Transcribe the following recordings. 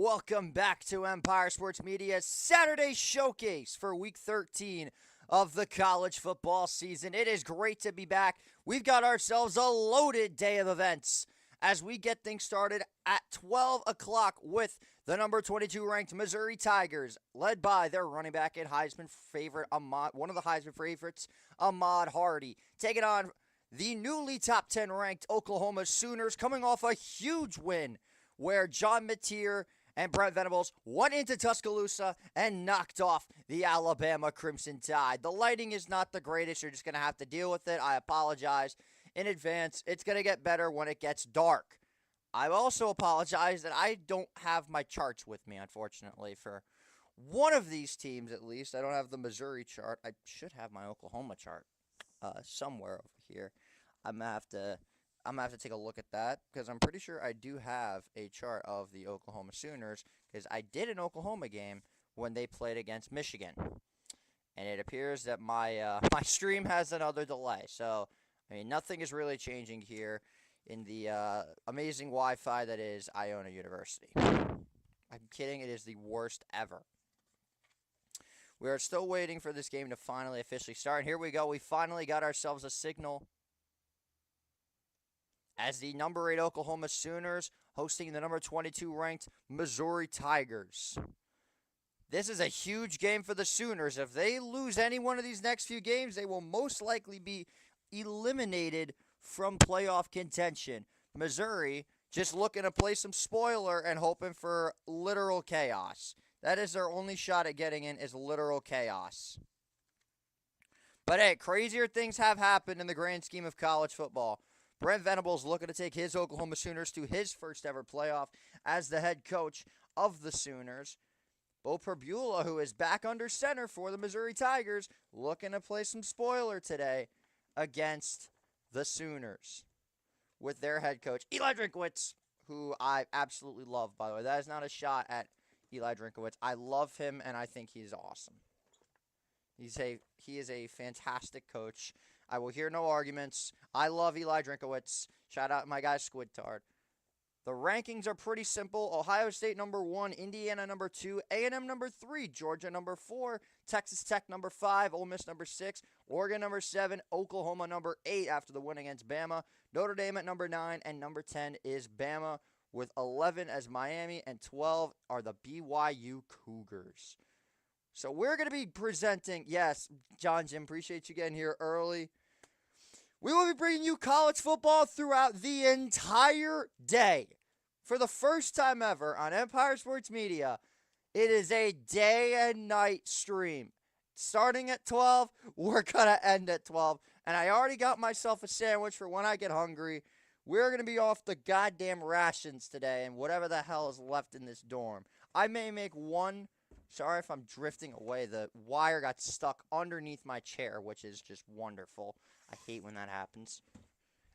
Welcome back to Empire Sports Media's Saturday Showcase for Week 13 of the college football season. It is great to be back. We've got ourselves a loaded day of events as we get things started at 12 o'clock with the number 22 ranked Missouri Tigers, led by their running back and Heisman favorite, one of the Heisman favorites, Ahmad Hardy, taking on the newly top 10 ranked Oklahoma Sooners, coming off a huge win where John Mateer and Brent Venables went into Tuscaloosa and knocked off the Alabama Crimson Tide. The lighting is not the greatest. You're just going to have to deal with it. I apologize in advance. It's going to get better when it gets dark. I also apologize that I don't have my charts with me, unfortunately, for one of these teams at least. I don't have the Missouri chart. I should have my Oklahoma chart somewhere over here. I'm going to have to take a look at that because I'm pretty sure I do have a chart of the Oklahoma Sooners because I did an Oklahoma game when they played against Michigan. And it appears that my my stream has another delay. So, I mean, nothing is really changing here in the amazing Wi-Fi that is Iona University. I'm kidding. It is the worst ever. We are still waiting for this game to finally officially start. And here we go. We finally got ourselves a signal as the number 8 Oklahoma Sooners hosting the number 22 ranked Missouri Tigers. This is a huge game for the Sooners. If they lose any one of these next few games, they will most likely be eliminated from playoff contention. Missouri just looking to play some spoiler and hoping for literal chaos. That is their only shot at getting in, is literal chaos. But hey, crazier things have happened in the grand scheme of college football. Brent Venables looking to take his Oklahoma Sooners to his first ever playoff as the head coach of the Sooners. Beau Pribula, who is back under center for the Missouri Tigers, looking to play some spoiler today against the Sooners with their head coach, Eli Drinkwitz, who I absolutely love, by the way. That is not a shot at Eli Drinkwitz. I love him, and I think he's awesome. He is a fantastic coach. I will hear no arguments. I love Eli Drinkwitz. Shout out my guy Squidtard. The rankings are pretty simple. Ohio State number 1, Indiana number 2, A&M number 3, Georgia number 4, Texas Tech number 5, Ole Miss number 6, Oregon number 7, Oklahoma number 8 after the win against Bama, Notre Dame at number 9, and number 10 is Bama with 11 as Miami, and 12 are the BYU Cougars. So we're going to be presenting, yes, John Jim, appreciate you getting here early. We will be bringing you college football throughout the entire day. For the first time ever on Empire Sports Media, it is a day and night stream. Starting at 12, we're going to end at 12. And I already got myself a sandwich for when I get hungry. We're going to be off the goddamn rations today and whatever the hell is left in this dorm. I may make one. Sorry if I'm drifting away. The wire got stuck underneath my chair, which is just wonderful. I hate when that happens.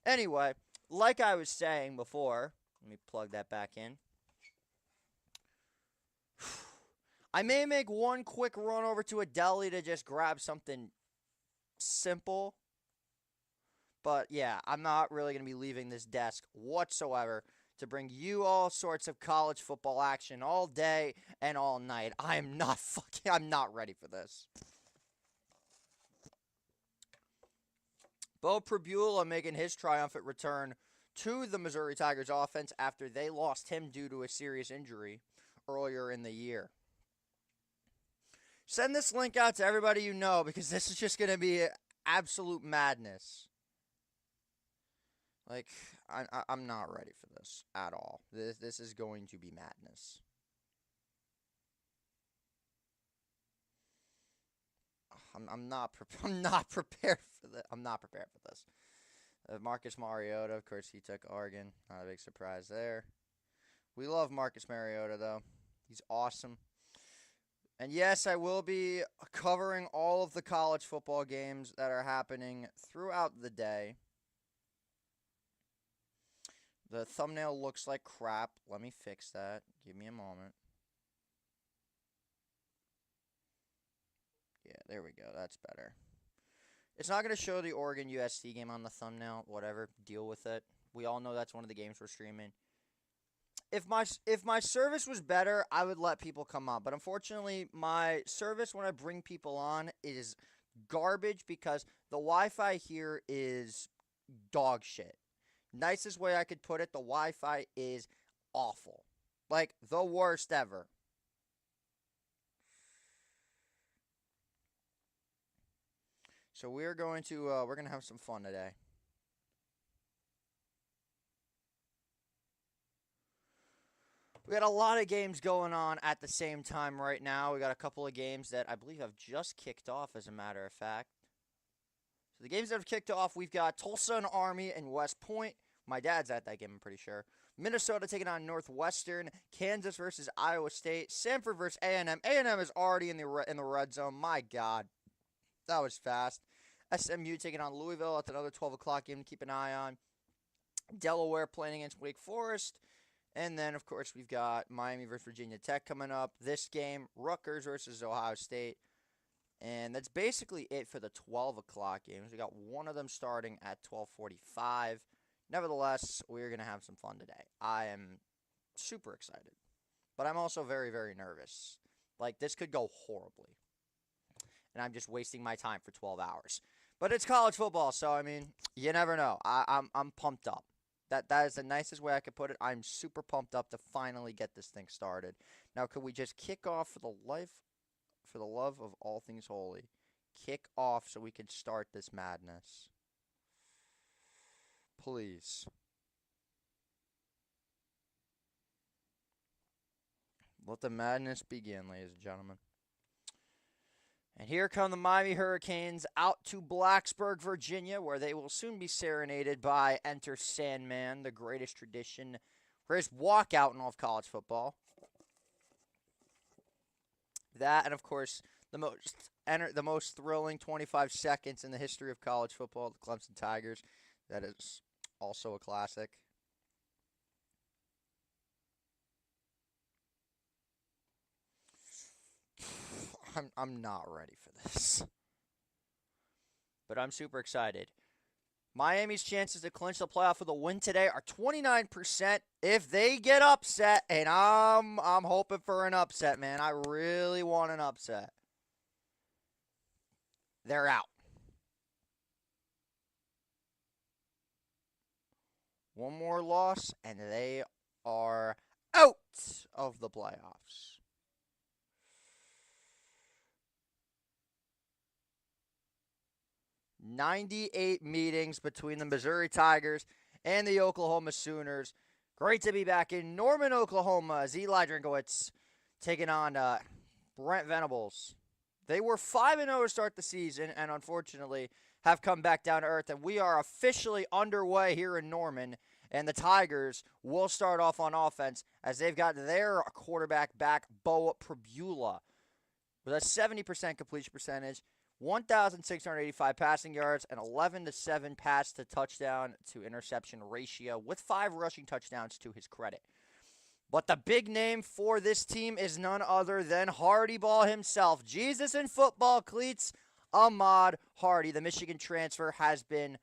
Anyway, like I was saying before, let me plug that back in. I may make one quick run over to a deli to just grab something simple. But yeah, I'm not really going to be leaving this desk whatsoever to bring you all sorts of college football action all day and all night. I'm not ready for this. Beau Pribula making his triumphant return to the Missouri Tigers offense after they lost him due to a serious injury earlier in the year. Send this link out to everybody you know because this is just going to be absolute madness. Like, I'm not ready for this at all. This is going to be madness. I'm not prepared for this. I'm not prepared for this. Marcus Mariota, of course, he took Oregon. Not a big surprise there. We love Marcus Mariota, though. He's awesome. And yes, I will be covering all of the college football games that are happening throughout the day. The thumbnail looks like crap. Let me fix that. Give me a moment. Yeah, there we go. That's better. It's not going to show the Oregon USC game on the thumbnail. Whatever. Deal with it. We all know that's one of the games we're streaming. if my service was better, I would let people come on. But unfortunately, my service when I bring people on is garbage because the Wi-Fi here is dog shit. Nicest way I could put it, the Wi-Fi is awful. Like the worst ever. So we're gonna have some fun today. We got a lot of games going on at the same time right now. We got a couple of games that I believe have just kicked off, as a matter of fact. So the games that have kicked off, we've got Tulsa and Army and West Point. My dad's at that game, I'm pretty sure. Minnesota taking on Northwestern. Kansas versus Iowa State. Samford versus A&M. A&M is already in the red zone. My God, that was fast. SMU taking on Louisville. That's another 12 o'clock game to keep an eye on. Delaware playing against Wake Forest. And then, of course, we've got Miami versus Virginia Tech coming up. This game, Rutgers versus Ohio State. And that's basically it for the 12 o'clock games. We got one of them starting at 12:45. Nevertheless, we're going to have some fun today. I am super excited. But I'm also very, very nervous. Like, this could go horribly. And I'm just wasting my time for 12 hours. But it's college football, so, I mean, you never know. I'm pumped up. That is the nicest way I could put it. I'm super pumped up to finally get this thing started. Now, could we just kick off for the love of all things holy? Kick off so we can start this madness. Please. Let the madness begin, ladies and gentlemen. And here come the Miami Hurricanes out to Blacksburg, Virginia, where they will soon be serenaded by Enter Sandman, the greatest tradition, greatest walkout in all of college football. That, and of course, the most thrilling 25 seconds in the history of college football, the Clemson Tigers. That is also a classic. I'm not ready for this. But I'm super excited. Miami's chances to clinch the playoff with a win today are 29% if they get upset, and I'm hoping for an upset, man. I really want an upset. They're out. One more loss, and they are out of the playoffs. 98 meetings between the Missouri Tigers and the Oklahoma Sooners. Great to be back in Norman, Oklahoma, as Eli Drinkowitz taking on Brent Venables. They were 5-0 to start the season and unfortunately have come back down to earth. And we are officially underway here in Norman. And the Tigers will start off on offense as they've got their quarterback back, Bo Pribula, with a 70% completion percentage. 1,685 passing yards, and 11-7 pass to touchdown to interception ratio, with 5 rushing touchdowns to his credit. But the big name for this team is none other than Hardy Ball himself. Jesus in football cleats, Ahmad Hardy. The Michigan transfer has been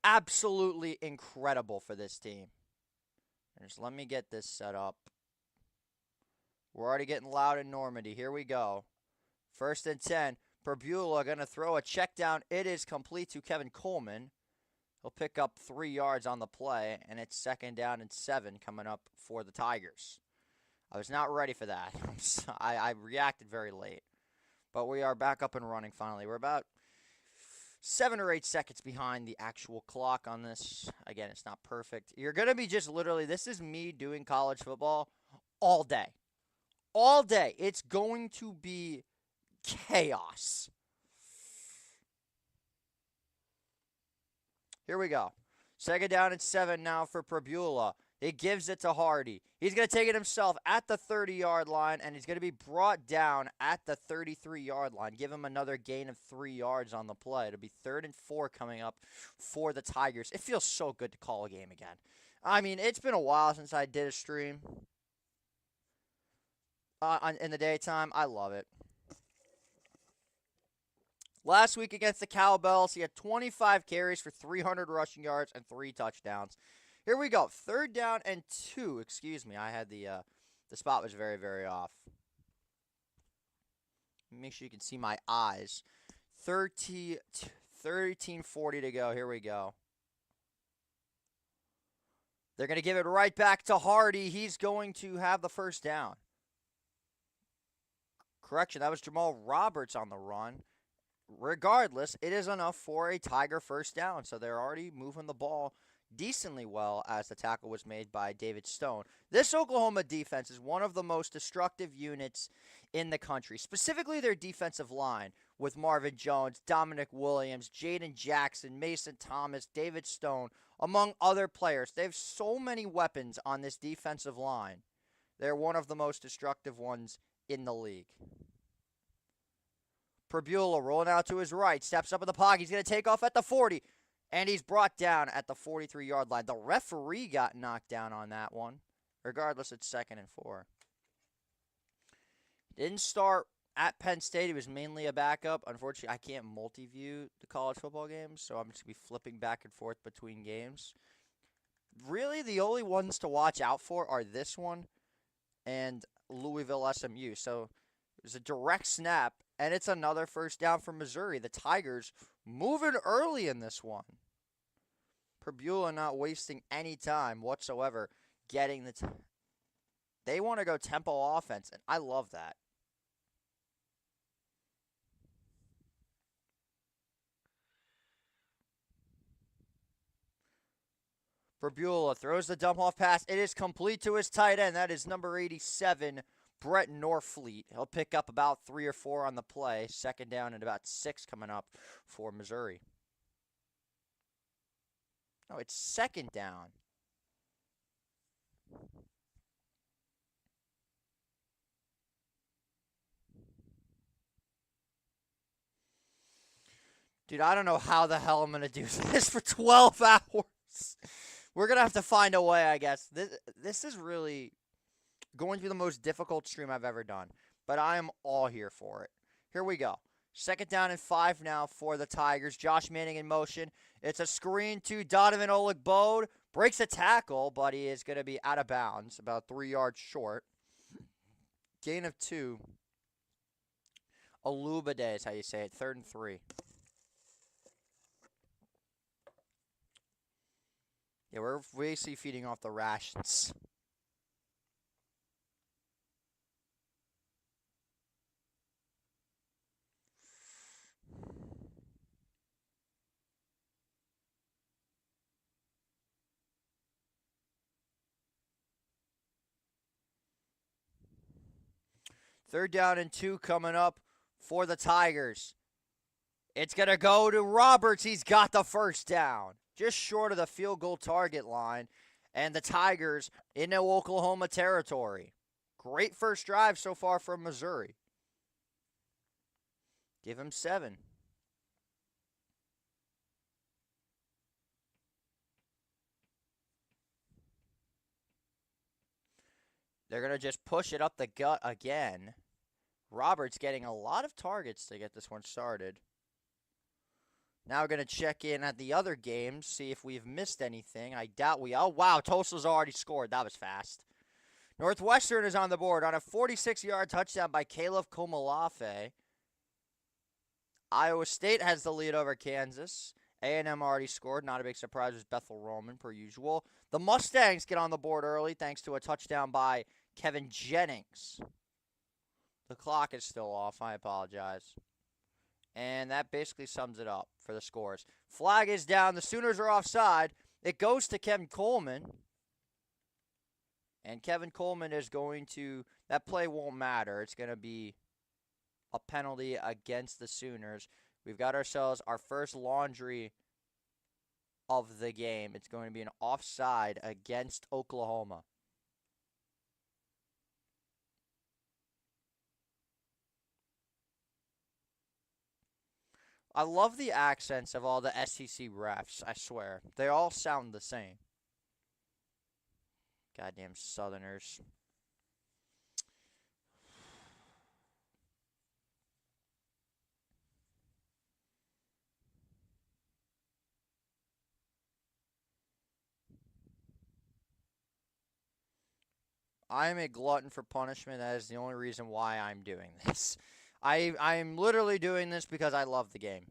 absolutely incredible for this team. Just let me get this set up. We're already getting loud in Normandy. Here we go. 1st and 10. Pribula going to throw a check down. It is complete to Kevin Coleman. He'll pick up 3 yards on the play, and it's 2nd down and 7 coming up for the Tigers. I was not ready for that. I reacted very late. But we are back up and running finally. We're about 7 or 8 seconds behind the actual clock on this. Again, it's not perfect. You're going to be just literally, this is me doing college football all day. All day. It's going to be chaos. Here we go. 2nd down and 7 now for Pribula. He gives it to Hardy. He's going to take it himself at the 30-yard line, and he's going to be brought down at the 33-yard line. Give him another gain of 3 yards on the play. It'll be 3rd and 4 coming up for the Tigers. It feels so good to call a game again. I mean, it's been a while since I did a stream in the daytime. I love it. Last week against the Cowbells, he had 25 carries for 300 rushing yards and 3 touchdowns. Here we go. 3rd down and 2. Excuse me. I had the spot was very, very off. Make sure you can see my eyes. 13:40 to go. Here we go. They're going to give it right back to Hardy. He's going to have the 1st down. Correction, that was Jamal Roberts on the run. Regardless, it is enough for a Tiger 1st down. So they're already moving the ball decently well as the tackle was made by David Stone. This Oklahoma defense is one of the most destructive units in the country, specifically their defensive line with Marvin Jones, Dominic Williams, Jaden Jackson, Mason Thomas, David Stone, among other players. They have so many weapons on this defensive line. They're one of the most destructive ones in the league. Perbula rolling out to his right, steps up in the pocket. He's going to take off at the 40, and he's brought down at the 43-yard line. The referee got knocked down on that one. Regardless, it's 2nd and 4. Didn't start at Penn State. He was mainly a backup. Unfortunately, I can't multi-view the college football games, so I'm just going to be flipping back and forth between games. Really, the only ones to watch out for are this one and Louisville SMU. So it was a direct snap, and it's another 1st down for Missouri. The Tigers moving early in this one. Perbula not wasting any time whatsoever getting they want to go tempo offense, and I love that. Perbula throws the dump-off pass. It is complete to his tight end. That is number 87, Brett Norfleet. He'll pick up about 3 or 4 on the play. 2nd down and about 6 coming up for Missouri. No, it's 2nd down. Dude, I don't know how the hell I'm going to do this for 12 hours. We're going to have to find a way, I guess. This is really going to be the most difficult stream I've ever done. But I am all here for it. Here we go. 2nd down and 5 now for the Tigers. Josh Manning in motion. It's a screen to Donovan Oligbode. Breaks a tackle, but he is going to be out of bounds, about 3 yards short. Gain of 2. Olubade is how you say it. 3rd and 3. Yeah, we're basically feeding off the rations. Third down and 2 coming up for the Tigers. It's going to go to Roberts. He's got the 1st down. Just short of the field goal target line. And the Tigers into Oklahoma territory. Great first drive so far from Missouri. Give him 7. They're going to just push it up the gut again. Roberts getting a lot of targets to get this one started. Now we're going to check in at the other games, see if we've missed anything. I doubt we... Oh, wow, Tulsa's already scored. That was fast. Northwestern is on the board on a 46-yard touchdown by Caleb Komolafe. Iowa State has the lead over Kansas. A&M already scored. Not a big surprise with Bethel Roman, per usual. The Mustangs get on the board early thanks to a touchdown by Kevin Jennings. The clock is still off. I apologize. And that basically sums it up for the scores. Flag is down. The Sooners are offside. It goes to Kevin Coleman. And Kevin Coleman is going to... That play won't matter. It's going to be a penalty against the Sooners. We've got ourselves our first laundry of the game. It's going to be an offside against Oklahoma. I love the accents of all the SEC refs, I swear. They all sound the same. Goddamn Southerners. I am a glutton for punishment. That is the only reason why I'm doing this. I'm literally doing this because I love the game.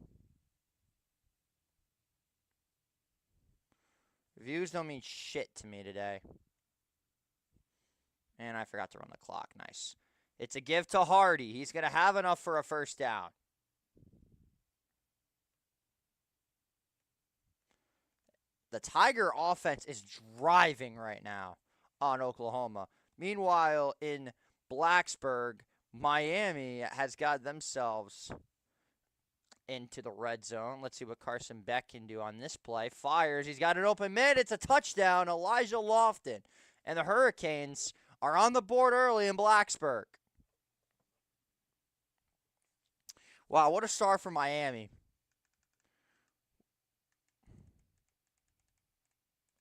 Views don't mean shit to me today. And I forgot to run the clock. Nice. It's a give to Hardy. He's going to have enough for a first down. The Tiger offense is driving right now on Oklahoma. Meanwhile, in Blacksburg, Miami has got themselves into the red zone. Let's see what Carson Beck can do on this play. Fires. He's got an open man. It's a touchdown. Elijah Lofton. And the Hurricanes are on the board early in Blacksburg. Wow, what a start for Miami.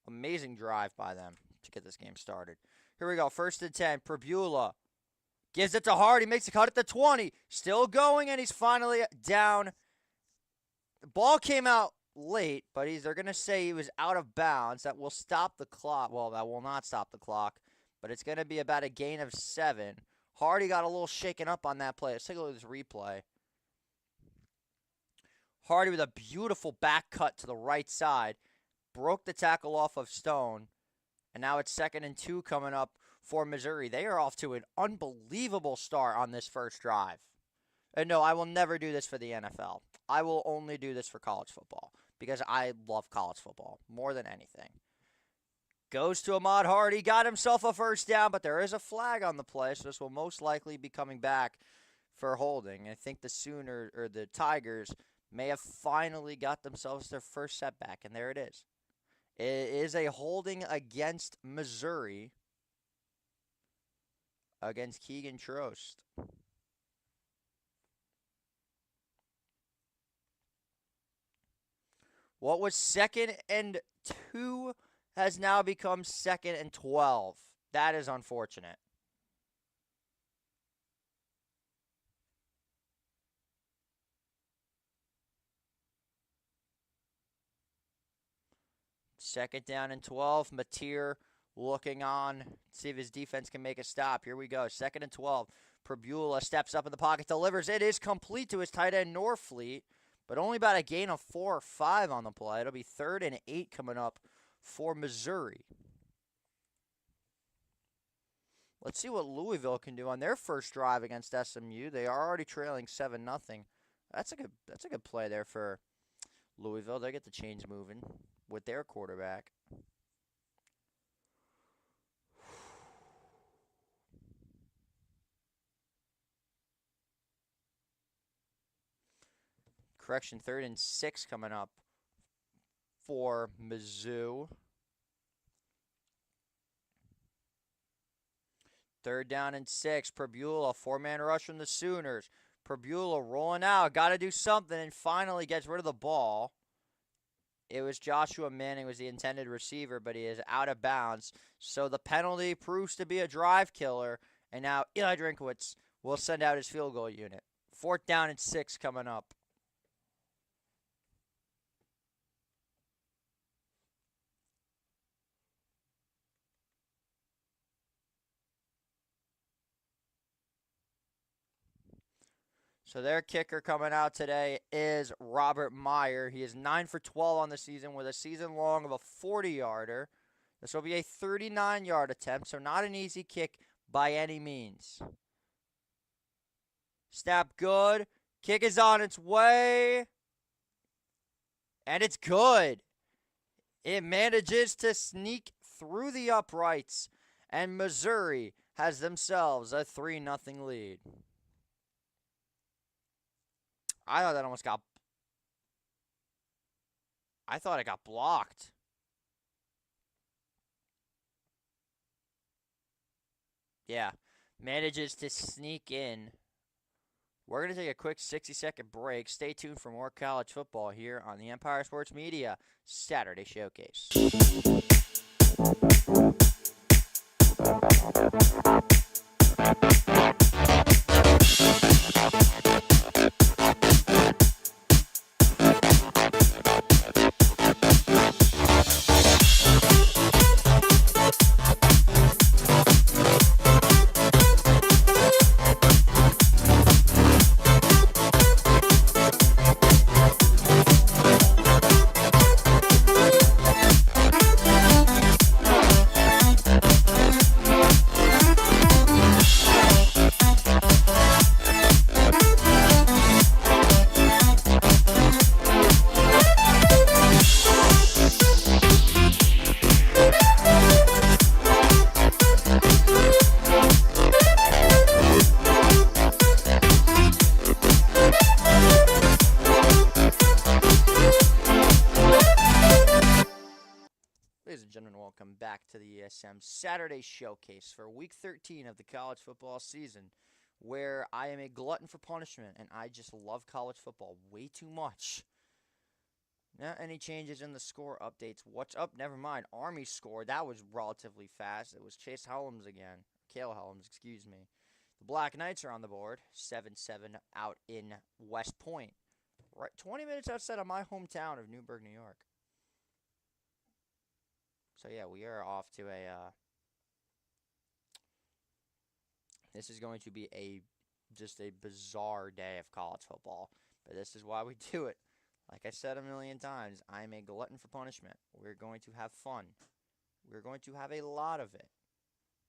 Amazing drive by them to get this game started. Here we go. 1st and 10. Pribula gives it to Hardy. Makes a cut at the 20. Still going, and he's finally down. The ball came out late, but they're going to say he was out of bounds. That will stop the clock. Well, that will not stop the clock, but it's going to be about a gain of 7. Hardy got a little shaken up on that play. Let's take a look at this replay. Hardy with a beautiful back cut to the right side. Broke the tackle off of Stone. And now it's 2nd and 2 coming up for Missouri. They are off to an unbelievable start on this first drive. And no, I will never do this for the NFL. I will only do this for college football because I love college football more than anything. Goes to Ahmad Hardy. Got himself a first down, but there is a flag on the play, so this will most likely be coming back for holding. I think the Tigers may have finally got themselves their first setback, and there it is. It is a holding against Missouri against Keegan Trost. What was 2nd and 2 has now become 2nd and 12. That is unfortunate. Second down and 12. Mateer looking on. See if his defense can make a stop. Here we go. 2nd and 12. Pribula steps up in the pocket. Delivers. It is complete to his tight end, Norfleet. But only about a gain of 4 or 5 on the play. It'll be 3rd and 8 coming up for Missouri. Let's see what Louisville can do on their first drive against SMU. They are already trailing 7-0. That's a good play there for Louisville. They get the chains moving with their quarterback. Correction, 3rd and 6 coming up for Mizzou. 3rd down and 6. Pribula, 4-man rush from the Sooners. Pribula rolling out. Got to do something, and finally gets rid of the ball. It was Joshua Manning was the intended receiver, but he is out of bounds. So the penalty proves to be a drive killer, and now Eli Drinkwitz will send out his field goal unit. 4th down and 6 coming up. So their kicker coming out today is Robert Meyer. He is 9 for 12 on the season with a season long of a 40-yarder. This will be a 39-yard attempt, so not an easy kick by any means. Snap good. Kick is on its way. And it's good. It manages to sneak through the uprights. And Missouri has themselves a 3-0 lead. I thought that almost got... I thought it got blocked. Yeah. Manages to sneak in. We're going to take a quick 60-second break. Stay tuned for more college football here on the Empire Sports Media Saturday Showcase. TSM Saturday Showcase for Week 13 of the college football season, where I am a glutton for punishment and I just love college football way too much. Now, any changes in the score updates? What's up? Never mind. Army scored. That was relatively fast. It was Chase Helms again. Cale Helms, excuse me. The Black Knights are on the board. 7-7 out in West Point. Right, 20 minutes outside of my hometown of Newburgh, New York. So, yeah, we are off to a... this is going to be just a bizarre day of college football. But this is why we do it. Like I said a million times, I'm a glutton for punishment. We're going to have fun. We're going to have a lot of it.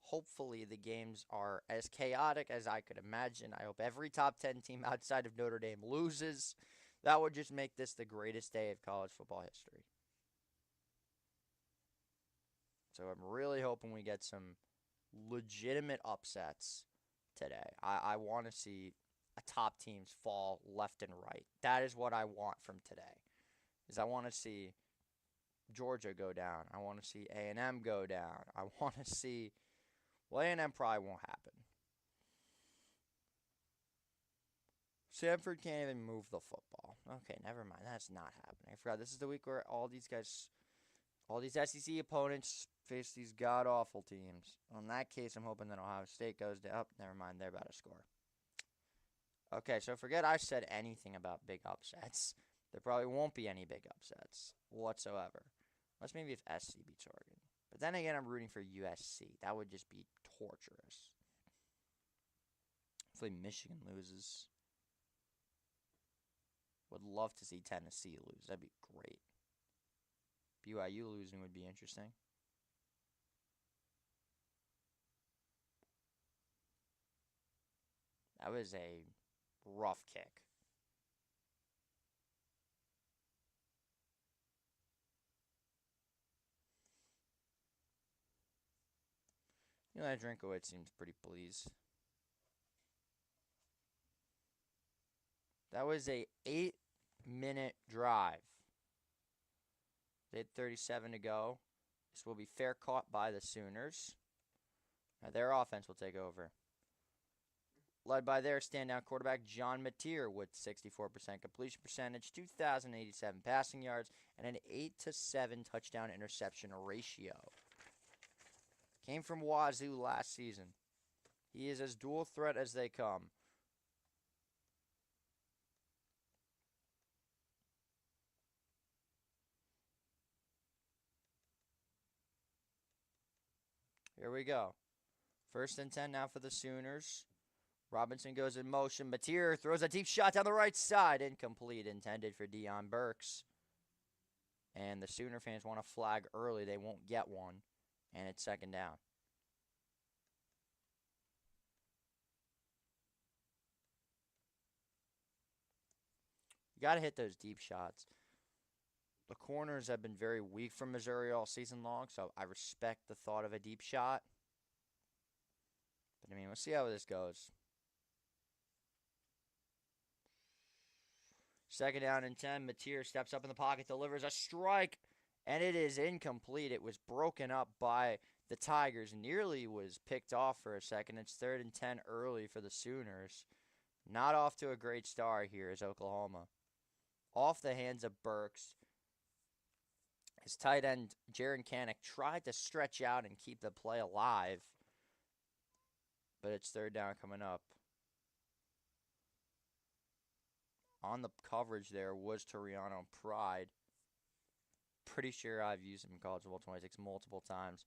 Hopefully the games are as chaotic as I could imagine. I hope every top 10 team outside of Notre Dame loses. That would just make this the greatest day of college football history. So I'm really hoping we get some legitimate upsets today. I want to see top teams fall left and right. That is what I want from today. Is I want to see Georgia go down. I want to see A&M go down. I want to see... well, A&M probably won't happen. Samford can't even move the football. Okay, never mind. That's not happening. I forgot. This is the week where all these SEC opponents face these god-awful teams. Well, in that case, I'm hoping that Ohio State goes down. Oh, never mind. They're about to score. Okay, so forget I said anything about big upsets. There probably won't be any big upsets whatsoever. Unless maybe if SC beats Oregon. But then again, I'm rooting for USC. That would just be torturous. Hopefully Michigan loses. Would love to see Tennessee lose. That'd be great. BYU losing would be interesting. That was a rough kick. Eli Drinkowitz seems pretty pleased. That was a 8-minute drive. They had 37 to go. This will be fair caught by the Sooners. Now their offense will take over. Led by their standout quarterback, John Mateer, with 64% completion percentage, 2,087 passing yards, and an 8-7 touchdown interception ratio. Came from Wazoo last season. He is as dual threat as they come. Here we go. 1st and 10 now for the Sooners. Robinson goes in motion. Mateer throws a deep shot down the right side. Incomplete, intended for Deion Burks. And the Sooner fans want a flag early. They won't get one. And it's 2nd down. You got to hit those deep shots. The corners have been very weak from Missouri all season long, so I respect the thought of a deep shot. But, I mean, we'll see how this goes. 2nd down and 10. Mateer steps up in the pocket, delivers a strike, and it is incomplete. It was broken up by the Tigers. Nearly was picked off for a second. It's 3rd and 10 early for the Sooners. Not off to a great start here is Oklahoma. Off the hands of Burks. His tight end, Jaron Kanak, tried to stretch out and keep the play alive. But it's 3rd down coming up. On the coverage there was Toriano Pride. Pretty sure I've used him in College Football 26 multiple times.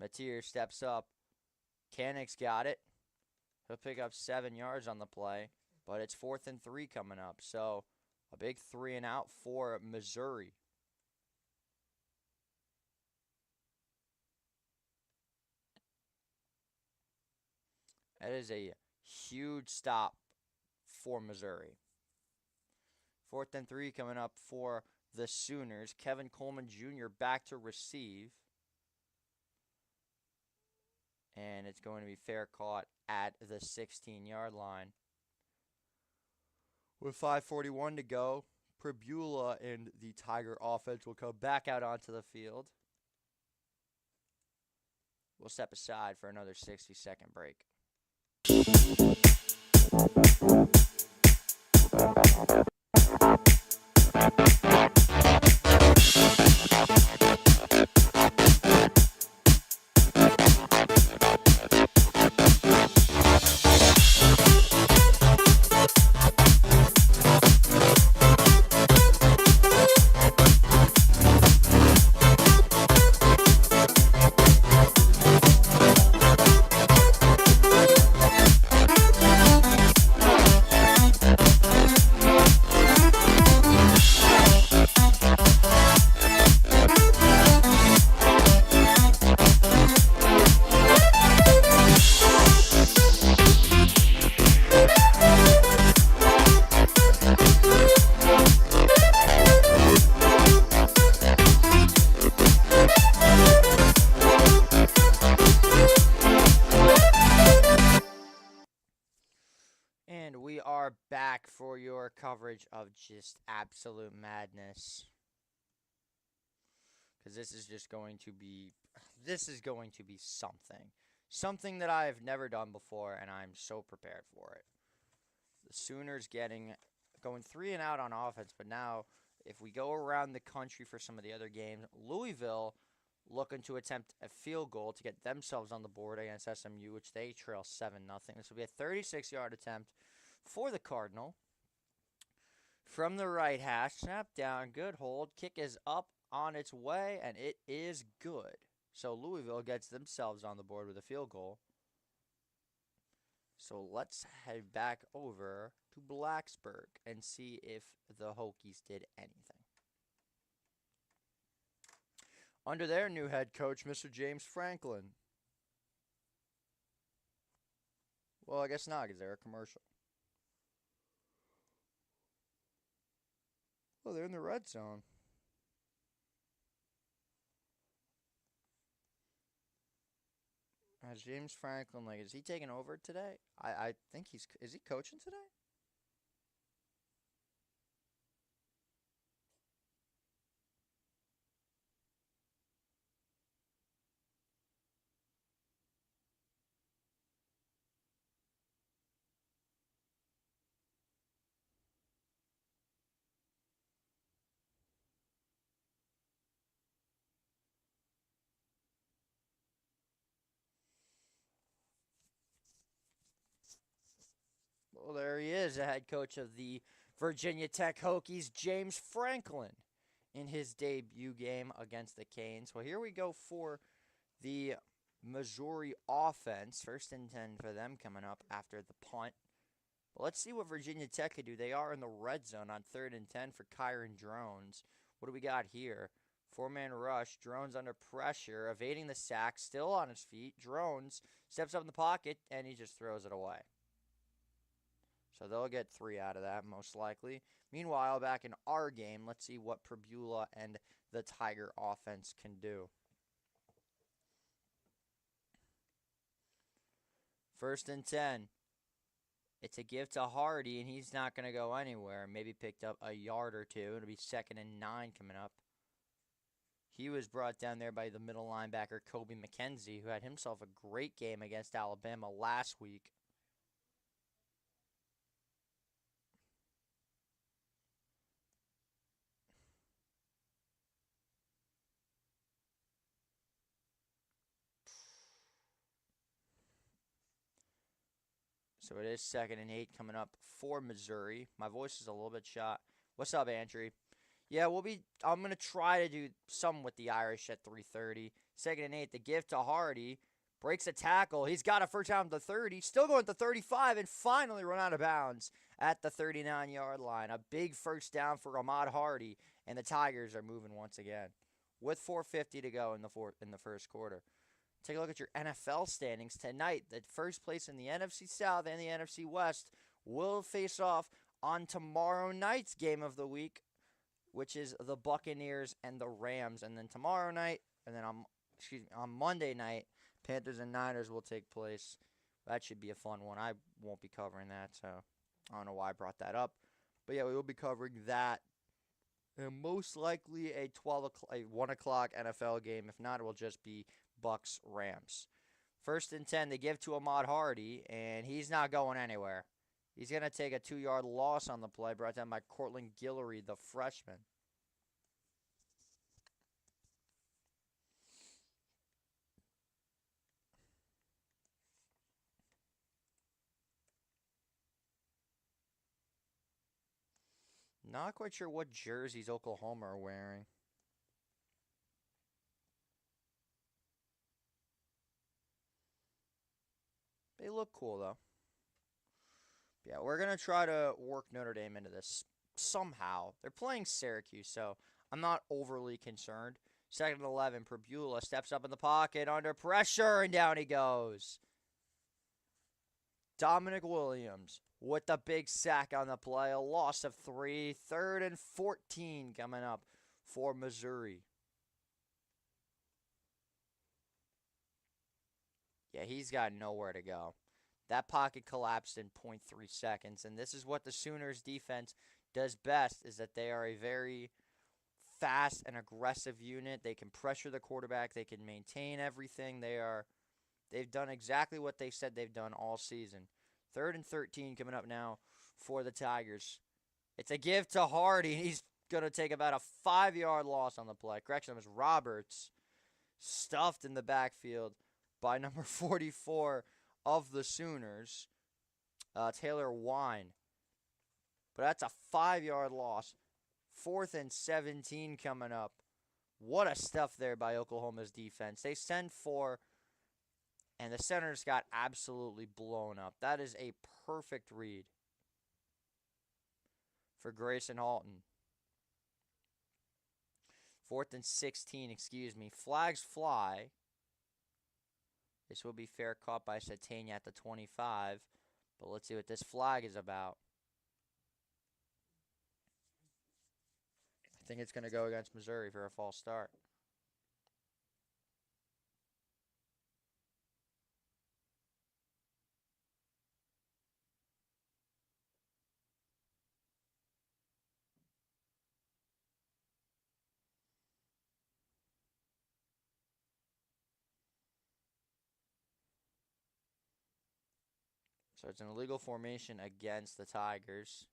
Mateer steps up. Kanak's got it. He'll pick up 7 yards on the play. But it's 4th and 3 coming up. So a big 3 and out for Missouri. That is a huge stop for Missouri. 4th and 3 coming up for the Sooners. Kevin Coleman Jr. back to receive. And it's going to be fair caught at the 16-yard line. With 5:41 to go, Pribula and the Tiger offense will come back out onto the field. we'll step aside for another 60-second break. And we are back for your coverage of just absolute madness. Because this is going to be something. Something that I have never done before, and I'm so prepared for it. The Sooners going 3 and out on offense, but now if we go around the country for some of the other games, Louisville looking to attempt a field goal to get themselves on the board against SMU, which they trail 7-0. This will be a 36-yard attempt for the Cardinal. From the right hash, snap down, good hold, kick is up on its way, and it is good. So Louisville gets themselves on the board with a field goal. So let's head back over to Blacksburg and see if the Hokies did anything. Under their new head coach, Mr. James Franklin. Well, I guess not, because they're a commercial. Oh, they're in the red zone. James Franklin, is he taking over today? I think is he coaching today? Well, there he is, the head coach of the Virginia Tech Hokies, James Franklin, in his debut game against the Canes. Well, here we go for the Missouri offense. 1st and 10 for them coming up after the punt. But let's see what Virginia Tech can do. They are in the red zone on 3rd and 10 for Kyron Drones. What do we got here? 4-man rush. Drones under pressure, evading the sack, still on his feet. Drones steps up in the pocket, and he just throws it away. So they'll get 3 out of that, most likely. Meanwhile, back in our game, let's see what Pribula and the Tiger offense can do. 1st and 10. It's a give to Hardy, and he's not going to go anywhere. Maybe picked up a yard or two. It'll be 2nd and 9 coming up. He was brought down there by the middle linebacker, Kobe McKenzie, who had himself a great game against Alabama last week. So it is 2nd and 8 coming up for Missouri. My voice is a little bit shot. What's up, Andrew? Yeah, I'm going to try to do some with the Irish at 3:30. 2nd and 8, the gift to Hardy. Breaks a tackle. He's got a first down to 30. Still going to 35 and finally run out of bounds at the 39-yard line. A big first down for Ahmad Hardy, and the Tigers are moving once again with 4:50 to go in the first quarter. Take a look at your NFL standings tonight. The first place in the NFC South and the NFC West will face off on tomorrow night's game of the week, which is the Buccaneers and the Rams. And then tomorrow night, and then on Monday night, Panthers and Niners will take place. That should be a fun one. I won't be covering that, so I don't know why I brought that up. But yeah, we will be covering that. And most likely a 1 o'clock NFL game. If not, it will just be Bucks, Rams. 1st and 10, they give to Ahmad Hardy, and he's not going anywhere. He's going to take a 2-yard loss on the play, brought down by Cortland Guillory, the freshman. Not quite sure what jerseys Oklahoma are wearing. They look cool, though. Yeah, we're going to try to work Notre Dame into this somehow. They're playing Syracuse, so I'm not overly concerned. 2nd and 11, Perbula steps up in the pocket under pressure, and down he goes. Dominic Williams with the big sack on the play. A loss of 3. 3rd and 14 coming up for Missouri. Yeah, he's got nowhere to go. That pocket collapsed in 0.3 seconds, and this is what the Sooners defense does best, is that they are a very fast and aggressive unit. They can pressure the quarterback. They can maintain everything. They've done exactly what they said they've done all season. 3rd and 13 coming up now for the Tigers. It's a give to Hardy. He's going to take about a 5-yard loss on the play. Correction, it was Roberts stuffed in the backfield by number 44 of the Sooners, Taylor Wine. But that's a 5-yard loss. 4th and 17 coming up. What a stuff there by Oklahoma's defense. They send 4, and the centers got absolutely blown up. That is a perfect read for Grayson Halton. 4th and 16, Flags fly. This will be fair caught by Satania at the 25. But let's see what this flag is about. I think it's going to go against Missouri for a false start. So it's an illegal formation against the Tigers.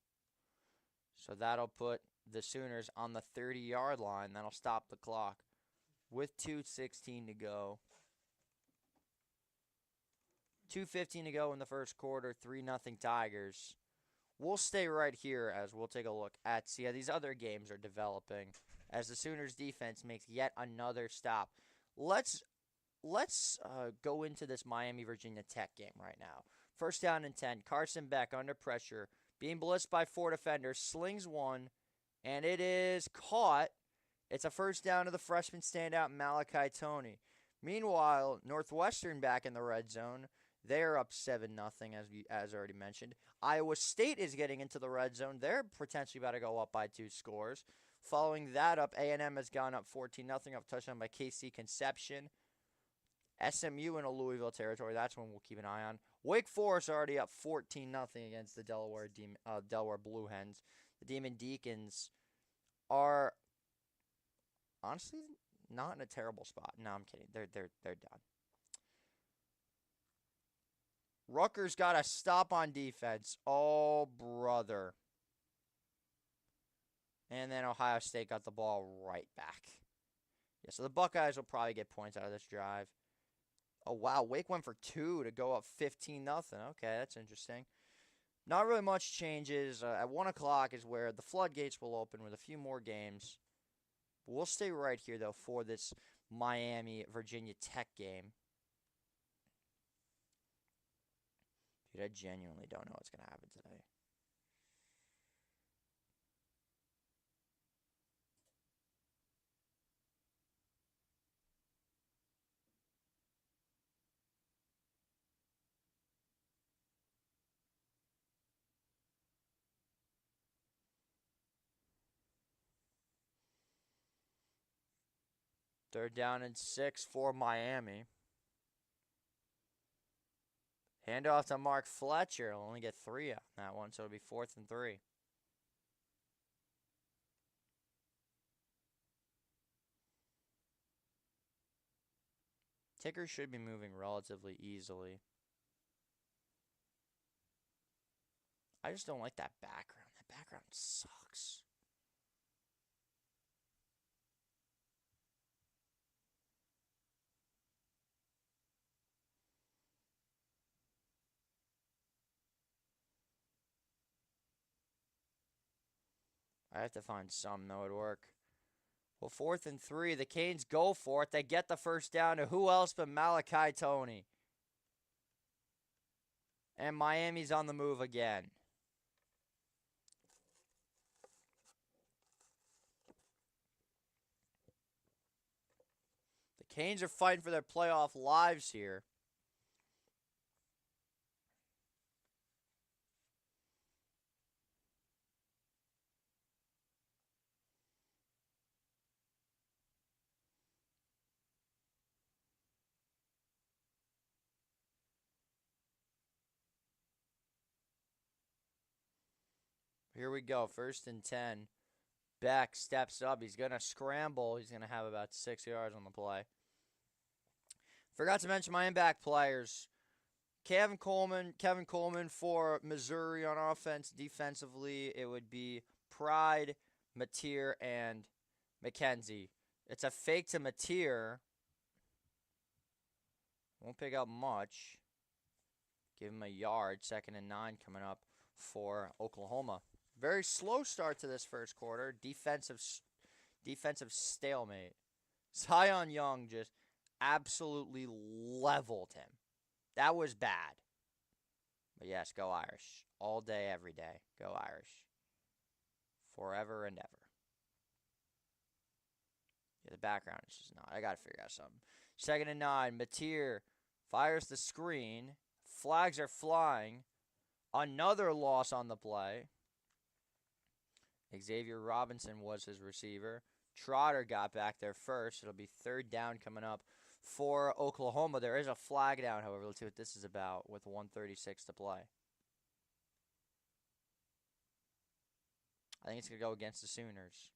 So that'll put the Sooners on the 30-yard line. That'll stop the clock with 2:16 to go. 2:15 to go in the first quarter. 3-0 Tigers. We'll stay right here as we'll take a look at see how these other games are developing as the Sooners defense makes yet another stop. Let's go into this Miami-Virginia Tech game right now. 1st down and 10. Carson Beck under pressure, being blitzed by 4 defenders, slings one, and it is caught. It's a 1st down to the freshman standout Malachi Toney. Meanwhile, Northwestern back in the red zone. They're up 7-0, as already mentioned. Iowa State is getting into the red zone. They're potentially about to go up by 2 scores. Following that up, A&M has gone up 14-0 off touchdown by KC Conception. SMU in a Louisville territory. That's one we'll keep an eye on. Wake Forest already up 14-0 against the Delaware Blue Hens. The Demon Deacons are honestly not in a terrible spot. No, I'm kidding. They're done. Rutgers got a stop on defense. Oh, brother. And then Ohio State got the ball right back. Yeah, so the Buckeyes will probably get points out of this drive. Oh, wow. Wake went for 2 to go up 15-0. Okay, that's interesting. Not really much changes. At 1 o'clock is where the floodgates will open with a few more games. We'll stay right here, though, for this Miami-Virginia Tech game. Dude, I genuinely don't know what's going to happen today. They're down in 6 for Miami. Handoff to Mark Fletcher. He'll only get 3 on that one, so it'll be 4th and 3. Ticker should be moving relatively easily. I just don't like that background. That background sucks. I have to find some that would work. Well, 4th and 3. The Canes go for it. They get the first down to who else but Malachi Tony. And Miami's on the move again. The Canes are fighting for their playoff lives here. Here we go. 1st and 10. Beck steps up. He's going to scramble. He's going to have about 6 yards on the play. Forgot to mention my impact players. Kevin Coleman for Missouri on offense. Defensively, it would be Pride, Mateer, and McKenzie. It's a fake to Mateer. Won't pick up much. Give him a yard. 2nd and 9 coming up for Oklahoma. Very slow start to this first quarter. Defensive stalemate. Zion Young just absolutely leveled him. That was bad. But yes, go Irish. All day, every day. Go Irish. Forever and ever. Yeah, the background is just not. I got to figure out something. 2nd and 9. Mateer fires the screen. Flags are flying. Another loss on the play. Xavier Robinson was his receiver. Trotter got back there first. It'll be 3rd down coming up for Oklahoma. There is a flag down, however. Let's see what this is about with 1:36 to play. I think it's going to go against the Sooners.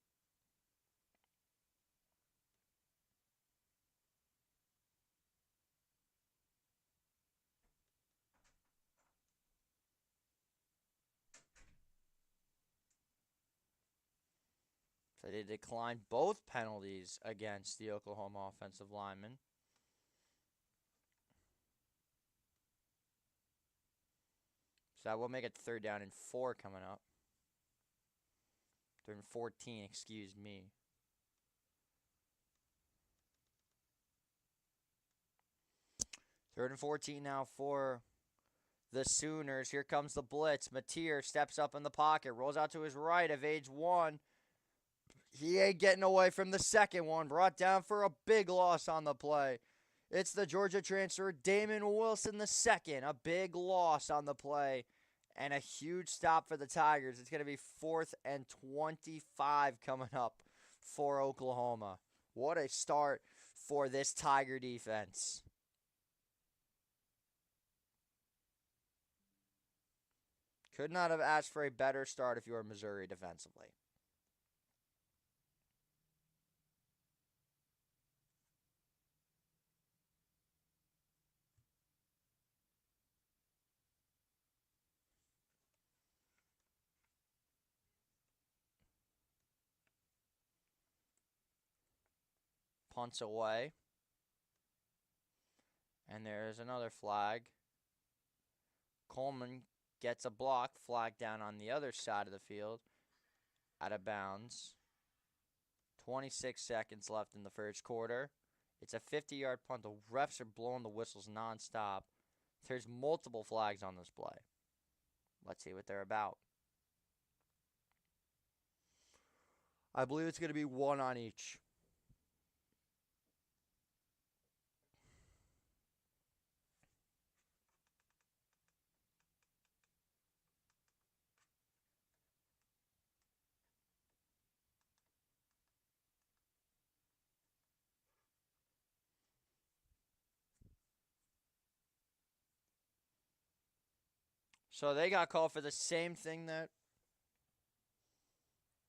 So they declined both penalties against the Oklahoma offensive lineman. So that will make it 3rd down and 4 coming up. 3rd and 14, excuse me. 3rd and 14 now for the Sooners. Here comes the blitz. Mateer steps up in the pocket, rolls out to his right, evades one. He ain't getting away from the second one. Brought down for a big loss on the play. It's the Georgia transfer, Damon Wilson II. A big loss on the play. And a huge stop for the Tigers. It's going to be 4th and 25 coming up for Oklahoma. What a start for this Tiger defense. Could not have asked for a better start if you were Missouri defensively. Punts away. And there's another flag. Coleman gets a block, flag down on the other side of the field. Out of bounds. 26 seconds left in the first quarter. It's a 50-yard punt. The refs are blowing the whistles nonstop. There's multiple flags on this play. Let's see what they're about. I believe it's going to be one on each. So they got called for the same thing that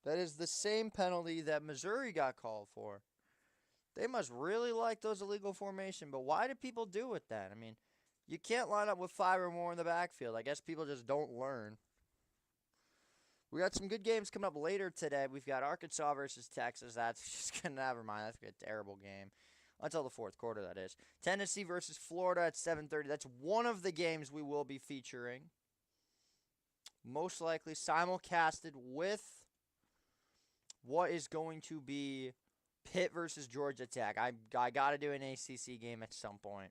is the same penalty that Missouri got called for. They must really like those illegal formation, but why do people do it then? I mean, you can't line up with 5 or more in the backfield. I guess people just don't learn. We got some good games coming up later today. We've got Arkansas versus Texas. That's just gonna never mind. That's gonna be a terrible game. Until the fourth quarter, that is. Tennessee versus Florida at 7:30. That's one of the games we will be featuring. Most likely simulcasted with what is going to be Pitt versus Georgia Tech. I got to do an ACC game at some point.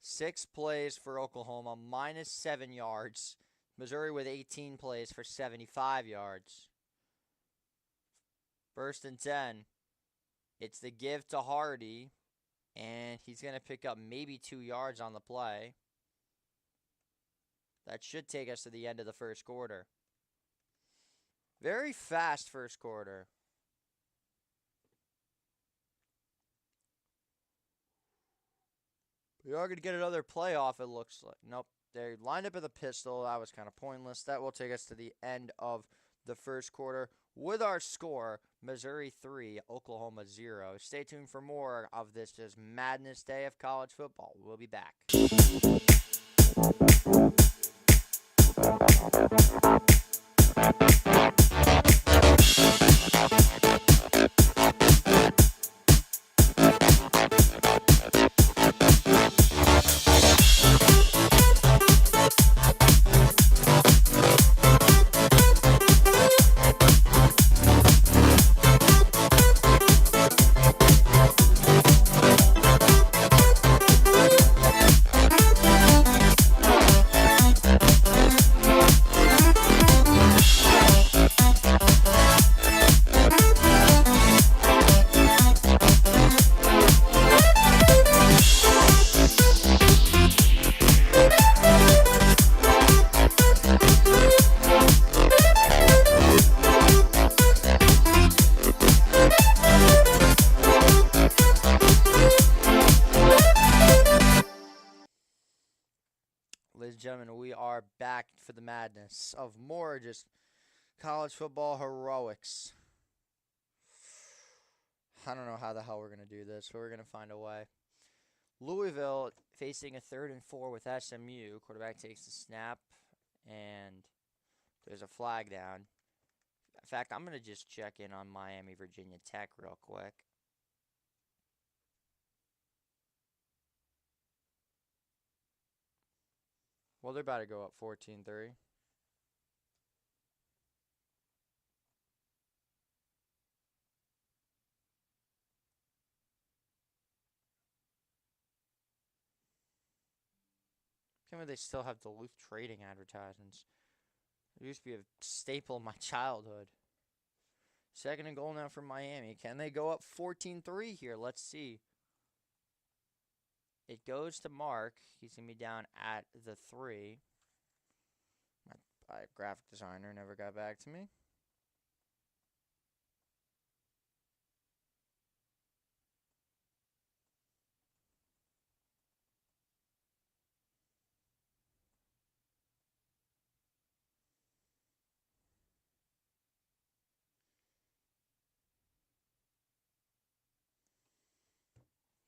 6 plays for Oklahoma, minus 7 yards. Missouri with 18 plays for 75 yards. 1st and 10. It's the give to Hardy, and he's going to pick up maybe 2 yards on the play. That should take us to the end of the first quarter. Very fast first quarter. We are going to get another playoff, it looks like. Nope. They lined up at the pistol. That was kind of pointless. That will take us to the end of the first quarter with our score, Missouri 3, Oklahoma 0. Stay tuned for more of this just madness day of college football. We'll be back. Ladies and gentlemen, we are back for the madness of more just college football heroics. I don't know how the hell we're going to do this, but we're going to find a way. Louisville facing a 3rd and 4 with SMU. Quarterback takes the snap, and there's a flag down. In fact, I'm going to just check in on Miami, Virginia Tech real quick. Well, they're about to go up 14-3. Can't believe they still have Duluth trading advertisements. It used to be a staple of my childhood. 2nd and goal now for Miami. Can they go up 14-3 here? Let's see. It goes to Mark. He's going to be down at the 3. My graphic designer never got back to me.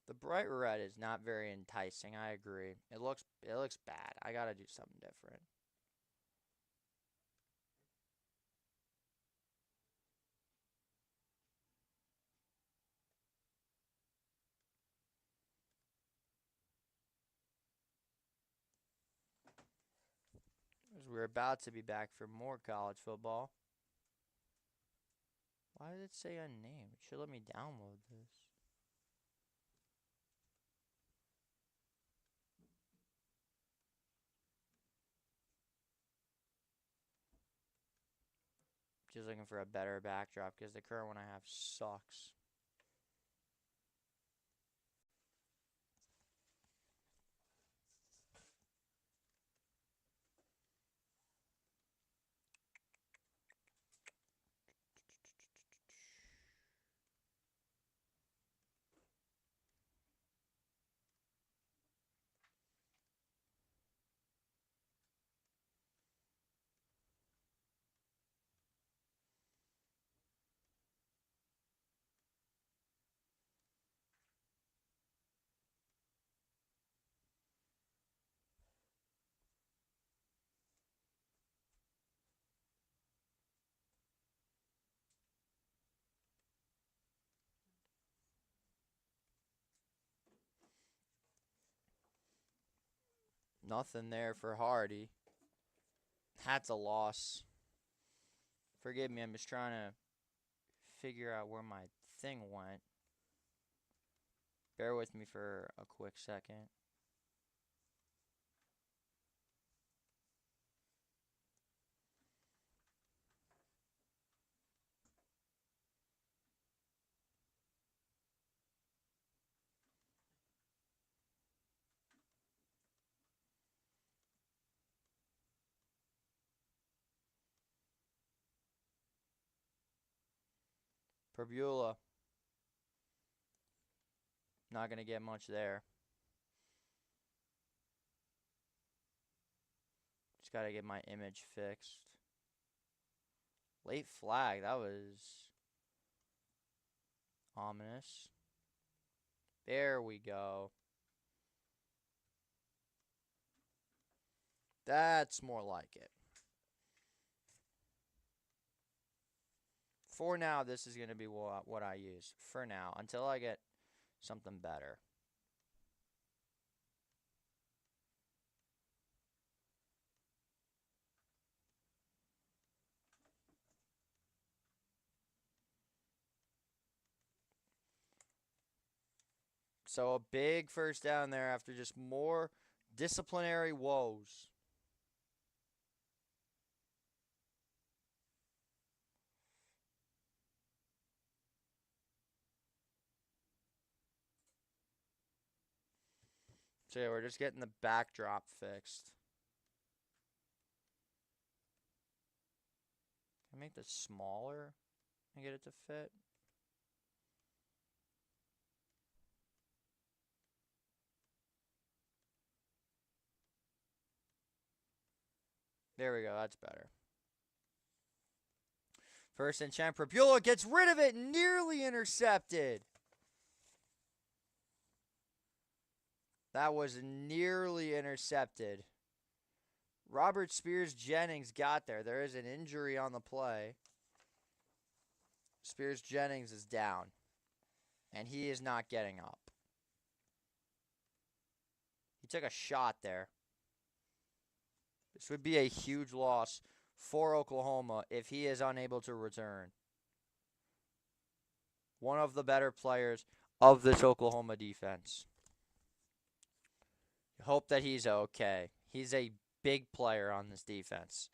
The bright red is not very enticing. I agree. It looks bad. I gotta do something different. As we're about to be back for more college football. Why did it say unnamed? It should let me download this. Just looking for a better backdrop because the current one I have sucks. Nothing there for Hardy. That's a loss. Forgive me, I'm just trying to figure out where my thing went. Bear with me for a quick second. Perbula. Not going to get much there. Just got to get my image fixed. Late flag. That was ominous. There we go. That's more like it. For now, this is going to be what I use. For now, until I get something better. So a big first down there after just more disciplinary woes. So yeah, we're just getting the backdrop fixed. Can I make this smaller and get it to fit? There we go, that's better. First and 10, Perbula gets rid of it, nearly intercepted. That was nearly intercepted. Robert Spears-Jennings got there. There is an injury on the play. Spears-Jennings is down. And he is not getting up. He took a shot there. This would be a huge loss for Oklahoma if he is unable to return. One of the better players of this Oklahoma defense. Hope that he's okay. He's a big player on this defense.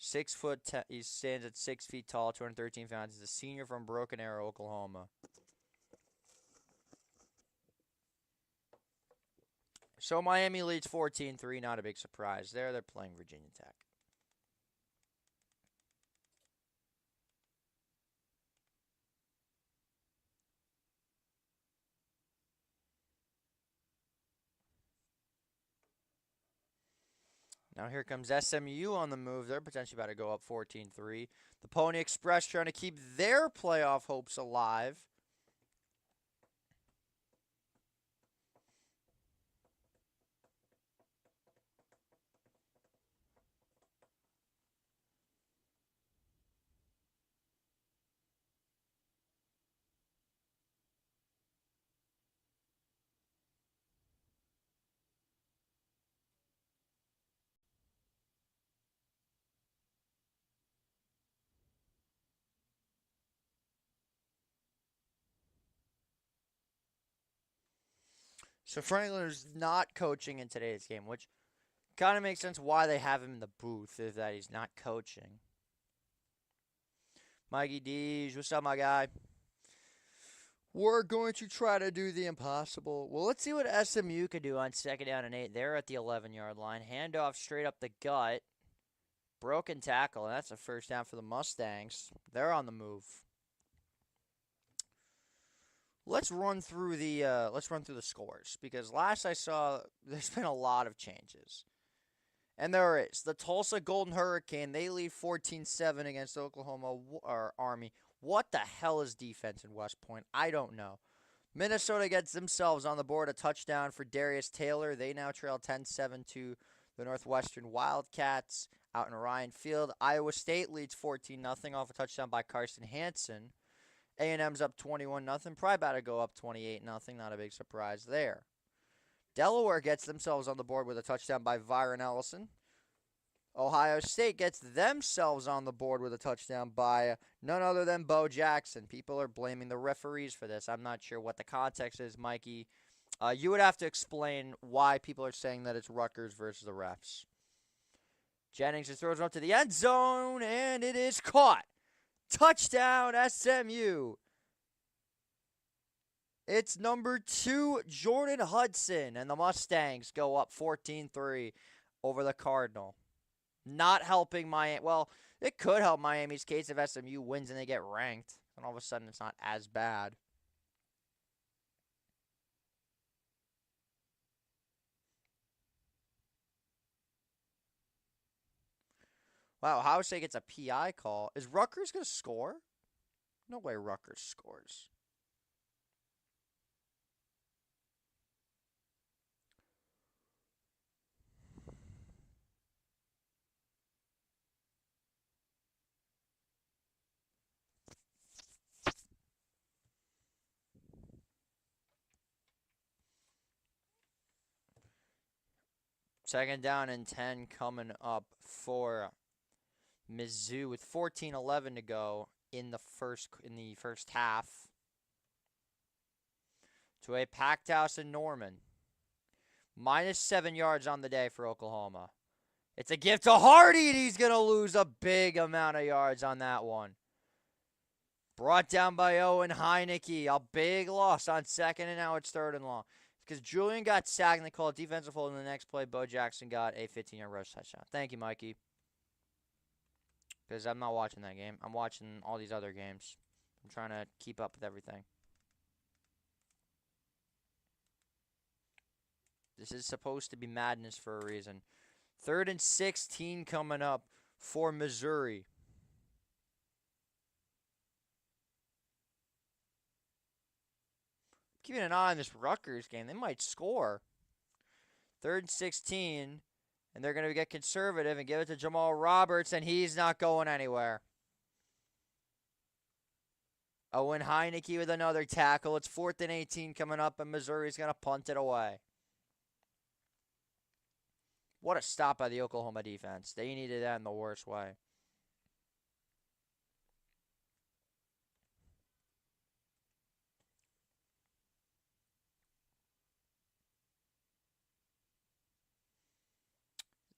6'10", he stands at 6 feet tall, 213 pounds. He's a senior from Broken Arrow, Oklahoma. So Miami leads 14-3. Not a big surprise there. They're playing Virginia Tech. Now here comes SMU on the move. They're potentially about to go up 14-3. The Pony Express trying to keep their playoff hopes alive. So Franklin is not coaching in today's game, which kind of makes sense why they have him in the booth, is that he's not coaching. Mikey Dees, what's up, my guy? We're going to try to do the impossible. Well, let's see what SMU could do on 2nd down and 8. They're at the 11-yard line. Handoff straight up the gut. Broken tackle, and that's a first down for the Mustangs. They're on the move. Let's run through the scores, because last I saw there's been a lot of changes. And there is. The Tulsa Golden Hurricane, they lead 14-7 against Oklahoma or Army. What the hell is defense in West Point? I don't know. Minnesota gets themselves on the board, a touchdown for Darius Taylor. They now trail 10-7 to the Northwestern Wildcats out in Ryan Field. Iowa State leads 14-0 off a touchdown by Carson Hansen. A&M's up 21-0. Probably about to go up 28-0. Not a big surprise there. Delaware gets themselves on the board with a touchdown by Byron Ellison. Ohio State gets themselves on the board with a touchdown by none other than Bo Jackson. People are blaming the referees for this. I'm not sure what the context is, Mikey. You would have to explain why people are saying that it's Rutgers versus the refs. Jennings just throws it up to the end zone, and it is caught. Touchdown, SMU. It's number 2, Jordan Hudson, and the Mustangs go up 14-3 over the Cardinal. Not helping Miami. Well, it could help Miami's case if SMU wins and they get ranked. And all of a sudden, it's not as bad. Wow, Ohio State gets a PI call. Is Rutgers going to score? No way Rutgers scores. Second down and 10 coming up for Mizzou with 14:11 to go in the first half. To a packed house in Norman. -7 yards on the day for Oklahoma. It's a gift to Hardy, and he's going to lose a big amount of yards on that one. Brought down by Owen Heineke. A big loss on second, and now it's third and long. Because Julian got sacked, and they called defensive hold in the next play. Bo Jackson got a 15-yard rush touchdown. Thank you, Mikey. Because I'm not watching that game. I'm watching all these other games. I'm trying to keep up with everything. This is supposed to be madness for a reason. 3rd and 16 coming up for Missouri. Keeping an eye on this Rutgers game. They might score. 3rd and 16. And they're going to get conservative and give it to Jamal Roberts, and he's not going anywhere. Owen Heineke with another tackle. It's 4th and 18 coming up, and Missouri's going to punt it away. What a stop by the Oklahoma defense. They needed that in the worst way.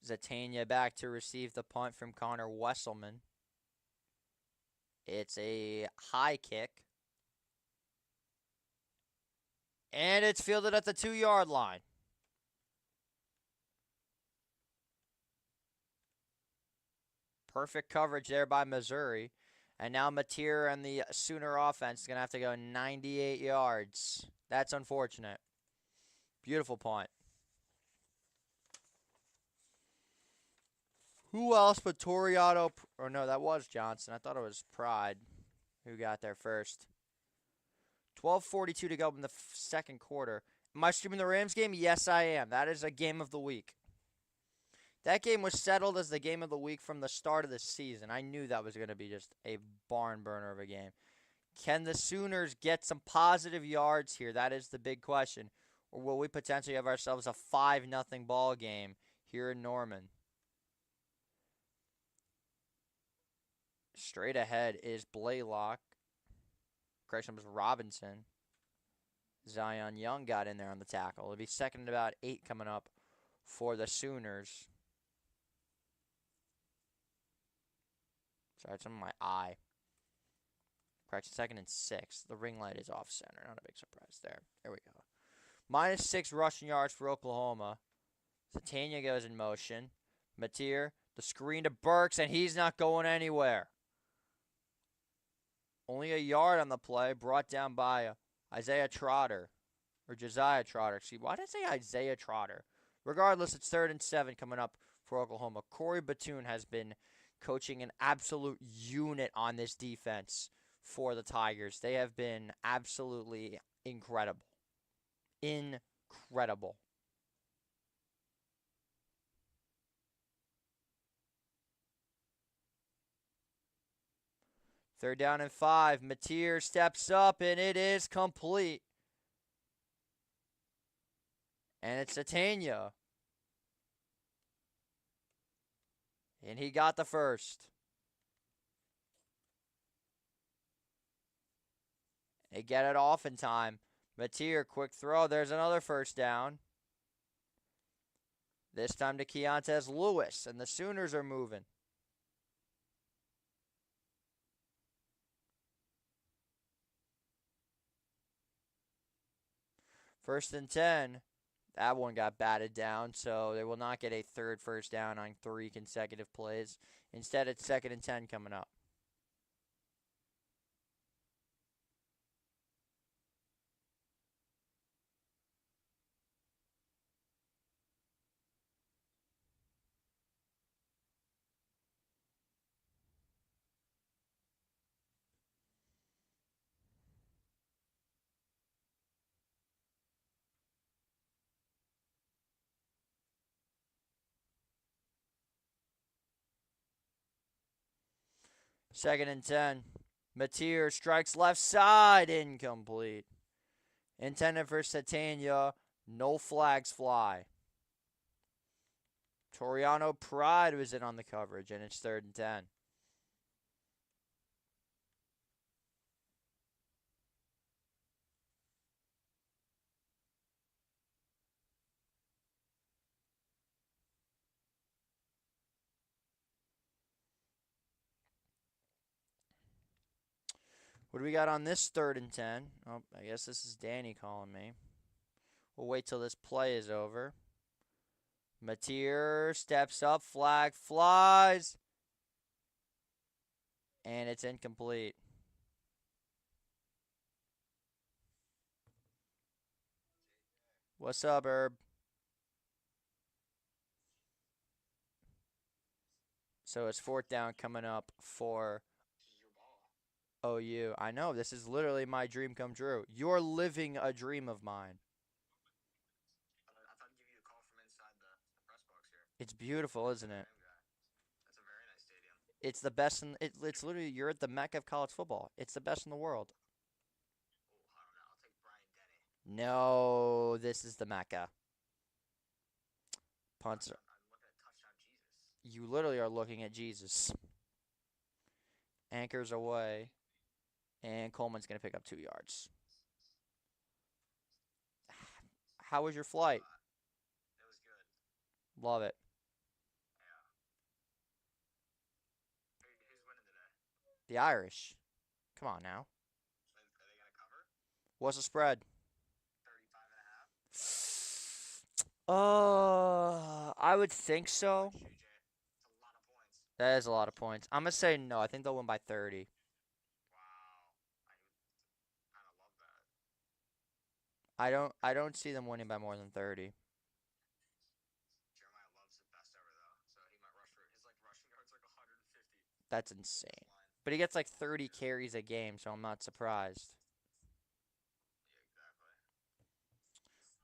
Zatania back to receive the punt from Connor Wesselman. It's a high kick. And it's fielded at the 2-yard line. Perfect coverage there by Missouri. And now Mateer and the Sooner offense is going to have to go 98 yards. That's unfortunate. Beautiful punt. Who else but Toriano? Or no, that was Johnson. I thought it was Pride who got there first. 12:42 to go in the second quarter. Am I streaming the Rams game? Yes, I am. That is a game of the week. That game was settled as the game of the week from the start of the season. I knew that was going to be just a barn burner of a game. Can the Sooners get some positive yards here? That is the big question. Or will we potentially have ourselves a 5-0 ball game here in Norman? Straight ahead is Blaylock. Correction, was Robinson. Zion Young got in there on the tackle. It'll be 2nd and about 8 coming up for the Sooners. Sorry, it's on my eye. Correction, 2nd and 6. The ring light is off center. Not a big surprise there. There we go. -6 rushing yards for Oklahoma. Zatania goes in motion. Mateer, the screen to Burks, and he's not going anywhere. Only a yard on the play, brought down by Isaiah Trotter. Or Josiah Trotter. See, why did I say Isaiah Trotter? Regardless, it's 3rd and 7 coming up for Oklahoma. Corey Batoon has been coaching an absolute unit on this defense for the Tigers. They have been absolutely incredible. Incredible. Third down and 5. Mateer steps up, and it is complete. And it's Satania. And he got the first. They get it off in time. Mateer, quick throw. There's another first down. This time to Keontez Lewis, and the Sooners are moving. First and 10. That one got batted down, so they will not get a third first down on 3 consecutive plays. Instead, it's 2nd and 10 coming up. Second and 10. Mateer strikes left side, incomplete. Intended for Satania, no flags fly. Toriano Pride was in on the coverage, and it's 3rd and 10. What do we got on this 3rd and 10? Oh, I guess this is Danny calling me. We'll wait till this play is over. Mateer steps up, flag flies, and it's incomplete. What's up, Herb? So it's 4th down coming up for OU. I know, this is literally my dream come true. You're living a dream of mine. I thought I'd give you a call from inside the press box here. It's beautiful, isn't it? That's a very nice stadium. It's the best it's literally, you're at the mecca of college football. It's the best in the world. Oh, I don't know. I'll take Brian Denny. No, this is the mecca. Punts. I'm looking at touchdown Jesus. You literally are looking at Jesus. Anchors away. And Coleman's going to pick up 2 yards. How was your flight? It was good. Love it. Yeah. Who's winning today? The Irish. Come on now. Are they going to cover? What's the spread? 35.5. I would think so. Shoot, Jay. It's a lot of points. That is a lot of points. I'm going to say no. I think they'll win by 30. Wow. I kind of love that. I don't see them winning by more than 30. Jeremiah Love's the best ever, though. So he might rush for his rushing yards 150. That's insane. But he gets like 30 carries a game, so I'm not surprised.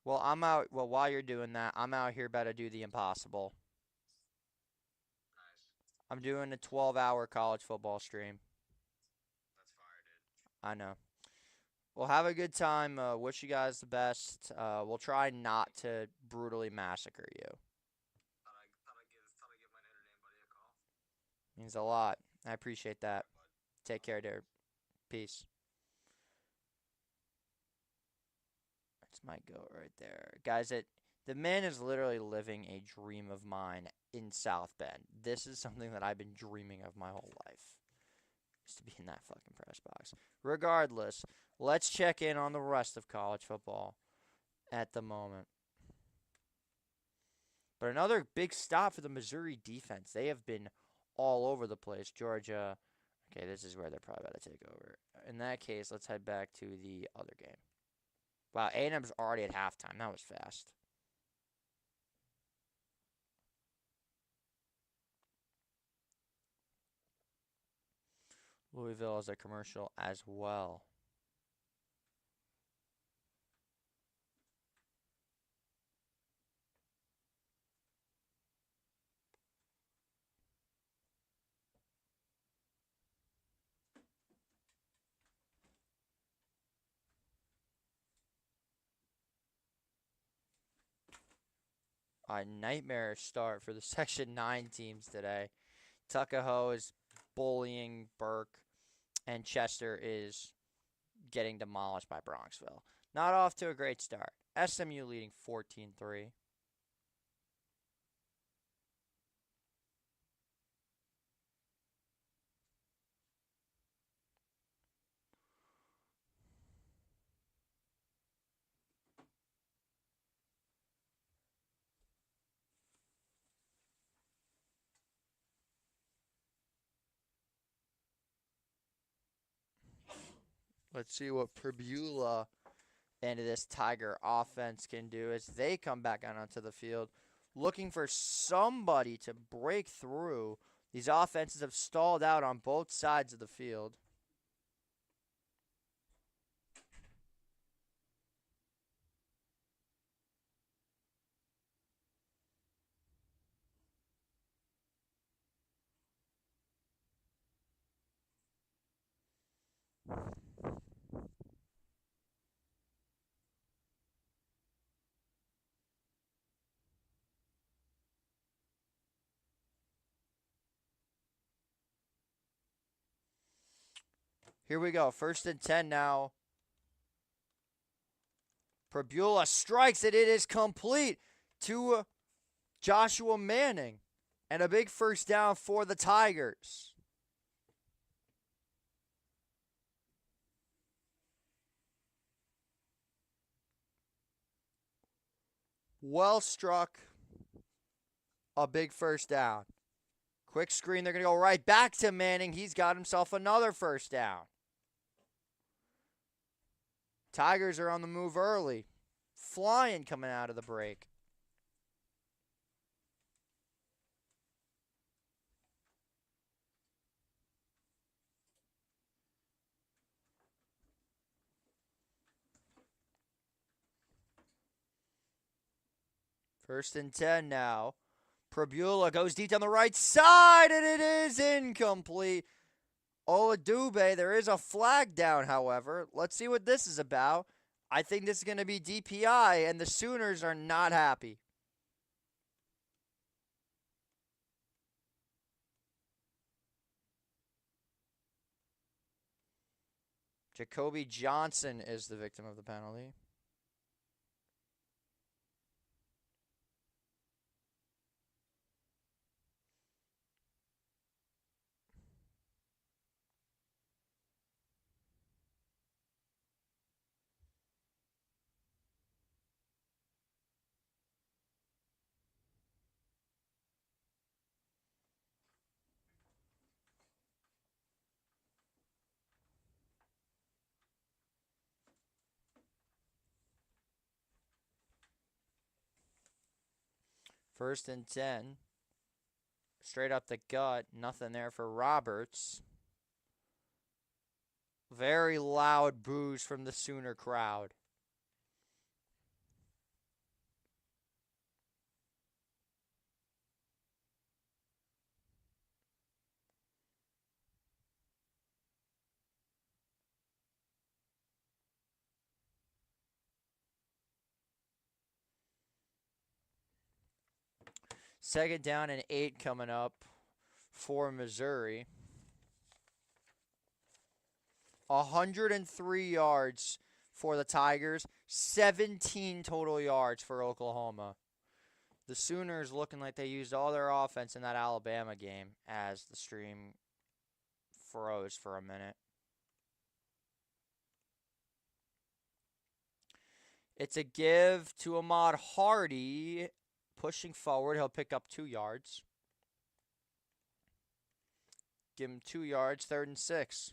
Yeah, exactly. Well, while you're doing that, I'm out here about to do the impossible. Nice. I'm doing a 12-hour college football stream. That's fire, dude. I know. Well, have a good time. Wish you guys the best. We'll try not to brutally massacre you. Thought I'd give my Notre Dame buddy a call. Means a lot. I appreciate that. Bud. Take care, dear. Peace. That's my goat right there. Guys, the man is literally living a dream of mine in South Bend. This is something that I've been dreaming of my whole life. Is to be in that fucking press box. Regardless, let's check in on the rest of college football at the moment. But another big stop for the Missouri defense. They have been all over the place. Georgia. Okay, this is where they're probably about to take over. In that case, let's head back to the other game. Wow, A&M's already at halftime. That was fast. Louisville has a commercial as well. A nightmarish start for the Section 9 teams today. Tuckahoe is bullying Burke, and Chester is getting demolished by Bronxville. Not off to a great start. SMU leading 14-3. Let's see what Prebula and this Tiger offense can do as they come back out onto the field, looking for somebody to break through. These offenses have stalled out on both sides of the field. Here we go. 1st and 10 now. Prebula strikes it. It is complete to Joshua Manning. And a big first down for the Tigers. Well struck. A big first down. Quick screen. They're going to go right back to Manning. He's got himself another first down. Tigers are on the move early. Flying coming out of the break. First and 10 now. Prebula goes deep down the right side, and it is incomplete. Oladube, there is a flag down, however. Let's see what this is about. I think this is going to be DPI, and the Sooners are not happy. Jacoby Johnson is the victim of the penalty. First and 10. Straight up the gut. Nothing there for Roberts. Very loud boos from the Sooner crowd. Second down and 8 coming up for Missouri. 103 yards for the Tigers. 17 total yards for Oklahoma. The Sooners looking like they used all their offense in that Alabama game as the stream froze for a minute. It's a give to Ahmad Hardy. Pushing forward, he'll pick up 2 yards. Give him 2 yards, 3rd and 6.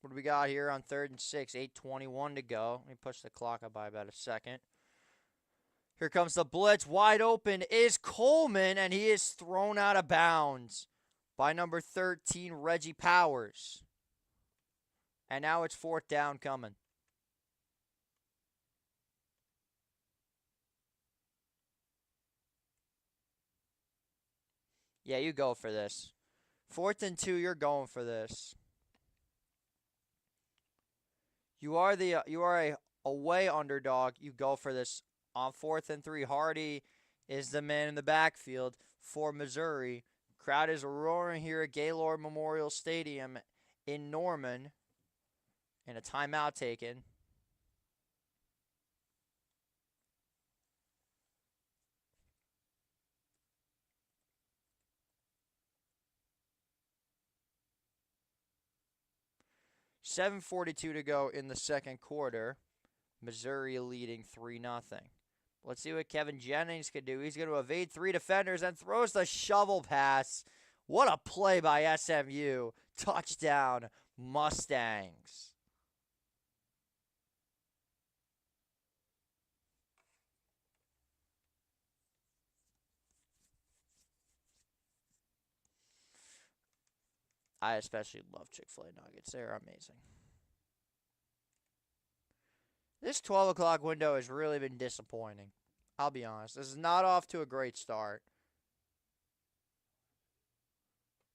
What do we got here on 3rd and 6? 8:21 to go. Let me push the clock up by about a second. Here comes the blitz. Wide open is Coleman, and he is thrown out of bounds by number 13, Reggie Powers. And now it's 4th down coming. Yeah, you go for this. 4th and 2, you're going for this. You are a away underdog. You go for this on 4th and 3. Hardy is the man in the backfield for Missouri. Crowd is roaring here at Gaylord Memorial Stadium in Norman. And a timeout taken. .7:42 to go in the second quarter. Missouri leading 3-0. Let's see what Kevin Jennings can do. He's going to evade 3 defenders and throws the shovel pass. What a play by SMU. Touchdown, Mustangs. I especially love Chick-fil-A nuggets. They're amazing. This 12 o'clock window has really been disappointing. I'll be honest. This is not off to a great start.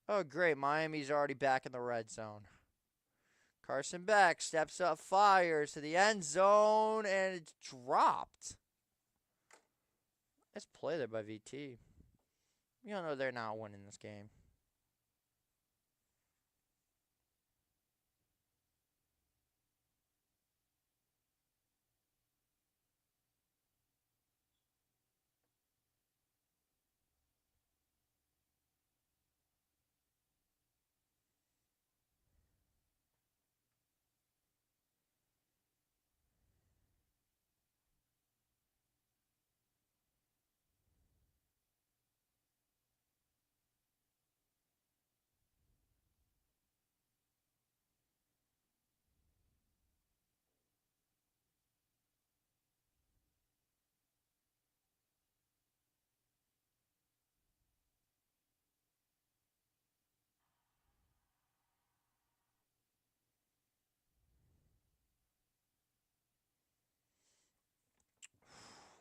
Oh, great. Miami's already back in the red zone. Carson Beck steps up, fires to the end zone, and it's dropped. Nice play there by VT. You don't know they're not winning this game.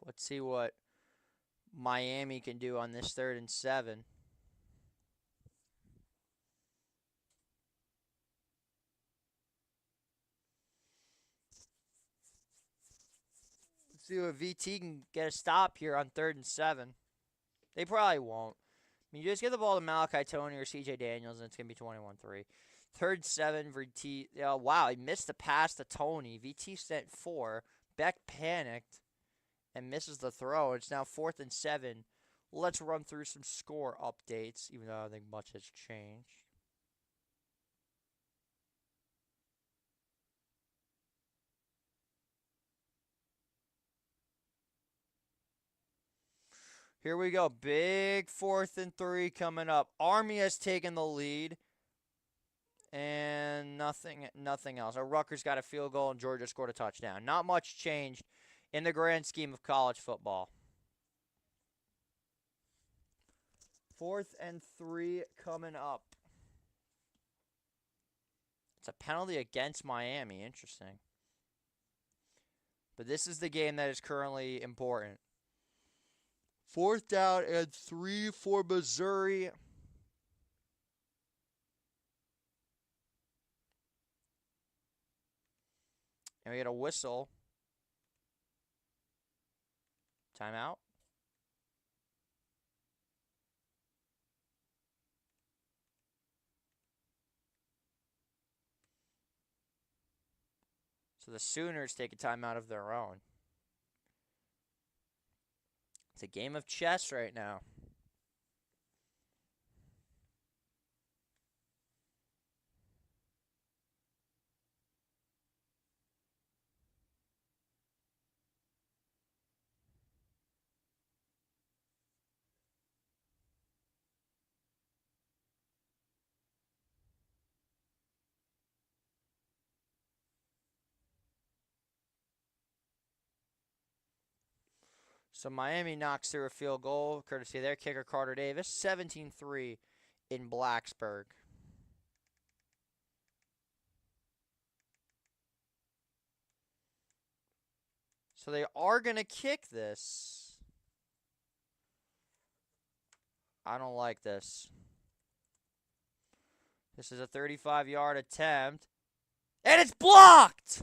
Let's see what Miami can do on this 3rd and 7. Let's see if VT can get a stop here on 3rd and 7. They probably won't. I mean, you just get the ball to Malachi Tony or CJ Daniels, and it's going to be 21-3. 3rd and 7, VT. Oh, wow, he missed the pass to Tony. VT sent 4. Beck panicked and misses the throw. It's now 4th and 7. Let's run through some score updates, even though I don't think much has changed. Here we go. Big 4th and 3 coming up. Army has taken the lead. And nothing else. Rutgers got a field goal and Georgia scored a touchdown. Not much changed in the grand scheme of college football. 4th and 3 coming up. It's a penalty against Miami. Interesting. But this is the game that is currently important. 4th down and 3 for Missouri. And we get a whistle. Timeout. So the Sooners take a timeout of their own. It's a game of chess right now. So Miami knocks through a field goal, courtesy of their kicker, Carter Davis. 17-3 in Blacksburg. So they are going to kick this. I don't like this. This is a 35-yard attempt. And it's blocked!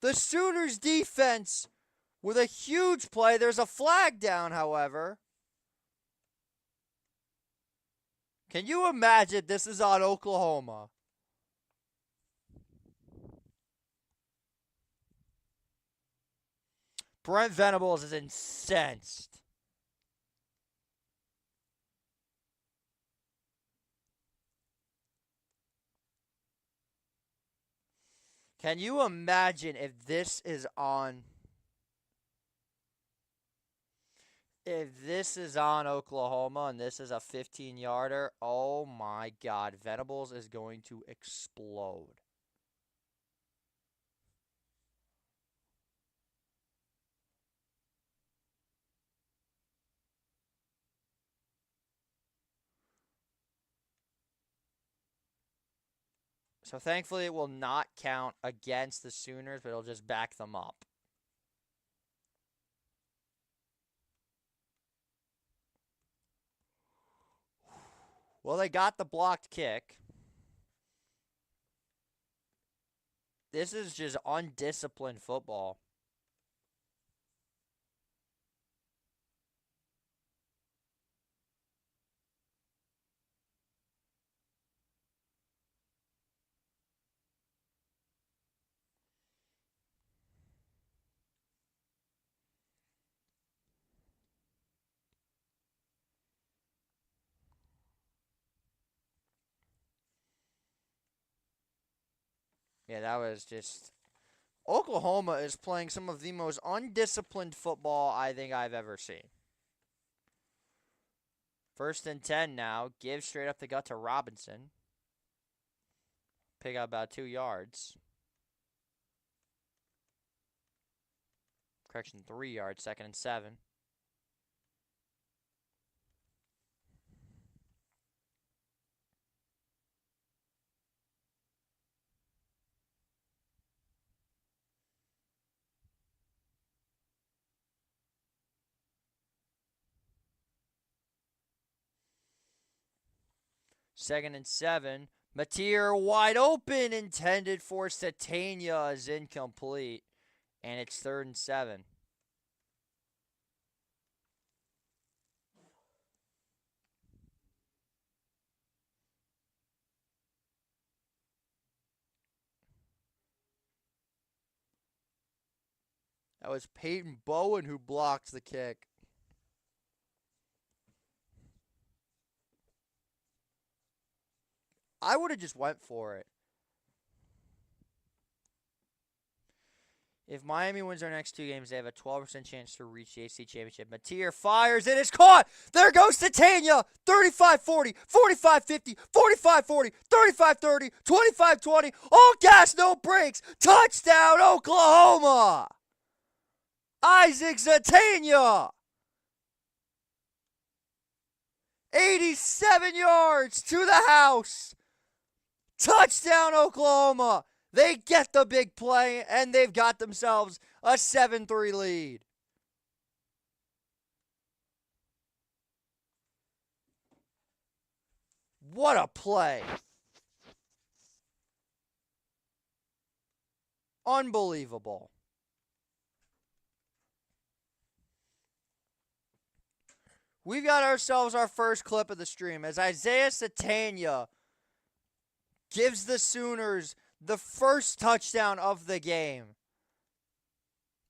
The Sooners defense with a huge play. There's a flag down, however. Can you imagine this is on Oklahoma? Brent Venables is incensed. Can you imagine if this is on... If this is on Oklahoma and this is a 15-yarder, oh my God, Venables is going to explode. So thankfully it will not count against the Sooners, but it'll just back them up. Well, they got the blocked kick. This is just undisciplined football. Yeah, that was just... Oklahoma is playing some of the most undisciplined football I think I've ever seen. 1st and 10 now. Give straight up the gut to Robinson. Pick up about 2 yards. Correction, 3 yards. 2nd and 7. Second and 7. Mateer wide open, intended for Satania, is incomplete. And it's 3rd and 7. That was Peyton Bowen who blocked the kick. I would have just went for it. If Miami wins their next 2 games, they have a 12% chance to reach the AC Championship. Mateer fires. It is caught. There goes Titania. 35-40, 45-50, 45-40, 35-30, 25-20. All gas, no brakes. Touchdown, Oklahoma. Isaac Zatania. 87 yards to the house. Touchdown, Oklahoma. They get the big play, and they've got themselves a 7-3 lead. What a play. Unbelievable. We've got ourselves our first clip of the stream as Isaiah Satania gives the Sooners the first touchdown of the game.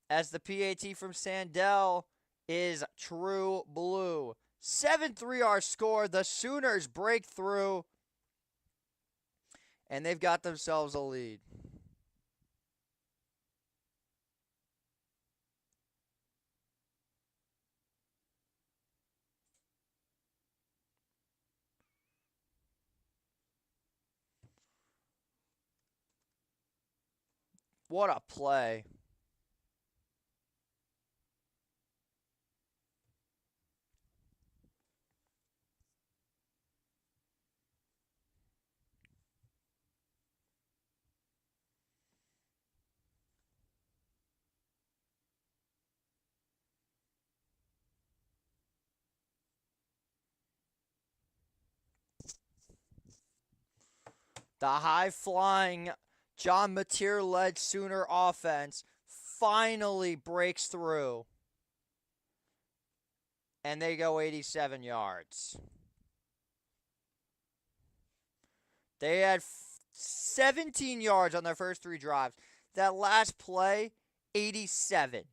As the PAT from Sandell is true blue. 7-3 our score. The Sooners break through. And they've got themselves a lead. What a play. The high-flying John Mateer-led Sooner offense finally breaks through. And they go 87 yards. They had 17 yards on their first 3 drives. That last play, 87.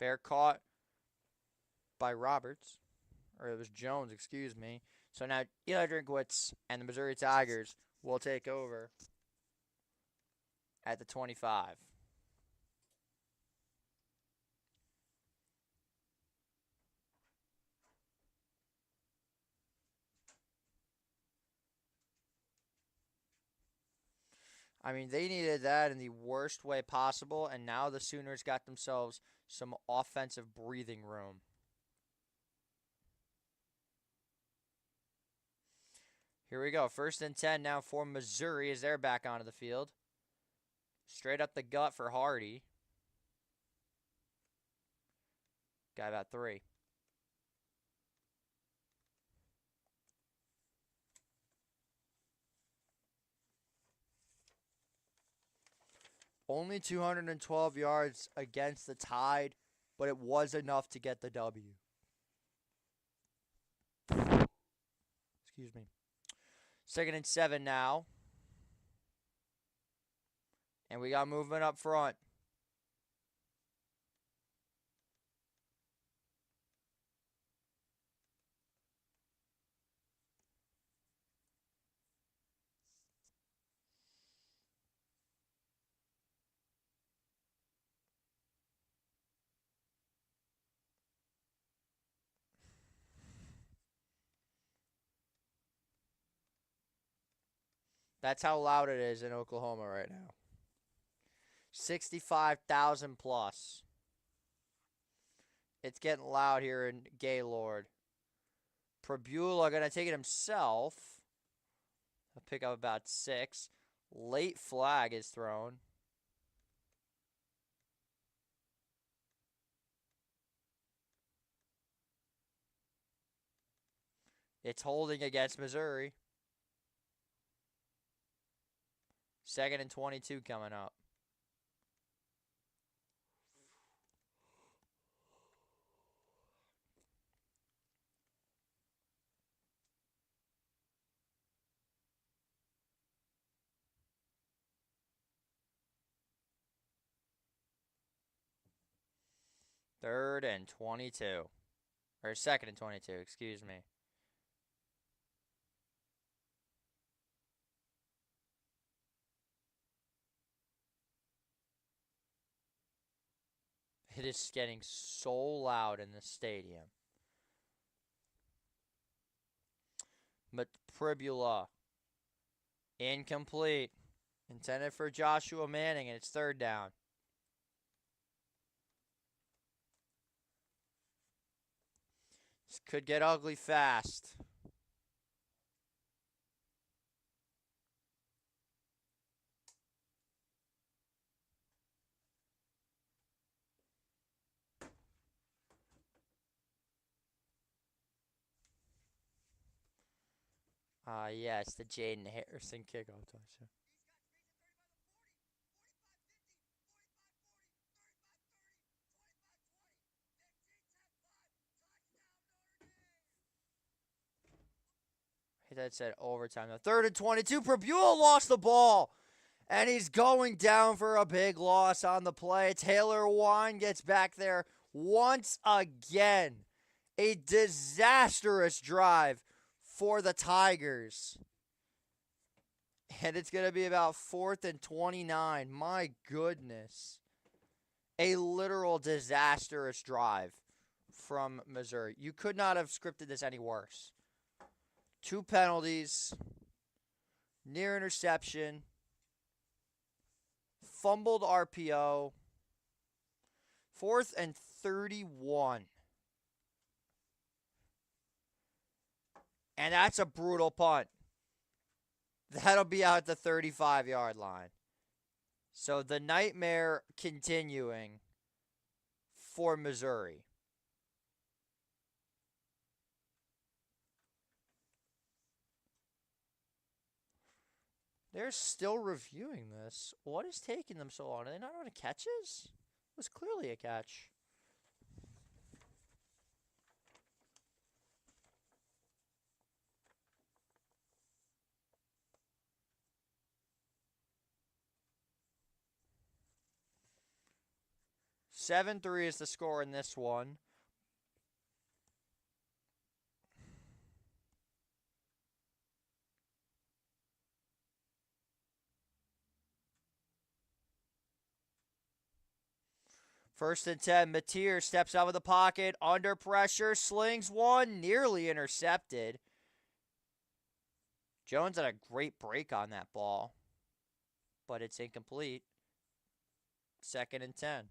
Bear caught by Roberts. Or it was Jones, excuse me. So now Eli Drinkwitz and the Missouri Tigers will take over at the 25. I mean, they needed that in the worst way possible, and now the Sooners got themselves some offensive breathing room. Here we go. 1st and 10 now for Missouri as they're back onto the field. Straight up the gut for Hardy. Got about 3. Only 212 yards against the Tide, but it was enough to get the W. Excuse me. 2nd and 7 now. And we got movement up front. That's how loud it is in Oklahoma right now. 65,000 plus. It's getting loud here in Gaylord. Prabula going to take it himself. He'll pick up about 6. Late flag is thrown. It's holding against Missouri. 2nd and 22 coming up. Third and 22. Or 2nd and 22, excuse me. It is getting so loud in the stadium. But Pribula. Incomplete. Intended for Joshua Manning, and it's 3rd down. This could get ugly fast. Yes, the Jaden Harrison kickoff touchdown. That said overtime. The 3rd and 22. Prabula lost the ball. And he's going down for a big loss on the play. Taylor Wine gets back there once again. A disastrous drive for the Tigers. And it's going to be about 4th and 29. My goodness. A literal disastrous drive from Missouri. You could not have scripted this any worse. 2 penalties. Near interception. Fumbled RPO. 4th and 31. And that's a brutal punt. That'll be out at the 35-yard line. So the nightmare continuing for Missouri. They're still reviewing this. What is taking them so long? Are they not on catches? It was clearly a catch. Seven three is the score in this one. First and 10, Mateer steps out of the pocket, under pressure, slings one, nearly intercepted. Jones had a great break on that ball, but it's incomplete. Second and 10.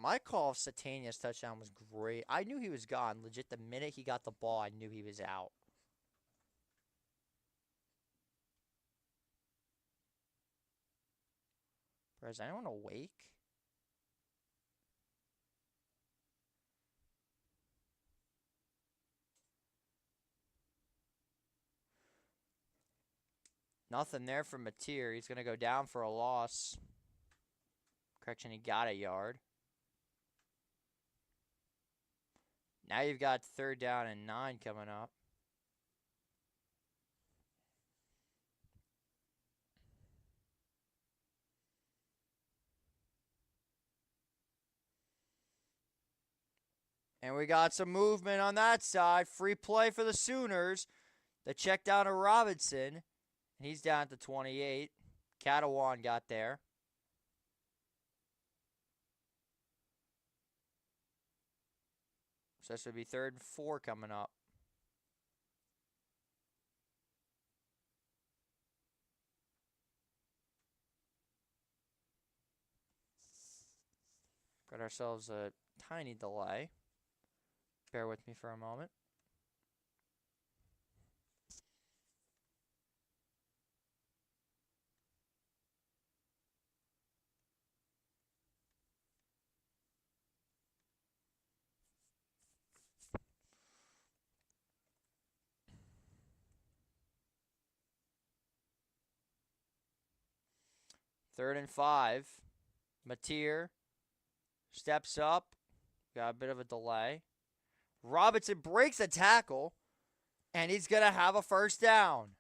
My call of Satania's touchdown was great. I knew he was gone. Legit, the minute he got the ball, I knew he was out. Bro, is anyone awake? Nothing there from Mateer. He's going to go down for a loss. Correction, he got a yard. Now you've got 3rd down and 9 coming up. And we got some movement on that side. Free play for the Sooners. The check down to Robinson. And he's down to 28. Catalan got there. So this would be 3rd and 4 coming up. Got ourselves a tiny delay. Bear with me for a moment. Third and 5. Mateer steps up. Got a bit of a delay. Robinson breaks a tackle, and he's going to have a first down.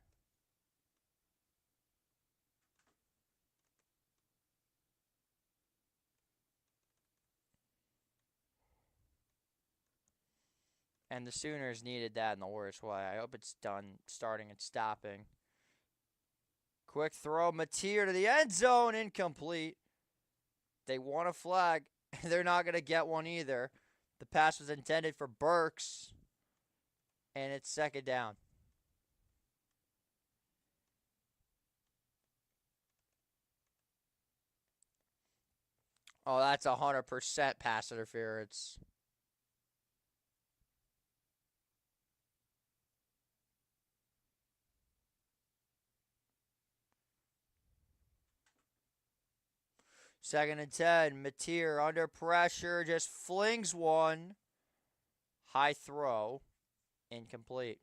And the Sooners needed that in the worst way. I hope it's done starting and stopping. Quick throw, Mateer to the end zone, incomplete. They want a flag. They're not going to get one either. The pass was intended for Burks, and it's 2nd down. Oh, that's 100% pass interference. Second and 10. Mateer under pressure, just flings one. High throw. Incomplete.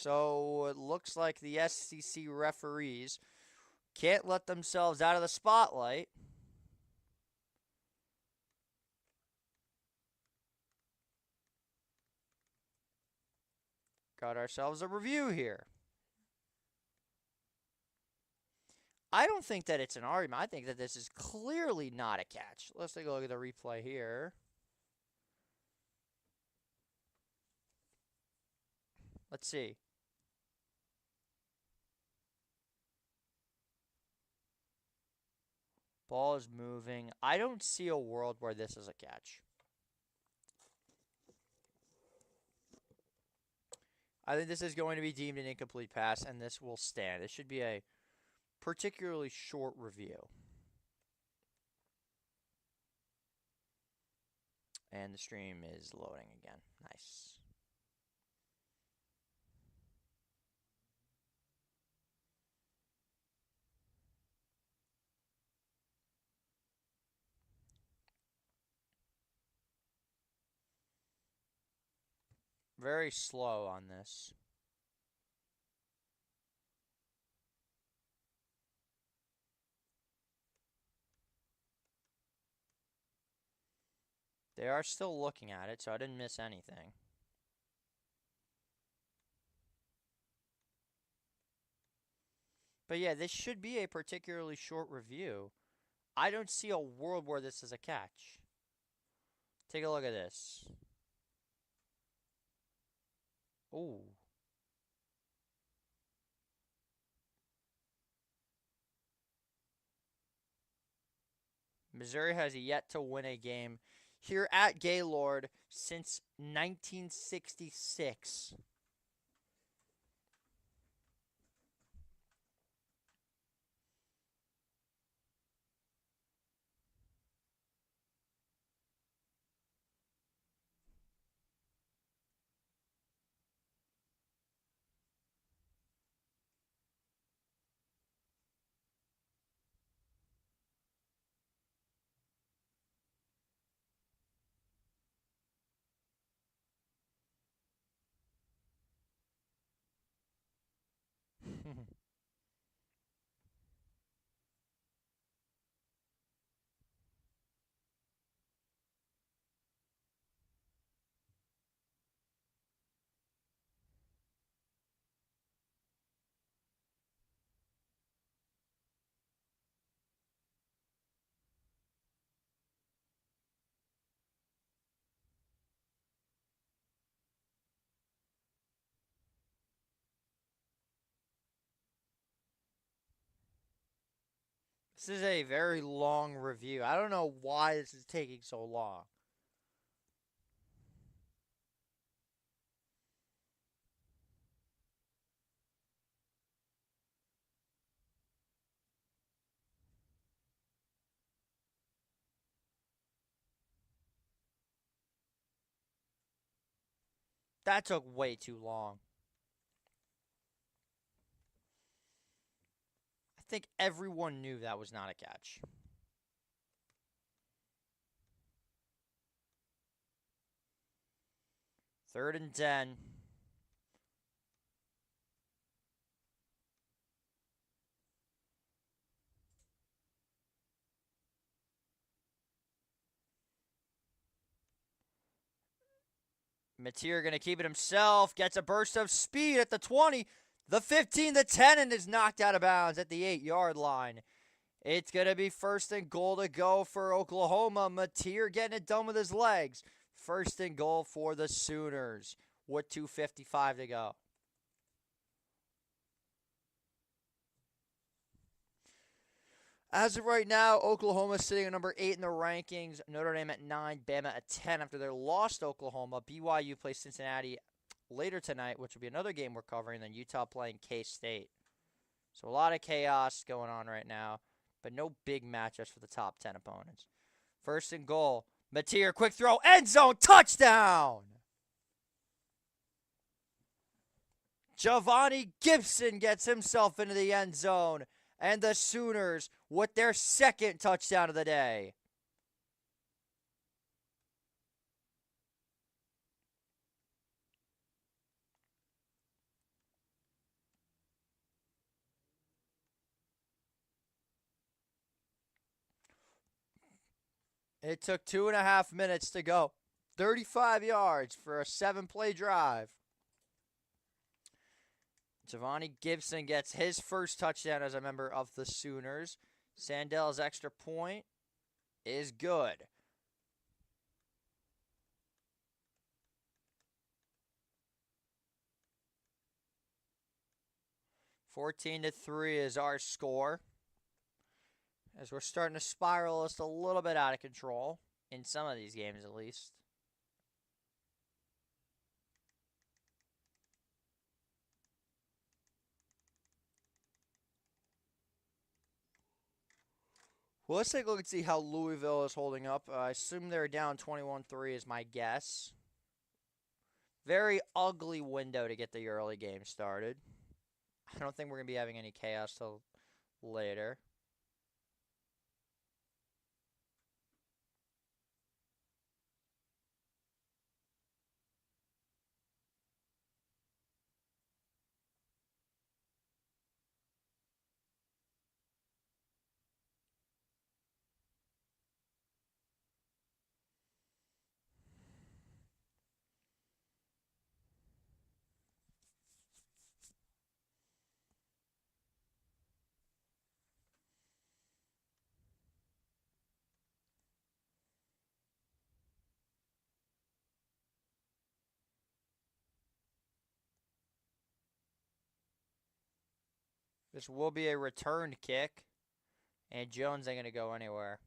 So it looks like the SEC referees can't let themselves out of the spotlight. Got ourselves a review here. I don't think that it's an argument. I think that this is clearly not a catch. Let's take a look at the replay here. Let's see. Ball is moving. I don't see a world where this is a catch. I think this is going to be deemed an incomplete pass, and this will stand. It should be a particularly short review. And the stream is loading again. Nice. Very slow on this. They are still looking at it, so I didn't miss anything. But yeah, this should be a particularly short review. I don't see a world where this is a catch. Take a look at this. Ooh. Missouri has yet to win a game here at Gaylord since 1966. This is a very long review. I don't know why this is taking so long. That took way too long. I think everyone knew that was not a catch. Third and 10. Mateer going to keep it himself. Gets a burst of speed at the 20, the 15, the 10, and is knocked out of bounds at the 8-yard line. It's going to be first and goal to go for Oklahoma. Mateer getting it done with his legs. First and goal for the Sooners with 2:55 to go. As of right now, Oklahoma sitting at number 8 in the rankings. Notre Dame at 9, Bama at 10 after their loss to Oklahoma. BYU plays Cincinnati later tonight, which will be another game we're covering. Then Utah playing K-State. So a lot of chaos going on right now, but no big matchups for the top 10 opponents. First and goal. Mateer, quick throw, end zone, touchdown! Giovanni Gibson gets himself into the end zone. And the Sooners with their second touchdown of the day. It took 2.5 minutes to go. 35 yards for a 7-play drive. Giovanni Gibson gets his first touchdown as a member of the Sooners. Sandell's extra point is good. (14-3) is our score. As we're starting to spiral just a little bit out of control. In some of these games, at least. Well, let's take a look and see how Louisville is holding up. I assume they're down 21-3 is my guess. Very ugly window to get the early game started. I don't think we're going to be having any chaos till later. This will be a returned kick. And Jones ain't going to go anywhere.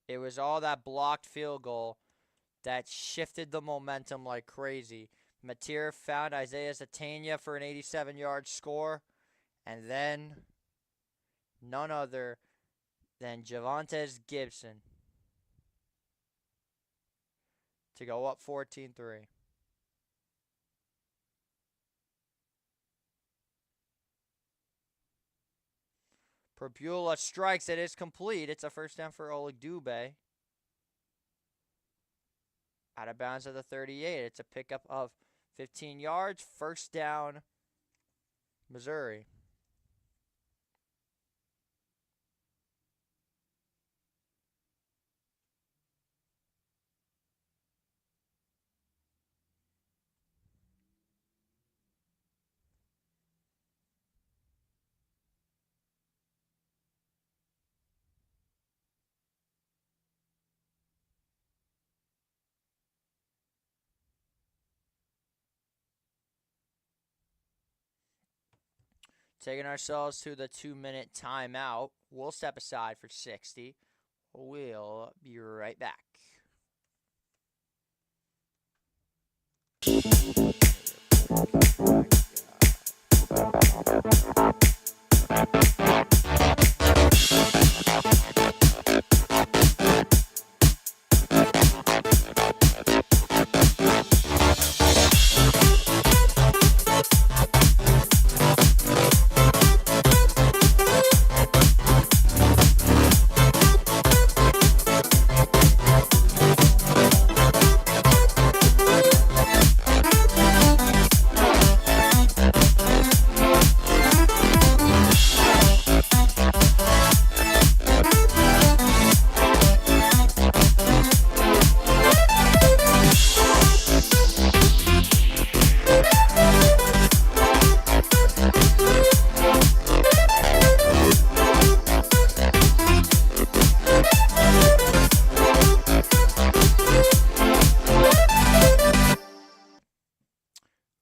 It was all that blocked field goal that shifted the momentum like crazy. Mateer found Isaiah Zatania for an 87-yard score. And then none other than Javontes Gibson to go up 14-3. Perbula strikes. It is complete. It's a first down for Oleg Dubé. Out of bounds at the 38. It's a pickup of 15 yards. First down, Missouri. Taking ourselves to the 2-minute timeout. We'll step aside for 60. We'll be right back.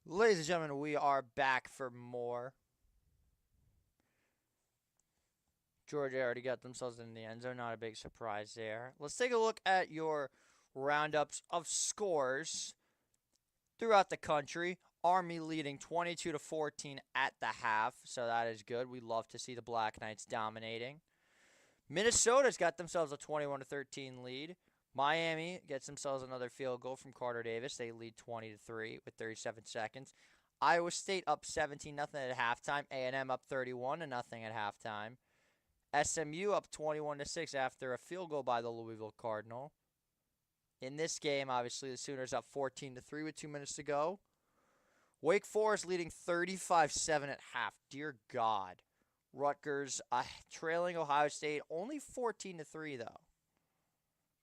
Ladies and gentlemen, we are back for more. Georgia already got themselves in the end zone. Not a big surprise there. Let's take a look at your roundups of scores throughout the country. Army leading 22-14 at the half, so that is good. We love to see the Black Knights dominating. Minnesota's got themselves a 21-13 lead. Miami gets themselves another field goal from Carter Davis. They lead 20-3 with 37 seconds. Iowa State up 17-0 at halftime. A&M up 31-0 at halftime. SMU up 21-6 after a field goal by the Louisville Cardinal. In this game, obviously, the Sooners up 14-3 with 2 minutes to go. Wake Forest leading 35-7 at half. Dear God. Rutgers trailing Ohio State only 14-3 though.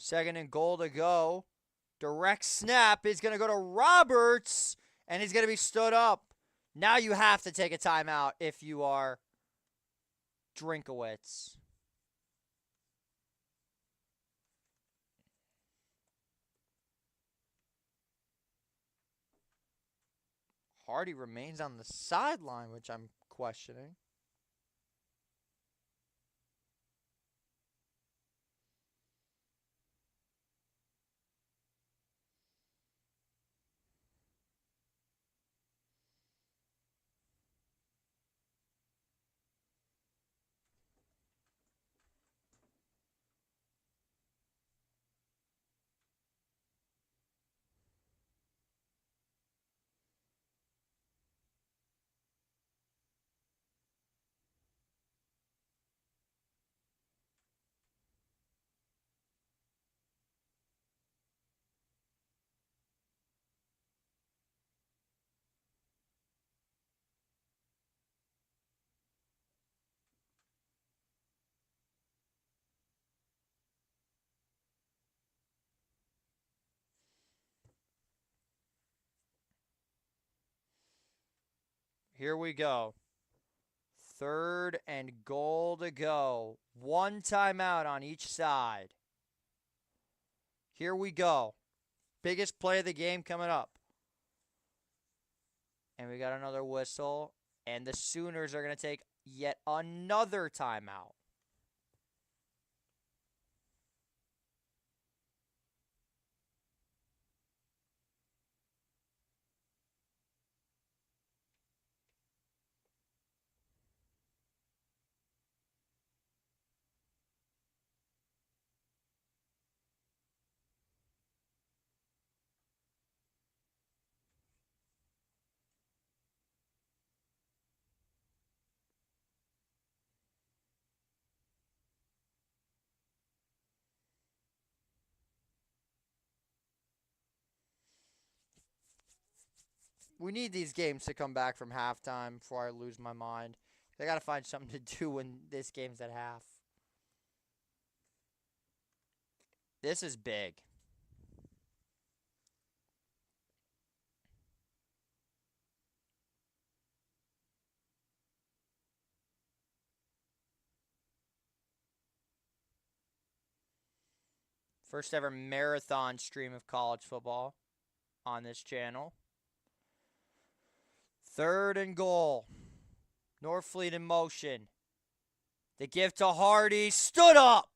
Second and goal to go. Direct snap is going to go to Roberts, and he's going to be stood up. Now you have to take a timeout if you are Drinkowitz. Hardy remains on the sideline, which I'm questioning. Here we go. Third and goal to go. One timeout on each side. Here we go. Biggest play of the game coming up. And we got another whistle. And the Sooners are going to take yet another timeout. We need these games to come back from halftime before I lose my mind. I got to find something to do when this game's at half. This is big. First ever marathon stream of college football on this channel. Third and goal. Norfleet in motion. The give to Hardy. Stood up.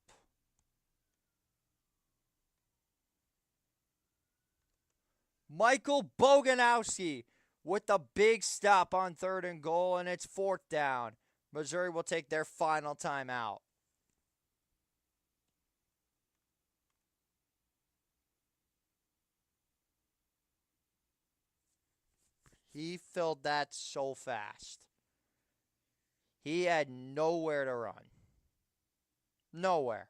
Michael Boganowski with the big stop on third and goal, and it's fourth down. Missouri will take their final timeout. He filled that so fast. He had nowhere to run. Nowhere.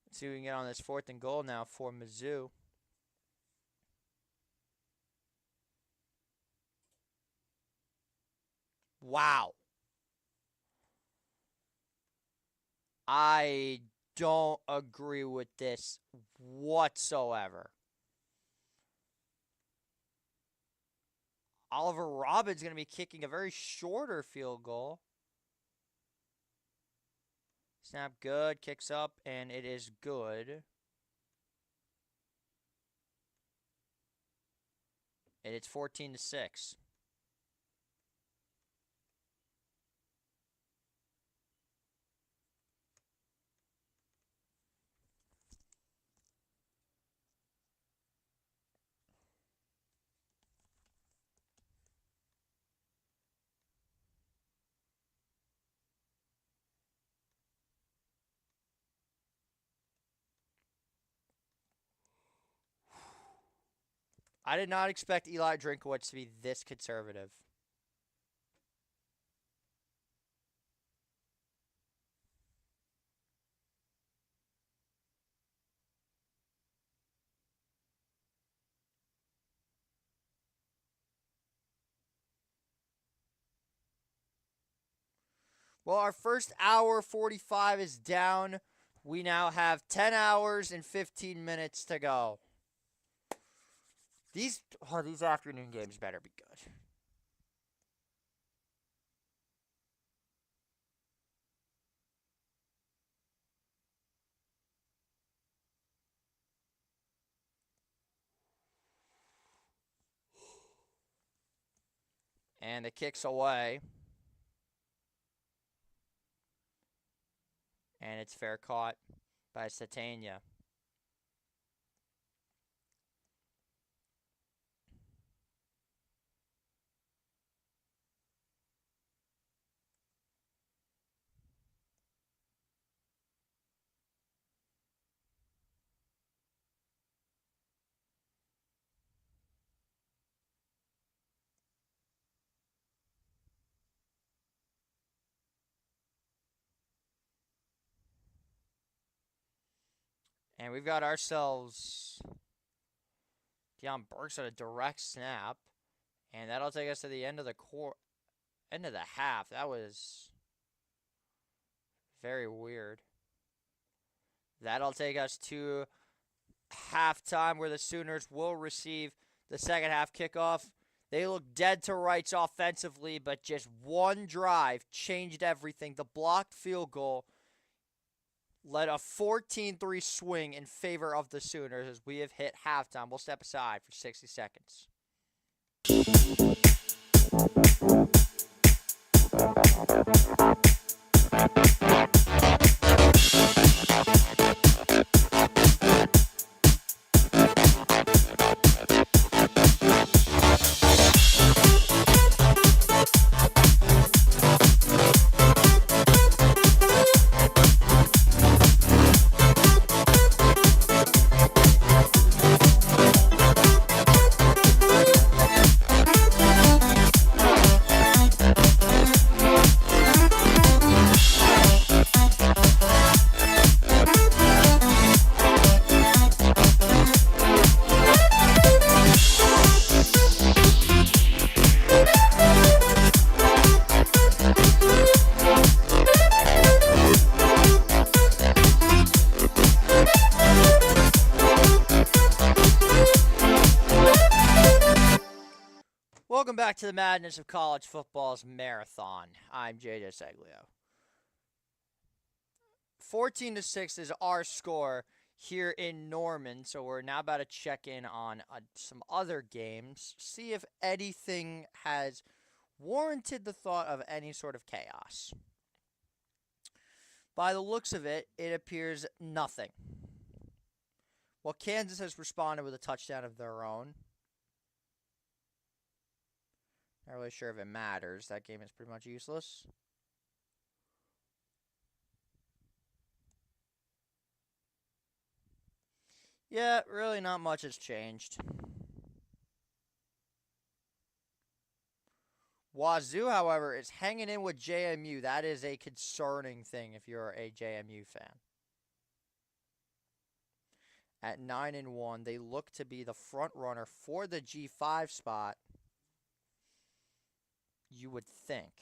Let's see if we can get on this fourth and goal now for Mizzou. Wow. I don't agree with this whatsoever. Oliver Robbins going to be kicking a very shorter field goal. Snap good, kicks up, and it is good. And it's 14-6. I did not expect Eli Drinkowitz to be this conservative. Well, our first hour 45 is down. We now have 10 hours and 15 minutes to go. These afternoon games better be good. And the kick's away. And it's fair caught by Satania. And we've got ourselves Deion Burks on a direct snap. And that'll take us to the end of the end of the half. That was very weird. That'll take us to halftime where the Sooners will receive the second half kickoff. They look dead to rights offensively, but just one drive changed everything. The blocked field goal led a 14-3 swing in favor of the Sooners as we have hit halftime. We'll step aside for 60 seconds. Welcome back to the madness of college football's marathon. I'm Jay DeSeglio. 14-6 is our score here in Norman, so we're now about to check in on some other games, see if anything has warranted the thought of any sort of chaos. By the looks of it, it appears nothing. Well, Kansas has responded with a touchdown of their own. Not really sure if it matters. That game is pretty much useless. Yeah, really not much has changed. Wazoo, however, is hanging in with JMU. That is a concerning thing if you're a JMU fan. At 9-1, they look to be the front runner for the G5 spot. You would think.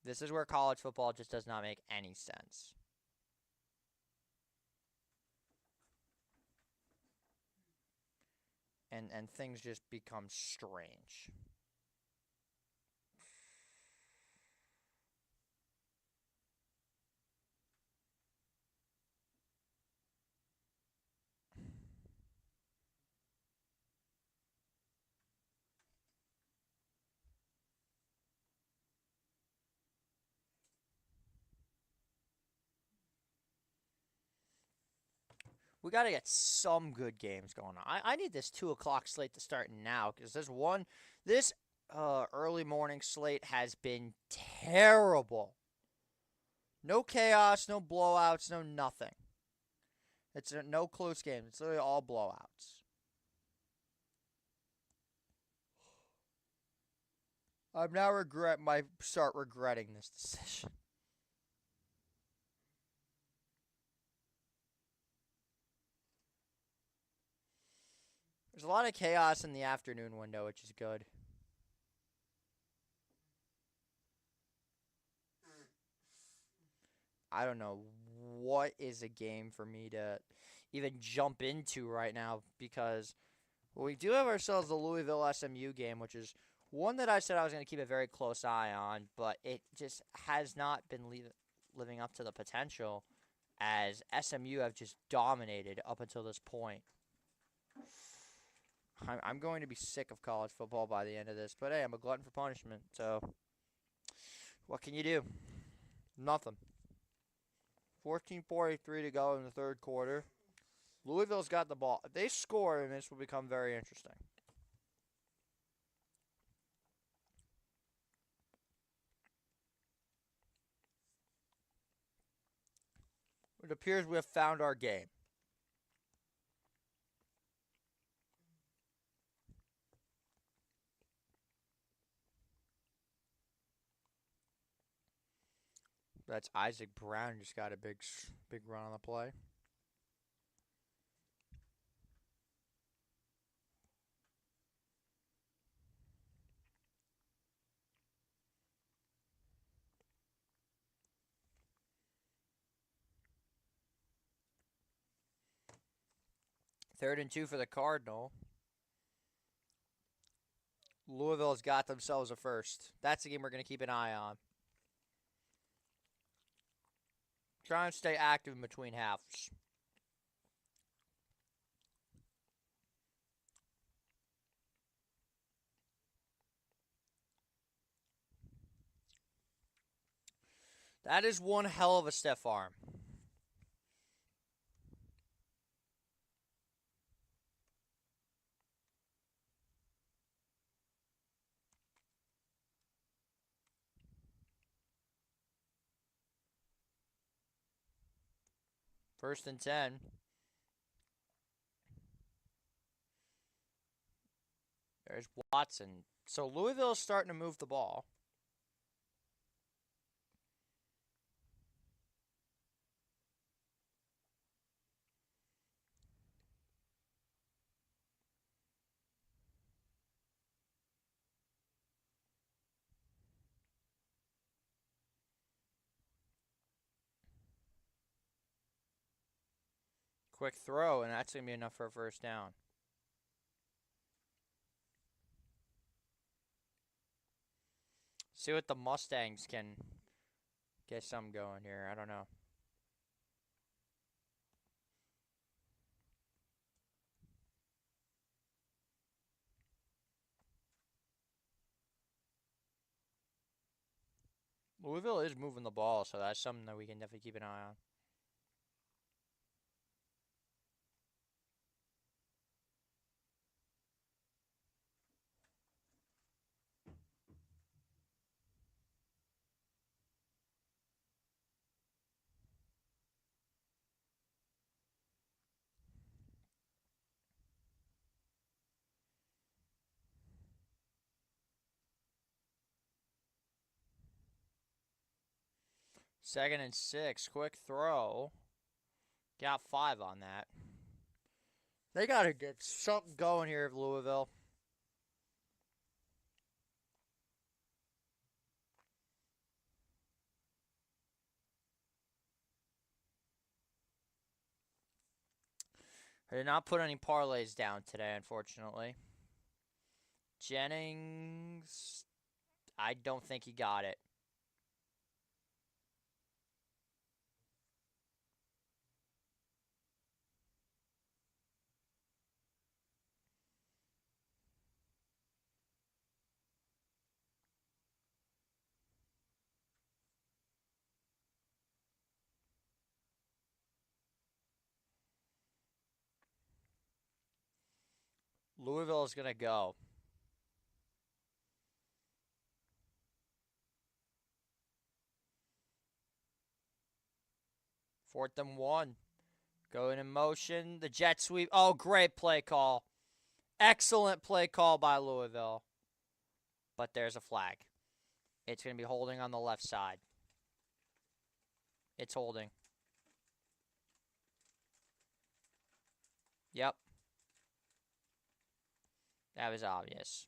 This is where college football just does not make any sense. And things just become strange. We got to get some good games going on. I need this 2 o'clock slate to start now because this early morning slate has been terrible. No chaos, no blowouts, no nothing. It's no close games. It's literally all blowouts. I'm now start regretting this decision. There's a lot of chaos in the afternoon window, which is good. I don't know what is a game for me to even jump into right now because we do have ourselves the Louisville SMU game, which is one that I said I was going to keep a very close eye on, but it just has not been living up to the potential as SMU have just dominated up until this point. I'm going to be sick of college football by the end of this, but hey, I'm a glutton for punishment, so what can you do? Nothing. 14:43 to go in the third quarter. Louisville's got the ball. If they score, and this will become very interesting. It appears we have found our game. That's Isaac Brown just got a big run on the play. Third and 2 for the Cardinal. Louisville's got themselves a first. That's the game we're going to keep an eye on. Try and stay active in between halves. That is one hell of a stiff arm. First and 10. There's Watson. So Louisville's starting to move the ball. Quick throw, and that's going to be enough for a first down. See what the Mustangs can get some going here. I don't know. Louisville is moving the ball, so that's something that we can definitely keep an eye on. Second and 6. Quick throw. Got 5 on that. They got to get something going here at Louisville. I did not put any parlays down today, unfortunately. Jennings, I don't think he got it. Louisville is going to go. Fourth and 1. Going in motion. The jet sweep. Oh, great play call. Excellent play call by Louisville. But there's a flag. It's going to be holding on the left side. It's holding. Yep. That was obvious.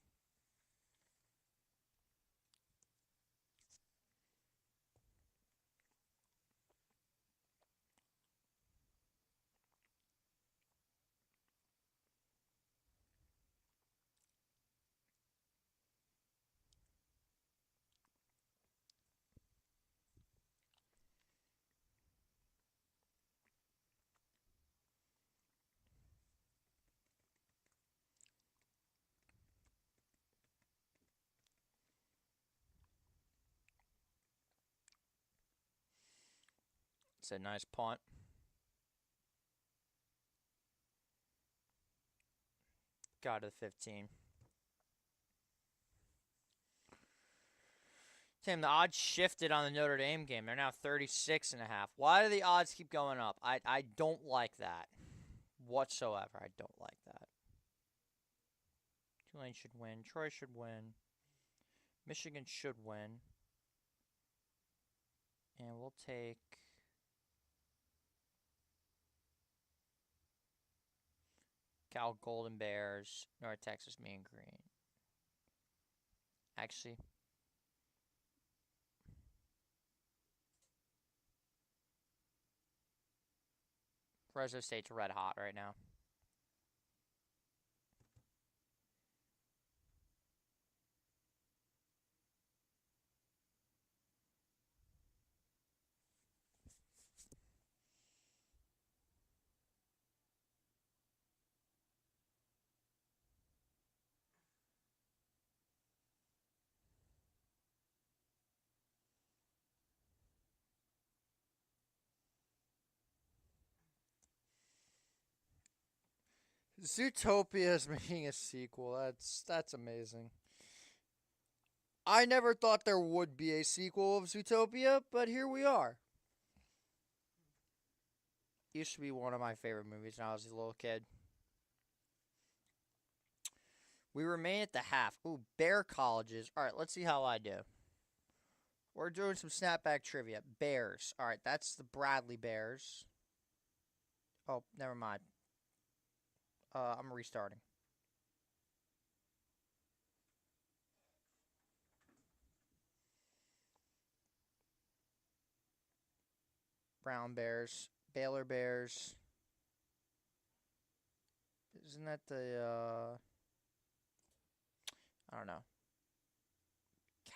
It's a nice punt. Got to the 15. Tim, the odds shifted on the Notre Dame game. They're now 36.5. Why do the odds keep going up? I don't like that whatsoever. I don't like that. Tulane should win. Troy should win. Michigan should win. And we'll take Cal Golden Bears, North Texas Mean Green. Actually, Fresno State's red hot right now. Zootopia is making a sequel. That's amazing. I never thought there would be a sequel of Zootopia, but here we are. Used to be one of my favorite movies when I was a little kid. We remain at the half. Ooh, Bear Colleges. All right, let's see how I do. We're doing some snapback trivia. Bears. All right, that's the Bradley Bears. Oh, never mind. I'm restarting. Brown Bears. Baylor Bears. Isn't that the, I don't know.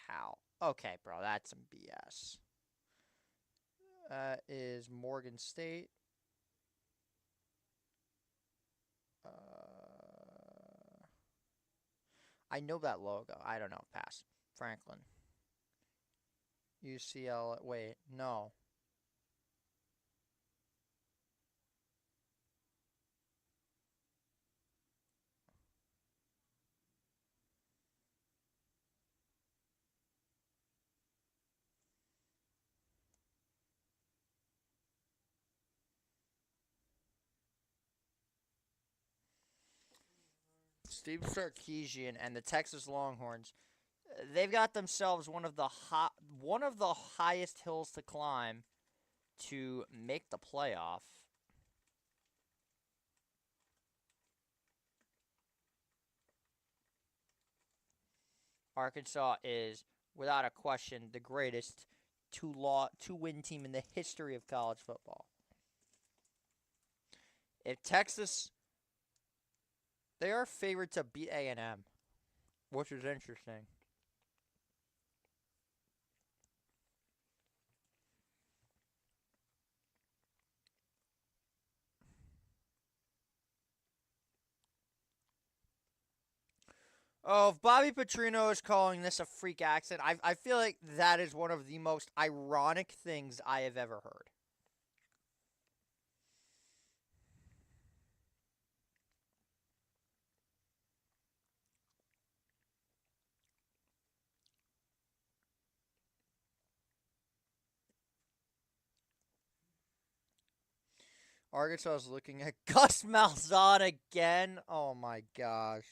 Cal. Okay, bro, that's some BS. Is Morgan State. I know that logo. I don't know. Pass. Franklin. UCL. Wait, no. Steve Sarkisian and the Texas Longhorns. They've got themselves one of the highest hills to climb to make the playoff. Arkansas is, without a question, the greatest two-win team in the history of college football. If Texas, they are favored to beat A&M, which is interesting. Oh, if Bobby Petrino is calling this a freak accident, I feel like that is one of the most ironic things I have ever heard. Arkansas is looking at Gus Malzahn again. Oh my gosh.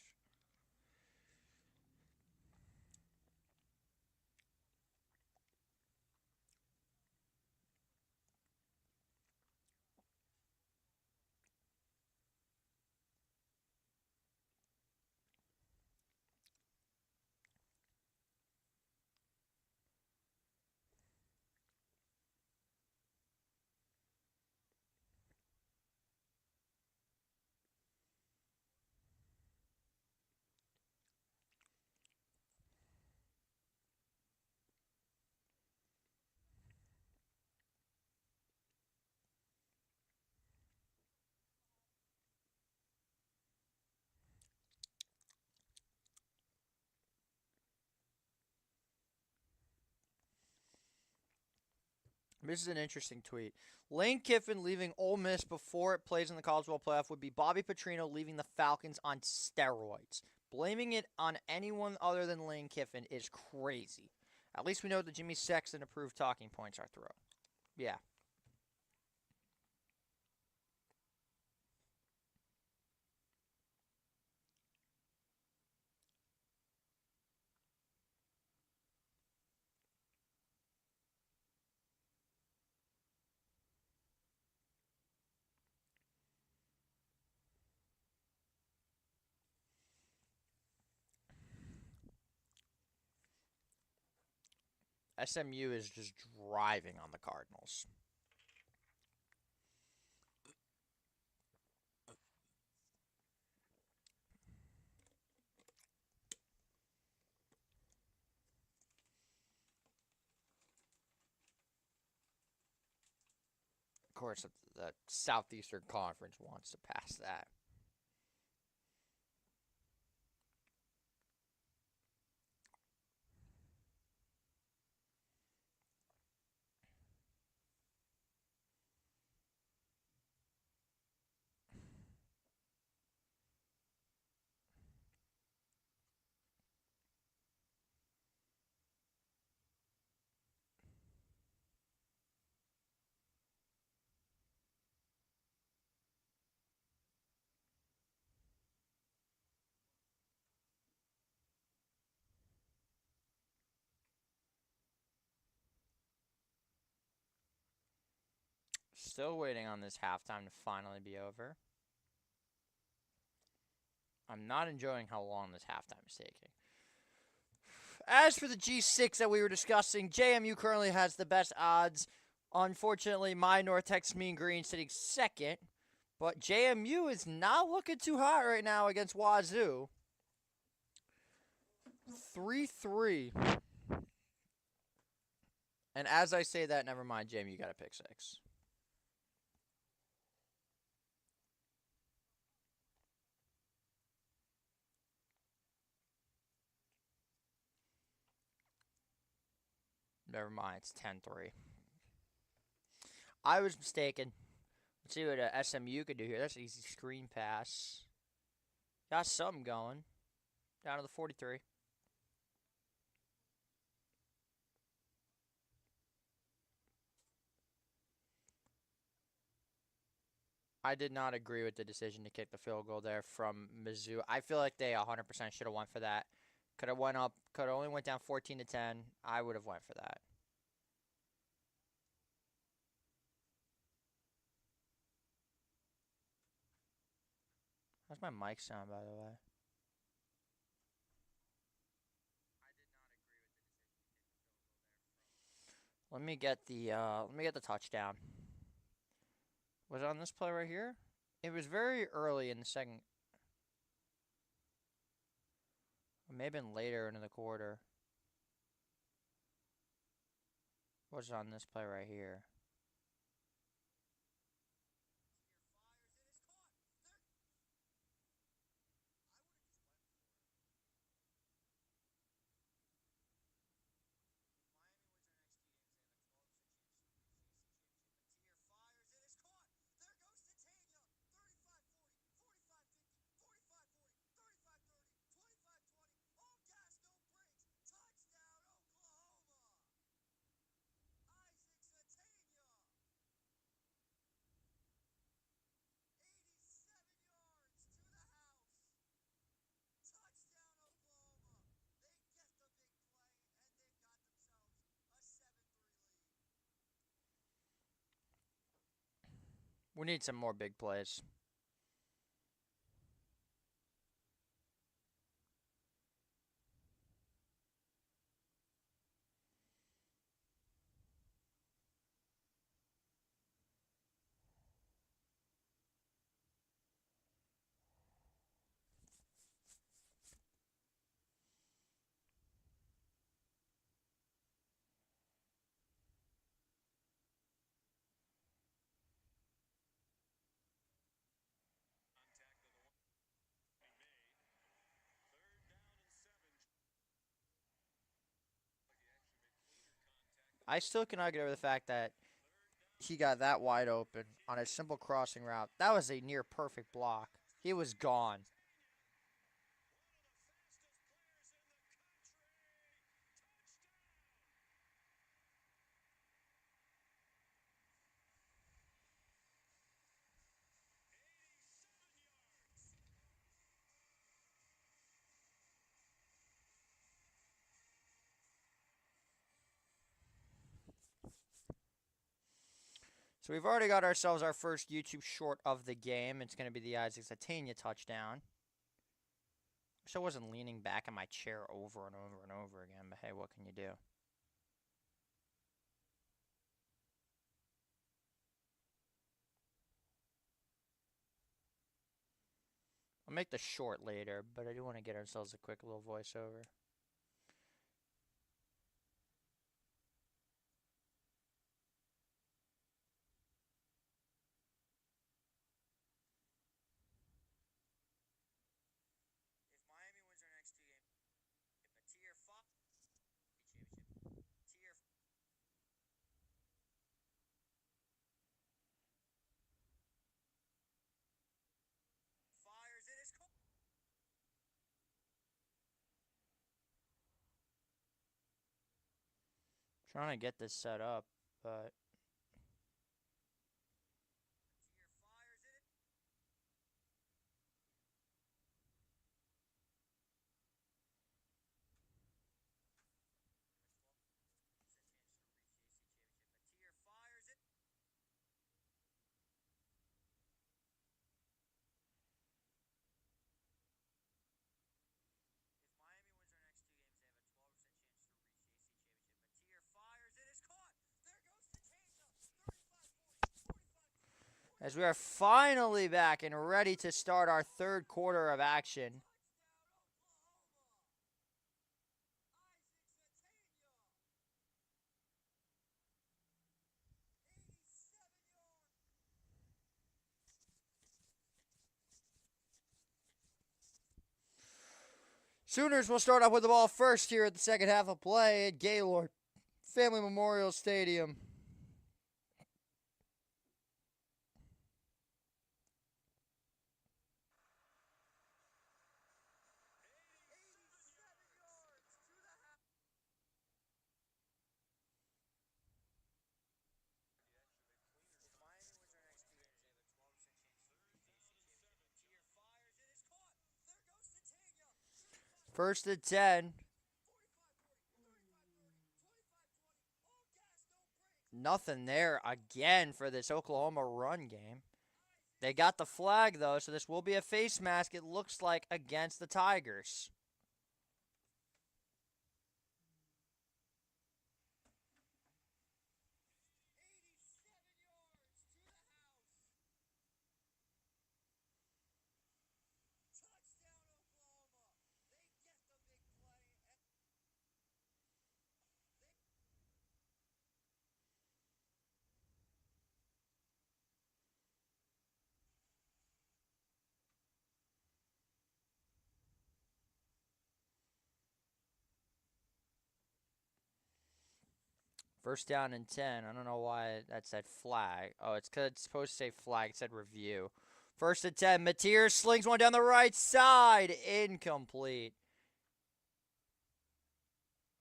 This is an interesting tweet. Lane Kiffin leaving Ole Miss before it plays in the College World Playoff would be Bobby Petrino leaving the Falcons on steroids. Blaming it on anyone other than Lane Kiffin is crazy. At least we know the Jimmy Sexton approved talking points are through. Yeah. SMU is just driving on the Cardinals. Of course, the Southeastern Conference wants to pass that. Still waiting on this halftime to finally be over. I'm not enjoying how long this halftime is taking. As for the G6 that we were discussing, JMU currently has the best odds. Unfortunately, my North Texas Mean Green sitting second. But JMU is not looking too hot right now against Wazoo. 3-3. And as I say that, never mind, JMU got a pick 6. Never mind, it's 10-3. I was mistaken. Let's see what SMU could do here. That's an easy screen pass. Got something going. Down to the 43. I did not agree with the decision to kick the field goal there from Mizzou. I feel like they 100% should have went for that. Could have went up. Could have only went down 14-10. I would have went for that. How's my mic sound, by the way? Let me get the touchdown. Was it on this play right here? It was very early in the second. It may have been later into the quarter. Was it on this play right here? We need some more big plays. I still cannot get over the fact that he got that wide open on a simple crossing route. That was a near perfect block. He was gone. So we've already got ourselves our first YouTube short of the game. It's going to be the Isaac Satania touchdown. Wish I wasn't leaning back in my chair over and over and over again, but hey, what can you do? I'll make the short later, but I do want to get ourselves a quick little voiceover. If Miami wins their next 2 games, if a tier 5 championship, tier fires it is cool. Trying to get this set up, but tier fires it. Tier fires it. If Miami wins their next 2 games, they have a 12% chance to reach the AC Championship. Tier fires it is caught. There goes Tatania. 35-40, 45-20. As we are finally back and ready to start our third quarter of action. Sooners will start off with the ball first here at the second half of play at Gaylord Family Memorial Stadium. First and 10. Nothing there again for this Oklahoma run game. They got the flag, though, so this will be a face mask, it looks like, against the Tigers. First down and 10. I don't know why that said flag. Oh, it's because it's supposed to say flag. It said review. First and 10. Mateer slings one down the right side. Incomplete.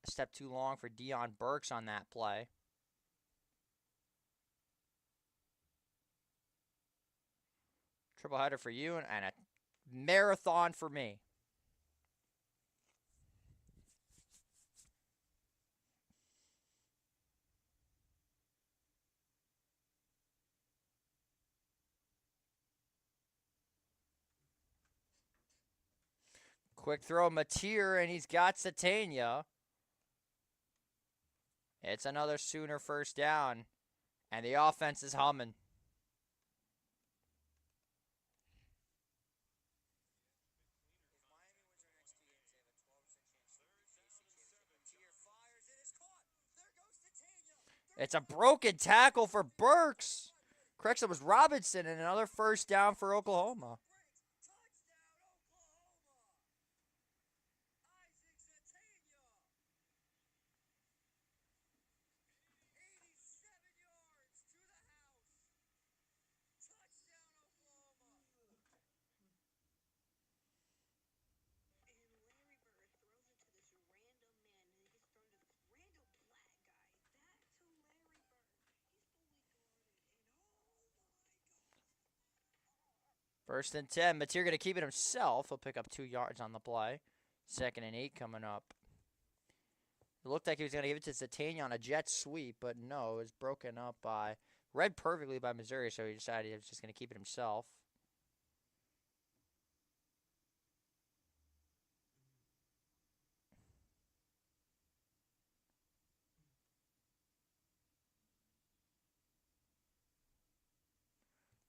A step too long for Dion Burks on that play. Triple header for you and a marathon for me. Quick throw, Mateer, and he's got Satania. It's another Sooner first down, and the offense is humming. It's a broken tackle for Burks. Correction, it was Robinson, and another first down for Oklahoma. First and 10. Mateer going to keep it himself. He'll pick up 2 yards on the play. 2nd and 8 coming up. It looked like he was going to give it to Zatania on a jet sweep, but no, it was broken up by, read perfectly by Missouri, so he decided he was just going to keep it himself.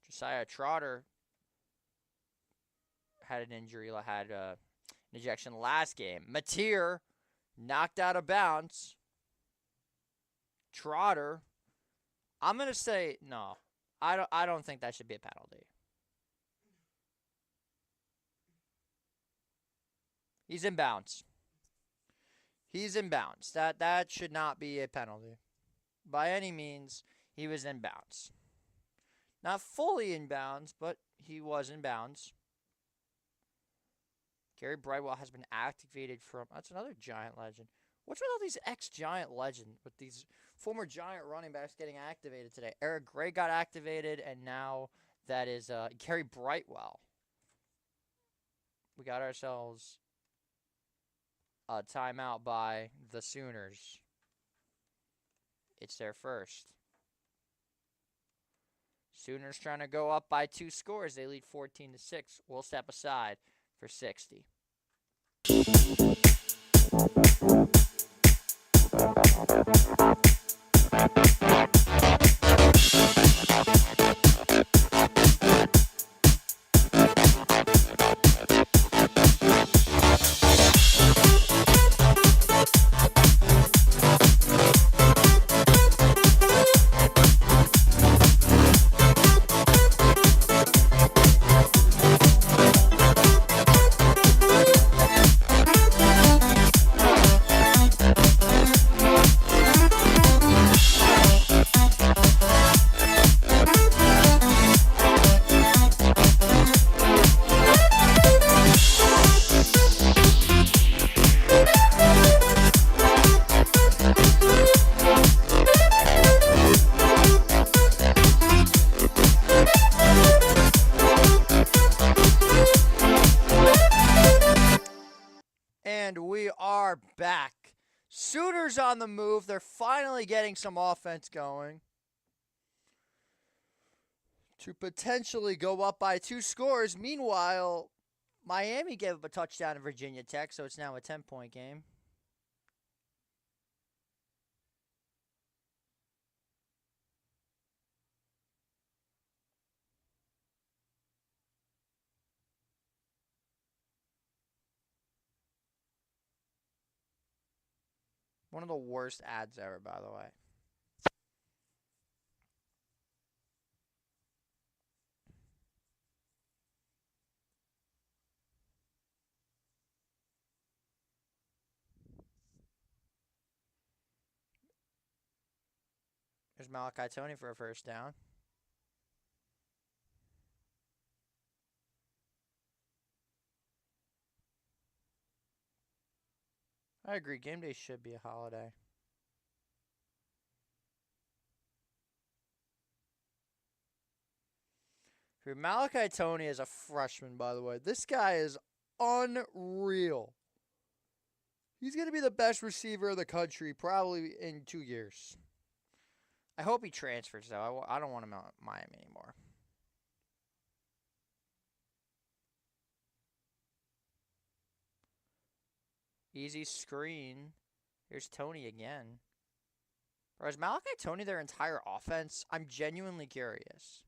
Josiah Trotter had an injury, had an ejection last game. Mateer knocked out of bounds. Trotter, I'm going to say no. I don't think that should be a penalty. He's in bounds. He's in bounds. That should not be a penalty. By any means, he was in bounds. Not fully in bounds, but he was in bounds. Gary Brightwell has been activated from... That's another Giant legend. What's with all these ex-Giant legends, with these former Giant running backs getting activated today? Eric Gray got activated, and now that is Gary Brightwell. We got ourselves a timeout by the Sooners. It's their first. Sooners trying to go up by 2 scores. They lead 14-6. We'll step aside for 60. And we are back. Sooners on the move. They're finally getting some offense going to potentially go up by 2 scores. Meanwhile, Miami gave up a touchdown to Virginia Tech, so it's now a 10-point game. One of the worst ads ever, by the way. There's Malachi Tony for a first down. I agree. Game day should be a holiday. For Malachi Tony is a freshman, by the way. This guy is unreal. He's going to be the best receiver of the country probably in 2 years. I hope he transfers, though. I don't want him at Miami anymore. Easy screen. Here's Tony again. Bro, is Malachi Tony their entire offense? I'm genuinely curious.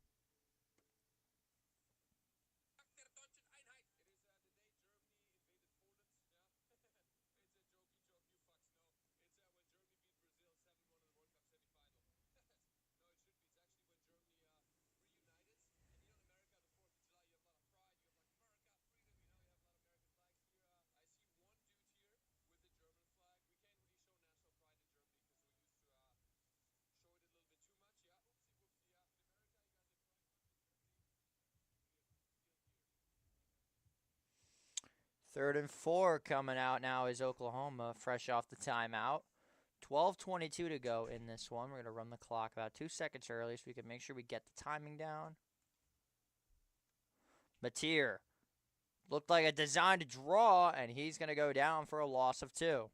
Third and 4 coming out now is Oklahoma, fresh off the timeout. 12:22 to go in this one. We're going to run the clock about 2 seconds early so we can make sure we get the timing down. Mateer looked like a design to draw, and he's going to go down for a loss of 2.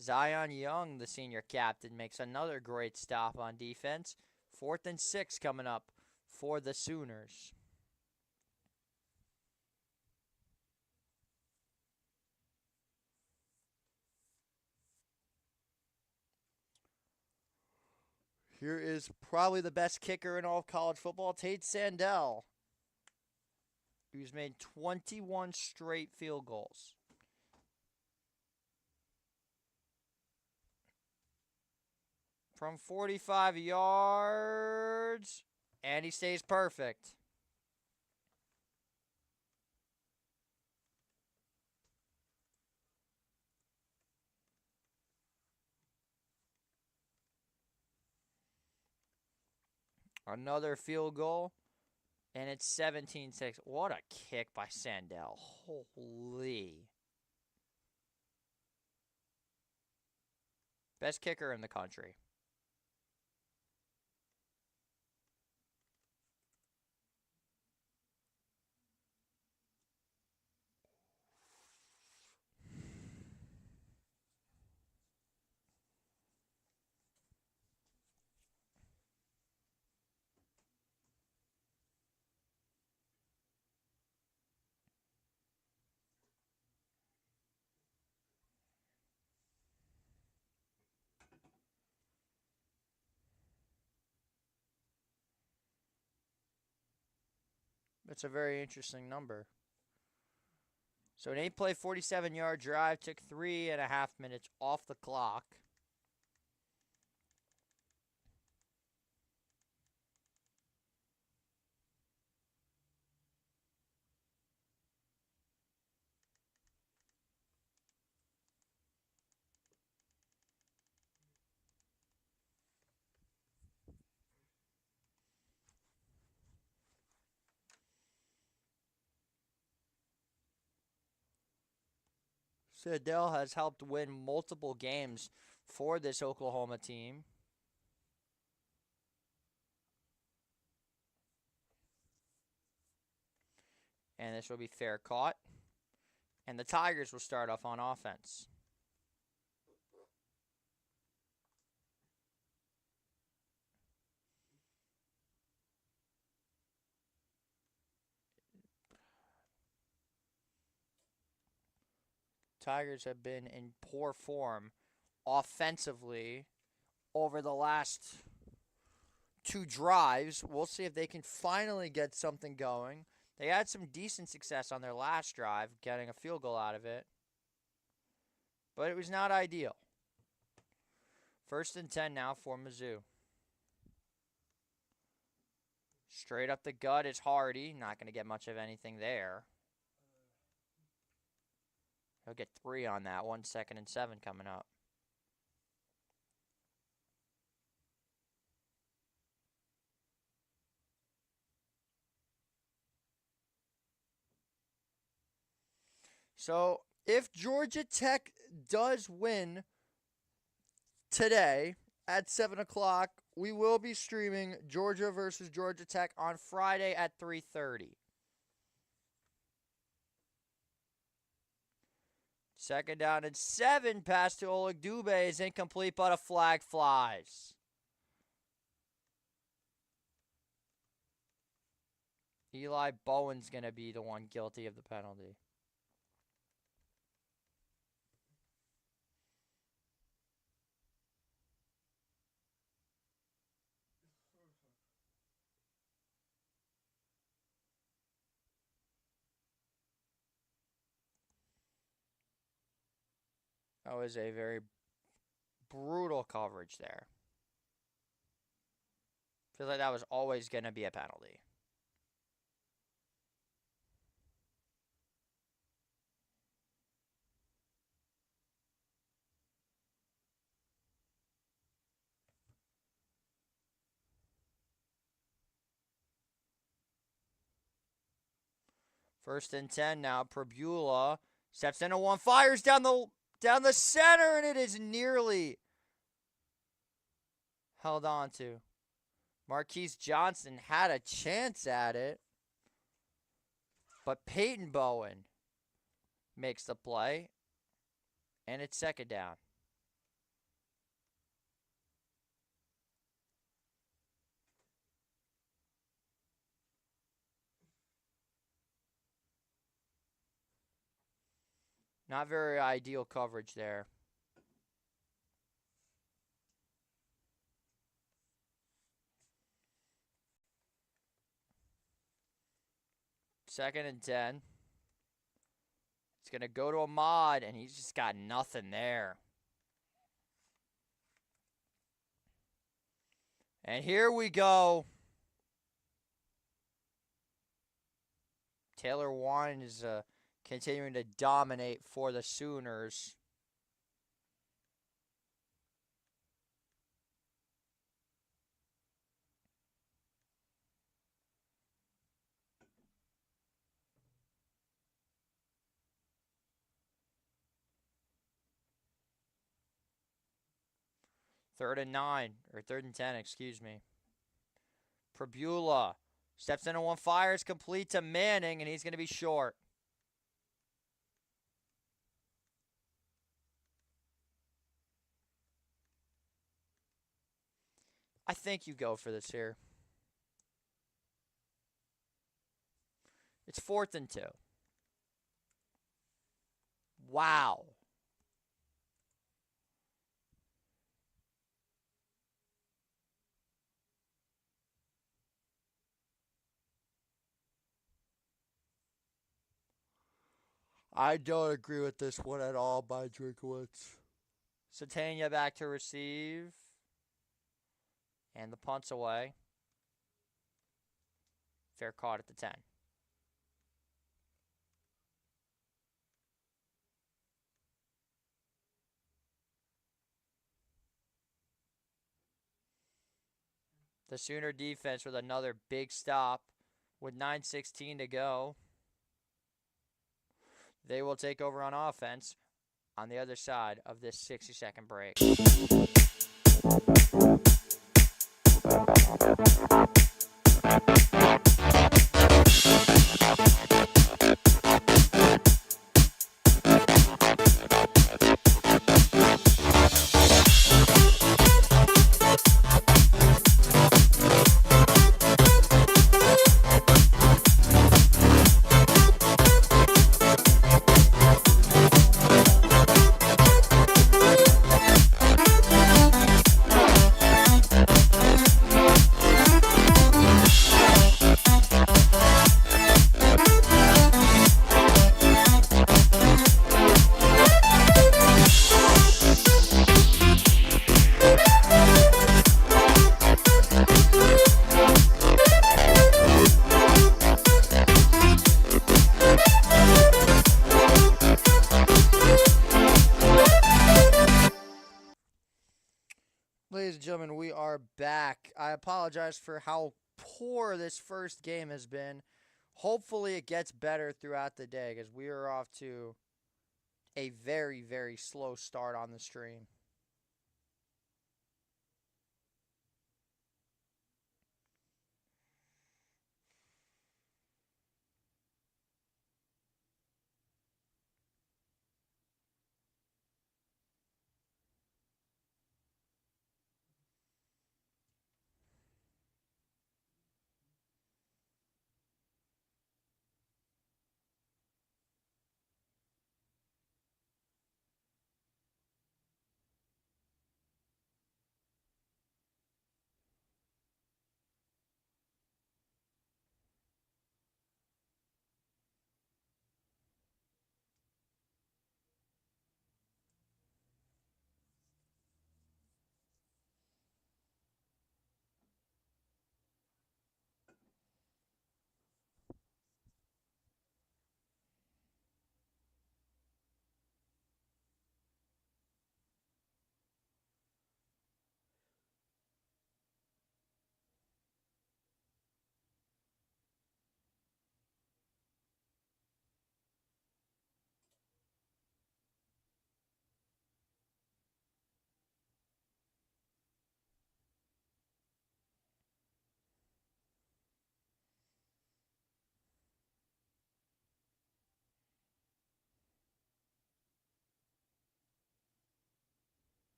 Zion Young, the senior captain, makes another great stop on defense. 4th and 6 coming up for the Sooners. Here is probably the best kicker in all of college football, Tate Sandell, who's made 21 straight field goals. From 45 yards, and he stays perfect. Another field goal, and it's 17-6. What a kick by Sandell. Holy. Best kicker in the country. That's a very interesting number. So an 8-play, 47-yard drive took 3.5 minutes off the clock. Sandell has helped win multiple games for this Oklahoma team. And this will be fair caught. And the Tigers will start off on offense. Tigers have been in poor form offensively over the last 2 drives. We'll see if they can finally get something going. They had some decent success on their last drive, getting a field goal out of it. But it was not ideal. 1st and 10 now for Mizzou. Straight up the gut is Hardy. Not going to get much of anything there. He'll get 3 on that. 1 2nd and 7 coming up. So if Georgia Tech does win today at 7 o'clock, we will be streaming Georgia versus Georgia Tech on Friday at 3:30. 2nd down and 7. Pass to Oleg Dube is incomplete, but a flag flies. Eli Bowen's going to be the one guilty of the penalty. That was a very brutal coverage there. Feels like that was always going to be a penalty. First and 10 now. Prabula steps into one, fires down the center, and it is nearly held on to. Marquise Johnson had a chance at it, but Peyton Bowen makes the play, and it's second down. Not very ideal coverage there. Second and 10. It's going to go to Ahmad, and he's just got nothing there. And here we go. Taylor Wine is continuing to dominate for the Sooners. Third and 10, excuse me. Prabula steps into one, fires complete to Manning, and he's going to be short. I think you go for this here. It's 4th and 2. Wow. I don't agree with this one at all by Drinkowitz. Satania back to receive. And the punt's away. Fair caught at the 10. The Sooner defense with another big stop with 9:16 to go. They will take over on offense on the other side of this 60-second break. Ladies and gentlemen, we are back. I apologize for how poor this first game has been. Hopefully it gets better throughout the day because we are off to a very, very slow start on the stream.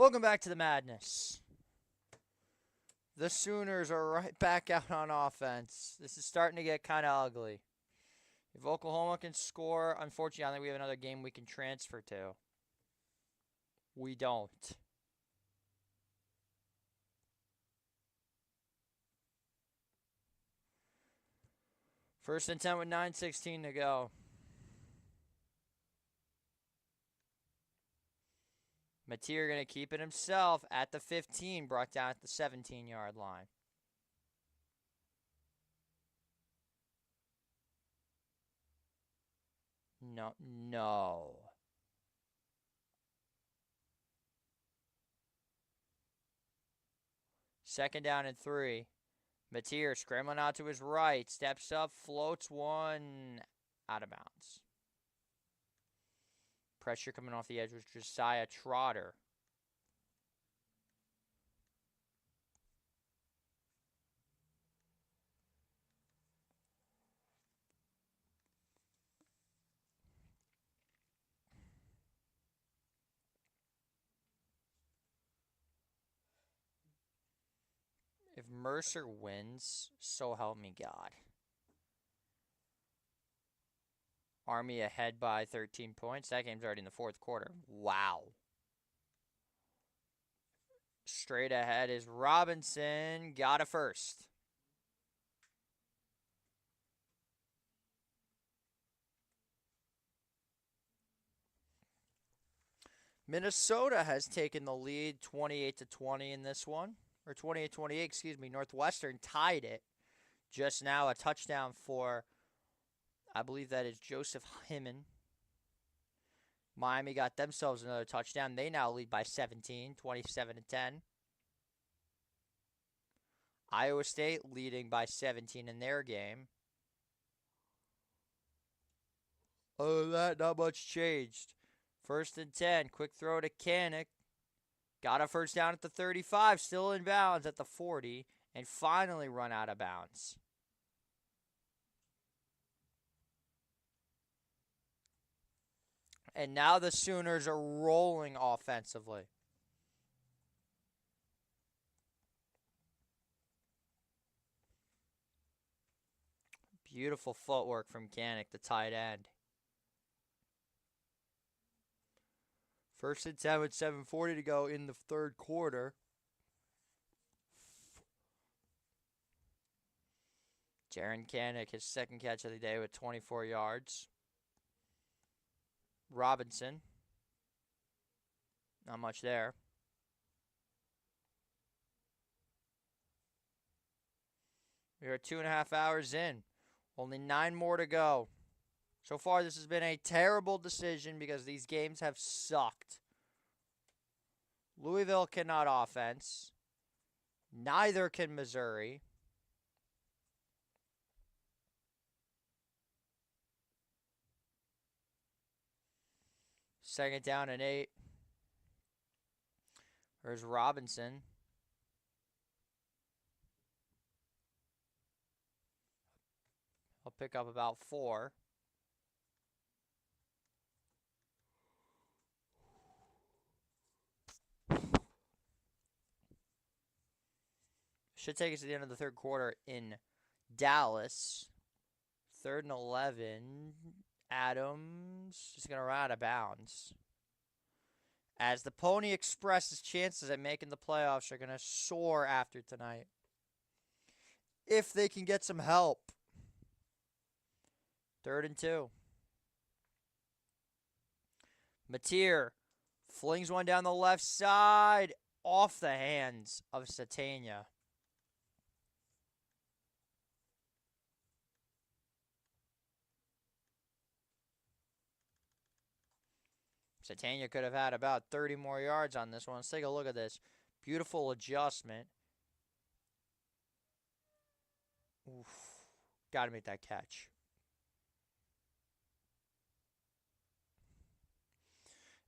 Welcome back to the madness. The Sooners are right back out on offense. This is starting to get kind of ugly. If Oklahoma can score, unfortunately, I think we have another game we can transfer to. We don't. First and 10 with 9:16 to go. Mateer going to keep it himself at the 15, brought down at the 17-yard line. No. Second down and 3. Mateer scrambling out to his right, steps up, floats one out of bounds. Pressure coming off the edge was Josiah Trotter. If Mercer wins, so help me God. Army ahead by 13 points. That game's already in the fourth quarter. Wow. Straight ahead is Robinson. Got a first. Minnesota has taken the lead 28-20 in this one. Or 28-28, excuse me. Northwestern tied it. Just now a touchdown for, I believe that is Joseph Hyman. Miami got themselves another touchdown. They now lead by 17, 27-10. Iowa State leading by 17 in their game. Other than that, not much changed. First and 10, quick throw to Kanik. Got a first down at the 35, still in bounds at the 40, and finally run out of bounds. And now the Sooners are rolling offensively. Beautiful footwork from Kanik, the tight end. First and 10 with 7:40 to go in the third quarter. Jaren Kanik, his second catch of the day with 24 yards. Robinson. Not much there. We are 2.5 hours in. Only 9 more to go. So far, this has been a terrible decision because these games have sucked. Louisville cannot offense. Neither can Missouri. Second down and 8. There's Robinson. I'll pick up about 4. Should take us to the end of the third quarter in Dallas. 3rd and 11. Adams is going to run out of bounds. As the Pony Express's chances at making the playoffs are going to soar after tonight. If they can get some help. 3rd and 2. Mateer flings one down the left side off the hands of Satania. Satania could have had about 30 more yards on this one. Let's take a look at this. Beautiful adjustment. Oof. Got to make that catch.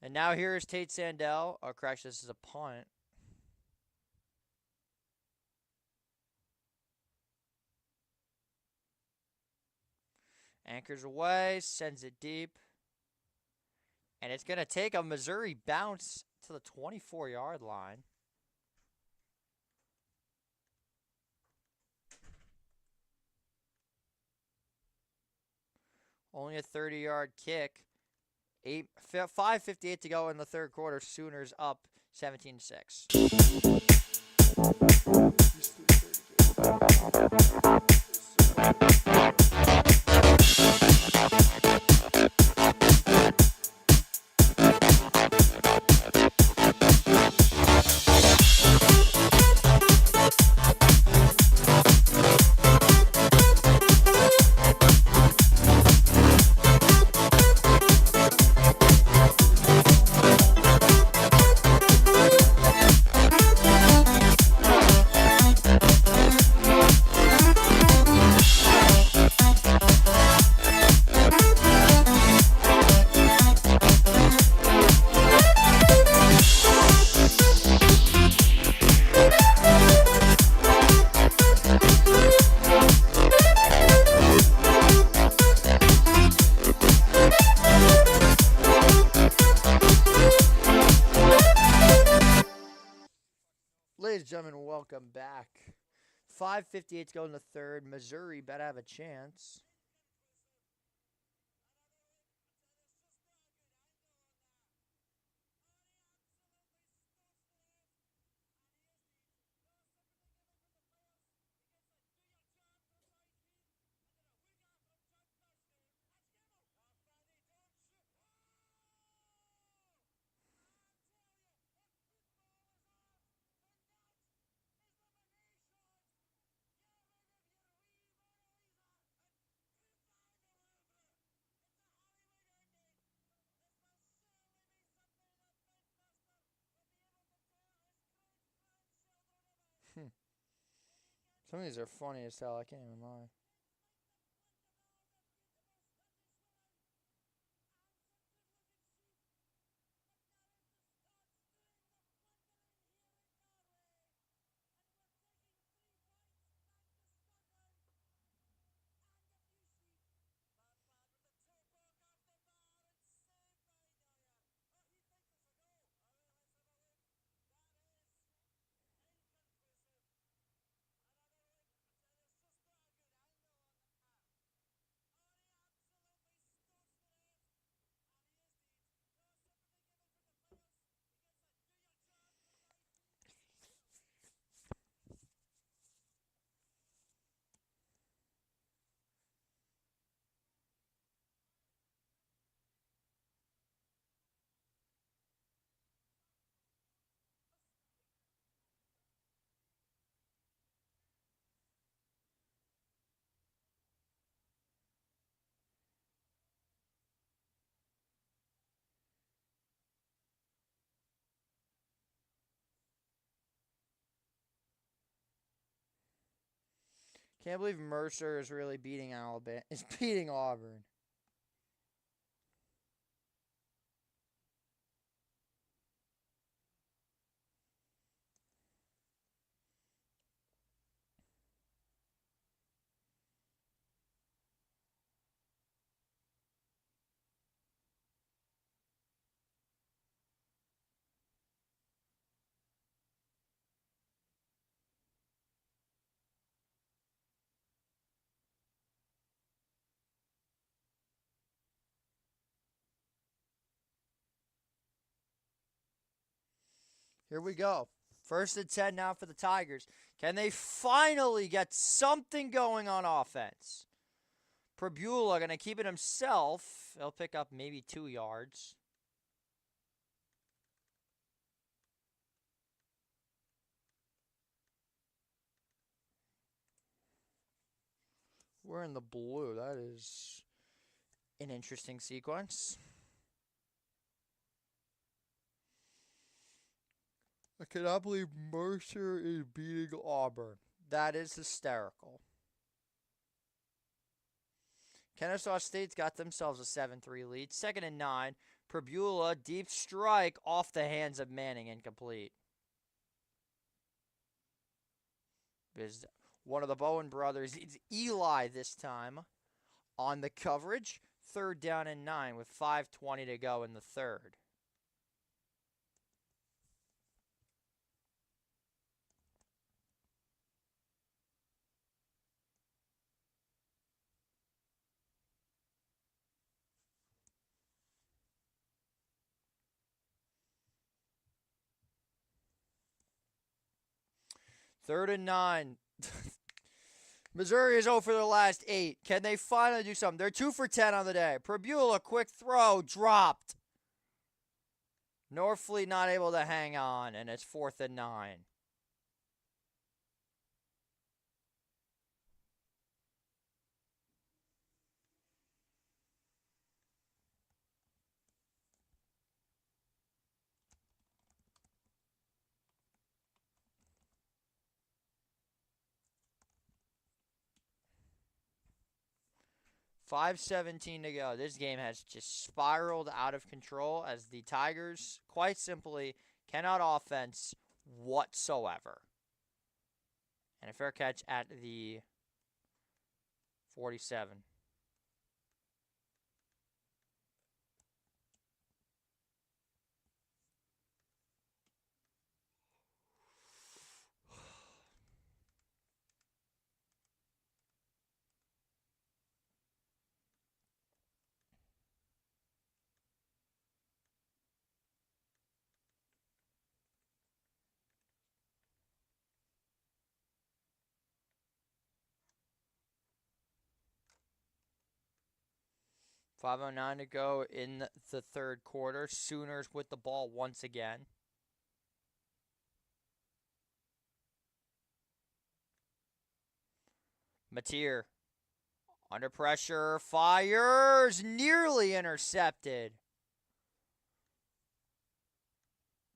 And now here is Tate Sandell. Oh, correction, this is a punt. Anchors away, sends it deep. And it's going to take a Missouri bounce to the 24-yard line. Only a 30-yard kick. 5:58 to go in the third quarter. Sooners up 17-6. Ladies and gentlemen, welcome back. 5:58 to go in the third. Missouri better have a chance. Some of these are funny as hell. I can't even lie. Can't believe Mercer is really beating Alabama. Is beating Auburn. Here we go. 1st and 10 now for the Tigers. Can they finally get something going on offense? Prabula going to keep it himself. He'll pick up maybe 2 yards. We're in the blue. That is an interesting sequence. I cannot believe Mercer is beating Auburn. That is hysterical. Kennesaw State's got themselves a 7-3 lead. 2nd and 9. Prabula, deep strike off the hands of Manning, incomplete. Is one of the Bowen brothers. It's Eli this time on the coverage. 3rd down and 9 with 5:20 to go in the third. 3rd and 9. Missouri is 0 for their last 8. Can they finally do something? They're 2 for 10 on the day. Prabula, quick throw, dropped. Norfleet not able to hang on, and it's 4th and 9. .5:17 to go. This game has just spiraled out of control as the Tigers, quite simply, cannot offense whatsoever. And a fair catch at the 47. .509 to go in the 3rd quarter. Sooners with the ball once again. Mateer under pressure, fires, nearly intercepted.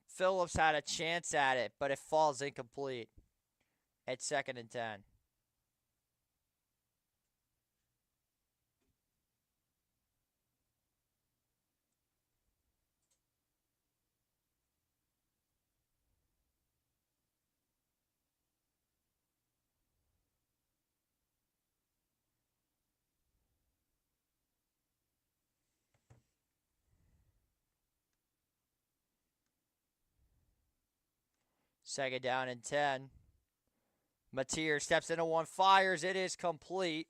Phillips had a chance at it, but it falls incomplete. It's 2nd and 10. Second down and 10. Mateer steps into one, fires. It is complete.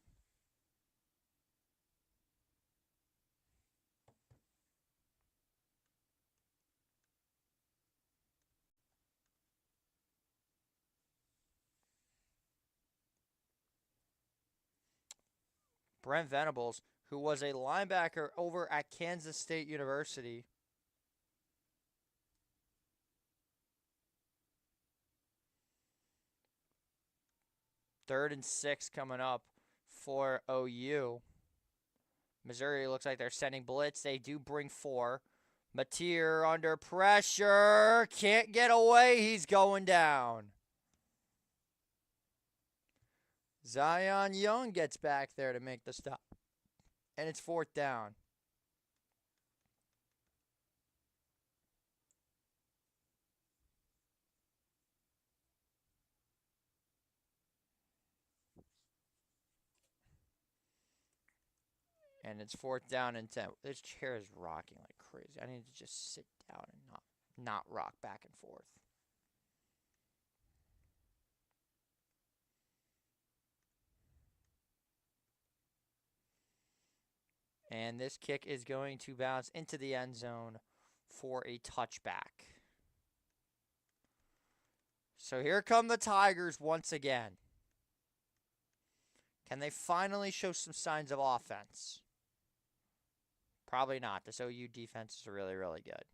Brent Venables, who was a linebacker over at Kansas State University. Third and 6 coming up for OU. Missouri looks like they're sending blitz. They do bring 4. Mateer under pressure. Can't get away. He's going down. Zion Young gets back there to make the stop. And it's 4th down. And it's 4th down and 10. This chair is rocking like crazy. I need to just sit down and not rock back and forth. And this kick is going to bounce into the end zone for a touchback. So here come the Tigers once again. Can they finally show some signs of offense? Probably not. This OU defense is really, really good.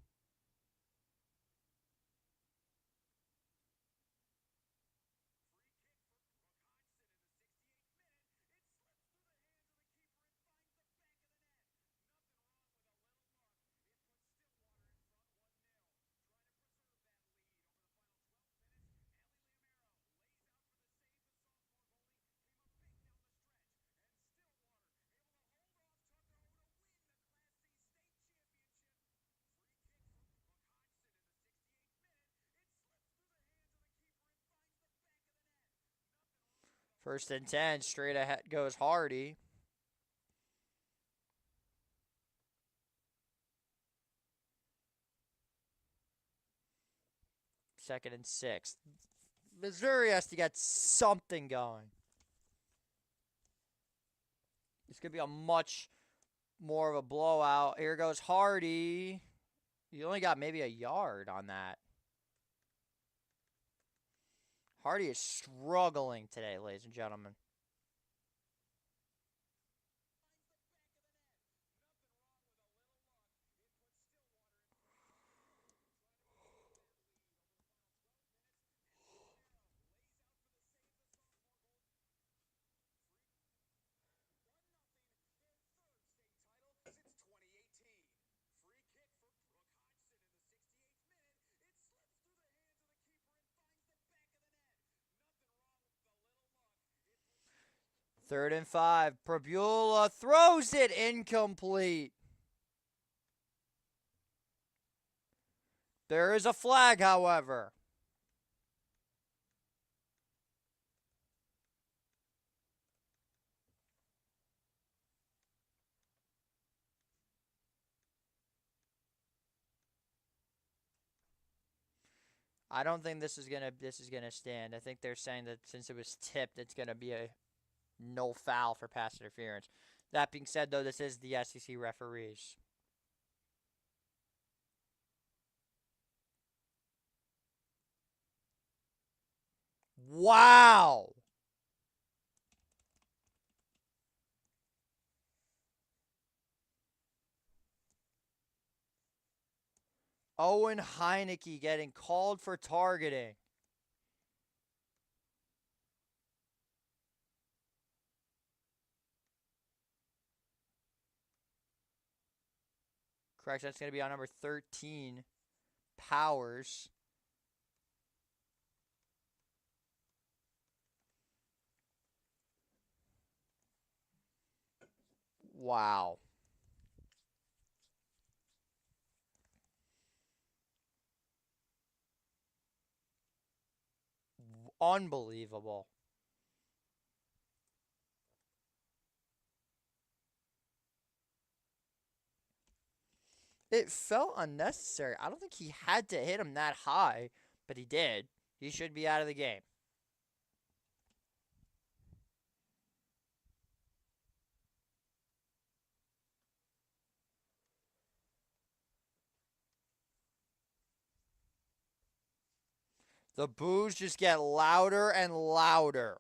First and 10, straight ahead goes Hardy. Second and 6. Missouri has to get something going. It's going to be a much more of a blowout. Here goes Hardy. You only got maybe a yard on that. Hardy is struggling today, ladies and gentlemen. Third and 5. Prabula throws it incomplete. There is a flag, however. I don't think this is gonna stand. I think they're saying that since it was tipped, it's gonna be a no foul for pass interference. That being said, though, this is the SEC referees. Wow. Owen Heineke getting called for targeting. Correct, that's going to be on number 13, Powers. Wow. Unbelievable. It felt unnecessary. I don't think he had to hit him that high, but he did. He should be out of the game. The boos just get louder and louder.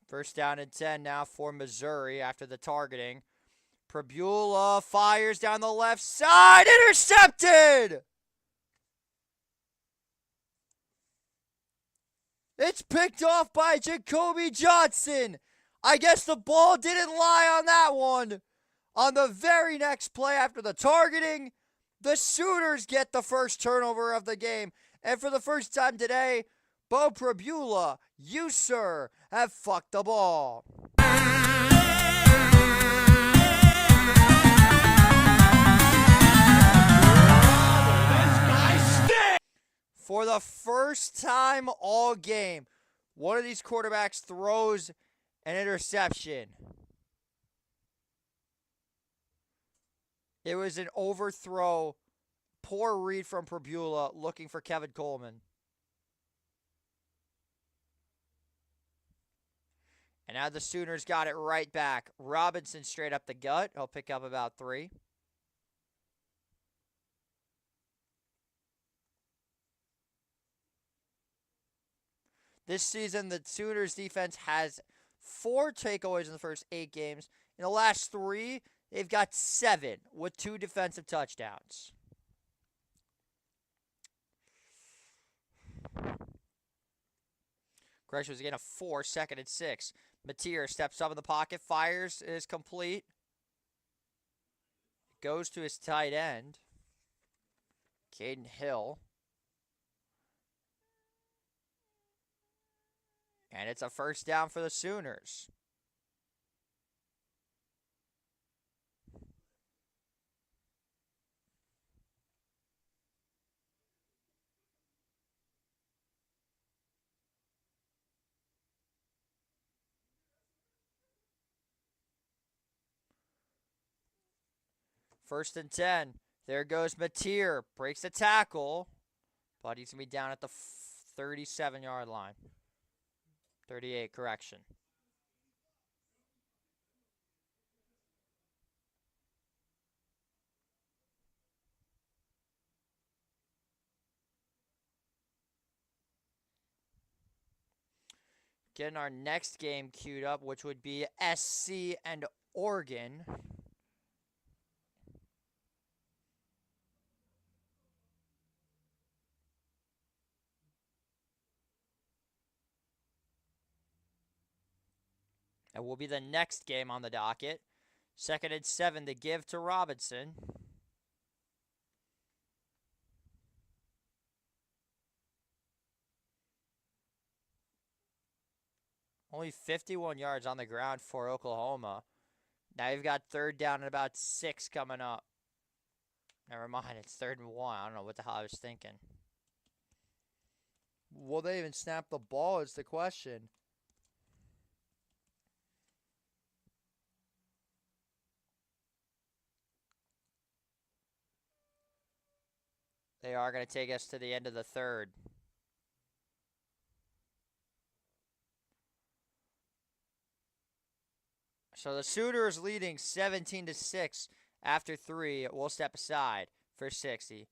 First down and 10 now for Missouri after the targeting. Prabula fires down the left side. Intercepted! It's picked off by Jacoby Johnson. I guess the ball didn't lie on that one. On the very next play after the targeting, the Sooners get the first turnover of the game. And for the first time today, Beau Prabula, you, sir, have fucked the ball. For the first time all game, one of these quarterbacks throws an interception. It was an overthrow. Poor read from Prabula looking for Kevin Coleman. And now the Sooners got it right back. Robinson straight up the gut. He'll pick up about 3. This season, the Sooners defense has 4 takeaways in the first 8 games. In the last 3, they've got 7 with 2 defensive touchdowns. Correction was again a 4, 2nd and 6. Mateer steps up in the pocket, fires, is complete. Goes to his tight end, Caden Hill. And it's a first down for the Sooners. First and 10. There goes Mateer. Breaks the tackle. But he's going to be down at the 37-yard line. 38, correction. Getting our next game queued up, which would be SC and Oregon. It will be the next game on the docket. 2nd and 7 to give to Robinson. Only 51 yards on the ground for Oklahoma. Now you've got 3rd down and about 6 coming up. Never mind, it's 3rd and 1. I don't know what the hell I was thinking. Will they even snap the ball is the question. They are going to take us to the end of the 3rd. So the Sooners leading 17-6 after 3. We'll step aside for 60.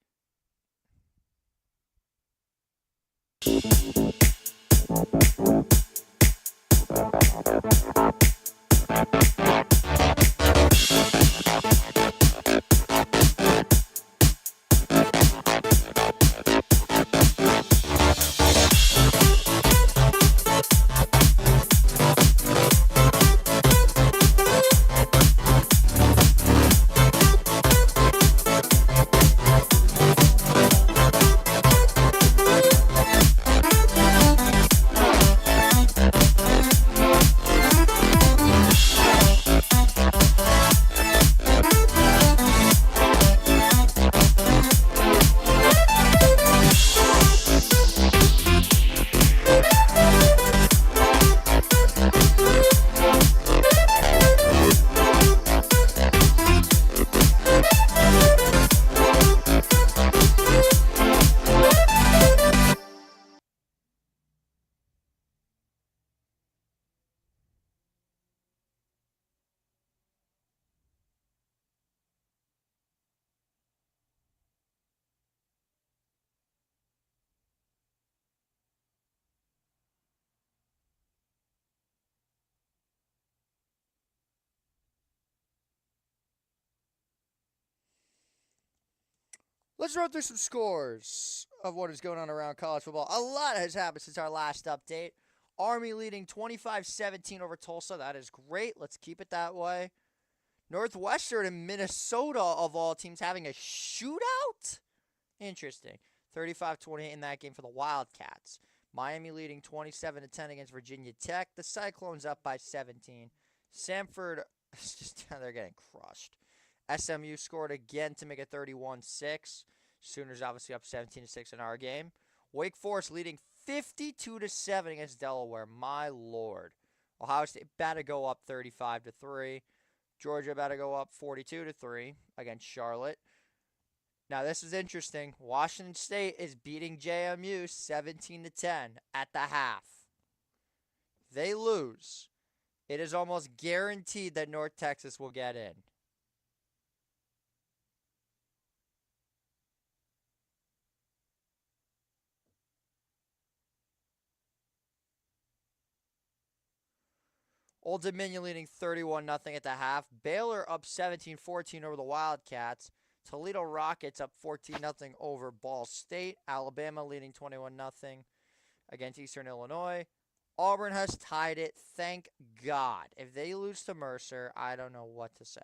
Let's run through some scores of what is going on around college football. A lot has happened since our last update. Army leading 25-17 over Tulsa. That is great. Let's keep it that way. Northwestern and Minnesota, of all teams, having a shootout? Interesting. 35-28 in that game for the Wildcats. Miami leading 27-10 against Virginia Tech. The Cyclones up by 17. Samford, just they're getting crushed. SMU scored again to make it 31-6. Sooners obviously up 17-6 in our game. Wake Forest leading 52-7 against Delaware. My lord. Ohio State about to go up 35-3. Georgia about to go up 42-3 against Charlotte. Now this is interesting. Washington State is beating JMU 17-10 at the half. They lose. It is almost guaranteed that North Texas will get in. Old Dominion leading 31-0 at the half. Baylor up 17-14 over the Wildcats. Toledo Rockets up 14-0 over Ball State. Alabama leading 21-0 against Eastern Illinois. Auburn has tied it, thank God. If they lose to Mercer, I don't know what to say.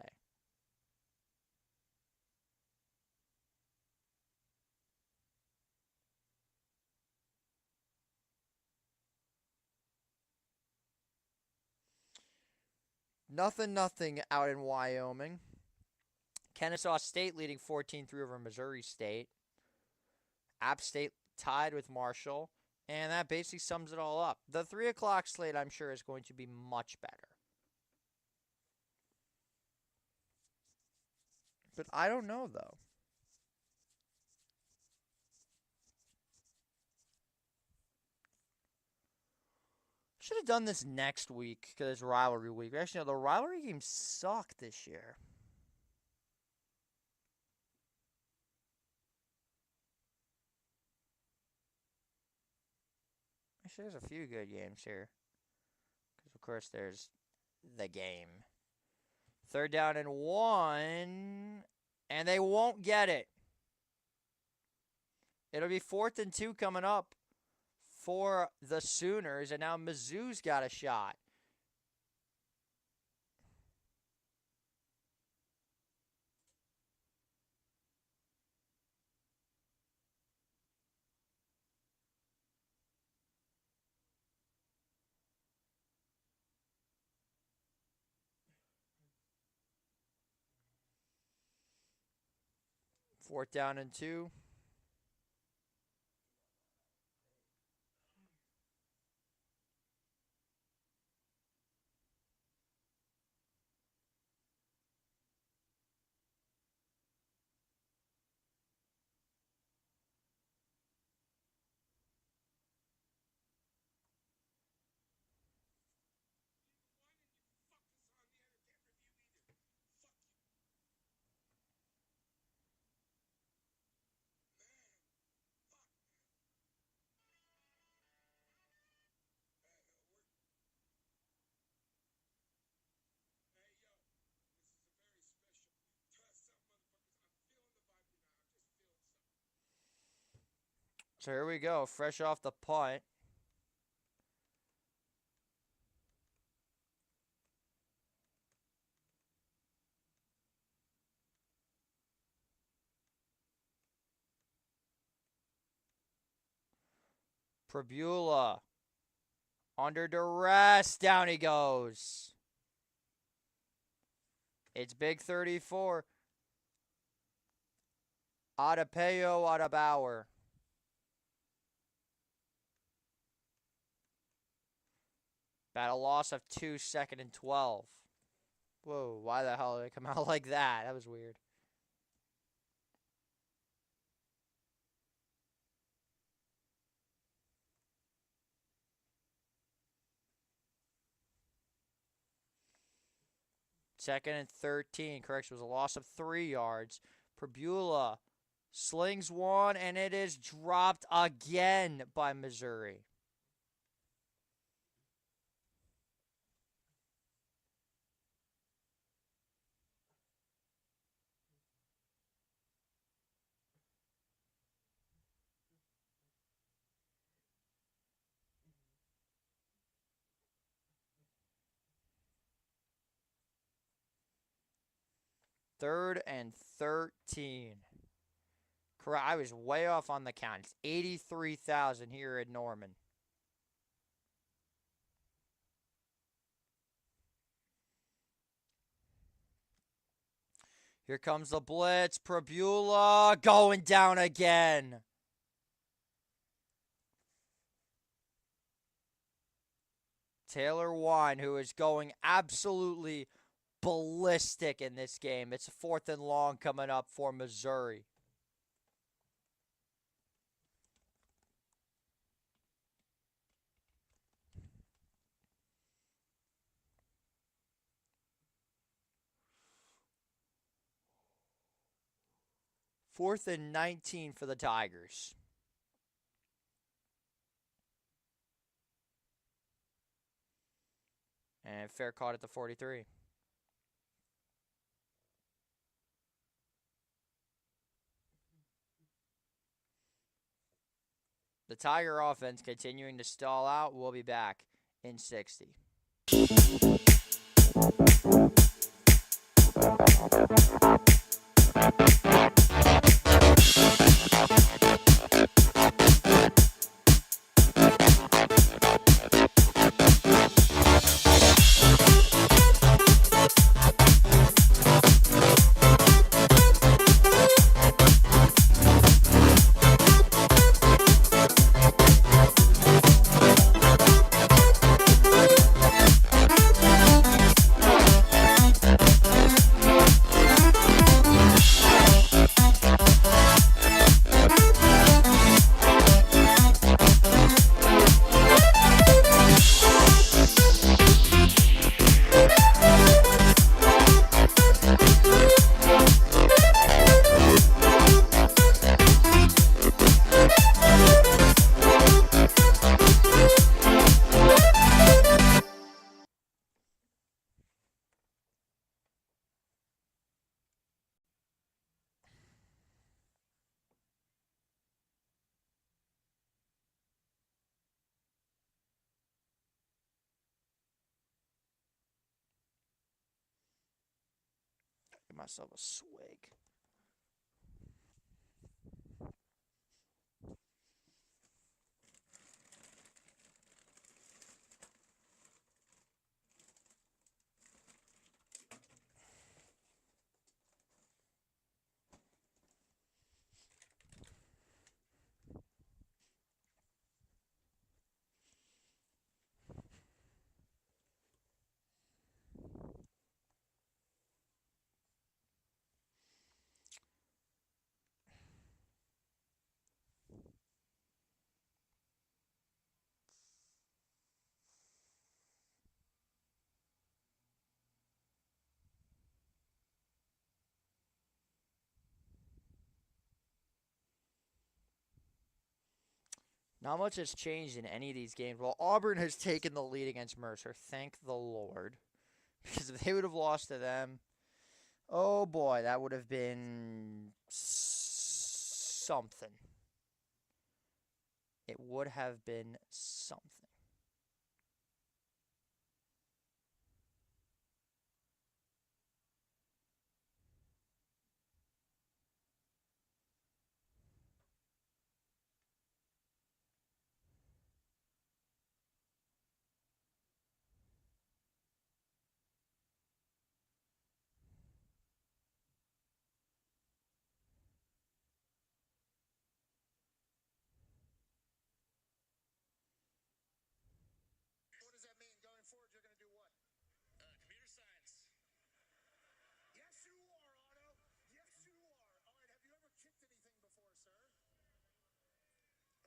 Nothing out in Wyoming. Kennesaw State leading 14-3 over Missouri State. App State tied with Marshall. And that basically sums it all up. The 3 o'clock slate, I'm sure, is going to be much better. But I don't know, though. Should have done this next week because it's rivalry week. Actually, no, the rivalry games suck this year. Actually, there's a few good games here. Because, of course, there's the game. 3rd down and 1. And they won't get it. It'll be 4th and 2 coming up for the Sooners. And now Mizzou's got a shot. Fourth down and 2. So here we go, fresh off the punt. Prabula. Under duress, down he goes. It's big 34. Adepeo Adebauer. About a loss of 2, 2nd and 12. Whoa, why the hell did it come out like that? That was weird. Second and 13. Correction, was a loss of 3 yards. Prabula slings one, and it is dropped again by Missouri. Third and 13. Correct. I was way off on the count. It's 83,000 here at Norman. Here comes the blitz. Prabula going down again. Taylor Wine, who is going absolutely ballistic in this game. It's 4th and long coming up for Missouri. Fourth and 19 for the Tigers. And fair caught at the 43. The Tiger offense continuing to stall out. We'll be back in 60. myself a swig. Not much has changed in any of these games. Well, Auburn has taken the lead against Mercer. Thank the Lord. Because if they would have lost to them, oh boy, that would have been something. It would have been something. What does that mean? Going forward, you're going to do what? Computer science. Yes, you are, Otto. Yes, you are. All right, have you ever kicked anything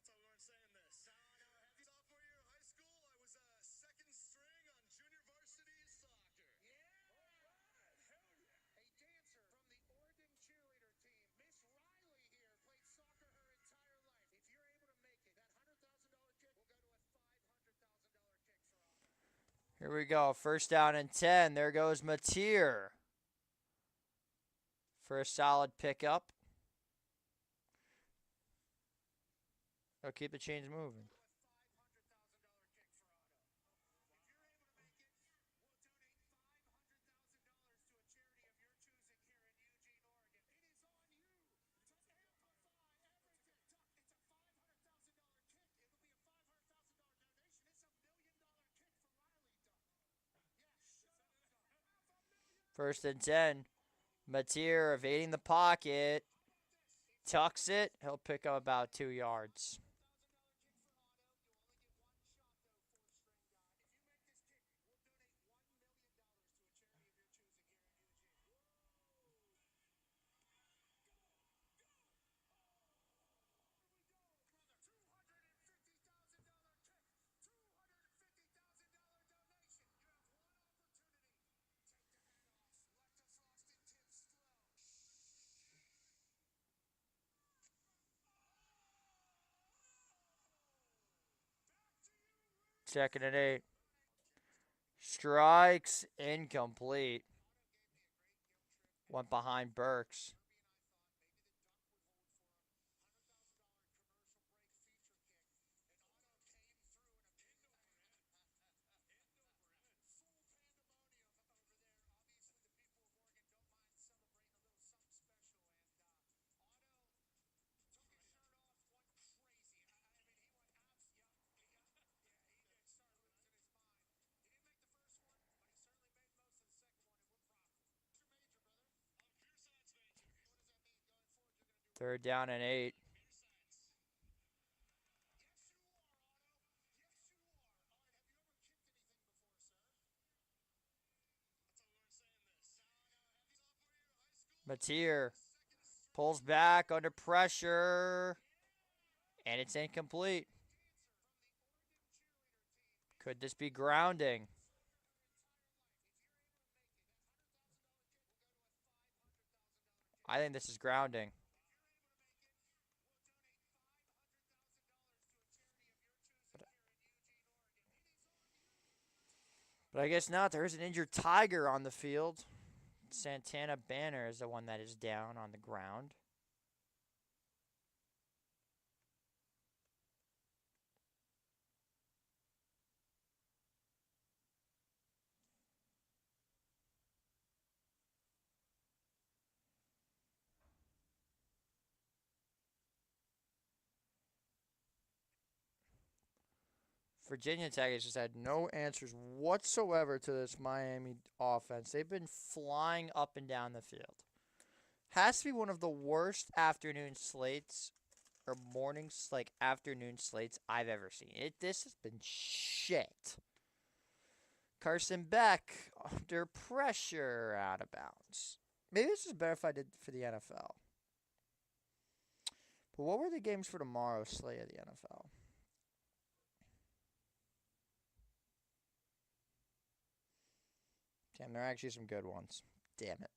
before, sir? That's all we weren't saying this. No, have you? Sophomore year of high school, I was second string on junior varsity soccer. Yeah. All right. Hell yeah. A dancer from the Oregon cheerleader team, Miss Riley here, played soccer her entire life. If you're able to make it, that $100,000 kick will go to a $500,000 kick for Otto. Here we go. First down and 10. There goes Mateer for a solid pickup. They'll keep the chains moving. First and 10. Mateer evading the pocket. Tucks it. He'll pick up about 2 yards. Second and 8. Strikes incomplete. Went behind Burks. Third down and 8. Mateer pulls back under pressure, and it's incomplete. Could this be grounding? I think this is grounding. But I guess not. There is an injured Tiger on the field. Santana Banner is the one that is down on the ground. Virginia Tech has just had no answers whatsoever to this Miami offense. They've been flying up and down the field. Has to be one of the worst afternoon slates or mornings, like afternoon slates I've ever seen. This has been shit. Carson Beck under pressure, out of bounds. Maybe this is better if I did for the NFL. But what were the games for tomorrow's slate of the NFL? Damn, there are actually some good ones. Damn it.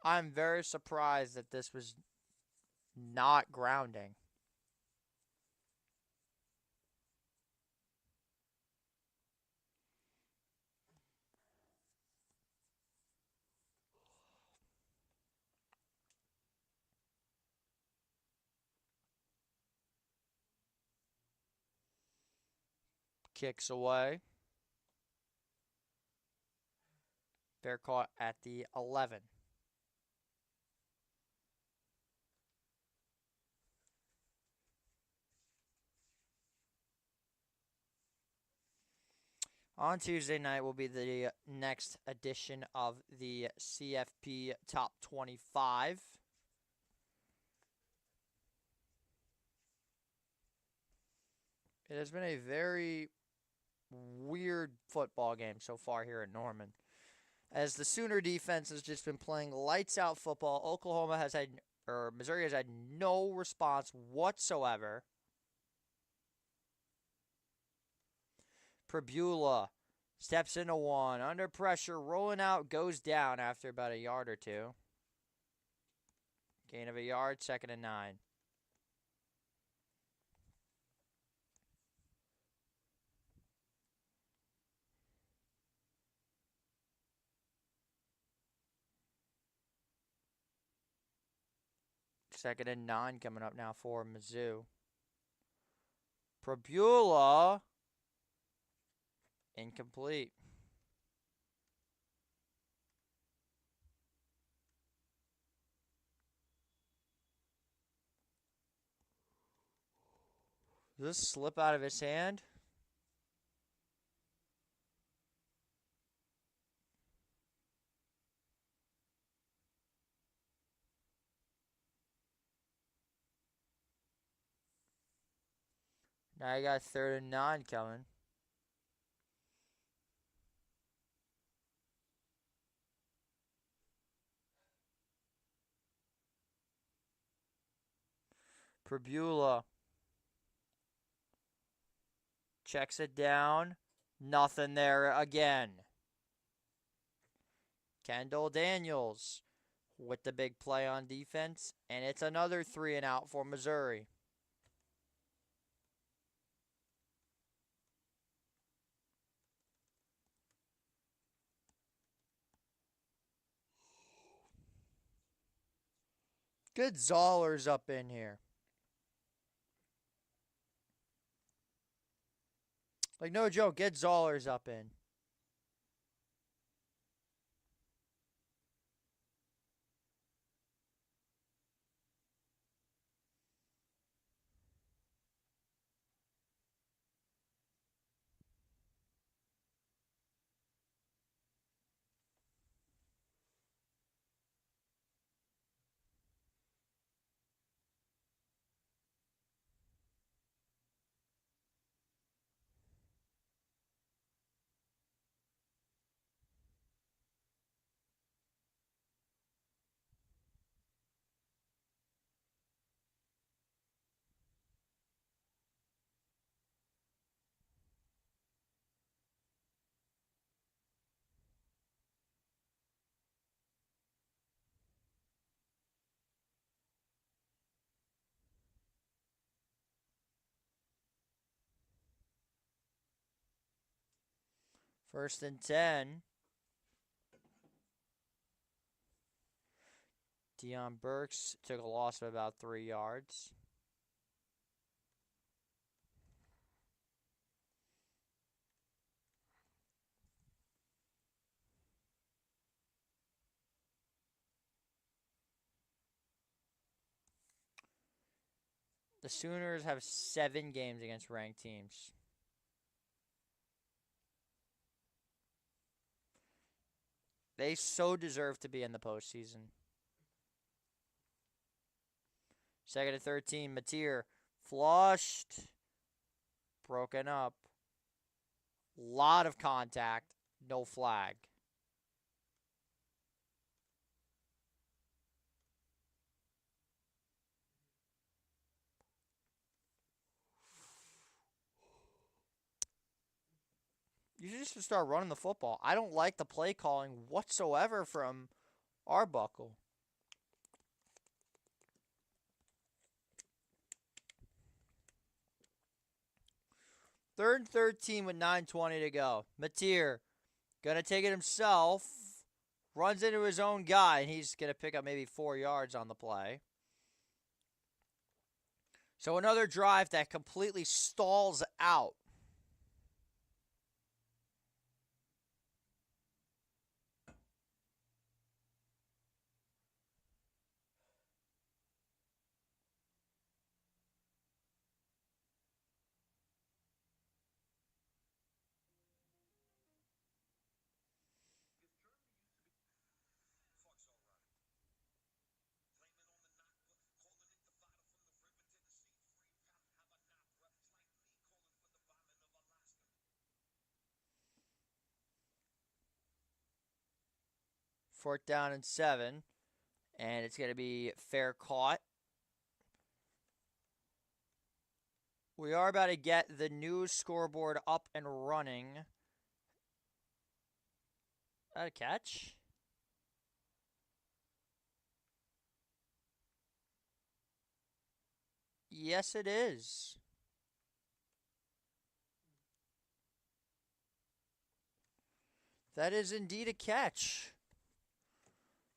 I'm very surprised that this was not grounding. Kicks away. Bear caught at the 11. On Tuesday night will be the next edition of the CFP Top 25. It has been a very weird football game so far here at Norman. As the Sooner defense has just been playing lights out football, Missouri has had no response whatsoever. Pribula steps into one, under pressure, rolling out, goes down after about a yard or two. Gain of a yard, 2nd and 9. Second and 9 coming up now for Mizzou. Pribula, incomplete. Does this slip out of his hand? Now you got 3rd and 9 coming. Prebula checks it down. Nothing there again. Kendall Daniels with the big play on defense. And it's another 3 and out for Missouri. Good Zollers up in here. Like, no joke, get Zollers up in. First and 10. Deion Burks took a loss of about 3 yards. The Sooners have 7 games against ranked teams. They so deserve to be in the postseason. 2nd and 13, Mateer flushed. Broken up. Lot of contact. No flag. You should just start running the football. I don't like the play calling whatsoever from Arbuckle. Third and 13 with 9:20 to go. Mateer gonna take it himself. Runs into his own guy, and he's gonna pick up maybe 4 yards on the play. So another drive that completely stalls out. Fourth down and 7. And it's going to be fair caught. We are about to get the new scoreboard up and running. That a catch? Yes, it is. That is indeed a catch.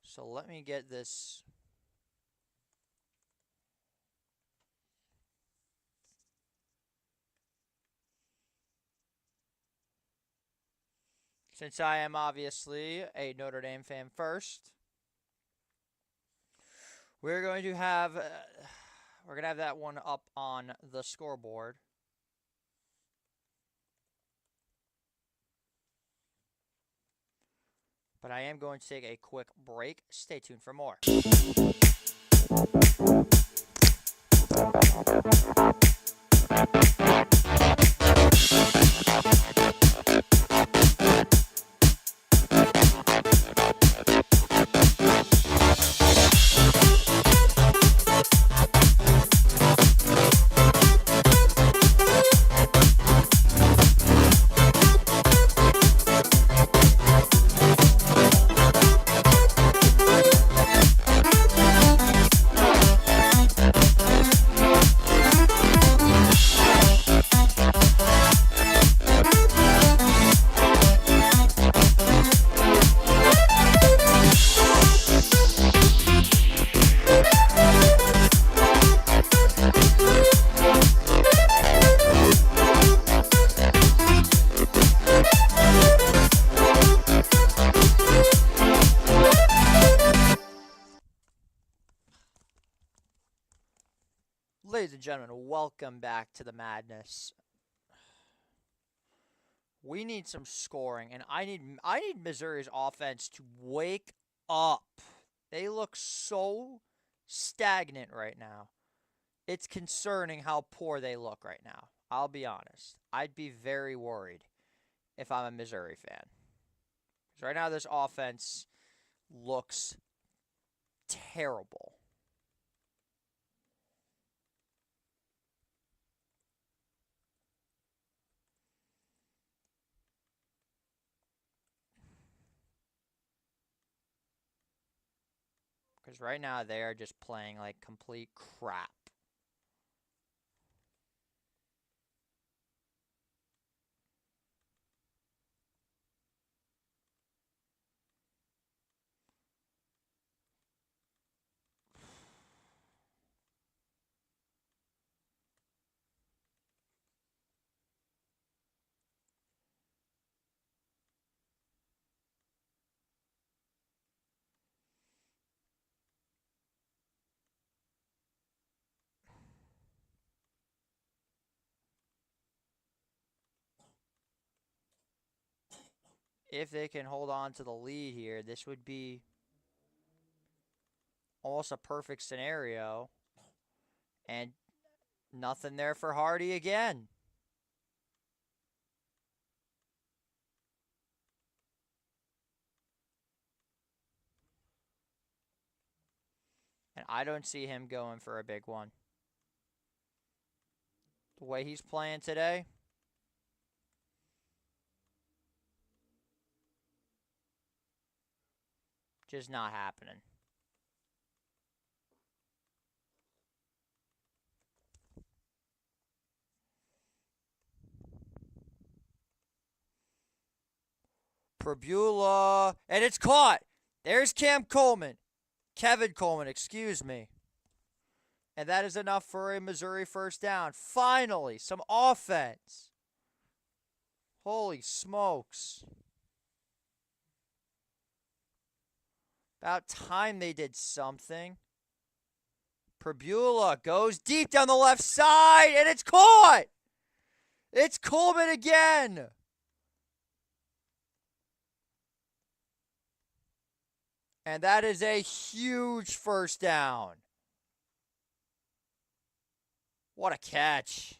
So let me get this. Since I am obviously a Notre Dame fan first, we're going to have that one up on the scoreboard. But I am going to take a quick break. Stay tuned for more. Ladies and gentlemen, welcome back to the madness. We need some scoring, and I need Missouri's offense to wake up. They look so stagnant right now. It's concerning how poor they look right now. I'll be honest. I'd be very worried if I'm a Missouri fan. Because right now this offense looks terrible. Because right now they are just playing like complete crap. If they can hold on to the lead here, this would be almost a perfect scenario. And nothing there for Hardy again. And I don't see him going for a big one. The way he's playing today. Just not happening. Pribula, and it's caught. There's Cam Coleman. Kevin Coleman, excuse me. And that is enough for a Missouri first down. Finally, some offense. Holy smokes. About time they did something. Pribula goes deep down the left side, and it's caught. It's Coleman again. And that is a huge first down. What a catch.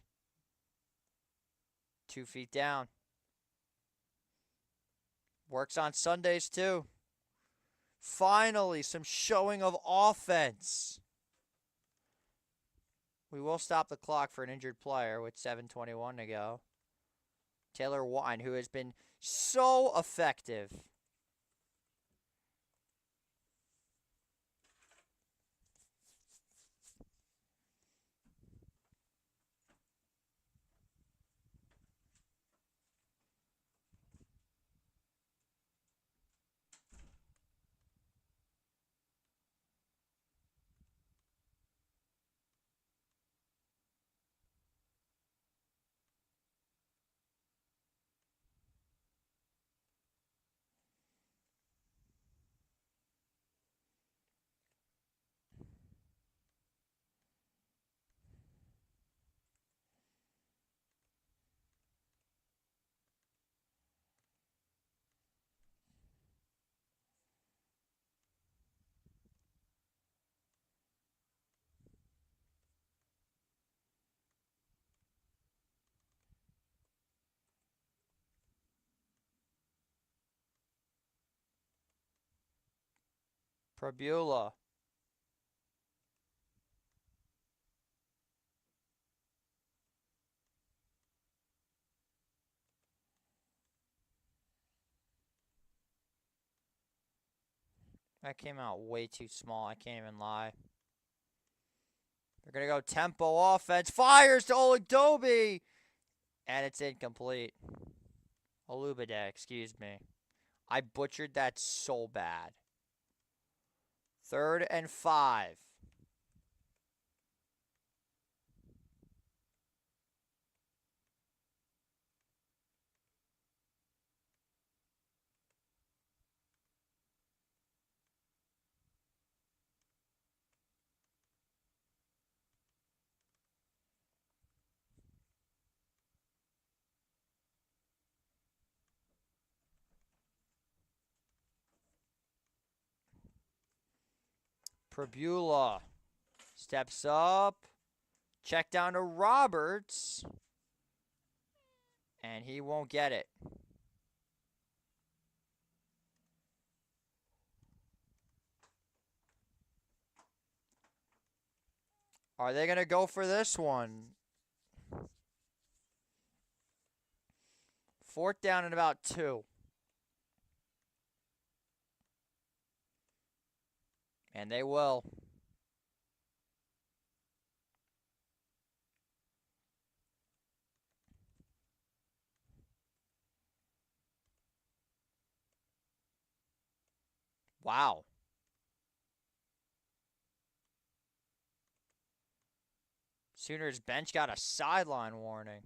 2 feet down. Works on Sundays too. Finally, some showing of offense. We will stop the clock for an injured player with 7:21 to go. Taylor Wine, who has been so effective. Pribula. That came out way too small. I can't even lie. They're going to go tempo offense. Fires to Oladobie. And it's incomplete. Olubade, excuse me. I butchered that so bad. 3rd and 5. Prabula steps up. Check down to Roberts. And he won't get it. Are they going to go for this one? 4th down and about 2. And they will. Wow. Sooners bench got a sideline warning.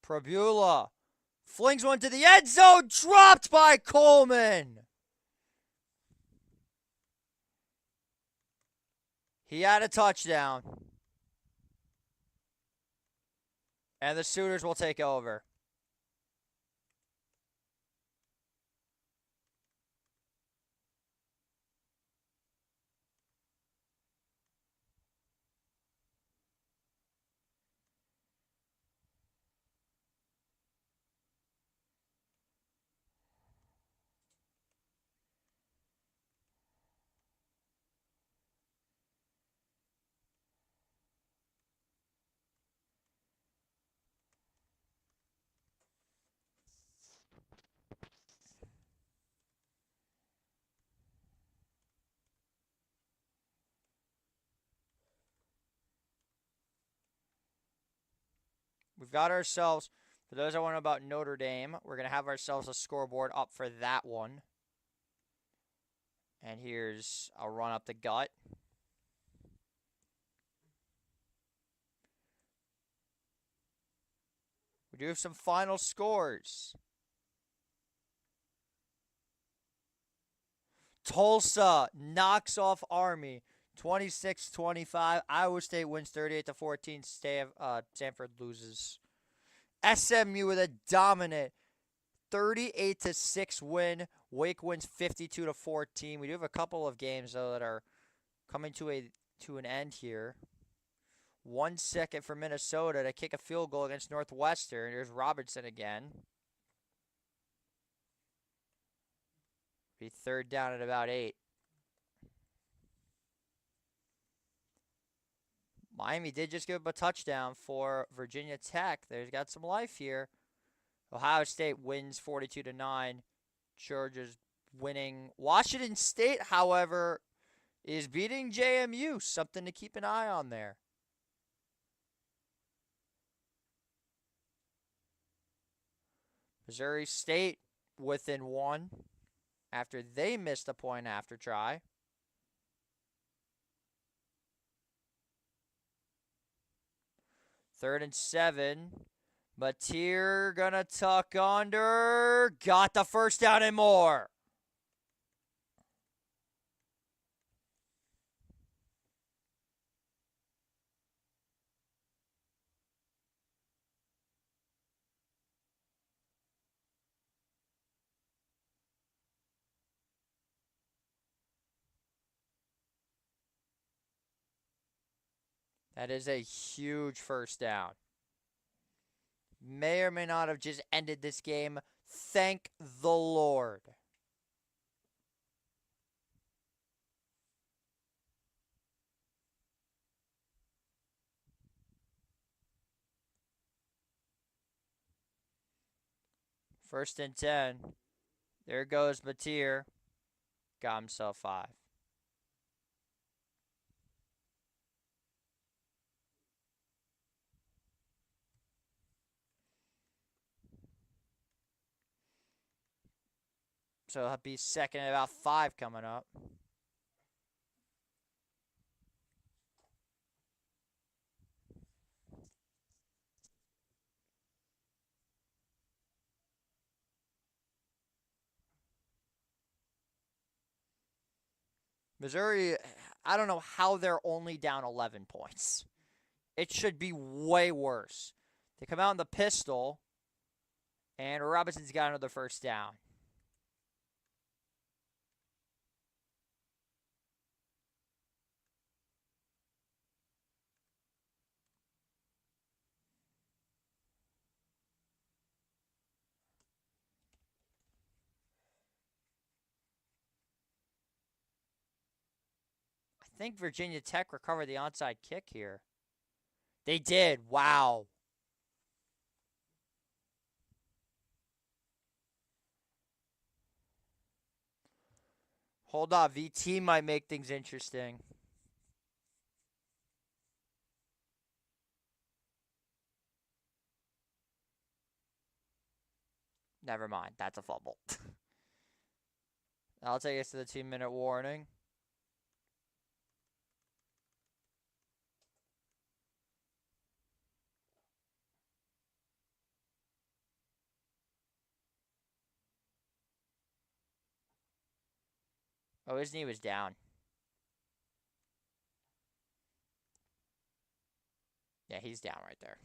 Prabula flings one to the end zone, dropped by Coleman. He had a touchdown. And the Sooners will take over. We've got ourselves, for those that want to know about Notre Dame, we're going to have ourselves a scoreboard up for that one. And here's a run up the gut. We do have some final scores. Tulsa knocks off Army 26-25. Iowa State wins 38-14. Stanford loses. SMU with a dominant 38-6 win. Wake wins 52-14. We do have a couple of games though that are coming to an end here. 1 second for Minnesota to kick a field goal against Northwestern. Here's Robertson again. Be 3rd down at about 8. Miami did just give up a touchdown for Virginia Tech. They've got some life here. Ohio State wins 42-9. Georgia's winning. Washington State, however, is beating JMU. Something to keep an eye on there. Missouri State within 1 after they missed a point after try. Third and 7. Mateer gonna tuck under. Got the first down and more. That is a huge first down. May or may not have just ended this game. Thank the Lord. First and 10. There goes Mateer. Got himself 5. So it'll be second and about 5 coming up. Missouri, I don't know how they're only down 11 points. It should be way worse. They come out in the pistol, and Robinson's got another first down. I think Virginia Tech recovered the onside kick here. They did. Wow. Hold on. VT might make things interesting. Never mind. That's a fumble. I'll take us to the 2-minute warning. Oh, his knee was down. Yeah, he's down right there.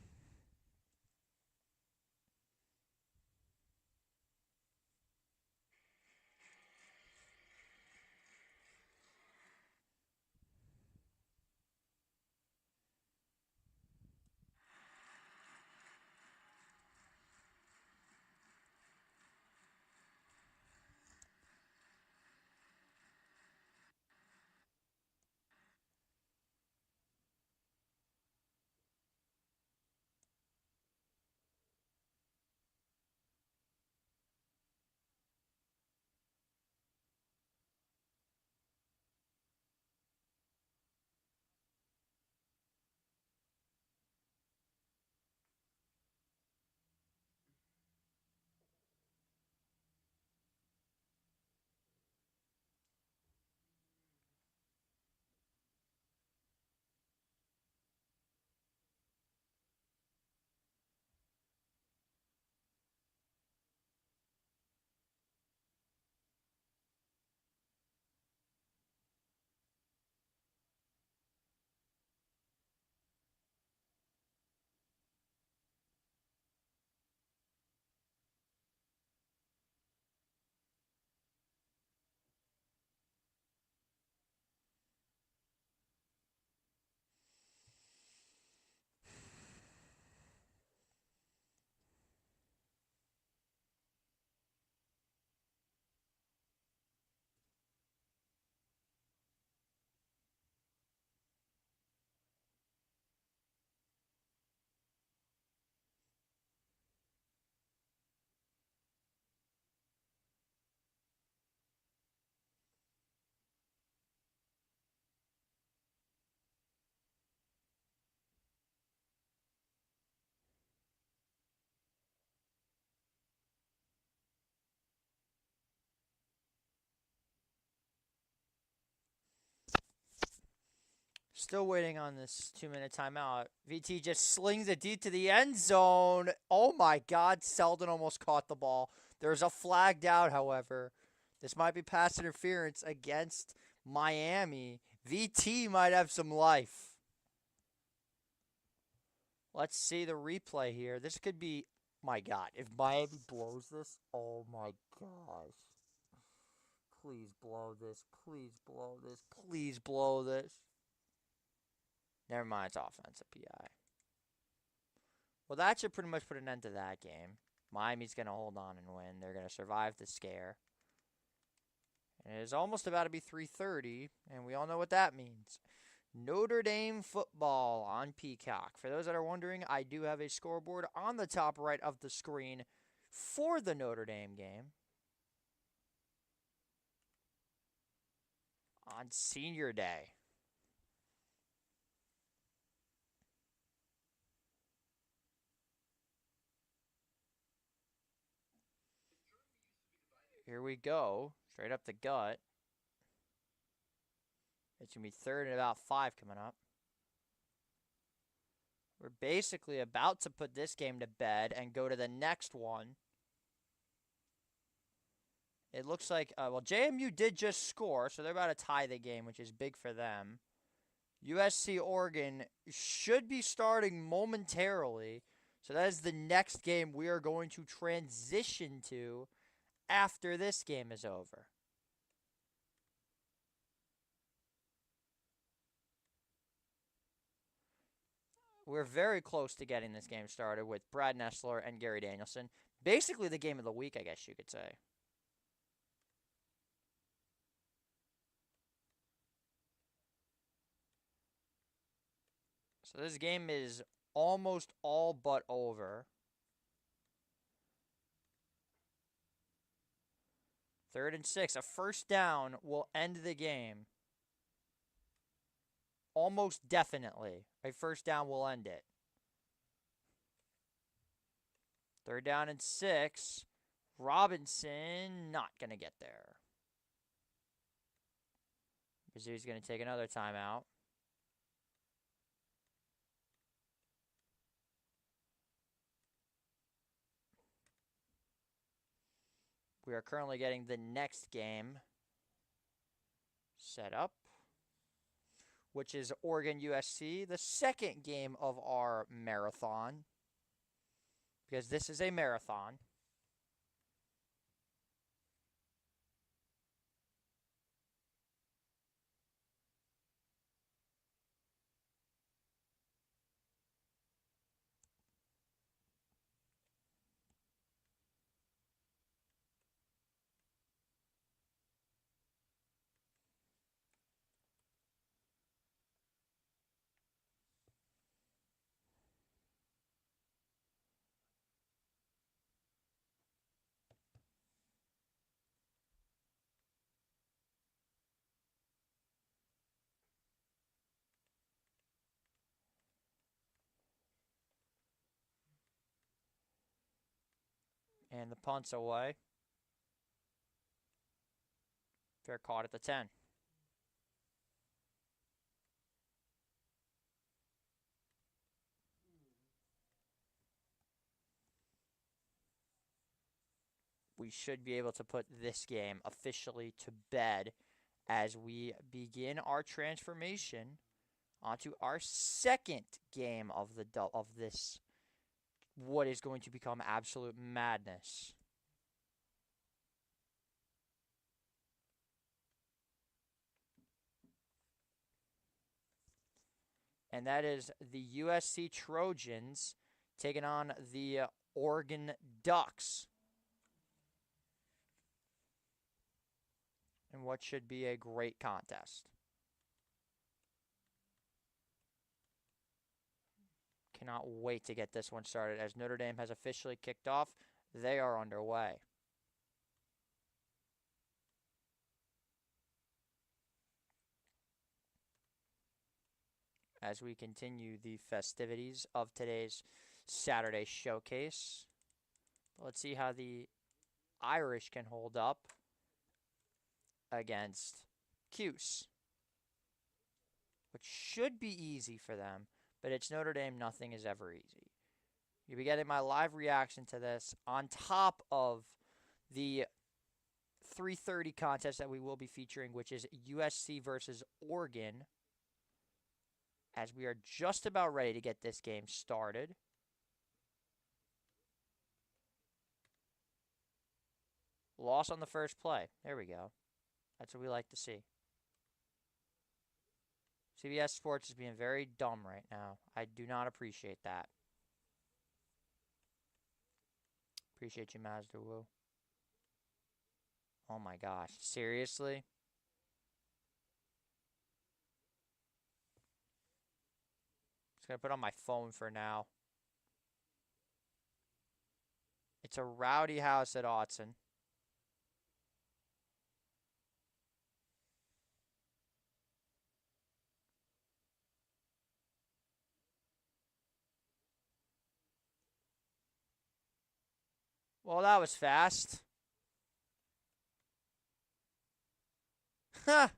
Still waiting on this 2-minute timeout. VT just slings it deep to the end zone. Oh my God, Selden almost caught the ball. There's a flagged out, however. This might be pass interference against Miami. VT might have some life. Let's see the replay here. This could be, my God, if Miami blows this, oh my gosh. Please blow this. Please blow this. Please blow this. Never mind, it's offensive PI. Well, that should pretty much put an end to that game. Miami's going to hold on and win. They're going to survive the scare. And it is almost about to be 3:30, and we all know what that means. Notre Dame football on Peacock. For those that are wondering, I do have a scoreboard on the top right of the screen for the Notre Dame game. On Senior Day. Here we go. Straight up the gut. It's going to be 3rd and about 5 coming up. We're basically about to put this game to bed and go to the next one. It looks like, well, JMU did just score, so they're about to tie the game, which is big for them. USC Oregon should be starting momentarily. So that is the next game we are going to transition to after this game is over. We're very close to getting this game started with Brad Nessler and Gary Danielson. Basically the game of the week, I guess you could say. So this game is almost all but over. 3rd and 6. A first down will end the game. Almost definitely. A first down will end it. 3rd down and 6. Robinson not going to get there. Mizzou's going to take another timeout. We are currently getting the next game set up, which is Oregon USC, the second game of our marathon, because this is a marathon. And the punt's away. Fair caught at the 10. We should be able to put this game officially to bed as we begin our transformation onto our second game of this what is going to become absolute madness. And that is the USC Trojans taking on the Oregon Ducks. In what should be a great contest. Cannot wait to get this one started as Notre Dame has officially kicked off. They are underway. As we continue the festivities of today's Saturday showcase. Let's see how the Irish can hold up against Cuse, which should be easy for them, but it's Notre Dame. Nothing is ever easy. You'll be getting my live reaction to this on top of the 3:30 contest that we will be featuring, which is USC versus Oregon, as we are just about ready to get this game started. Loss on the first play. There we go. That's what we like to see. CBS Sports is being very dumb right now. I do not appreciate that. Appreciate you, Mazda Wu. Oh my gosh. Seriously? Just going to put on my phone for now. It's a rowdy house at Autzen. Well, that was fast. Ha!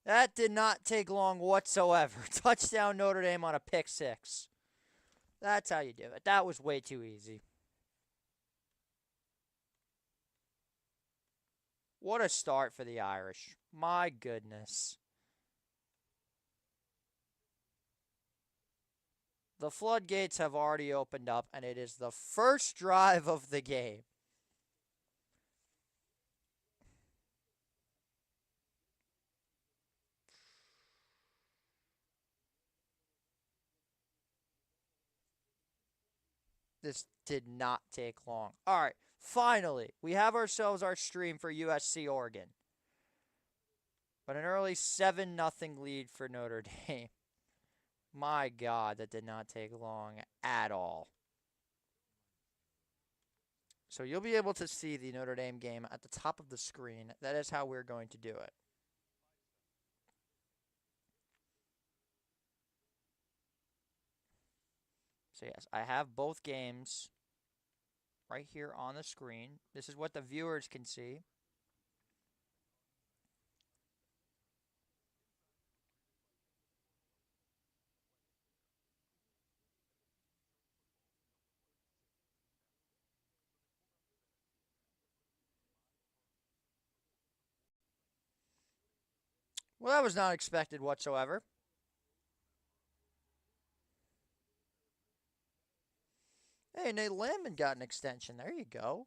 That did not take long whatsoever. Touchdown Notre Dame on a pick six. That's how you do it. That was way too easy. What a start for the Irish. My goodness. The floodgates have already opened up, and it is the first drive of the game. This did not take long. All right, finally, we have ourselves our stream for USC Oregon. But an early 7-0 lead for Notre Dame. My God, that did not take long at all. So you'll be able to see the Notre Dame game at the top of the screen. That is how we're going to do it. So yes, I have both games right here on the screen. This is what the viewers can see. Well, that was not expected whatsoever. Hey, Nate Landman got an extension. There you go.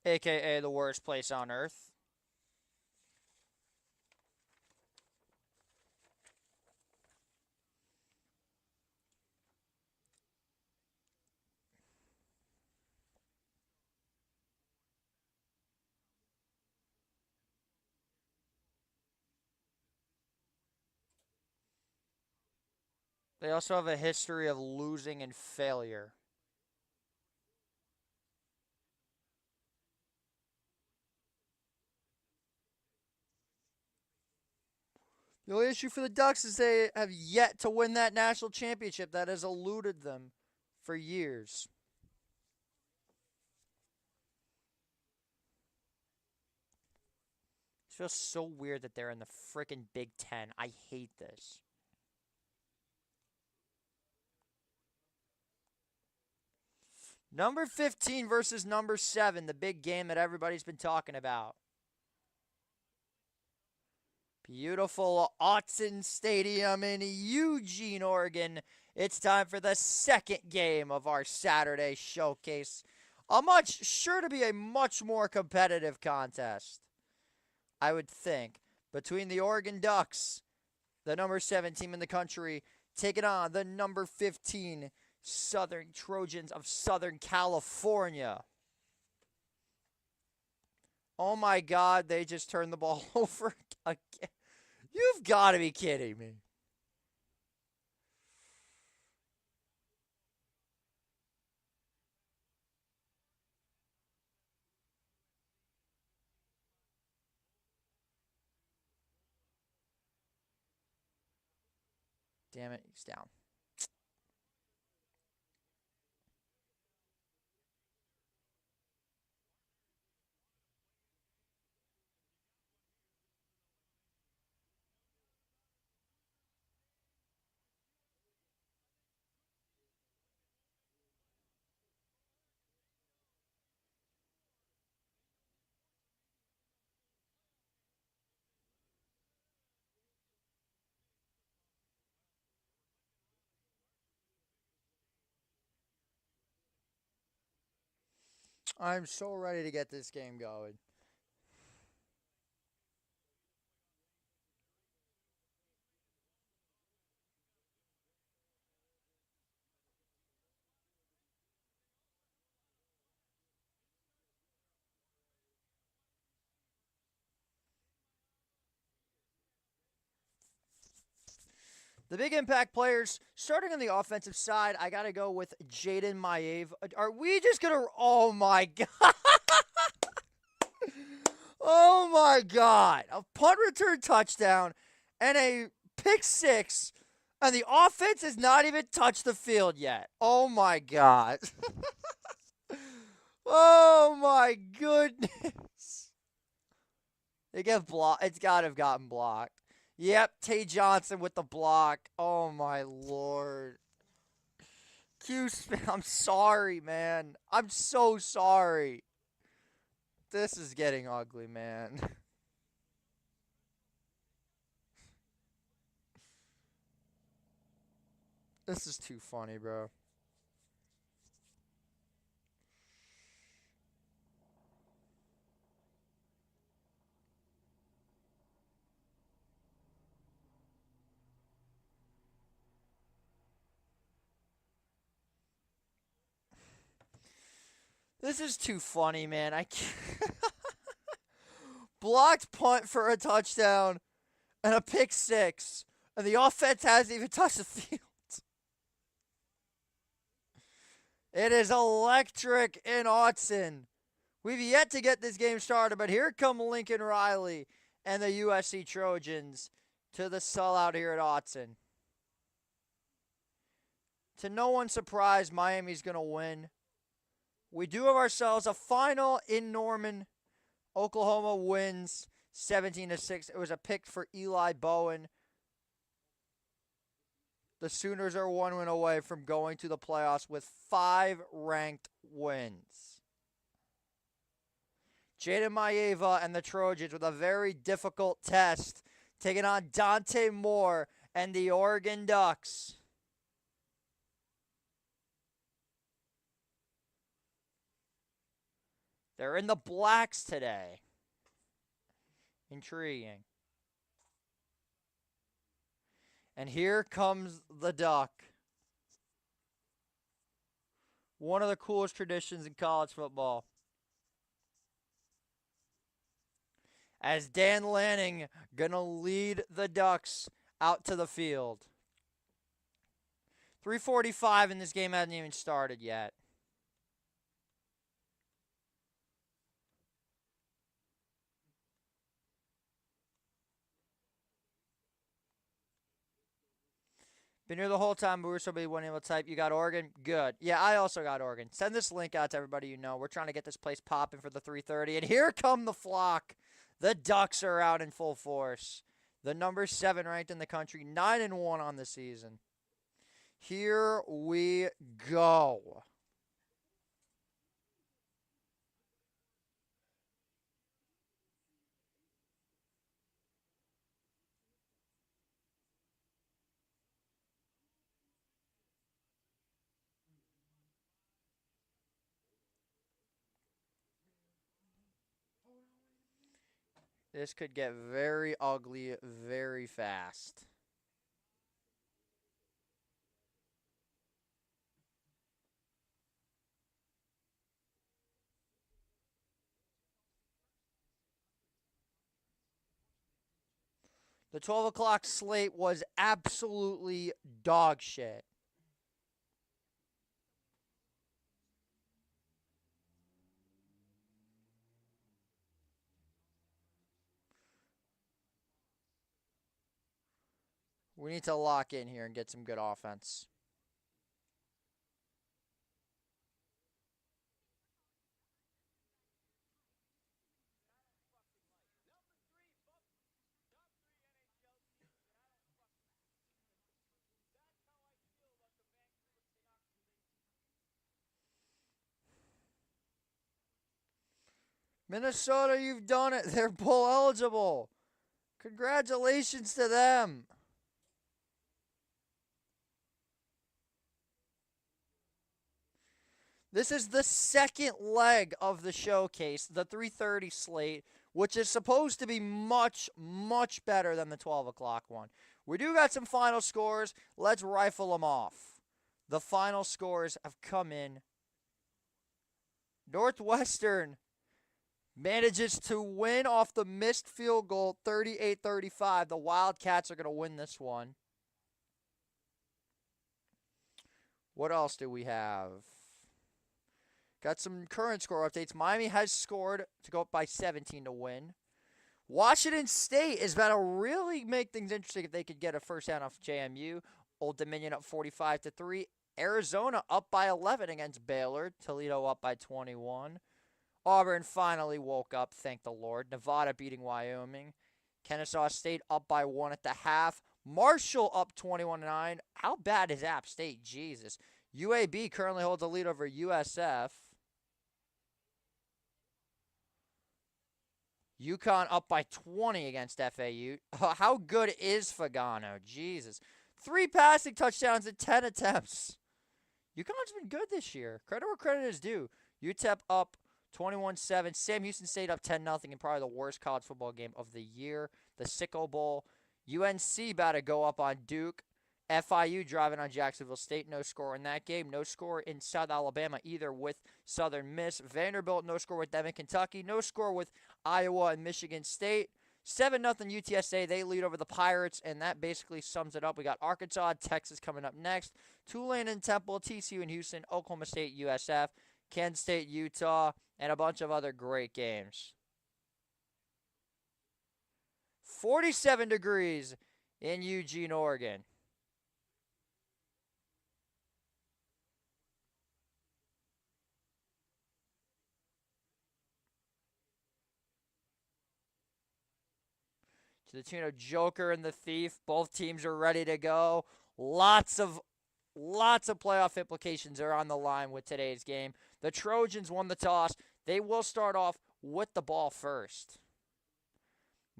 AKA the worst place on earth. They also have a history of losing and failure. The only issue for the Ducks is they have yet to win that national championship that has eluded them for years. It feels so weird that they're in the freaking Big Ten. I hate this. Number 15 versus number 7, the big game that everybody's been talking about. Beautiful Autzen Stadium in Eugene, Oregon. It's time for the second game of our Saturday showcase. Sure to be a much more competitive contest, I would think, between the Oregon Ducks, the number 7 team in the country, taking on the number 15 Southern Trojans of Southern California. Oh my God, they just turned the ball over again. You've got to be kidding me. Damn it, he's down. I'm so ready to get this game going. The big impact players, starting on the offensive side, I got to go with Jaden Maiev. Are we just going to... Oh, my God. Oh, my God. A punt return touchdown and a pick six And the offense has not even touched the field yet. Oh my God. Oh my goodness. They get blocked. It's got to have gotten blocked. Yep, Tay Johnson with the block. Oh my Lord. I'm sorry, man. I'm so sorry. This is getting ugly, man. This is too funny, bro. This is too funny, man. I can't. Blocked punt for a touchdown and a pick six. And the offense hasn't even touched the field. It is electric in Autzen. We've yet to get this game started, but here come Lincoln Riley and the USC Trojans to the sellout here at Autzen. To no one's surprise, Miami's going to win. We do have ourselves a final in Norman. Oklahoma wins 17-6. It was a pick for Eli Bowen. The Sooners are 1 win away from going to the playoffs with 5 ranked wins. Jaden Maeva and the Trojans with a very difficult test, taking on Dante Moore and the Oregon Ducks. They're in the blacks today. Intriguing. And here comes the duck. One of the coolest traditions in college football. As Dan Lanning gonna lead the Ducks out to the field. 3:45 and this game hasn't even started yet. Been here the whole time, but we're still be one able to type. You got Oregon? Good. Yeah, I also got Oregon. Send this link out to everybody you know. We're trying to get this place popping for the 3:30. And here come the flock. The Ducks are out in full force. The number 7 ranked in the country, 9-1 on the season. Here we go. This could get very ugly very fast. The 12 o'clock slate was absolutely dog shit. We need to lock in here and get some good offense. Minnesota, you've done it. They're bowl eligible. Congratulations to them. This is the second leg of the showcase, the 3:30 slate, which is supposed to be much, much better than the 12 o'clock one. We do got some final scores. Let's rifle them off. The final scores have come in. Northwestern manages to win off the missed field goal 38-35. The Wildcats are going to win this one. What else do we have? Got some current score updates. Miami has scored to go up by 17 to win. Washington State is about to really make things interesting if they could get a first down off JMU. Old Dominion up 45-3. Arizona up by 11 against Baylor. Toledo up by 21. Auburn finally woke up, thank the Lord. Nevada beating Wyoming. Kennesaw State up by 1 at the half. Marshall up 21-9. How bad is App State? Jesus. UAB currently holds a lead over USF. UConn up by 20 against FAU. How good is Fagano? Jesus. 3 passing touchdowns in 10 attempts. UConn's been good this year. Credit where credit is due. UTEP up 21-7. Sam Houston State up 10-0 in probably the worst college football game of the year. The Sicko Bowl. UNC about to go up on Duke. FIU driving on Jacksonville State. No score in that game. No score in South Alabama either with Southern Miss. Vanderbilt, no score with them in Kentucky. No score with Iowa and Michigan State. 7-0 UTSA. They lead over the Pirates, and that basically sums it up. We got Arkansas, Texas coming up next. Tulane and Temple, TCU and Houston, Oklahoma State, USF, Kansas State, Utah, and a bunch of other great games. 47 degrees in Eugene, Oregon. To the tune of Joker and the Thief. Both teams are ready to go. Lots of playoff implications are on the line with today's game. The Trojans won the toss. They will start off with the ball first.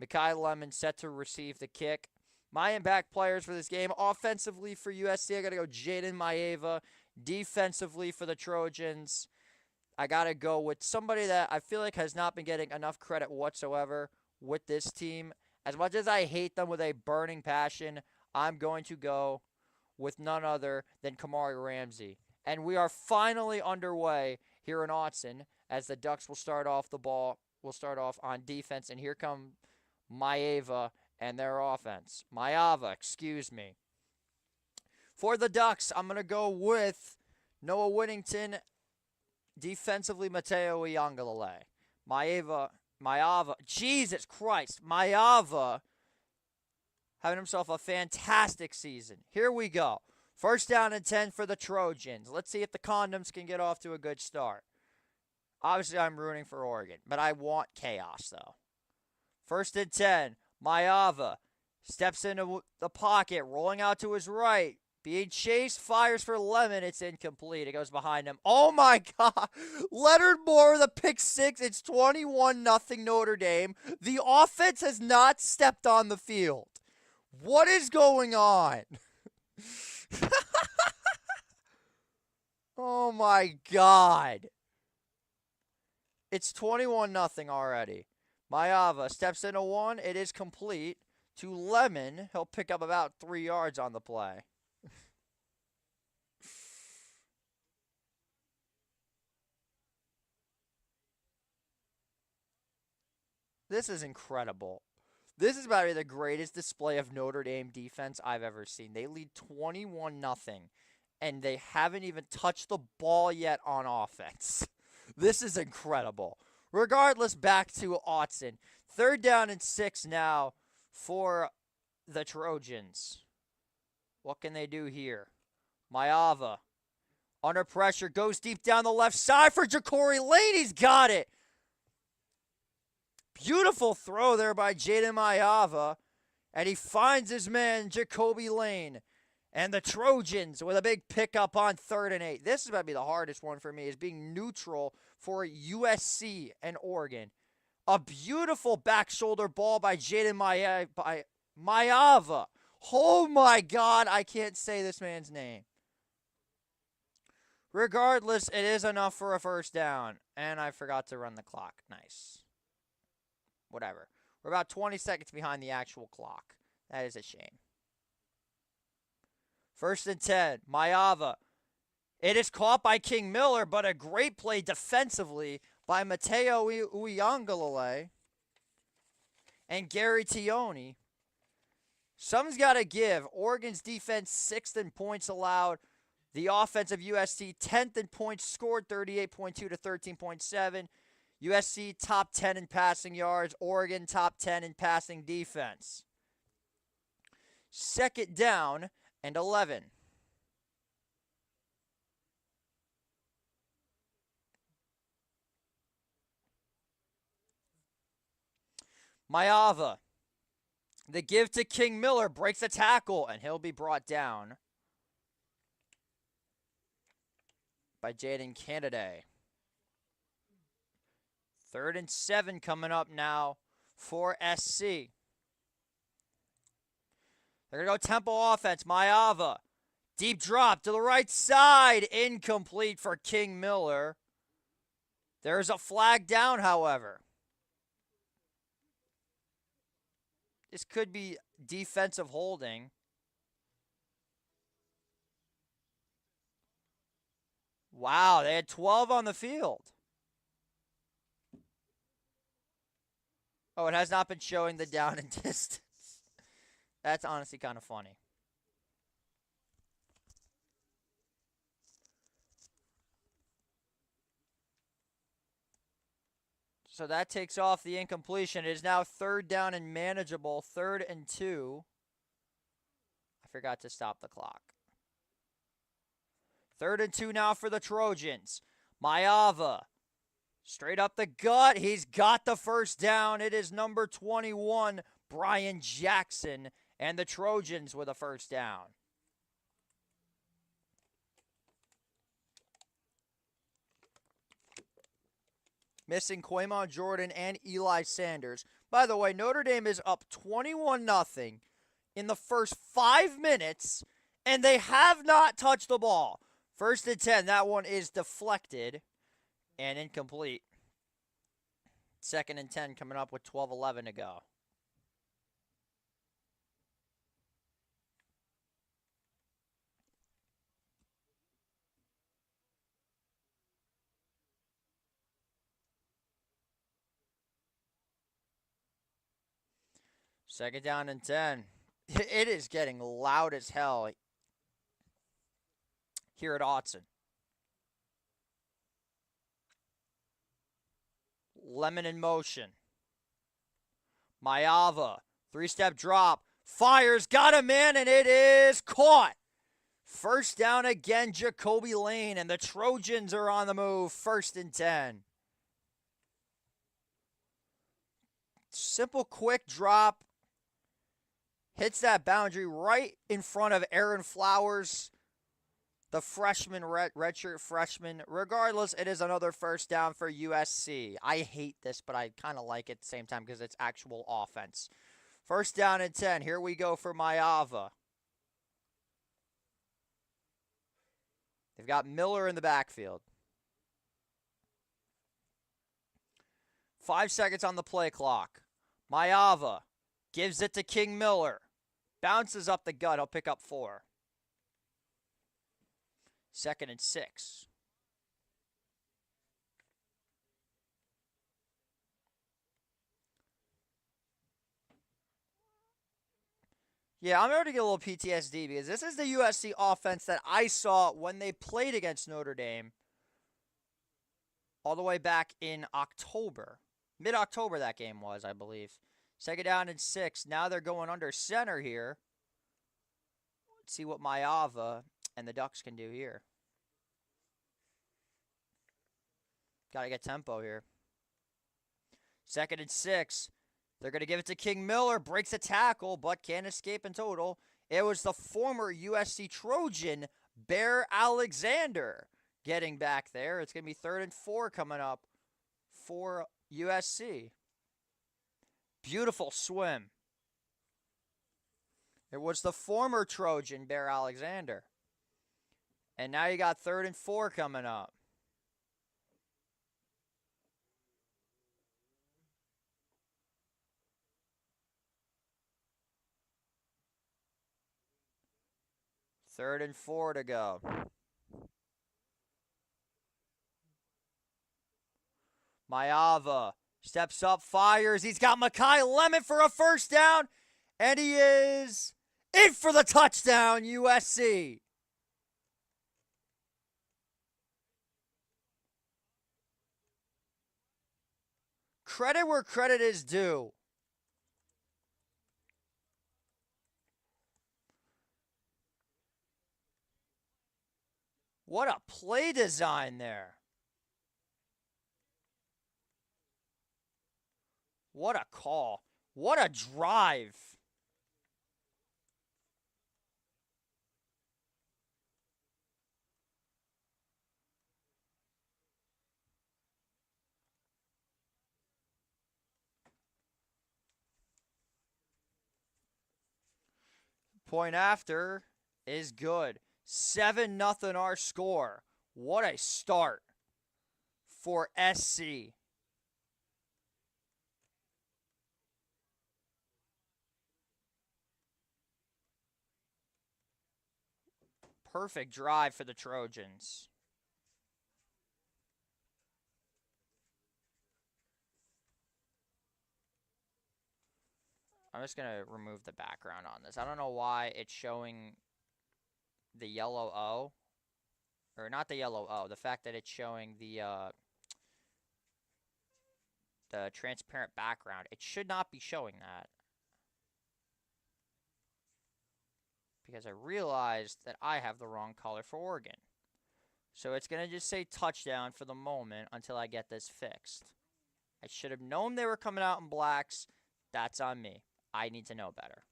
Mekhi Lemon set to receive the kick. My impact players for this game. Offensively for USC, I got to go Jaden Maeva. Defensively for the Trojans, I got to go with somebody that I feel like has not been getting enough credit whatsoever with this team. As much as I hate them with a burning passion, I'm going to go with none other than Kamari Ramsey. And we are finally underway here in Autzen as the Ducks will start off on defense. And here come Maeva and their offense. Maeva, excuse me. For the Ducks, I'm going to go with Noah Whittington. Defensively, Mateo Iangalale. Maeva, Jesus Christ, Maeva having himself a fantastic season. Here we go. First down and 10 for the Trojans. Let's see if the Condoms can get off to a good start. Obviously, I'm rooting for Oregon, but I want chaos, though. First and 10, Maeva steps into the pocket, rolling out to his right. Being chased, fires for Lemon. It's incomplete. It goes behind him. Oh, my God. Leonard Moore with a pick six. It's 21-0 Notre Dame. The offense has not stepped on the field. What is going on? Oh, my God. It's 21-0 already. Maeva steps into one. It is complete. To Lemon. He'll pick up about 3 yards on the play. This is incredible. This is probably the greatest display of Notre Dame defense I've ever seen. They lead 21-0, and they haven't even touched the ball yet on offense. This is incredible. Regardless, back to Autzen. 3rd down and 6 now for the Trojans. What can they do here? Maeva, under pressure, goes deep down the left side for Ja'Cory Lane. He's got it. Beautiful throw there by Jaden Maeva. And he finds his man, Jacoby Lane. And the Trojans with a big pickup on 3rd and 8. This is going to be the hardest one for me, is being neutral for USC and Oregon. A beautiful back shoulder ball by Jaden Maeva. Oh, my God. I can't say this man's name. Regardless, it is enough for a first down. And I forgot to run the clock. Nice. Whatever. We're about 20 seconds behind the actual clock. That is a shame. 1st and 10. Maeva. It is caught by King Miller, but a great play defensively by Mateo Uiagalelei and Gary Tioni. Something's got to give. Oregon's defense 6th in points allowed. The offense of USC 10th in points scored, 38.2 to 13.7. USC top 10 in passing yards. Oregon top 10 in passing defense. 2nd down and 11. Maeva. The give to King Miller breaks a tackle, and he'll be brought down by Jaden Kennedy. 3rd and 7 coming up now for SC. They're going to go tempo offense. Maeva. Deep drop to the right side. Incomplete for King Miller. There's a flag down, however. This could be defensive holding. Wow, they had 12 on the field. Oh, it has not been showing the down and distance. That's honestly kind of funny. So that takes off the incompletion. It is now 3rd down and manageable. 3rd and 2. I forgot to stop the clock. 3rd and 2 now for the Trojans. Maeva. Straight up the gut. He's got the first down. It is number 21, Brian Jackson. And the Trojans with a first down. Missing Quamon Jordan and Eli Sanders. By the way, Notre Dame is up 21-0 in the first 5 minutes, and they have not touched the ball. 1st and 10, that one is deflected and incomplete. 2nd and 10 coming up with 12:11 to go. Second down and 10. It is getting loud as hell here at Autzen. Lemon in motion. Maeva. 3-step drop. Fires. Got a man, and it is caught. First down again, Jacoby Lane, and the Trojans are on the move. 1st and 10. Simple, quick drop. Hits that boundary right in front of Aaron Flowers, the freshman, redshirt freshman. Regardless, it is another first down for USC. I hate this, but I kind of like it at the same time because it's actual offense. 1st down and 10. Here we go for Maeva. They've got Miller in the backfield. 5 seconds on the play clock. Maeva gives it to King Miller. Bounces up the gut. He'll pick up 4. 2nd and 6. Yeah, I'm ready to get a little PTSD because this is the USC offense that I saw when they played against Notre Dame all the way back in October. Mid-October that game was, I believe. 2nd down and 6. Now they're going under center here. Let's see what Maeva and the Ducks can do here. Got to get tempo here. 2nd and 6. They're going to give it to King Miller. Breaks a tackle, but can't escape in total. It was the former USC Trojan, Bear Alexander, getting back there. It's going to be 3rd and 4 coming up for USC. Beautiful swim. It was the former Trojan, Bear Alexander. And now you got 3rd and 4 coming up. Third and 4 to go. Maeva steps up, fires. He's got Makai Lemon for a first down. And he is in for the touchdown, USC. Credit where credit is due. What a play design there. What a call. What a drive. Point after is good. 7-0 our score. What a start for SC. Perfect drive for the Trojans. I'm just going to remove the background on this. I don't know why it's showing the yellow O. Or not the yellow O. The fact that it's showing the transparent background. It should not be showing that. Because I realized that I have the wrong color for Oregon. So it's going to just say touchdown for the moment until I get this fixed. I should have known they were coming out in blacks. That's on me. I need to know better.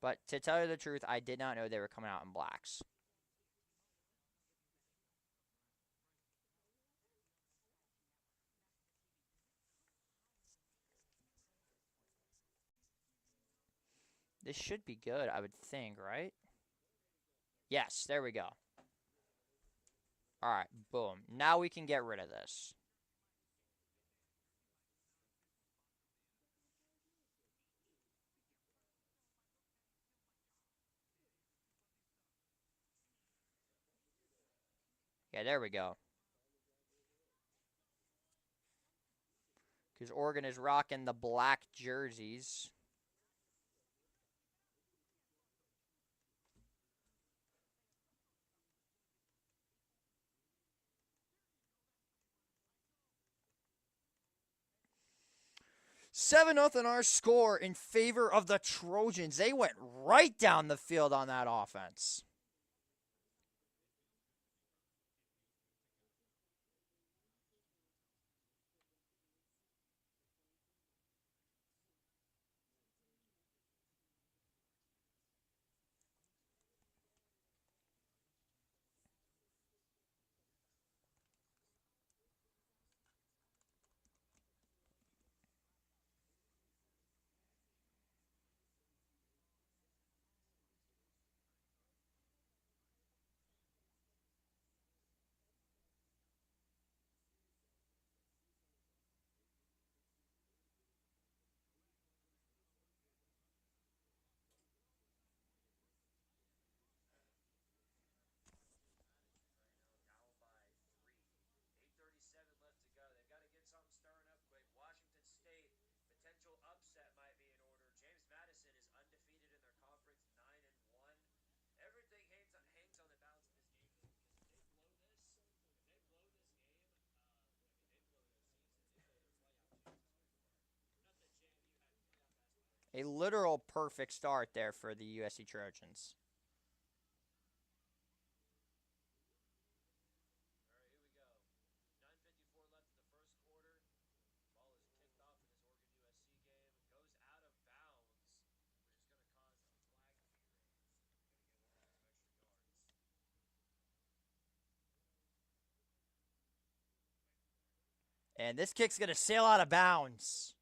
But to tell you the truth, I did not know they were coming out in blacks. This should be good, I would think, right? Yes, there we go. Alright, boom. Now we can get rid of this. Yeah, there we go. Because Oregon is rocking the black jerseys. Seven nothing our score in favor of the Trojans. They went right down the field on that offense. A literal perfect start there for the USC Trojans. And this kick's going to sail out of bounds.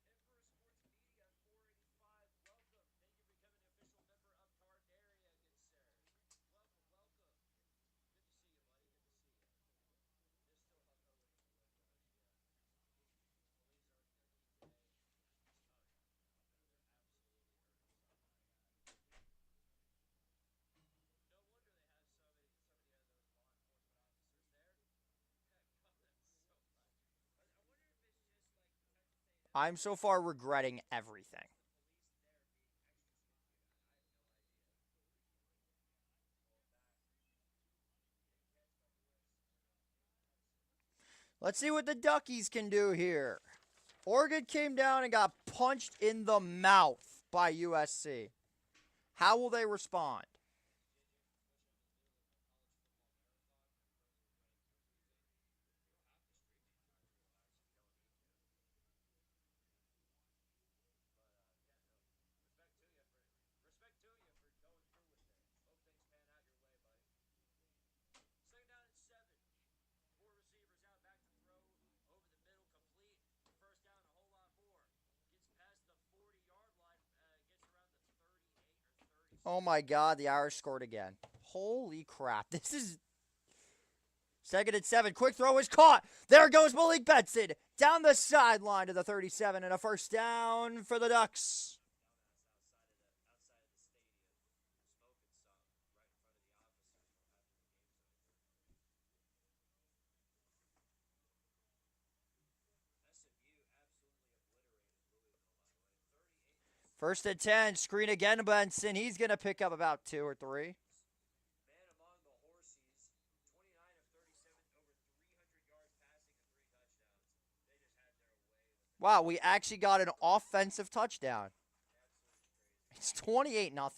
I'm so far regretting everything. Let's see what the Duckies can do here. Oregon came down and got punched in the mouth by USC. How will they respond? Oh my God, the Irish scored again. Holy crap. This is 2nd and 7. Quick throw is caught. There goes Malik Benson down the sideline to the 37 and a first down for the Ducks. First and 10. Screen again, Benson. He's going to pick up about 2 or 3. Wow, we actually got an offensive touchdown. It's 28-0.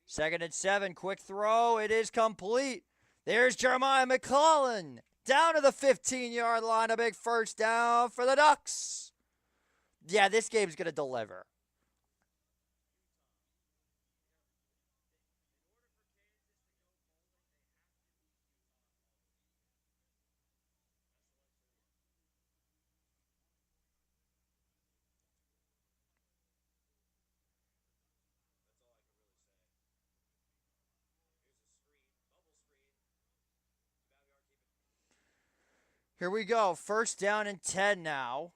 Second and 7, quick throw. It is complete. There's Jeremiah McClellan down to the 15-yard line. A big first down for the Ducks. Yeah, this game's going to deliver. Here we go. First down and 10 now.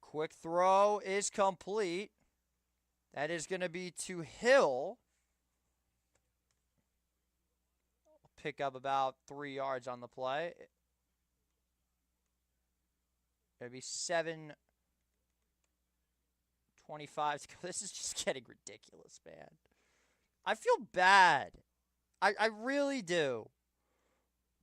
Quick throw is complete. That is going to be to Hill. Pick up about 3 yards on the play. It'll be 7:25 to go. This is just getting ridiculous, man. I feel bad. I really do.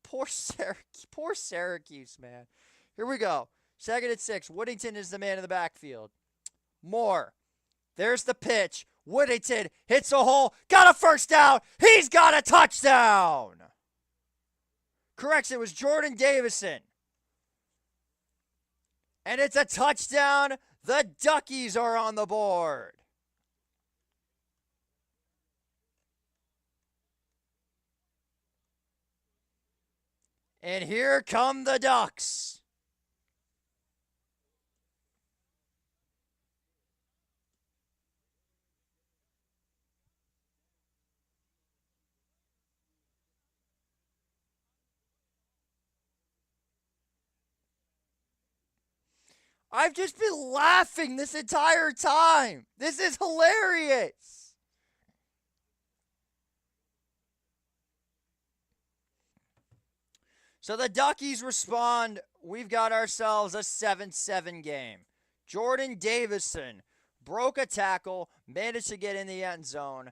Poor Syracuse, man. Here we go. 2nd and 6. Whittington is the man in the backfield. Moore. There's the pitch. Whittington hits a hole. Got a first down. He's got a touchdown. Correction, it was Jordan Davison. And it's a touchdown. The Duckies are on the board. And here come the Ducks. I've just been laughing this entire time. This is hilarious. So the Duckies respond. We've got ourselves a 7-7 game. Jordan Davison broke a tackle, managed to get in the end zone,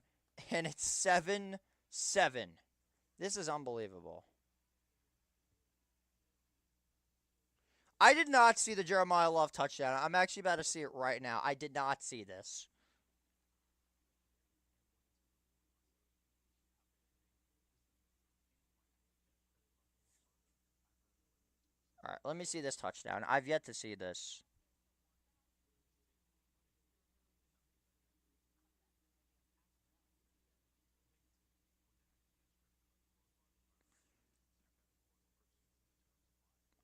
and it's 7-7. This is unbelievable. I did not see the Jeremiah Love touchdown. I'm actually about to see it right now. I did not see this. All right, let me see this touchdown. I've yet to see this.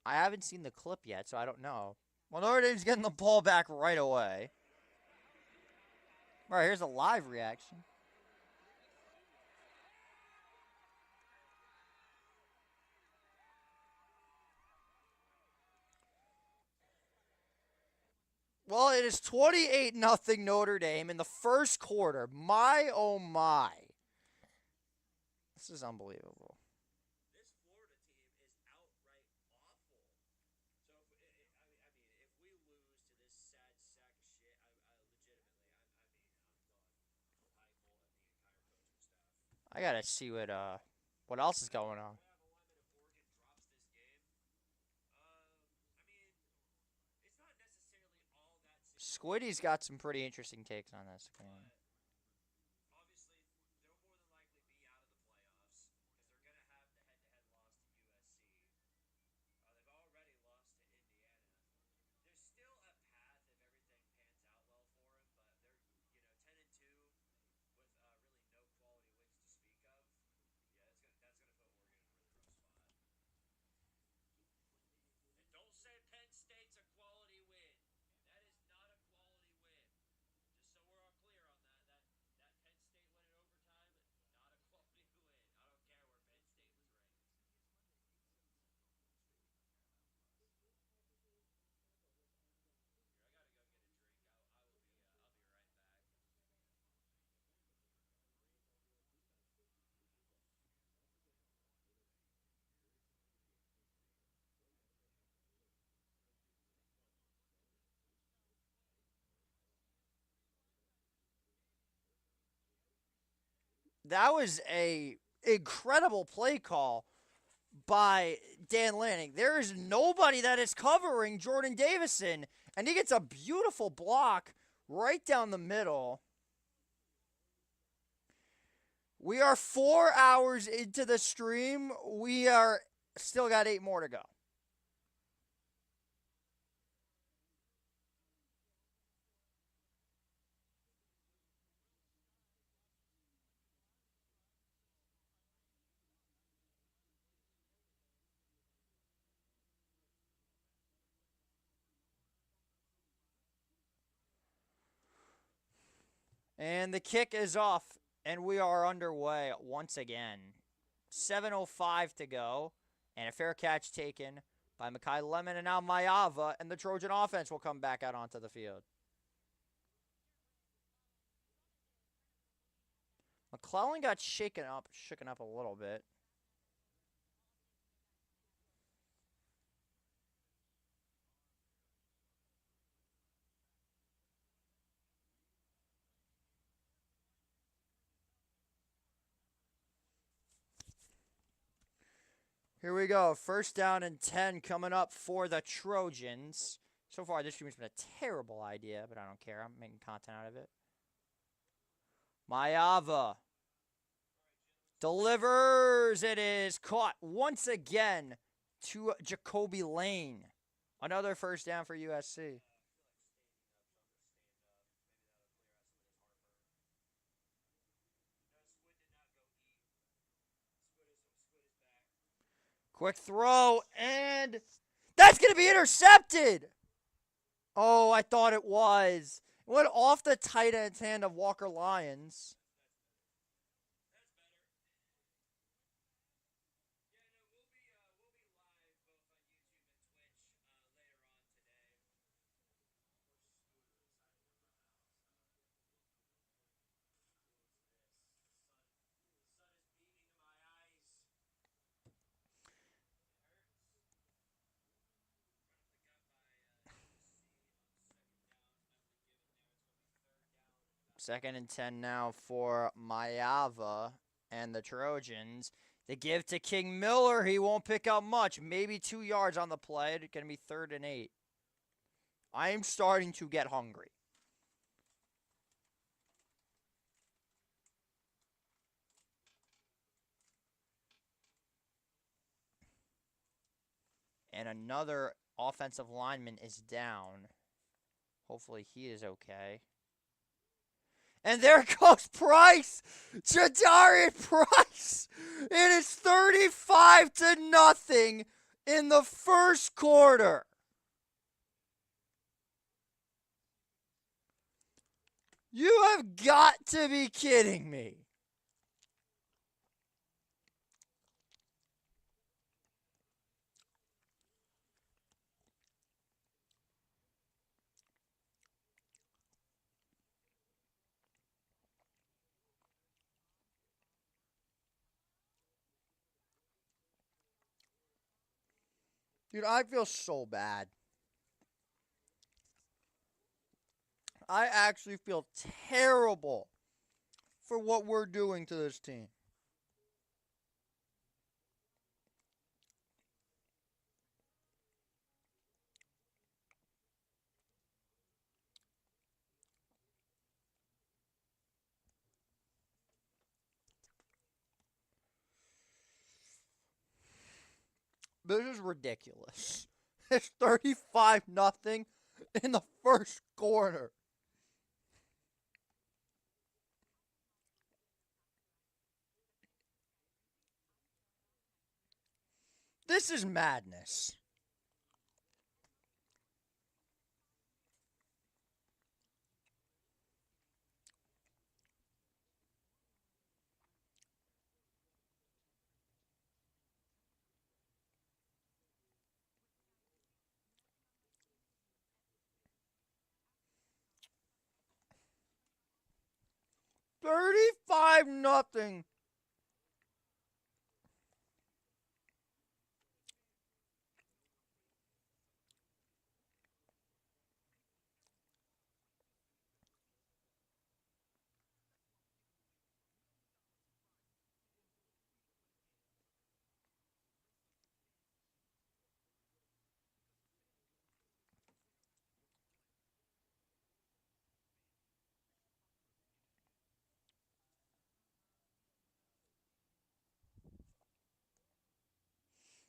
I haven't seen the clip yet, so I don't know. Well, Notre Dame's getting the ball back right away. All right, here's a live reaction. Well, it is 28-0 Notre Dame in the first quarter. My, oh my. This is unbelievable. I gotta see what else is going on. Squiddy's got some pretty interesting takes on this game. That was a incredible play call by Dan Lanning. There is nobody that is covering Jordan Davison, and he gets a beautiful block right down the middle. We are 4 hours into the stream. We are still got 8 more to go. And the kick is off, and we are underway once again. 7:05 to go, and a fair catch taken by Makai Lemon, and now Mayava, and the Trojan offense will come back out onto the field. McClellan got shaken up a little bit. Here we go. First down and 10 coming up for the Trojans. So far, this stream's been a terrible idea, but I don't care. I'm making content out of it. Mayava delivers. It is caught once again to Jacoby Lane. Another first down for USC. Quick throw, and that's going to be intercepted. Oh, I thought it was. It went off the tight end's hand of Walker Lyons. Second and 10 now for Mayava and the Trojans. They give to King Miller. He won't pick up much. Maybe 2 yards on the play. It's going to be 3rd and 8. I am starting to get hungry. And another offensive lineman is down. Hopefully he is okay. And there goes Price. Jadarian Price. It is 35-0 in the first quarter. You have got to be kidding me. Dude, I feel so bad. I actually feel terrible for what we're doing to this team. This is ridiculous. It's 35-0 in the first quarter. This is madness. $35-0.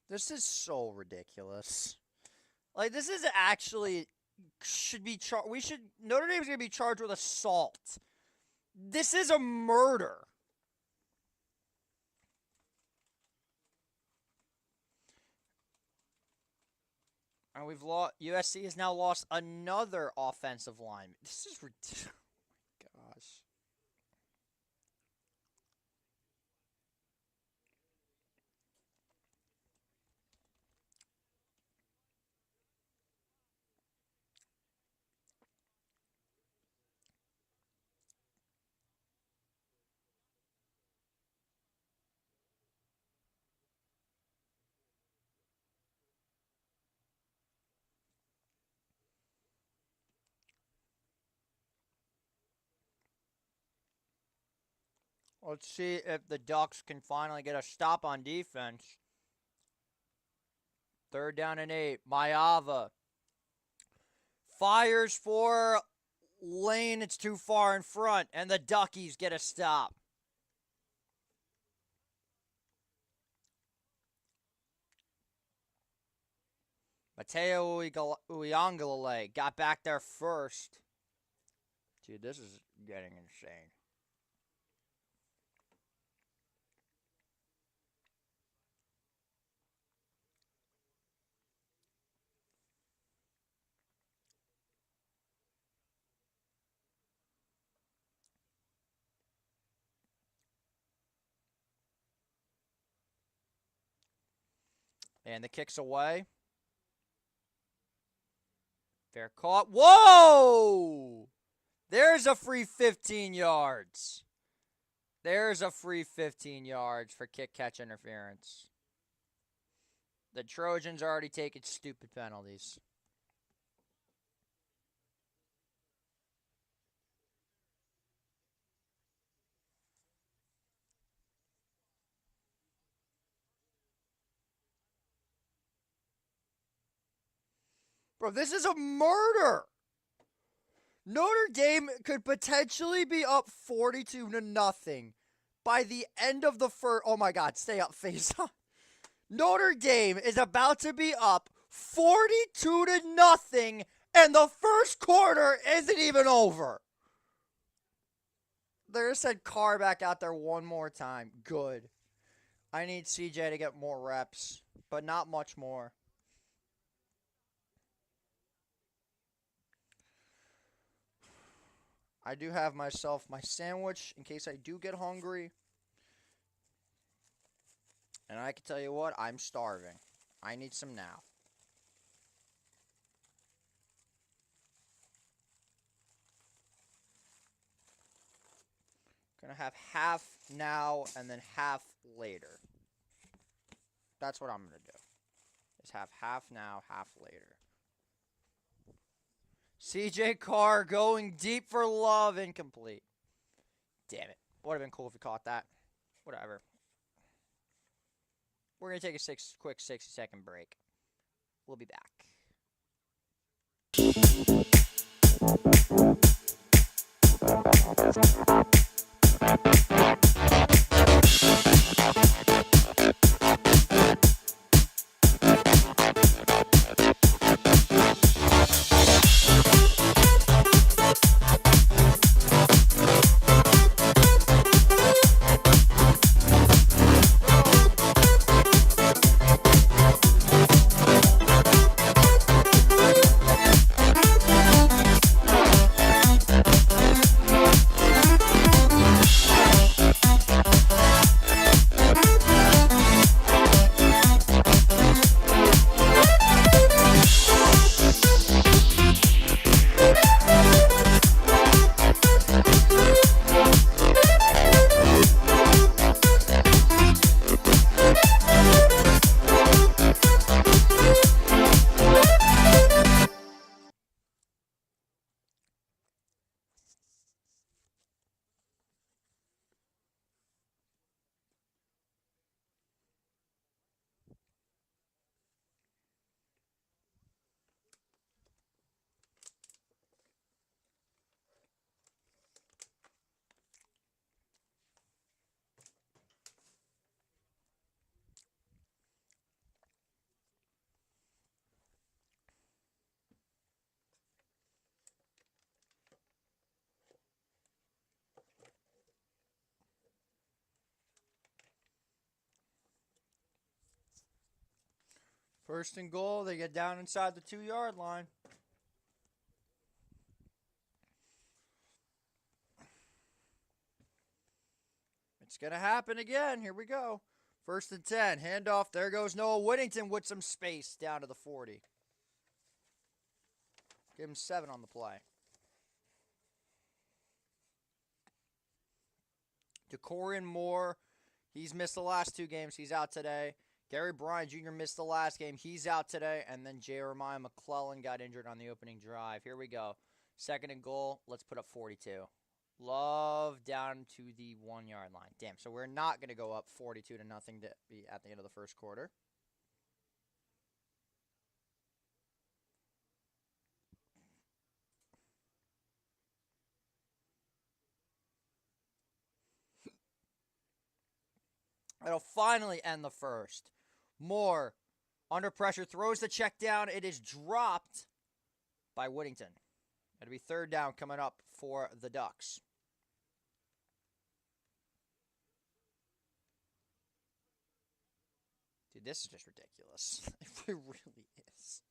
This is so ridiculous. Like, this is actually should be charged. Notre Dame's gonna be charged with assault. This is a murder. And we've lost. USC has now lost another offensive line. This is ridiculous. Oh my gosh. Let's see if the Ducks can finally get a stop on defense. 3rd down and 8. Mayava fires for Lane. It's too far in front, and the Duckies get a stop. Mateo Uiagalelei got back there first. Dude, this is getting insane. And the kick's away. Fair caught. Whoa! There's a free 15 yards. There's a free 15 yards for kick-catch interference. The Trojans are already taking stupid penalties. Bro, this is a murder. Notre Dame could potentially be up 42-0 by the end of the first. Oh my God, stay up, face on. Notre Dame is about to be up 42-0, and the first quarter isn't even over. They just said Carr back out there one more time. Good. I need CJ to get more reps, but not much more. I do have myself my sandwich in case I do get hungry. And I can tell you what, I'm starving. I need some now. Gonna have half now and then half later. That's what I'm gonna do. Is have half now, half later. CJ Carr going deep for Love, incomplete. Damn it. Would have been cool if he caught that. Whatever. We're going to take a quick 60-second break. We'll be back. First and goal. They get down inside the 2-yard line. It's going to happen again. Here we go. First and 10. Handoff. There goes Noah Whittington with some space down to the 40. Give him 7 on the play. DeCorian Moore, he's missed the last 2 games. He's out today. Gary Bryant Jr. missed the last game. He's out today. And then Jeremiah McClellan got injured on the opening drive. Here we go. Second and goal. Let's put up 42. Love down to the 1-yard line. Damn, so we're not going to go up 42-0 to be at the end of the first quarter. It'll finally end the first. Moore, under pressure, throws the check down. It is dropped by Whittington. It'll be third down coming up for the Ducks. Dude, this is just ridiculous. It really is.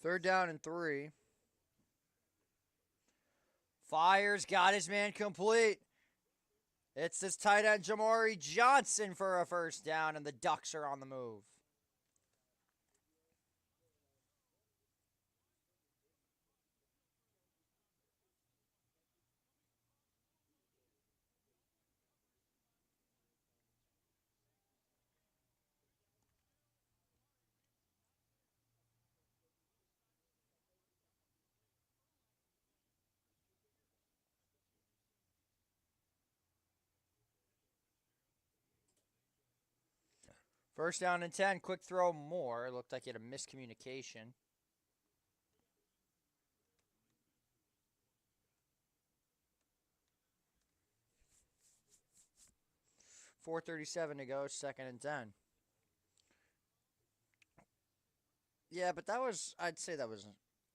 Third down and 3. Fires, got his man complete. It's this tight end, Jamari Johnson, for a first down, and the Ducks are on the move. First down and 10. Quick throw, Moore. Looked like he had a miscommunication. .437 to go. Second and 10. Yeah, but I'd say that was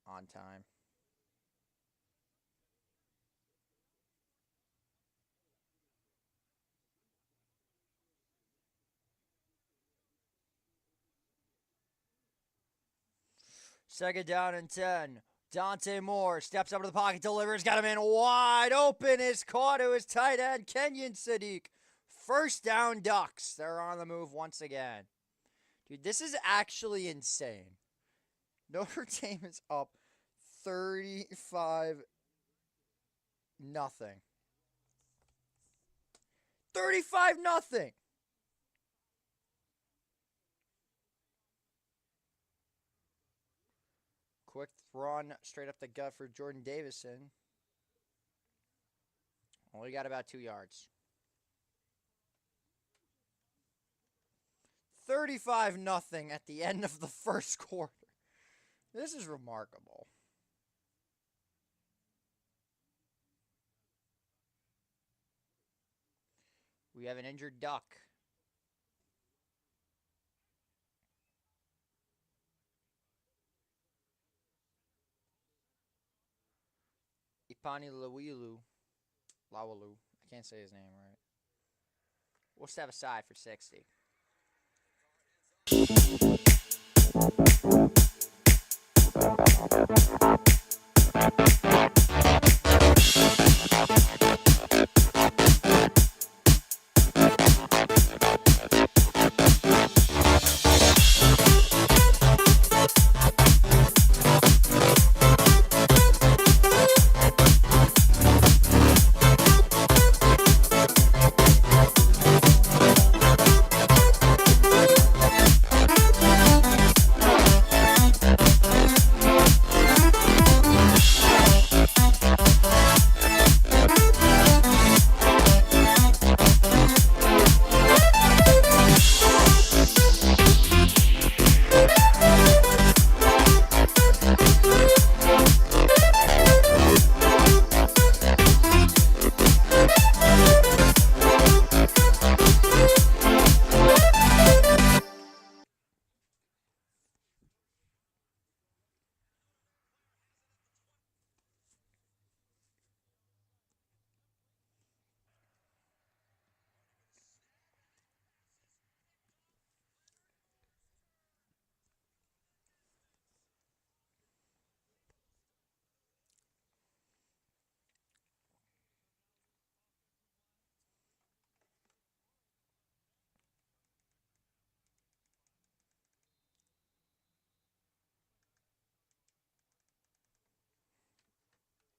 on time. Second down and 10. Dante Moore steps up to the pocket, delivers, got him in wide open. Is caught to his tight end, Kenyon Sadiq. First down, Ducks. They're on the move once again. Dude, this is actually insane. Notre Dame is up 35-0. 35-0. Quick run straight up the gut for Jordan Davison. Only got about 2 yards. 35-0 at the end of the first quarter. This is remarkable. We have an injured Duck. Ipani Lawalu. I can't say his name right. We'll step aside for 60.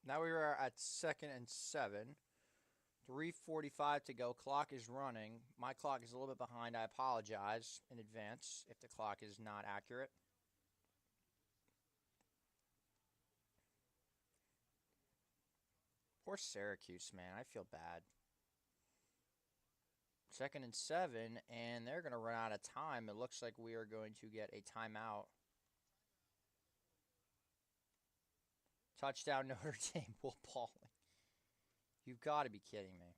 Now we are at 2nd and 7. 3:45 to go. Clock is running. My clock is a little bit behind. I apologize in advance if the clock is not accurate. Poor Syracuse, man. I feel bad. 2nd and 7, and they're going to run out of time. It looks like we are going to get a timeout. Touchdown Notre Dame. Will Pauling. You've got to be kidding me.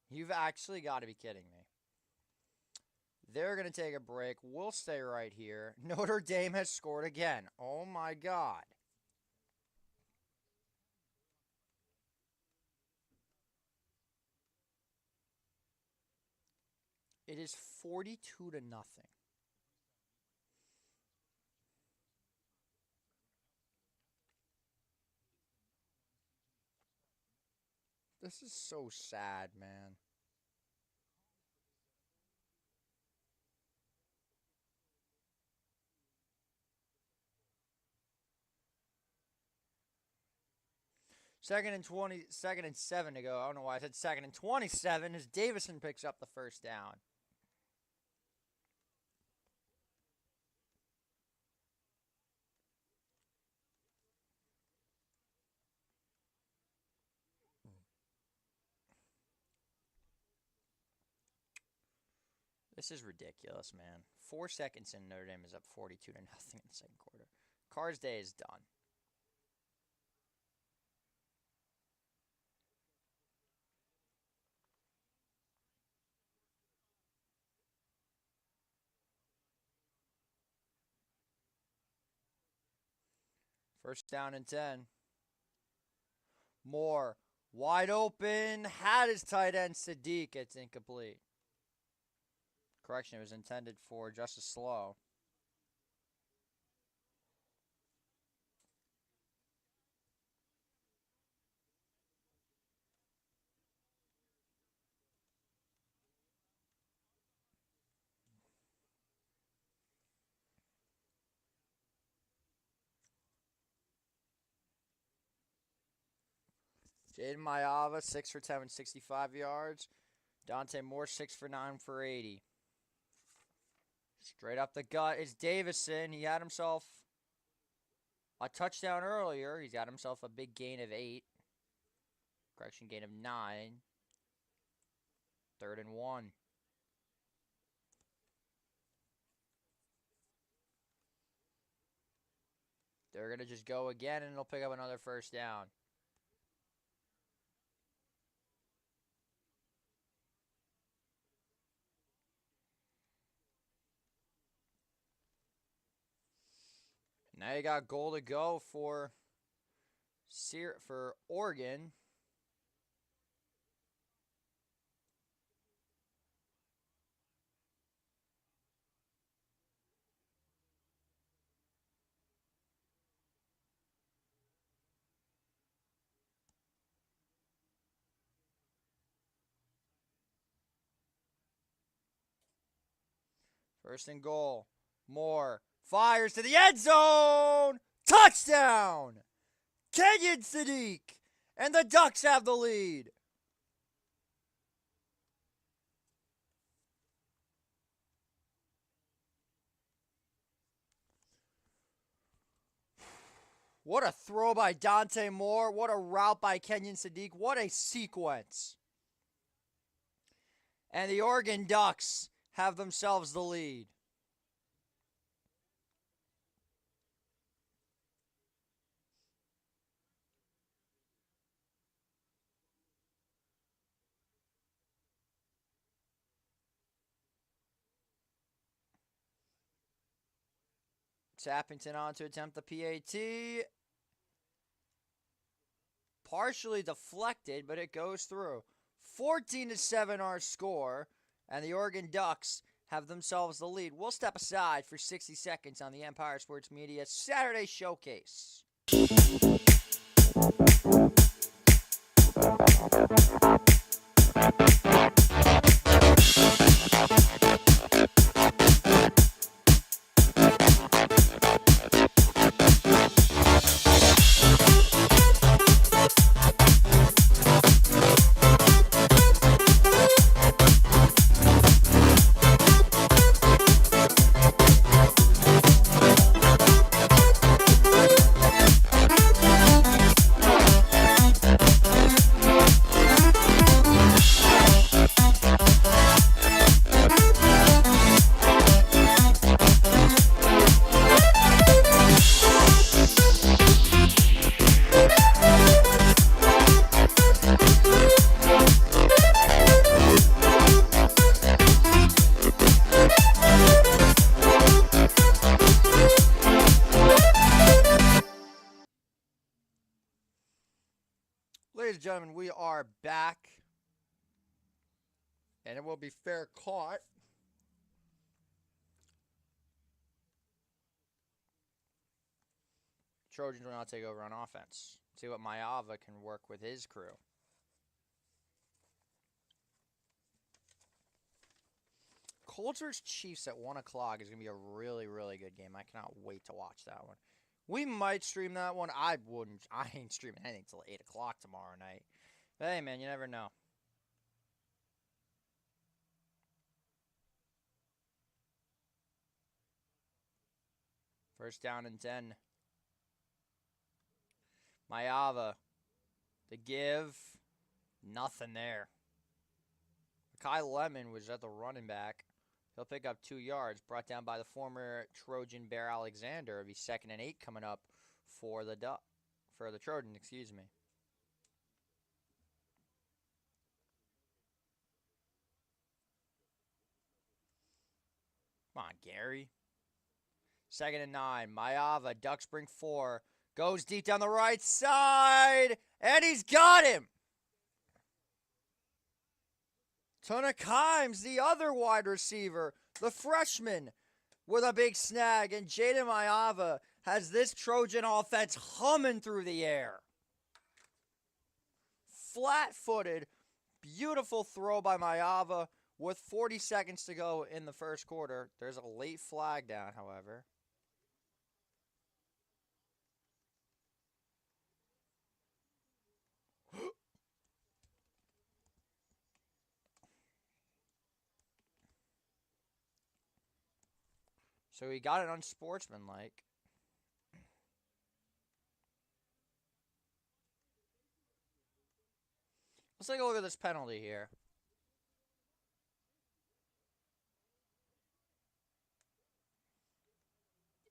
You've actually got to be kidding me. They're going to take a break. We'll stay right here. Notre Dame has scored again. Oh, my God. It is 42 to nothing. This is so sad, man. Second and 7 to go. I don't know why I said 2nd and 27 as Davison picks up the first down. This is ridiculous, man. 4 seconds in, Notre Dame is up 42 to nothing in the second quarter. Carr's day is done. First down and 10. Moore, wide open, had his tight end Sadiq. It's incomplete. Correction, it was intended for Justice Slow. Jaden Mayava, 6 for 10 and 65 yards. Dante Moore, 6 for 9 for 80. Straight up the gut is Davison. He had himself a touchdown earlier. He's got himself a big gain of 8. Correction, gain of 9. 3rd and 1. They're going to just go again, and it'll pick up another first down. Now you got goal to go for Oregon. First and goal. Moore fires to the end zone. Touchdown! Kenyon Sadiq. And the Ducks have the lead. What a throw by Dante Moore. What a route by Kenyon Sadiq. What a sequence. And the Oregon Ducks have themselves the lead. Sappington on to attempt the PAT. Partially deflected, but it goes through. 14-7 our score, and the Oregon Ducks have themselves the lead. We'll step aside for 60 seconds on the Empire Sports Media Saturday Showcase. Ladies and gentlemen, we are back. And it will be fair caught. Trojans will now take over on offense. See what Maiyava can work with his crew. Colts Chiefs at 1 o'clock is going to be a really, really good game. I cannot wait to watch that one. We might stream that one. I wouldn't. I ain't streaming anything until 8 o'clock tomorrow night. But hey, man, you never know. First down and 10. Maiyava. The give. Nothing there. Kyle Lemon was at the running back. He'll pick up 2 yards. Brought down by the former Trojan Bear Alexander. It'll be 2nd and 8 coming up for the Trojans, excuse me. Come on, Gary. 2nd and 9. Maiyava, Ducks bring 4. Goes deep down the right side. And he's got him. Tuna Kimes, the other wide receiver, the freshman, with a big snag. And Jaden Maiyava has this Trojan offense humming through the air. Flat-footed, beautiful throw by Maiyava. With 40 seconds to go in the first quarter, there's a late flag down, however. So he got it unsportsmanlike. Let's take a look at this penalty here.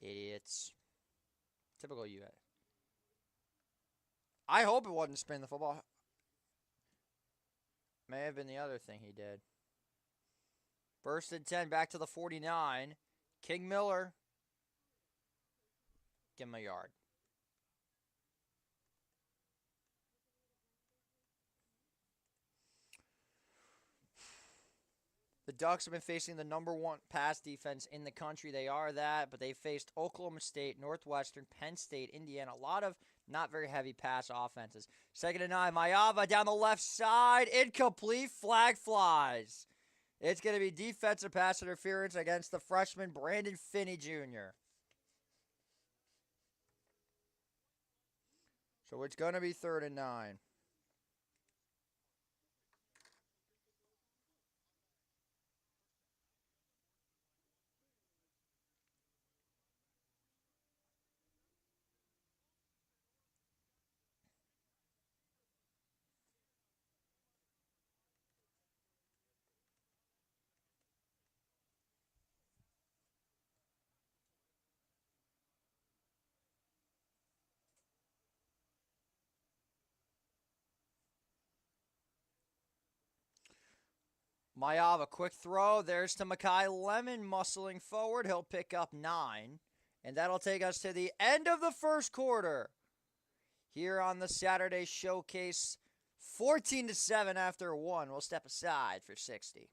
Idiots. Typical UA. I hope it wasn't spin the football. May have been the other thing he did. 1st and 10, back to the 49. King Miller. Give him a yard. The Ducks have been facing the #1 pass defense in the country. They are that, but they faced Oklahoma State, Northwestern, Penn State, Indiana. A lot of not very heavy pass offenses. 2nd and 9. Maiyava down the left side. Incomplete. Flag flies. It's going to be defensive pass interference against the freshman Brandon Finney Jr. So it's going to be 3rd and 9. Maiyava, quick throw. There's to Makai Lemon muscling forward. He'll pick up 9. And that'll take us to the end of the first quarter. Here on the Saturday Showcase, 14-7 after 1. We'll step aside for 60.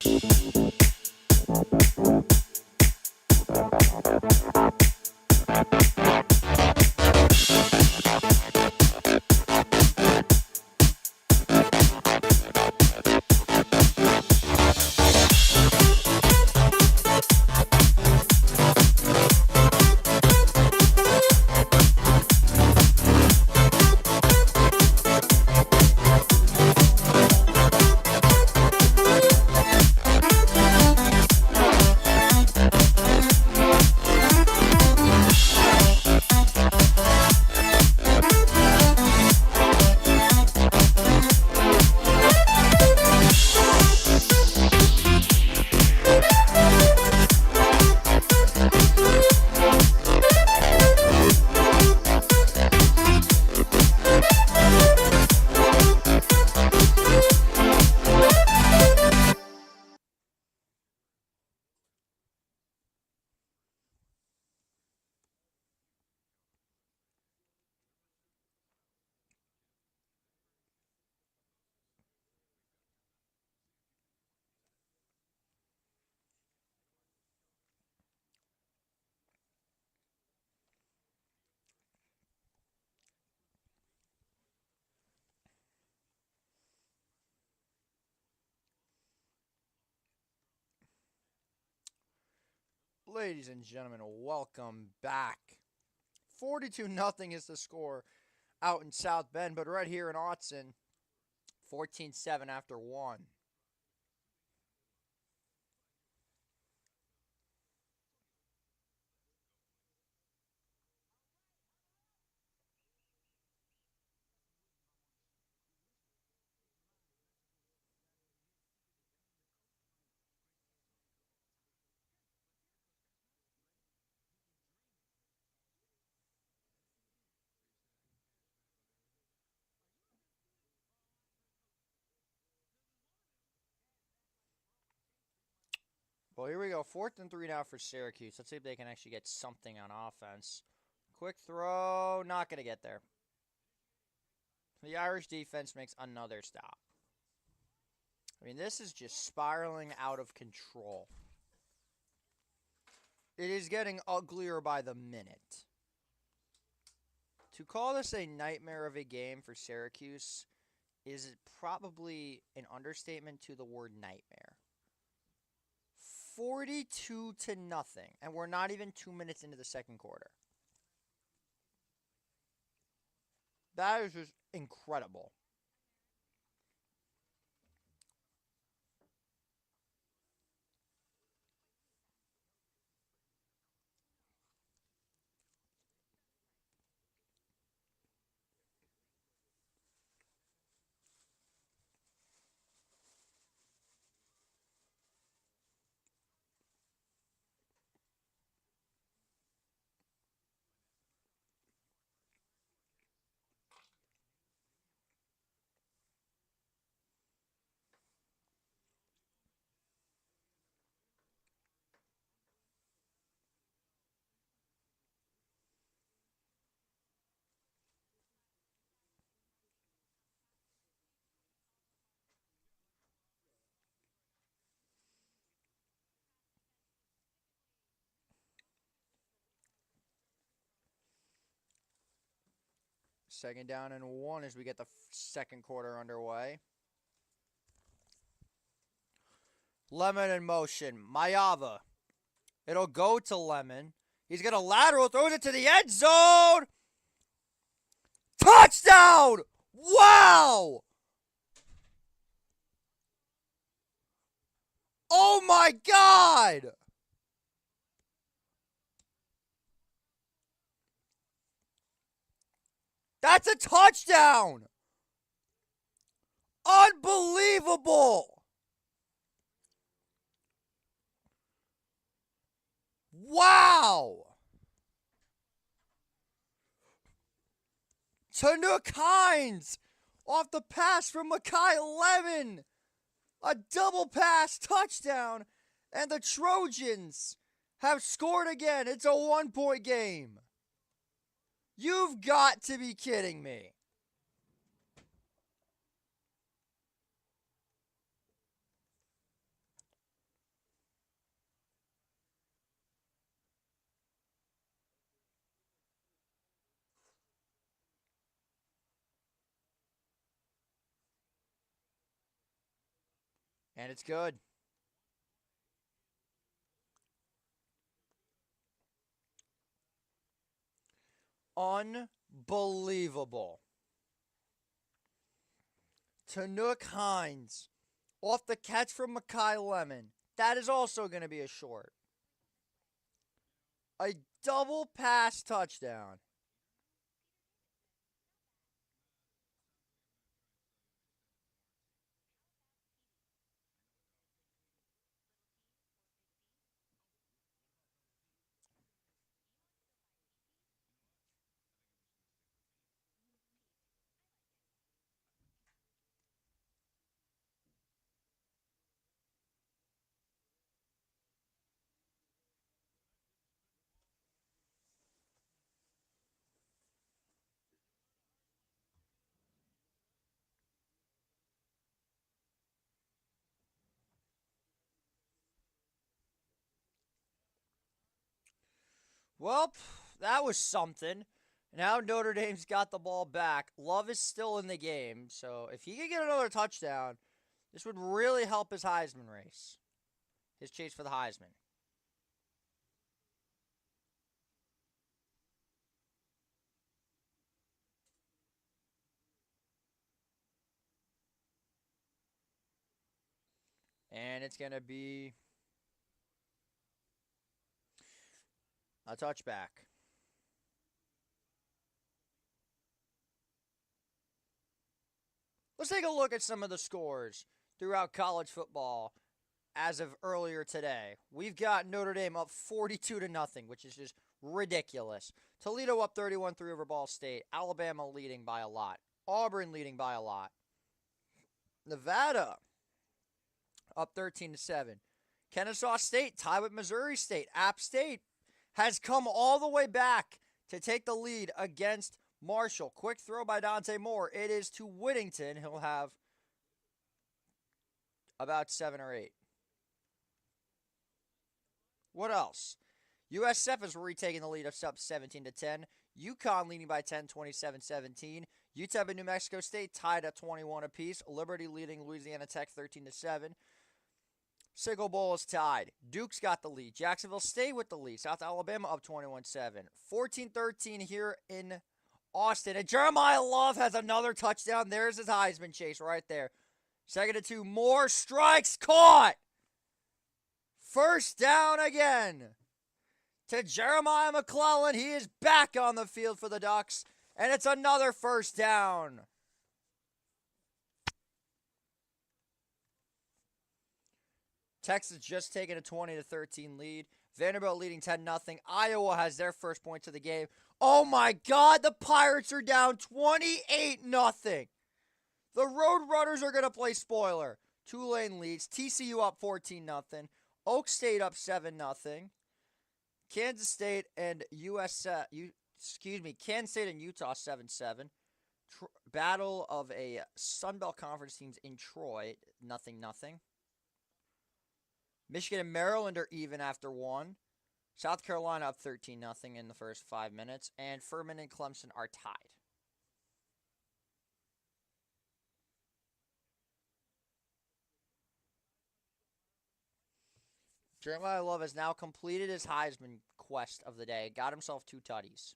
Ladies and gentlemen, welcome back. 42-0 is the score out in South Bend, but right here in Autzen, 14-7 after 1. Well, here we go. 4th and 3 now for Syracuse. Let's see if they can actually get something on offense. Quick throw. Not going to get there. The Irish defense makes another stop. I mean, this is just spiraling out of control. It is getting uglier by the minute. To call this a nightmare of a game for Syracuse is probably an understatement to the word nightmare. 42-0, and we're not even 2 minutes into the second quarter. That is just incredible. Second down and 1 as we get the second quarter underway. Lemon in motion. Mayava. It'll go to Lemon. He's going to lateral, throws it to the end zone. Touchdown! Wow! Oh my God! That's a touchdown! Unbelievable! Wow! Tanook Hines off the pass from Makai Lemon. A double pass touchdown, and the Trojans have scored again. It's a 1-point game. You've got to be kidding me. And it's good. Unbelievable. Tanook Hines off the catch from Makai Lemon. That is also going to be a short. A double pass touchdown. Well, that was something. Now Notre Dame's got the ball back. Love is still in the game, so if he could get another touchdown, this would really help his Heisman race. His chase for the Heisman. And it's going to be a touchback. Let's take a look at some of the scores throughout college football as of earlier today. We've got Notre Dame up 42-0, which is just ridiculous. Toledo up 31-3 over Ball State. Alabama leading by a lot. Auburn leading by a lot. Nevada up 13-7. Kennesaw State tied with Missouri State. App State has come all the way back to take the lead against Marshall. Quick throw by Dante Moore. It is to Whittington. He'll have about 7 or 8. What else? USF is retaking the lead of sub 17-10. UConn leading by 10, 27-17. UTEP and New Mexico State tied at 21 apiece. Liberty leading Louisiana Tech 13-7. Sickle Bowl is tied. Duke's got the lead. Jacksonville State with the lead. South Alabama up 21-7. 14-13 here in Austin. And Jeremiah Love has another touchdown. There's his Heisman chase right there. 2nd-2. More strikes caught. First down again to Jeremiah McClellan. He is back on the field for the Ducks. And it's another first down. Texas just taking a 20-13 lead. Vanderbilt leading 10-0. Iowa has their first points of the game. Oh my God, the Pirates are down 28-0. The Roadrunners are going to play spoiler. Tulane leads. TCU up 14-0. Oak State up 7-0. Kansas State and Kansas State and Utah 7-7. Battle of a Sun Belt Conference teams in Troy, 0-0. Michigan and Maryland are even after 1. South Carolina up 13-0 in the first 5 minutes. And Furman and Clemson are tied. Jeremiah Love has now completed his Heisman quest of the day. Got himself 2 tutties.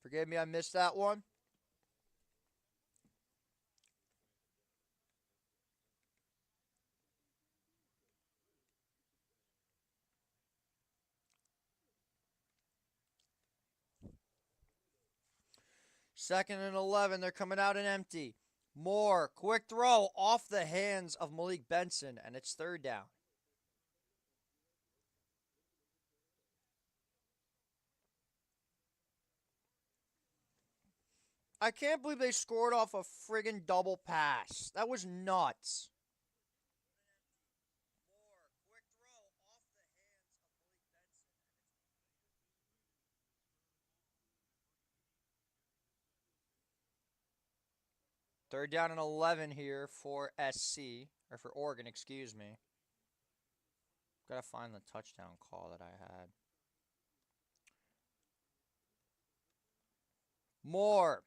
Forgive me, I missed that one. Second and 11, they're coming out and empty. Moore, quick throw off the hands of Malik Benson, and it's 3rd down. I can't believe they scored off a friggin' double pass. That was nuts. Moore, quick throw off the hands of Malik Benson. 3rd down and 11 here for SC, or for Oregon, excuse me. Gotta find the touchdown call that I had. Moore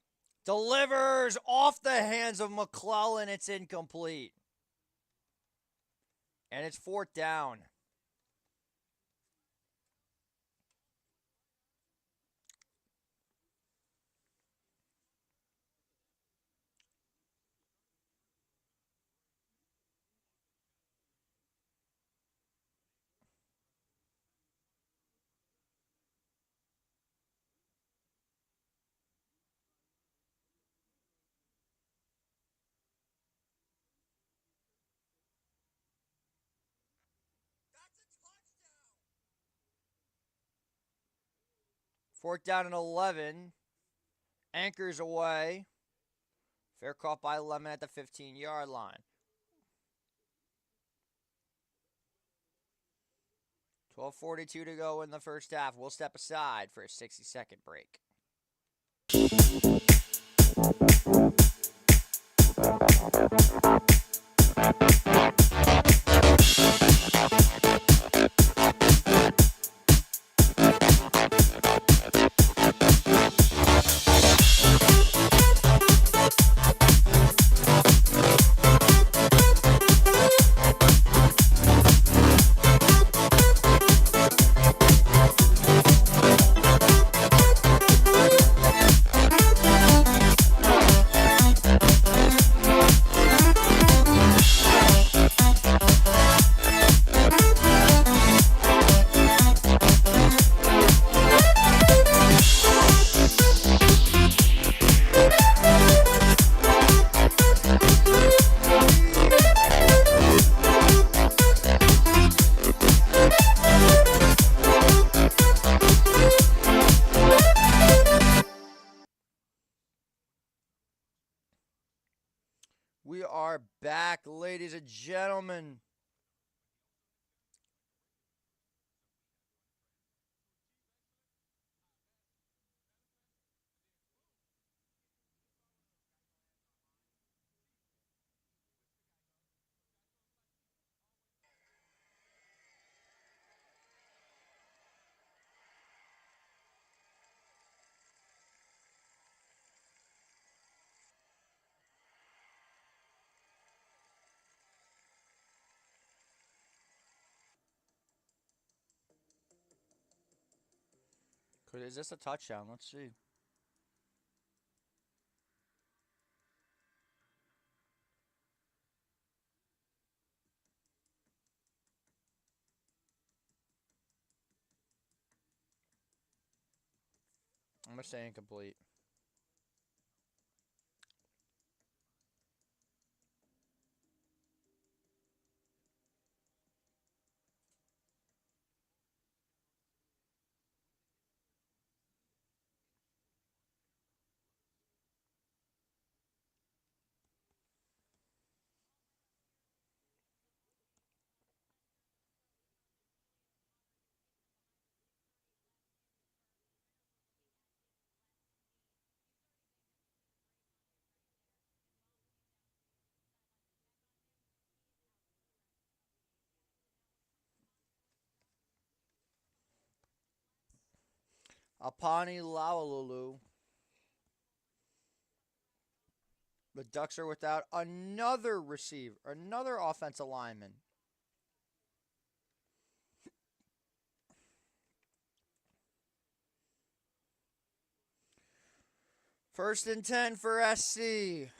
delivers off the hands of McClellan. It's incomplete. And it's 4th down. Fourth down and 11. Anchors away. Fair caught by Lemon at the 15-yard line. 12:42 to go in the first half. We'll step aside for a 60-second break. are back, ladies and gentlemen. Is this a touchdown? Let's see. I'm going to say incomplete. Apani Laululu. The Ducks are without another receiver, another offensive lineman. First and 10 for SC.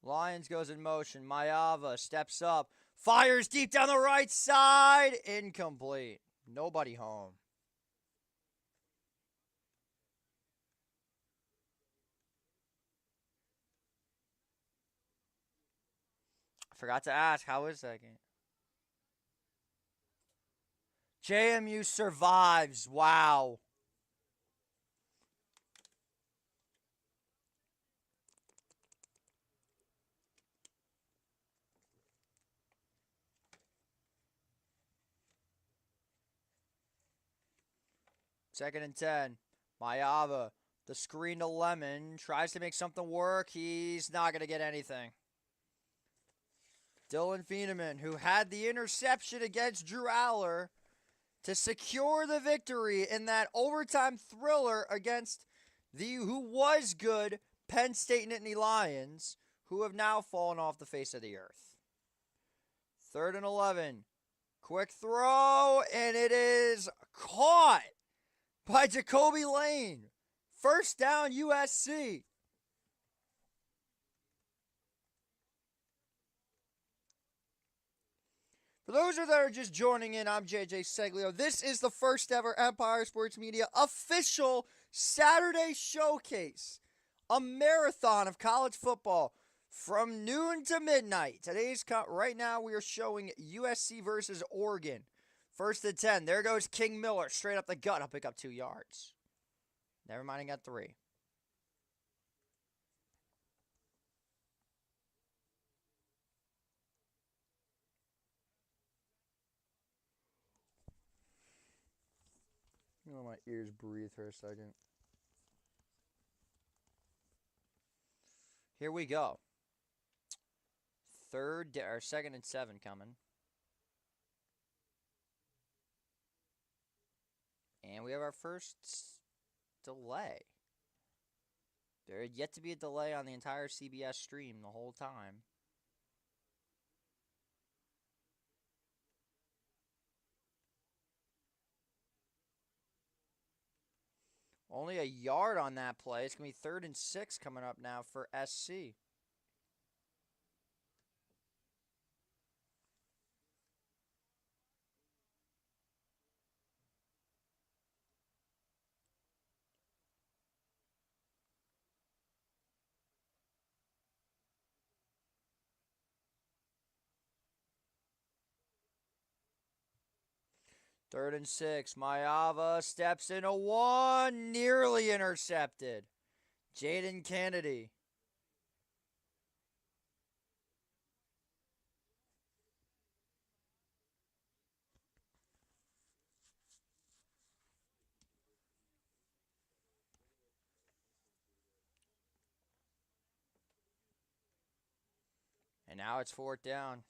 Lions goes in motion. Mayava steps up. Fires deep down the right side. Incomplete. Nobody home. I forgot to ask, how is that game? JMU survives. Wow. Second and 10. Mayava, the screen to Lemon, tries to make something work. He's not going to get anything. Dylan Feeneman, who had the interception against Drew Aller to secure the victory in that overtime thriller against the who was good Penn State Nittany Lions, who have now fallen off the face of the earth. Third and 11. Quick throw, and it is caught by Jacoby Lane. First down, USC. For those that are just joining in, I'm JJ Seglio. This is the first ever Empire Sports Media official Saturday showcase. A marathon of college football from noon to midnight. Today's right now we are showing USC versus Oregon. First and 10. There goes King Miller straight up the gut. I'll pick up 2 yards. Never mind, I got 3. I'm gonna let my ears breathe for a second. Here we go. Second and 7 coming. And we have our first delay. There had yet to be a delay on the entire CBS stream the whole time. Only a yard on that play. It's going to be 3rd and 6 coming up now for SC. Third and 6. Mayava steps into one. Nearly intercepted. Jaden Kennedy. And now it's fourth down.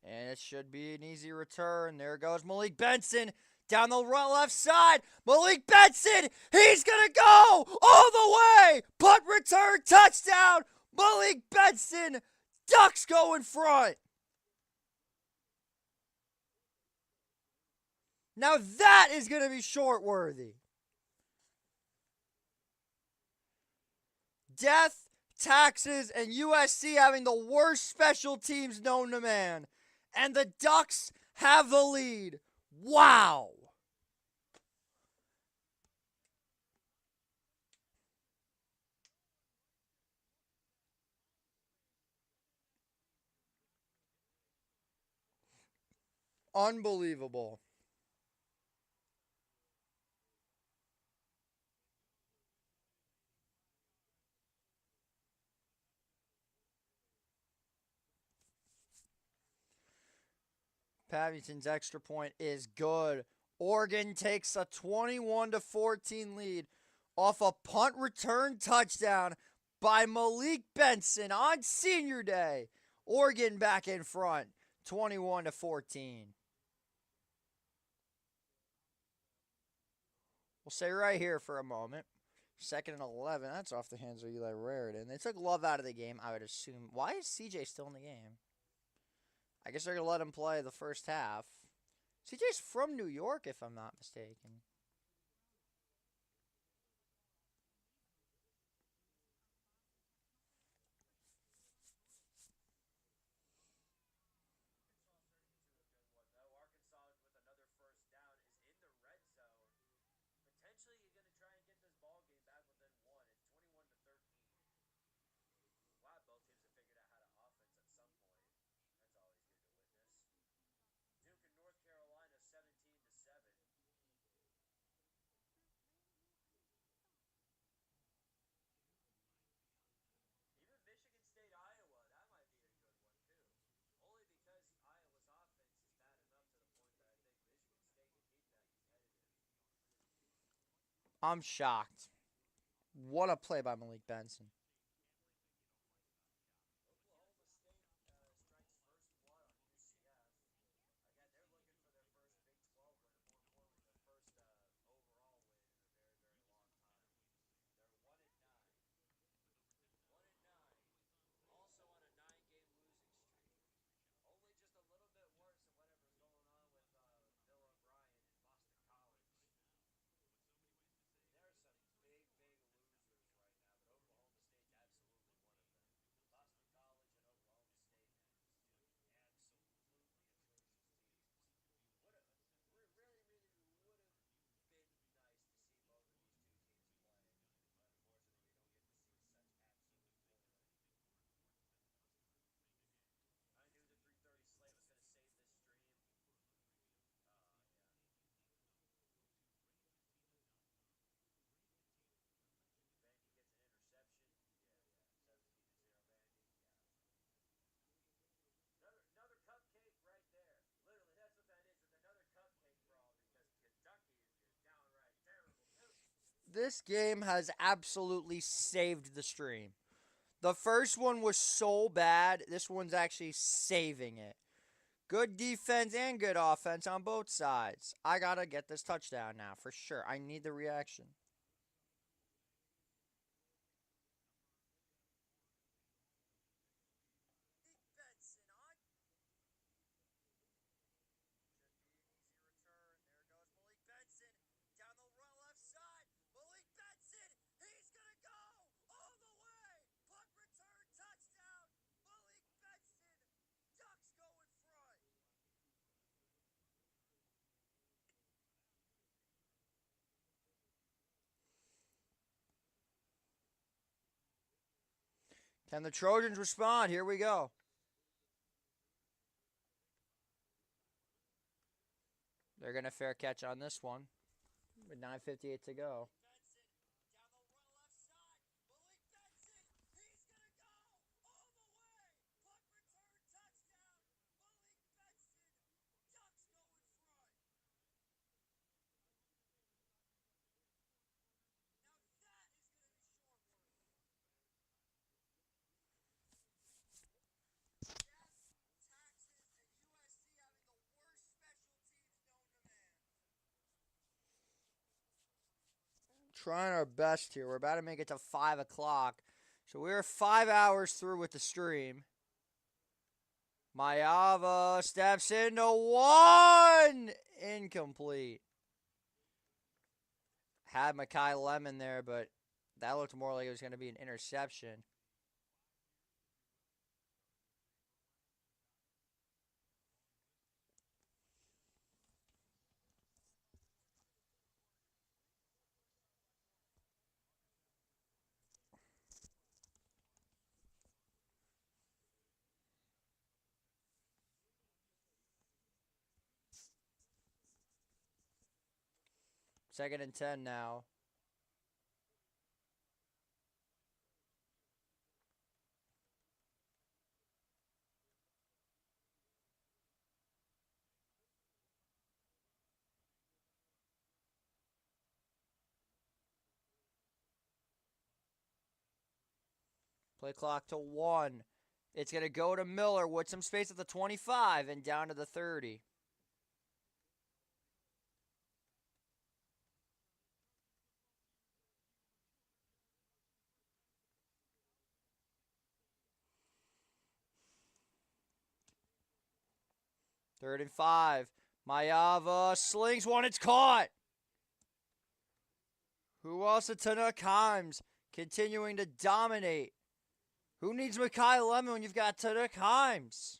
And it should be an easy return. There goes Malik Benson down the left side. Malik Benson, he's going to go all the way. Punt return, touchdown. Malik Benson, Ducks go in front. Now that is going to be short-worthy. Death, taxes, and USC having the worst special teams known to man. And the Ducks have the lead. Wow. Unbelievable. Pavington's extra point is good. Oregon takes a 21-14 lead off a punt return touchdown by Malik Benson on senior day. Oregon back in front, 21-14. We'll stay right here for a moment. Second and 11. That's off the hands of Eli Raritan. They took Love out of the game, I would assume. Why is CJ still in the game? I guess they're going to let him play the first half. CJ's from New York, if I'm not mistaken. I'm shocked. What a play by Malik Benson. This game has absolutely saved the stream. The first one was so bad, this one's actually saving it. Good defense and good offense on both sides. I gotta get this touchdown now, for sure. I need the reaction. Can the Trojans respond? Here we go. They're going to fair catch on this one with 9:58 to go. Trying our best here. We're about to make it to 5 o'clock. So we're 5 hours through with the stream. Maeva steps into one. Incomplete. Had Makai Lemon there, but that looked more like it was going to be an interception. Second and 10 now. Play clock to 1. It's going to go to Miller with some space at the 25 and down to the 30. Third and 5. Maeva slings one. It's caught. Who else? Tanuk Himes continuing to dominate. Who needs Makai Lemon when you've got Tanuk Himes?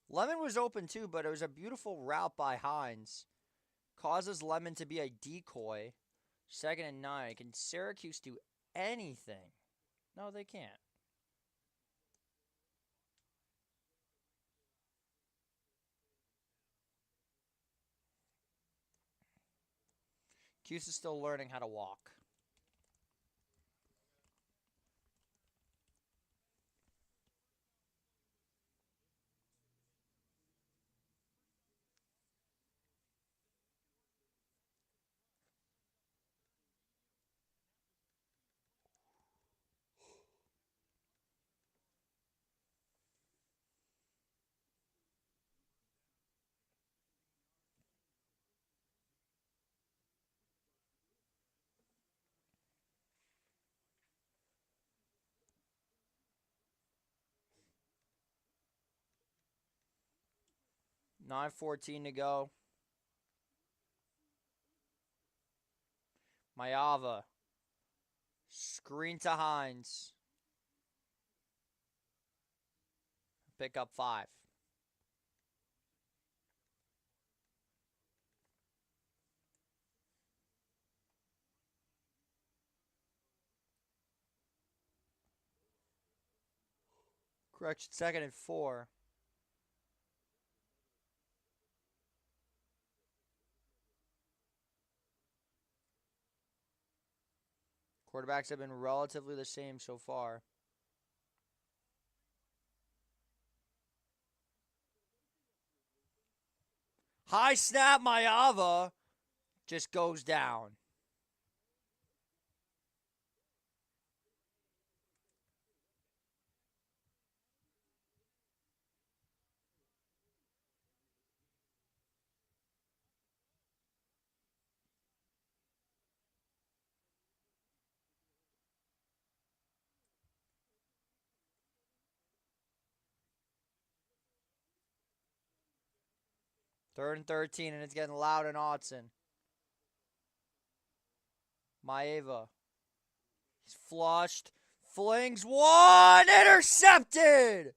Lemon was open too, but it was a beautiful route by Hines. Causes Lemon to be a decoy. Second and 9. Can Syracuse do anything? No, they can't. Cuse is still learning how to walk. $9:14 to go. Maeva. Screen to Hines. Pick up 5. Correction, second and 4. Quarterbacks have been relatively the same so far. High snap, Maeva just goes down. Third and 13, and it's getting loud in Autzen. Maeva. He's flushed. Flings one. Intercepted.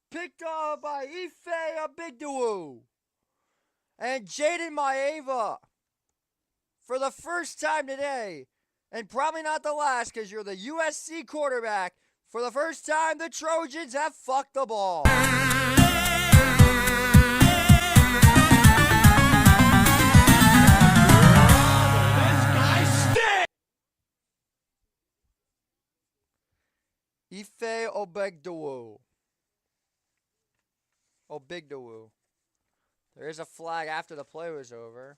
Picked up by Ife Abigdou. And Jaden Maeva, for the first time today, And probably not the last, because you're the USC quarterback. For the first time, the Trojans have fucked the ball. Ife Obigdowu. Obigdowu. There is a flag after the play was over.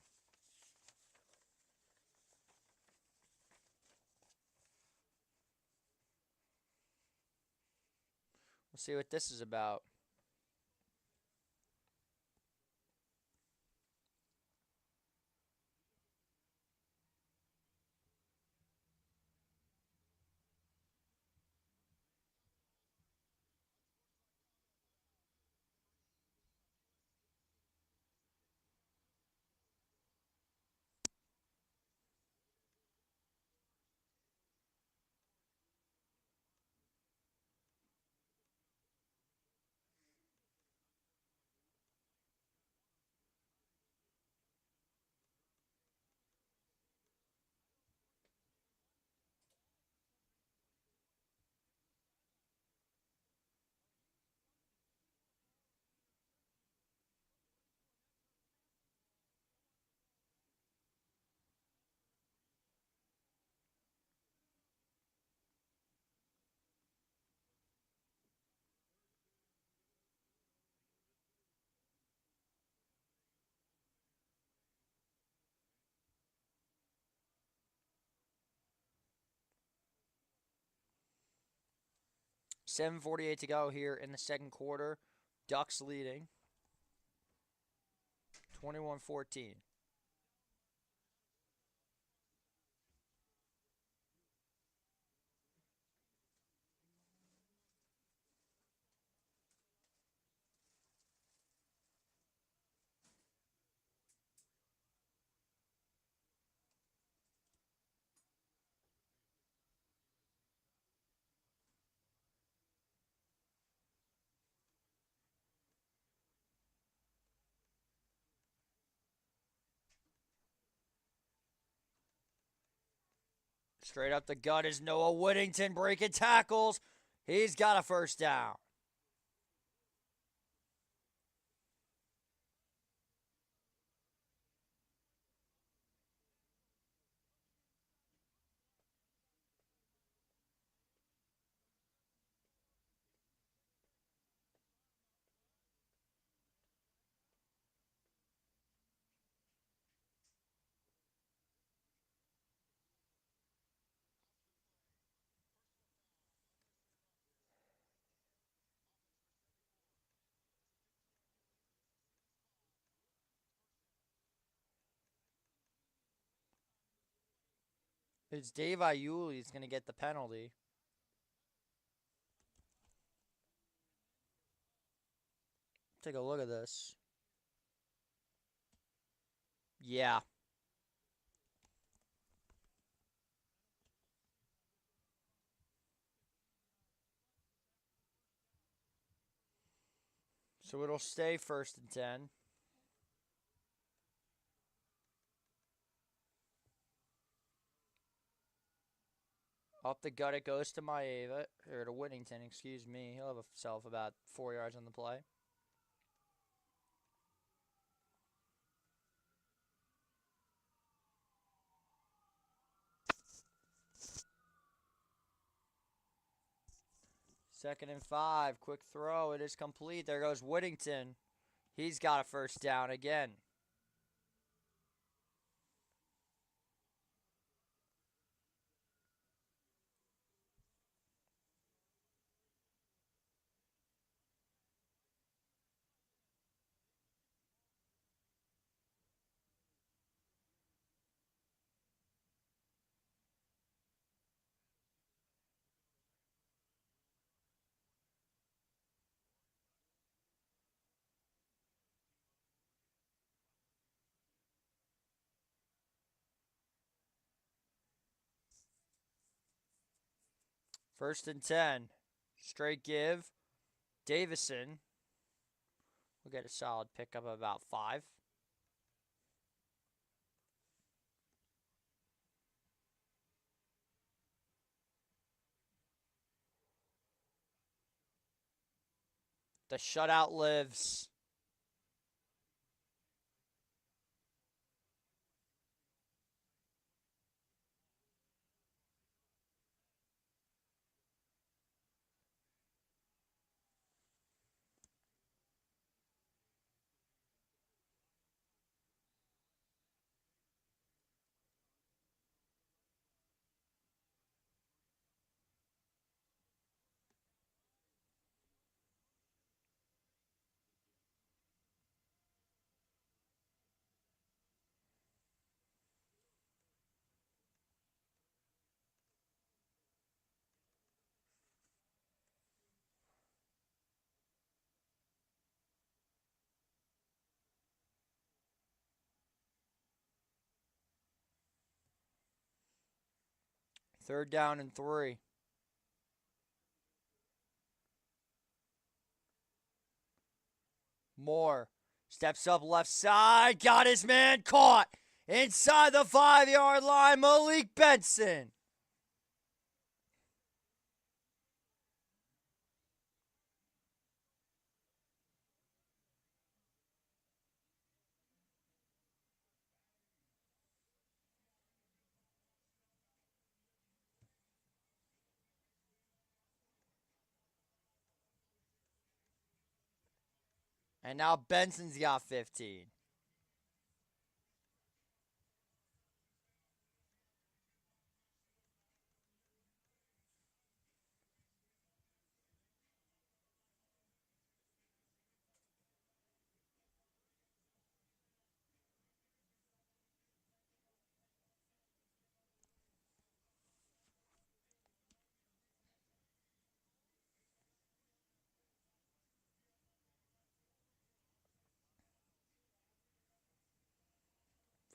We'll see what this is about. $7:48 to go here in the second quarter. Ducks leading 21-14. Straight up the gut is Noah Whittington breaking tackles. He's got a first down. It's Dave Iuli is going to get the penalty. Take a look at this. Yeah. So it'll stay 1st and 10. Up the gut it goes to Maeva, or to Whittington, excuse me. He'll have himself about 4 yards on the play. Second and 5. Quick throw. It is complete. There goes Whittington. He's got a first down again. First and 10. Straight give. Davison will get a solid pickup of about 5. The shutout lives. Third down and 3. Moore steps up left side. Got his man caught. Inside the 5-yard line, Malik Benson. And now Benson's got 15.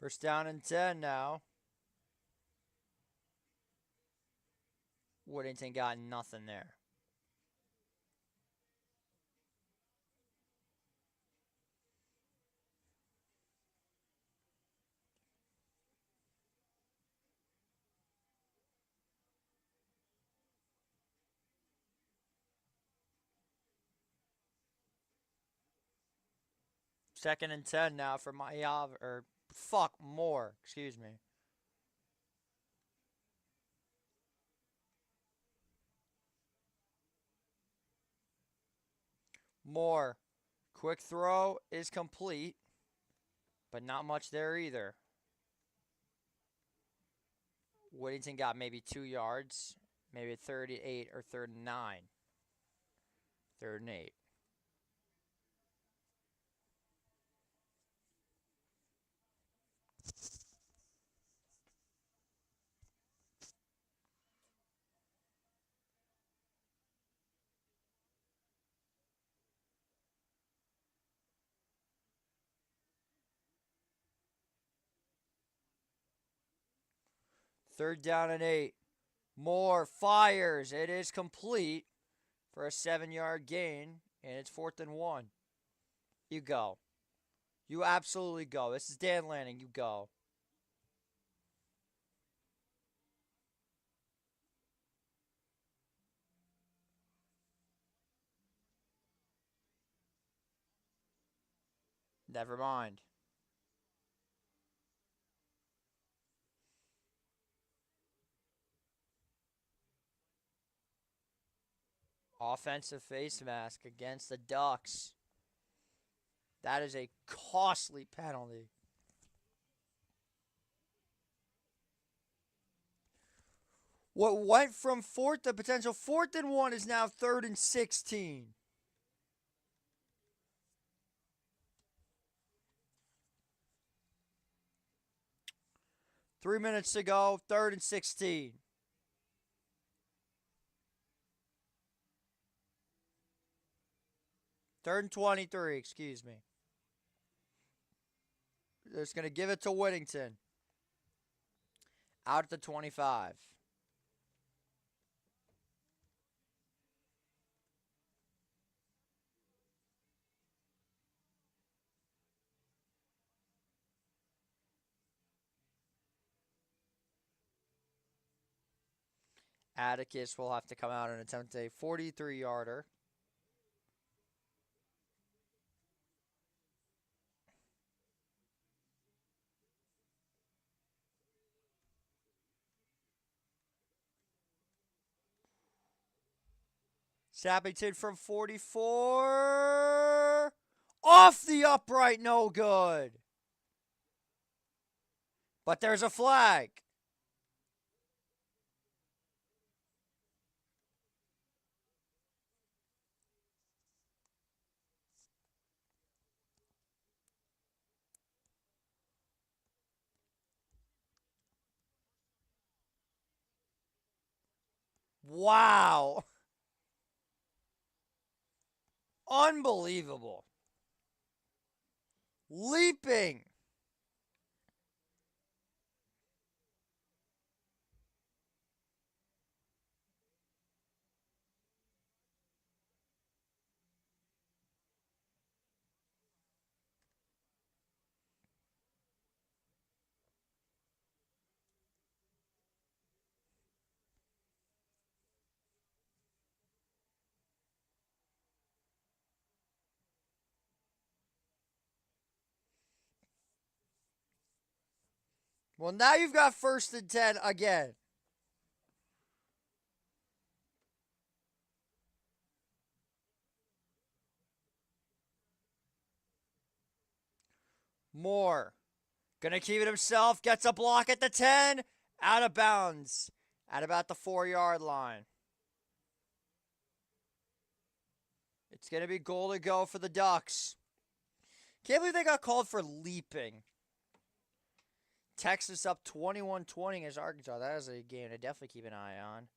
First down and 10 now. Woodington got nothing there. Second and 10 now for Mayav, or Moore, excuse me. Moore, quick throw is complete, but not much there either. Woodington got maybe 2 yards, maybe 38 or 39. 3rd and 8. Third down and 8. Moore fires. It is complete for a 7-yard gain, and it's 4th and 1. You go. You absolutely go. This is Dan Lanning. You go. Never mind. Offensive face mask against the Ducks. That is a costly penalty. What went from the potential 4th and 1 is now 3rd and 16. Three minutes to go, 3rd and 16. Third and 23, excuse me. They're just going to give it to Whittington. Out at the 25. Atticus will have to come out and attempt a 43-yarder. Sappington from 44. Off the upright, no good. But there's a flag. Wow. Unbelievable. Leaping. Well, now you've got 1st and 10 again. Moore. Gonna keep it himself. Gets a block at the 10. Out of bounds. At about the 4-yard line. It's gonna be goal to go for the Ducks. Can't believe they got called for leaping. Texas up 21-20 against Arkansas. That is a game to definitely keep an eye on.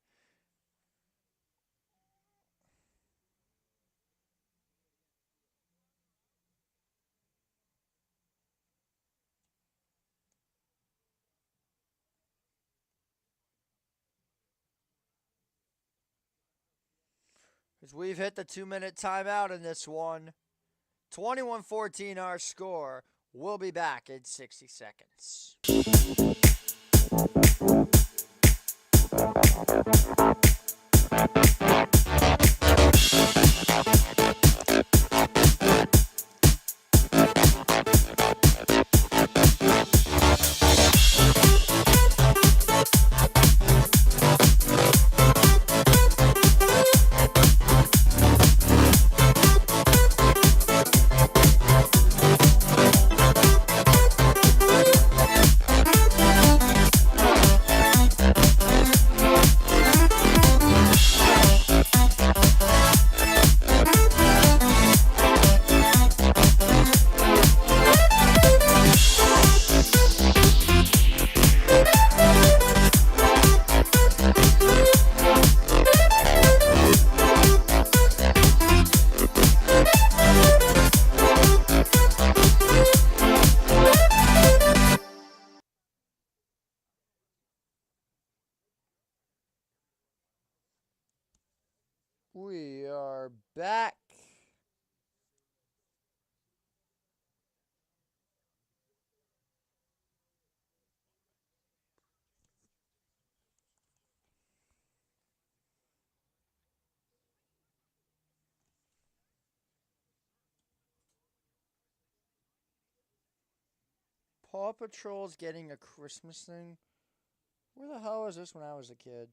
As we've hit the 2-minute timeout in this one. 21-14 our score. We'll be back in 60 seconds. We are back. Paw Patrol's getting a Christmas thing. Where the hell was this when I was a kid?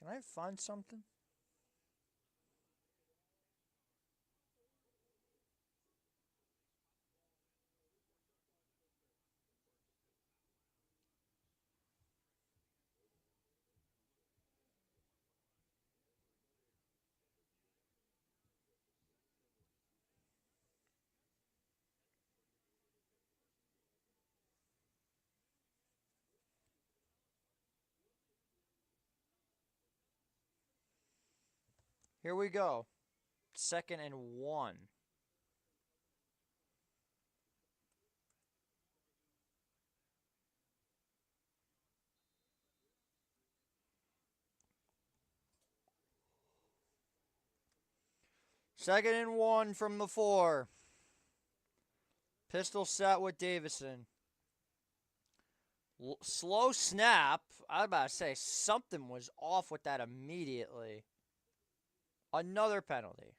Can I find something? Here we go. 2nd and 1. Second and 1 from the 4. Pistol set with Davison. Slow snap. I was about to say something was off with that immediately. Another penalty.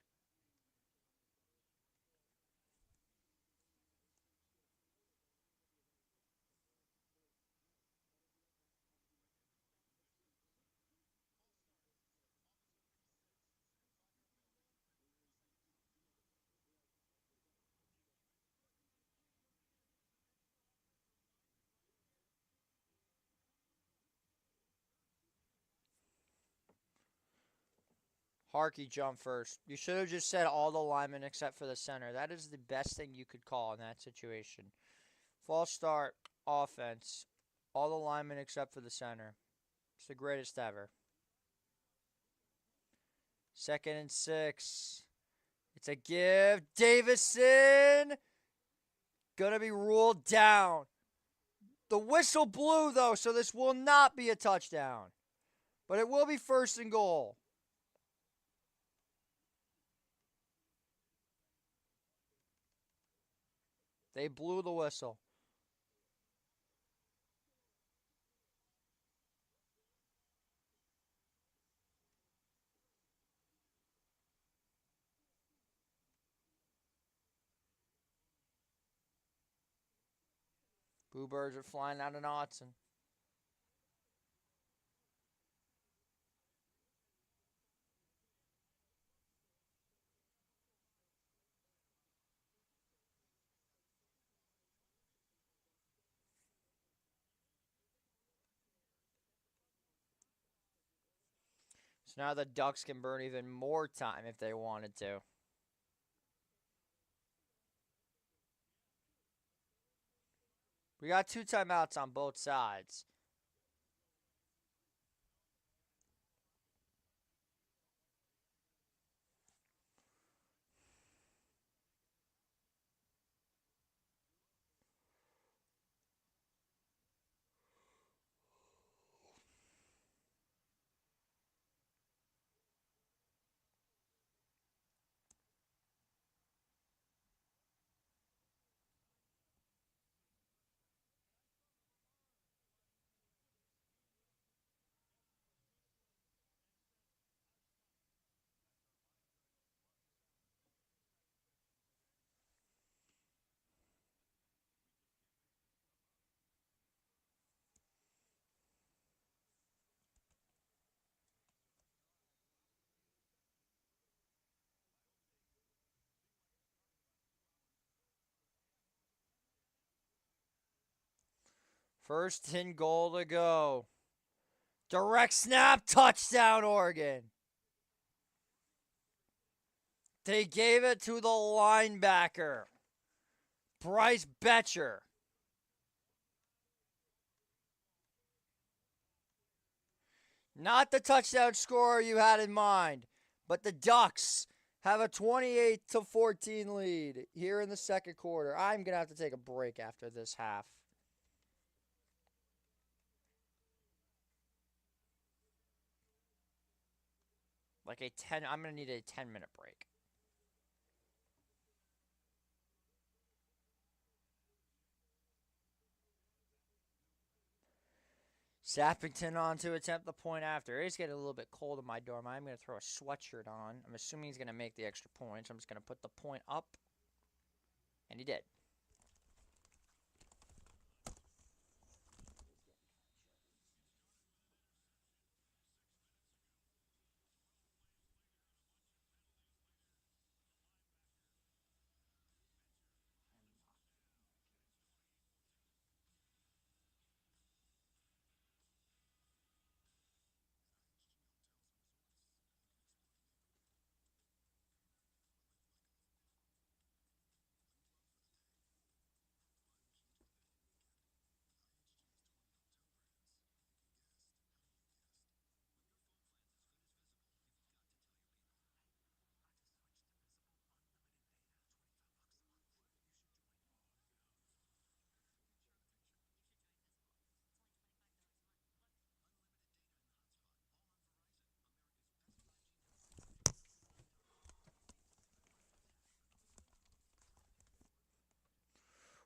Harkey jumped first. You should have just said all the linemen except for the center. That is the best thing you could call in that situation. False start, offense. All the linemen except for the center. It's the greatest ever. Second and 6. It's a give. Davison gonna be ruled down. The whistle blew though, so this will not be a touchdown. But it will be first and goal. They blew the whistle. Boo birds are flying out of Knotson. So now the Ducks can burn even more time if they wanted to. We got 2 timeouts on both sides. First and goal to go. Direct snap, touchdown, Oregon. They gave it to the linebacker, Bryce Betcher. Not the touchdown scorer you had in mind, but the Ducks have a 28-14 lead here in the second quarter. I'm going to have to take a break after this half. I'm going to need a 10-minute break. Sappington on to attempt the point after. It's getting a little bit cold in my dorm. I'm going to throw a sweatshirt on. I'm assuming he's going to make the extra point, so I'm just going to put the point up. And he did.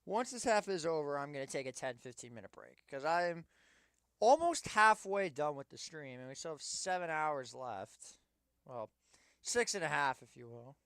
Once this half is over, I'm going to take a 10-15 minute break because I'm almost halfway done with the stream, and we still have 7 hours left. Well, 6.5, if you will.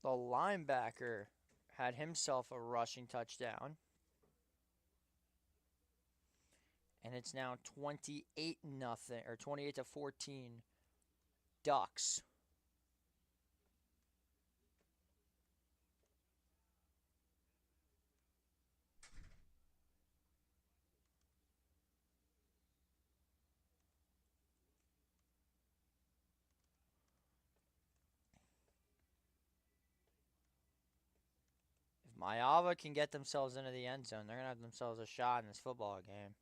The linebacker had himself a rushing touchdown. And it's now 28-0 or 28-14 Ducks. If Mayava can get themselves into the end zone, they're going to have themselves a shot in this football game.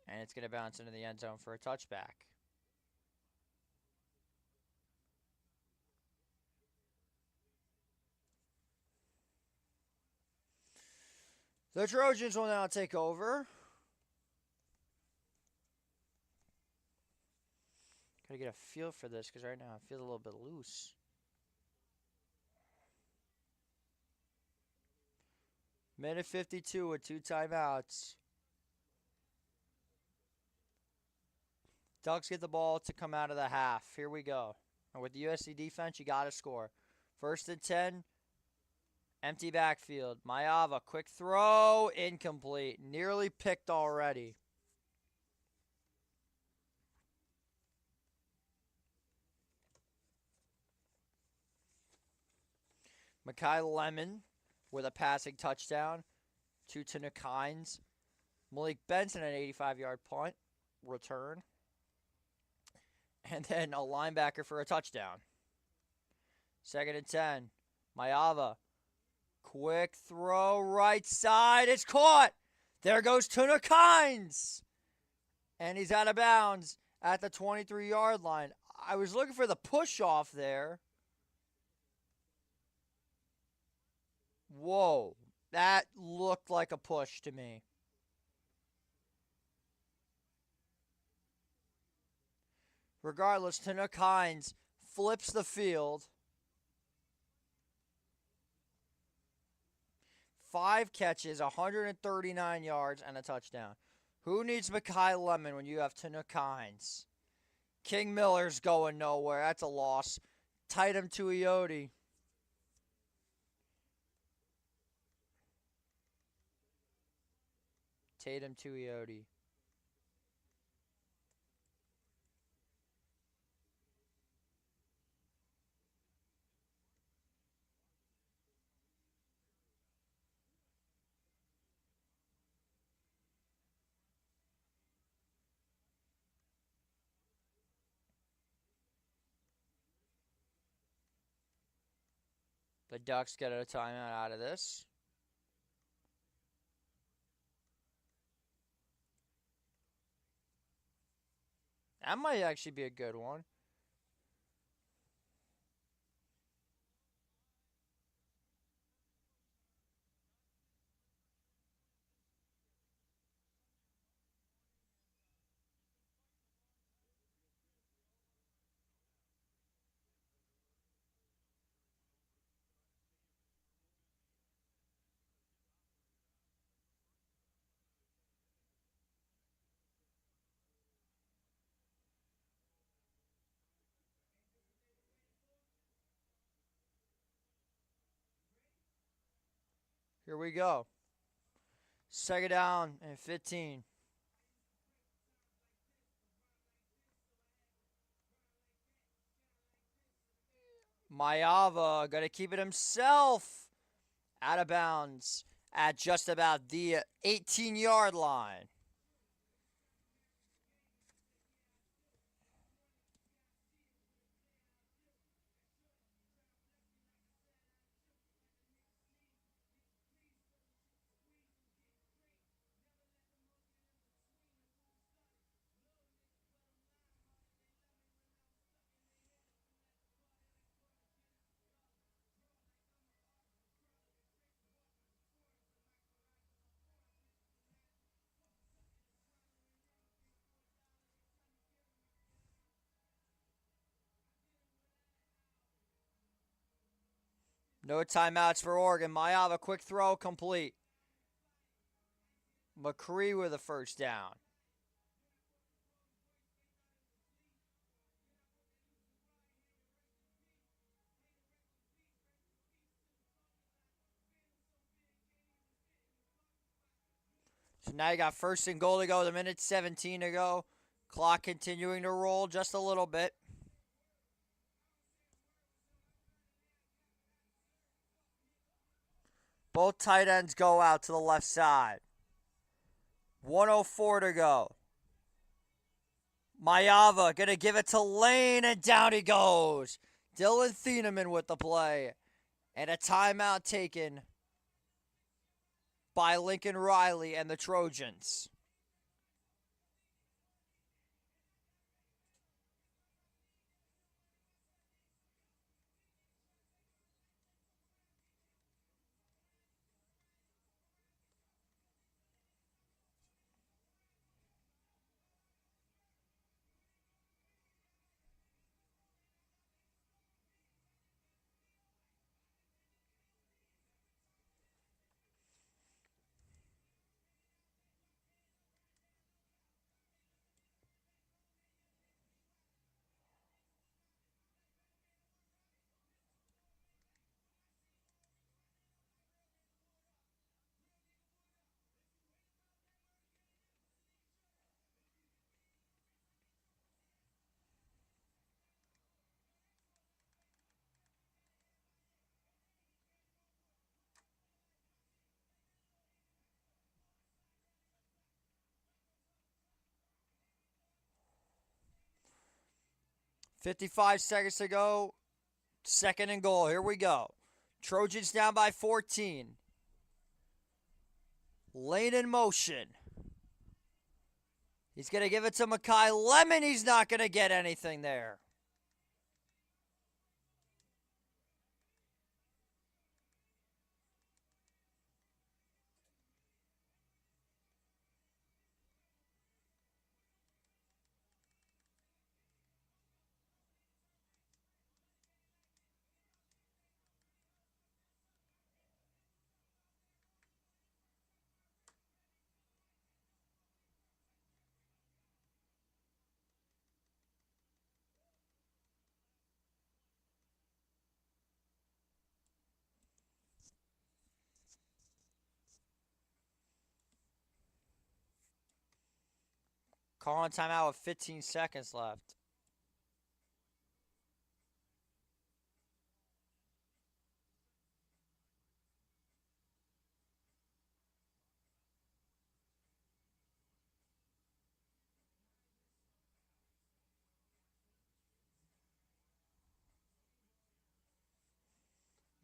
And it's going to bounce into the end zone for a touchback. The Trojans will now take over. Gotta get a feel for this because right now it feels a little bit loose. Minute 52 with 2 timeouts. Ducks get the ball to come out of the half. Here we go. And with the USC defense, you got to score. 1st and 10. Empty backfield. Mayava, quick throw. Incomplete. Nearly picked already. Makai Lemon with a passing touchdown to Tanook Hines. Malik Benson an 85-yard punt return. And then a linebacker for a touchdown. 2nd and 10. Mayava. Quick throw right side. It's caught. There goes Tanook Hines. And he's out of bounds at the 23-yard line. I was looking for the push off there. Whoa. That looked like a push to me. Regardless, Tanook Hines flips the field. 5 catches, 139 yards, and a touchdown. Who needs Makai Lemon when you have Tanook Hines? King Miller's going nowhere. That's a loss. Tatum Tuioti. Tatum Tuioti. The Ducks get a timeout out of this. That might actually be a good one. Here we go. Second down and 15. Mayava going to keep it himself out of bounds at just about the 18-yard line. No timeouts for Oregon. Mayava, quick throw, complete. McCree with a first down. So now you got first and goal to go. The minute 17 to go. Clock continuing to roll just a little bit. Both tight ends go out to the left side. 1:04 to go. Mayava going to give it to Lane, and down he goes. Dylan Thieneman with the play. And a timeout taken by Lincoln Riley and the Trojans. .55 seconds to go. Second and goal. Here we go. Trojans down by 14. Lane in motion. He's going to give it to Makai Lemon. He's not going to get anything there. Calling timeout with 15 seconds left.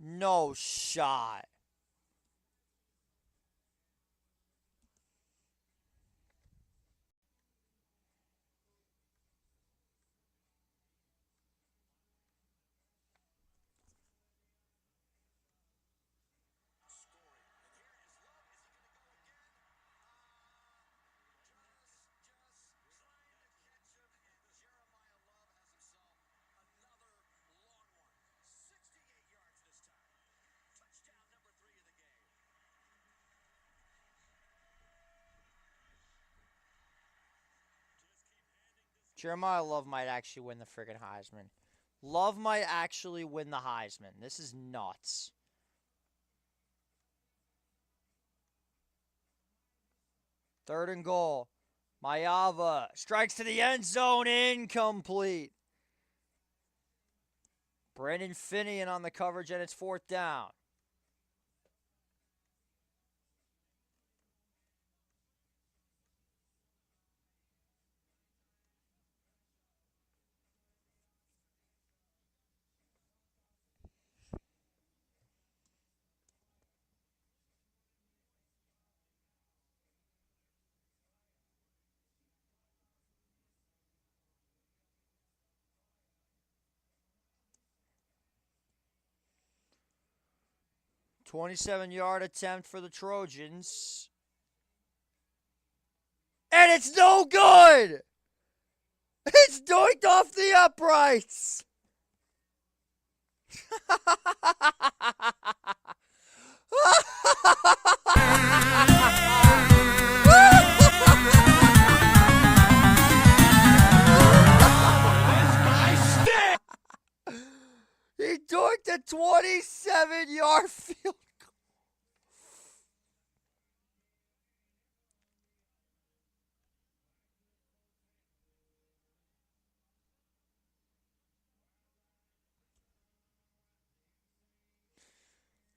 No shot. Jeremiah Love might actually win the friggin' Heisman. Love might actually win the Heisman. This is nuts. Third and goal. Mayava strikes to the end zone. Incomplete. Brandon Finian on the coverage, and it's fourth down. .27-yard attempt for the Trojans. And it's no good! It's doinked off the uprights! He doinked a 27-yard field goal.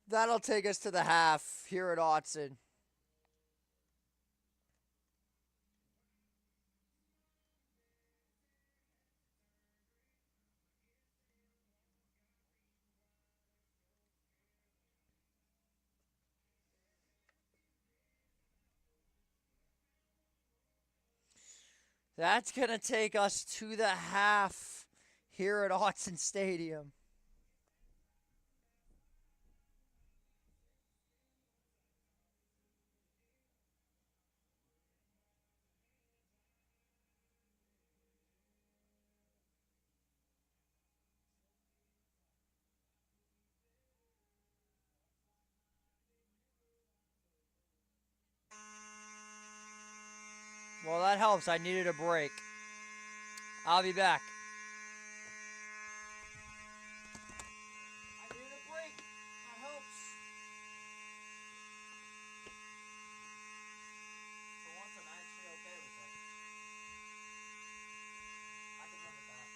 That'll take us to the half here at Autzen. That's going to take us to the half here at Autzen Stadium. Well, that helps. I needed a break. I'll be back. I needed a break. That helps. For once, I'm actually okay with it. I can live with that.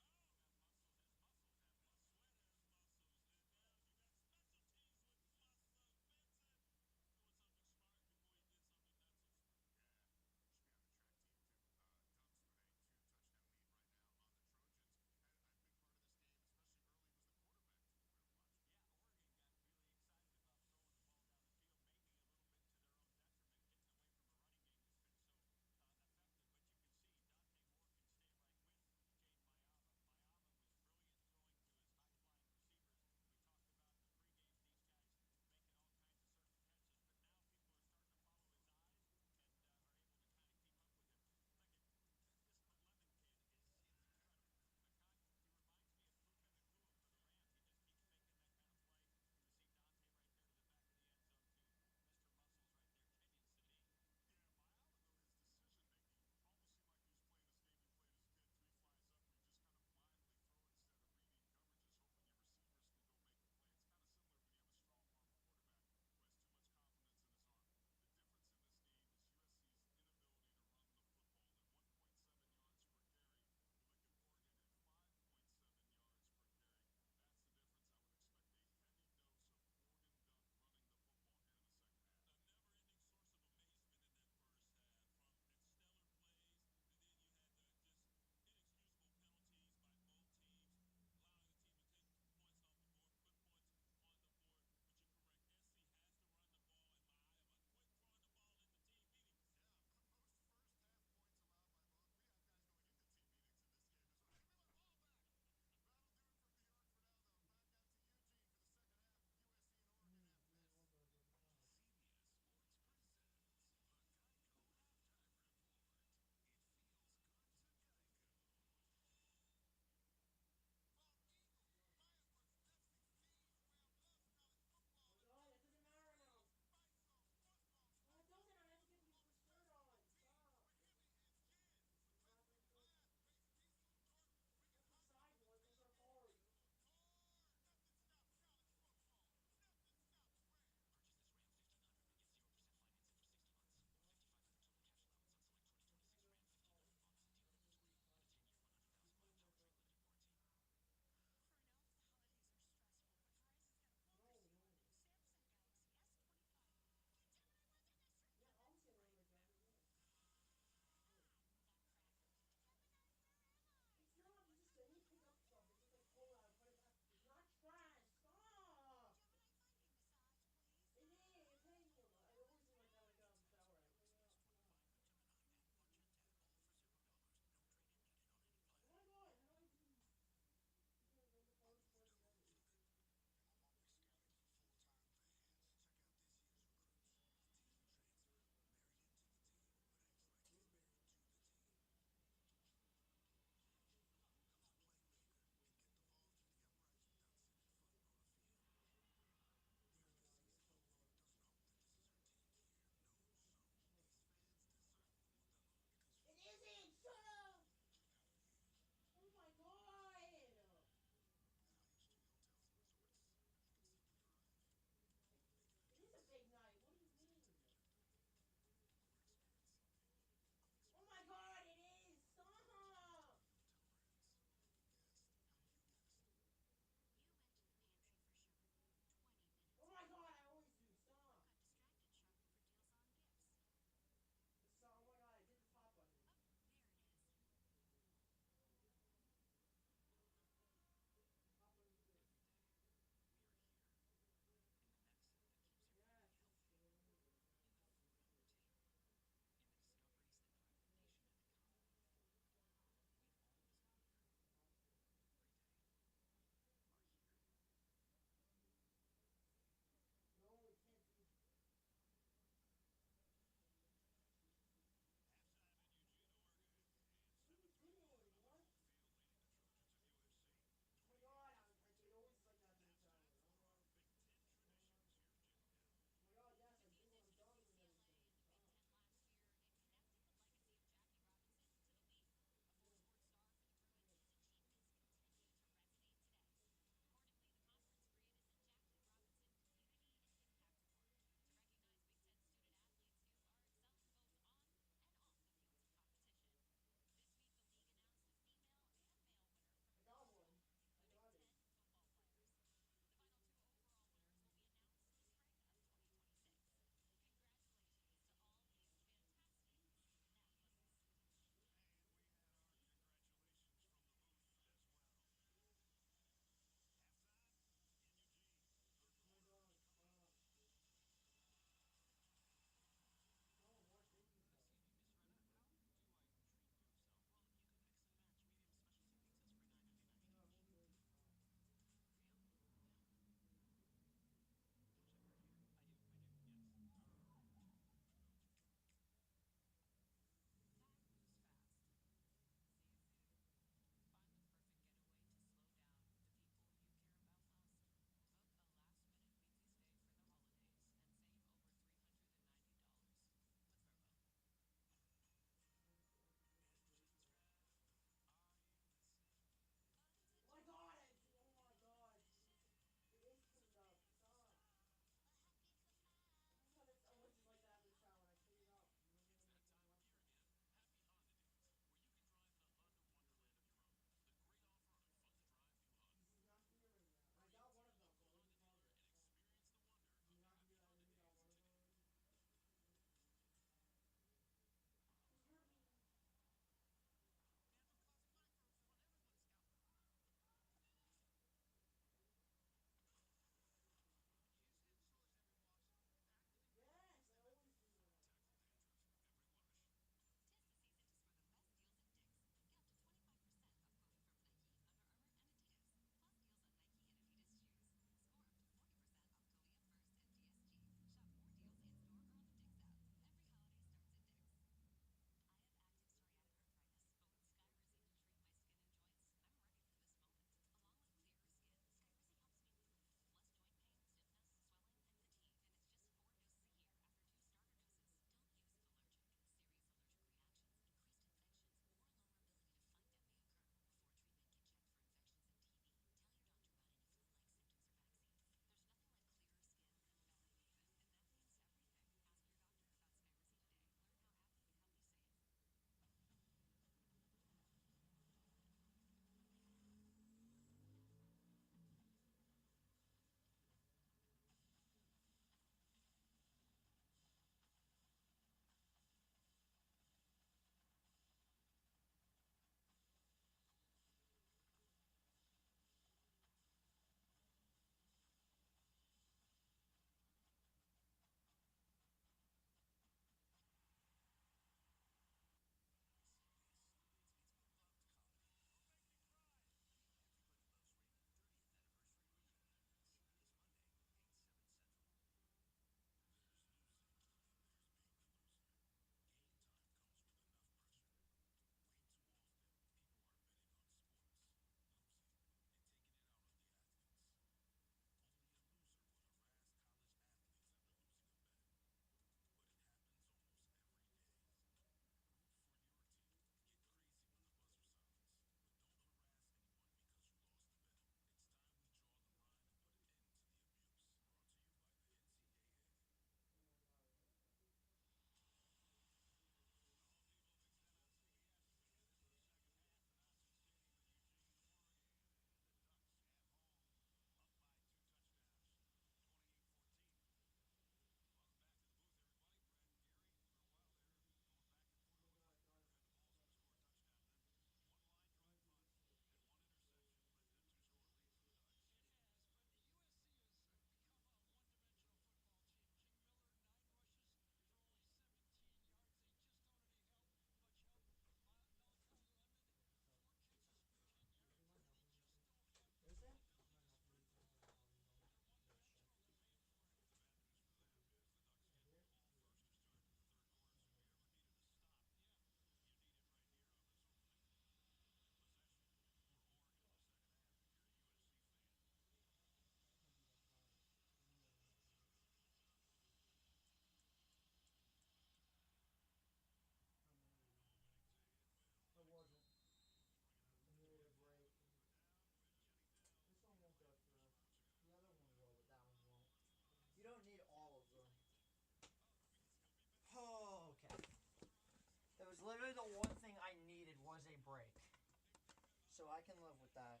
can live with that.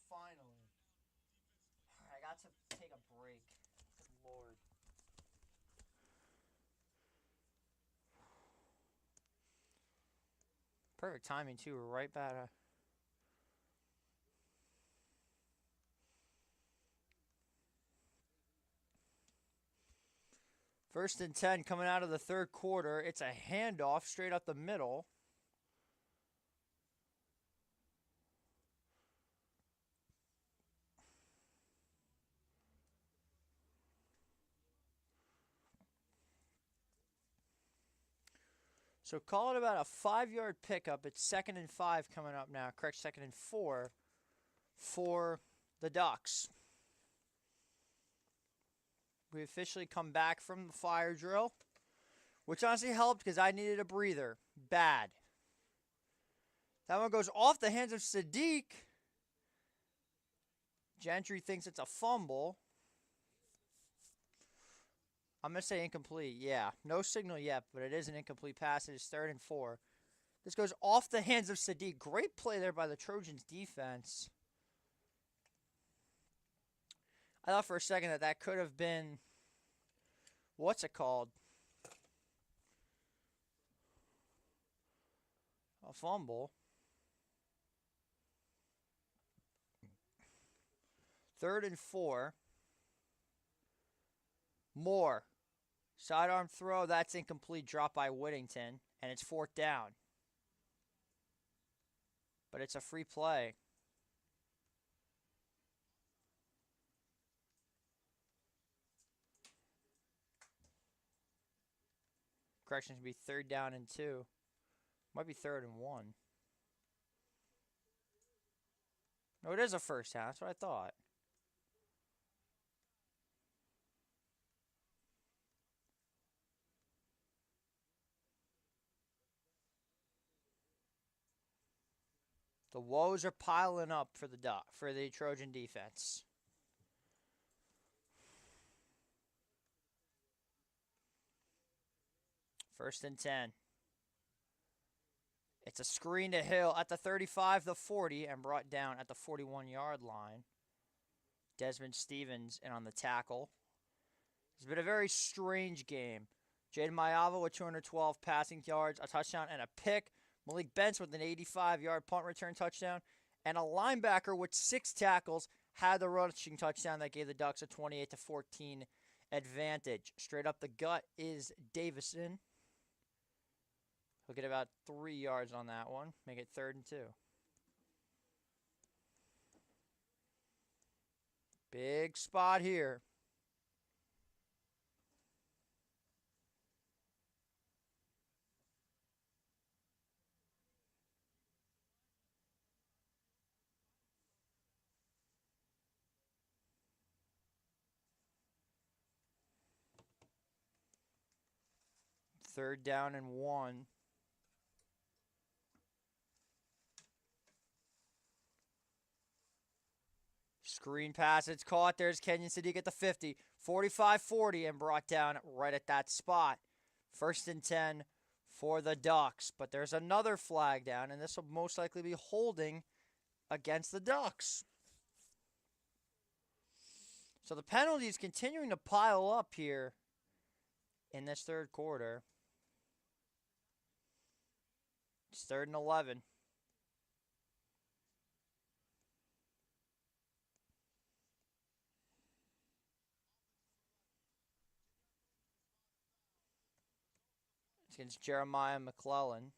Finally. Alright, I got to take a break. Good lord. Perfect timing, too. We're right back. First and 10 coming out of the third quarter. It's a handoff straight up the middle. So call it about a 5-yard pickup. It's 2nd and 5 coming up now. Correct, 2nd and 4 for the Ducks. We officially come back from the fire drill, which honestly helped because I needed a breather. Bad. That one goes off the hands of Sadiq. Gentry thinks it's a fumble. I'm going to say incomplete. Yeah, no signal yet, but it is an incomplete pass. It is 3rd and 4. This goes off the hands of Sadiq. Great play there by the Trojans defense. I thought for a second that could have been, what's it called? A fumble. 3rd and 4. Moore. Sidearm throw. That's incomplete. Drop by Whittington. And it's 4th down. But it's a free play. Correction should be 3rd down and 2. Might be 3rd and 1. No, it is a first down. That's what I thought. The woes are piling up for the Trojan defense. First and 10. It's a screen to Hill at the 35, the 40, and brought down at the 41-yard line. Desmond Stevens in on the tackle. It's been a very strange game. Jaden Mayava with 212 passing yards, a touchdown, and a pick. Malik Benson with an 85-yard punt return touchdown. And a linebacker with 6 tackles had the rushing touchdown that gave the Ducks a 28-14 advantage. Straight up the gut is Davison. He'll get about 3 yards on that one. Make it 3rd and 2. Big spot here. Third down and 1. Screen pass, it's caught. There's Kenyon Sadiq at the 50. 45-40 and brought down right at that spot. 1st and 10 for the Ducks. But there's another flag down, and this will most likely be holding against the Ducks. So the penalties continuing to pile up here in this third quarter. It's 3rd and 11. It's against Jeremiah McClellan.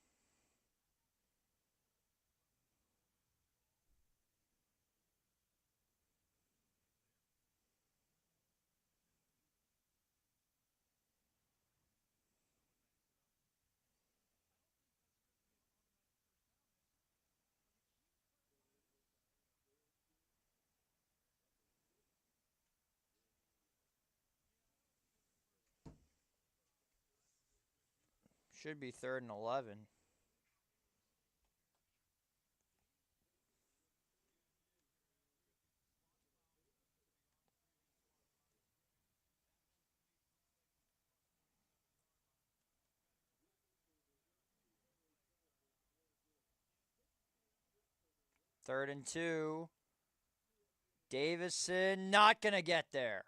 Should be 3rd and 11. 3rd and 2. Davison not going to get there.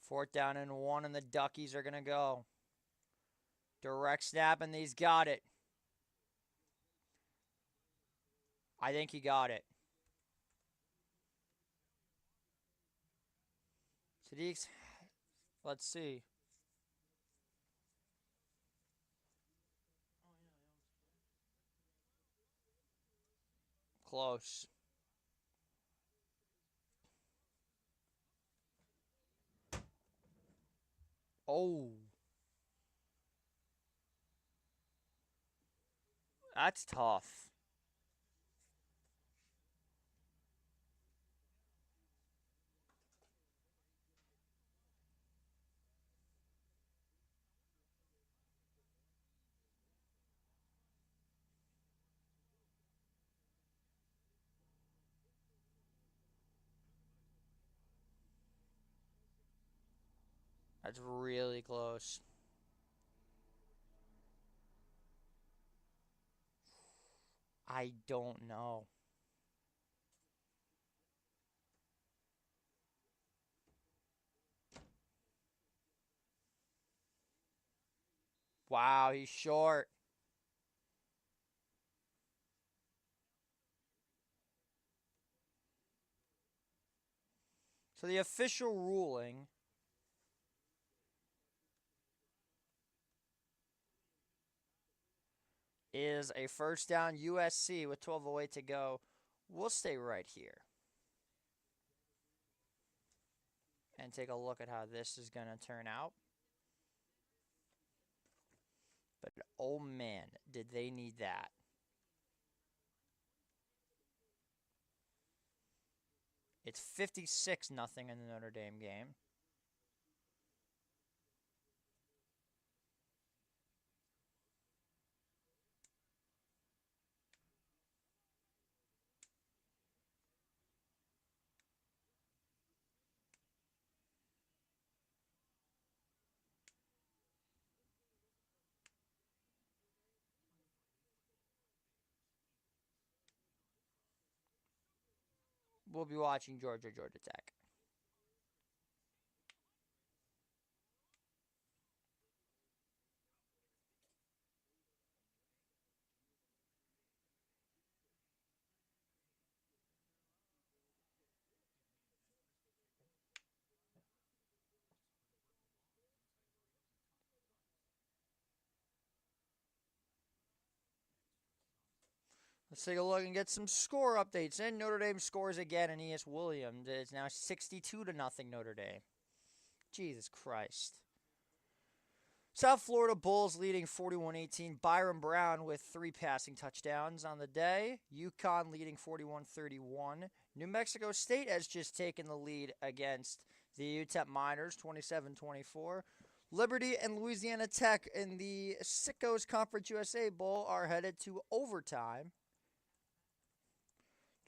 Fourth down and 1, and the Duckies are going to go. Direct snap, and he's got it. I think he got it. Sadiq's, let's see. Close. Oh. That's tough. That's really close. I don't know. Wow, he's short. So the official ruling is a first down USC with 12:08 to go. We'll stay right here and take a look at how this is going to turn out. But oh man, did they need that. It's 56-0 in the Notre Dame game. We'll be watching Georgia Tech. Let's take a look and get some score updates. And Notre Dame scores again, and E.S. Williams. It's now 62-0 Notre Dame. Jesus Christ. South Florida Bulls leading 41-18. Byron Brown with 3 passing touchdowns on the day. UConn leading 41-31. New Mexico State has just taken the lead against the UTEP Miners, 27-24. Liberty and Louisiana Tech in the Sickos Conference USA Bowl are headed to overtime.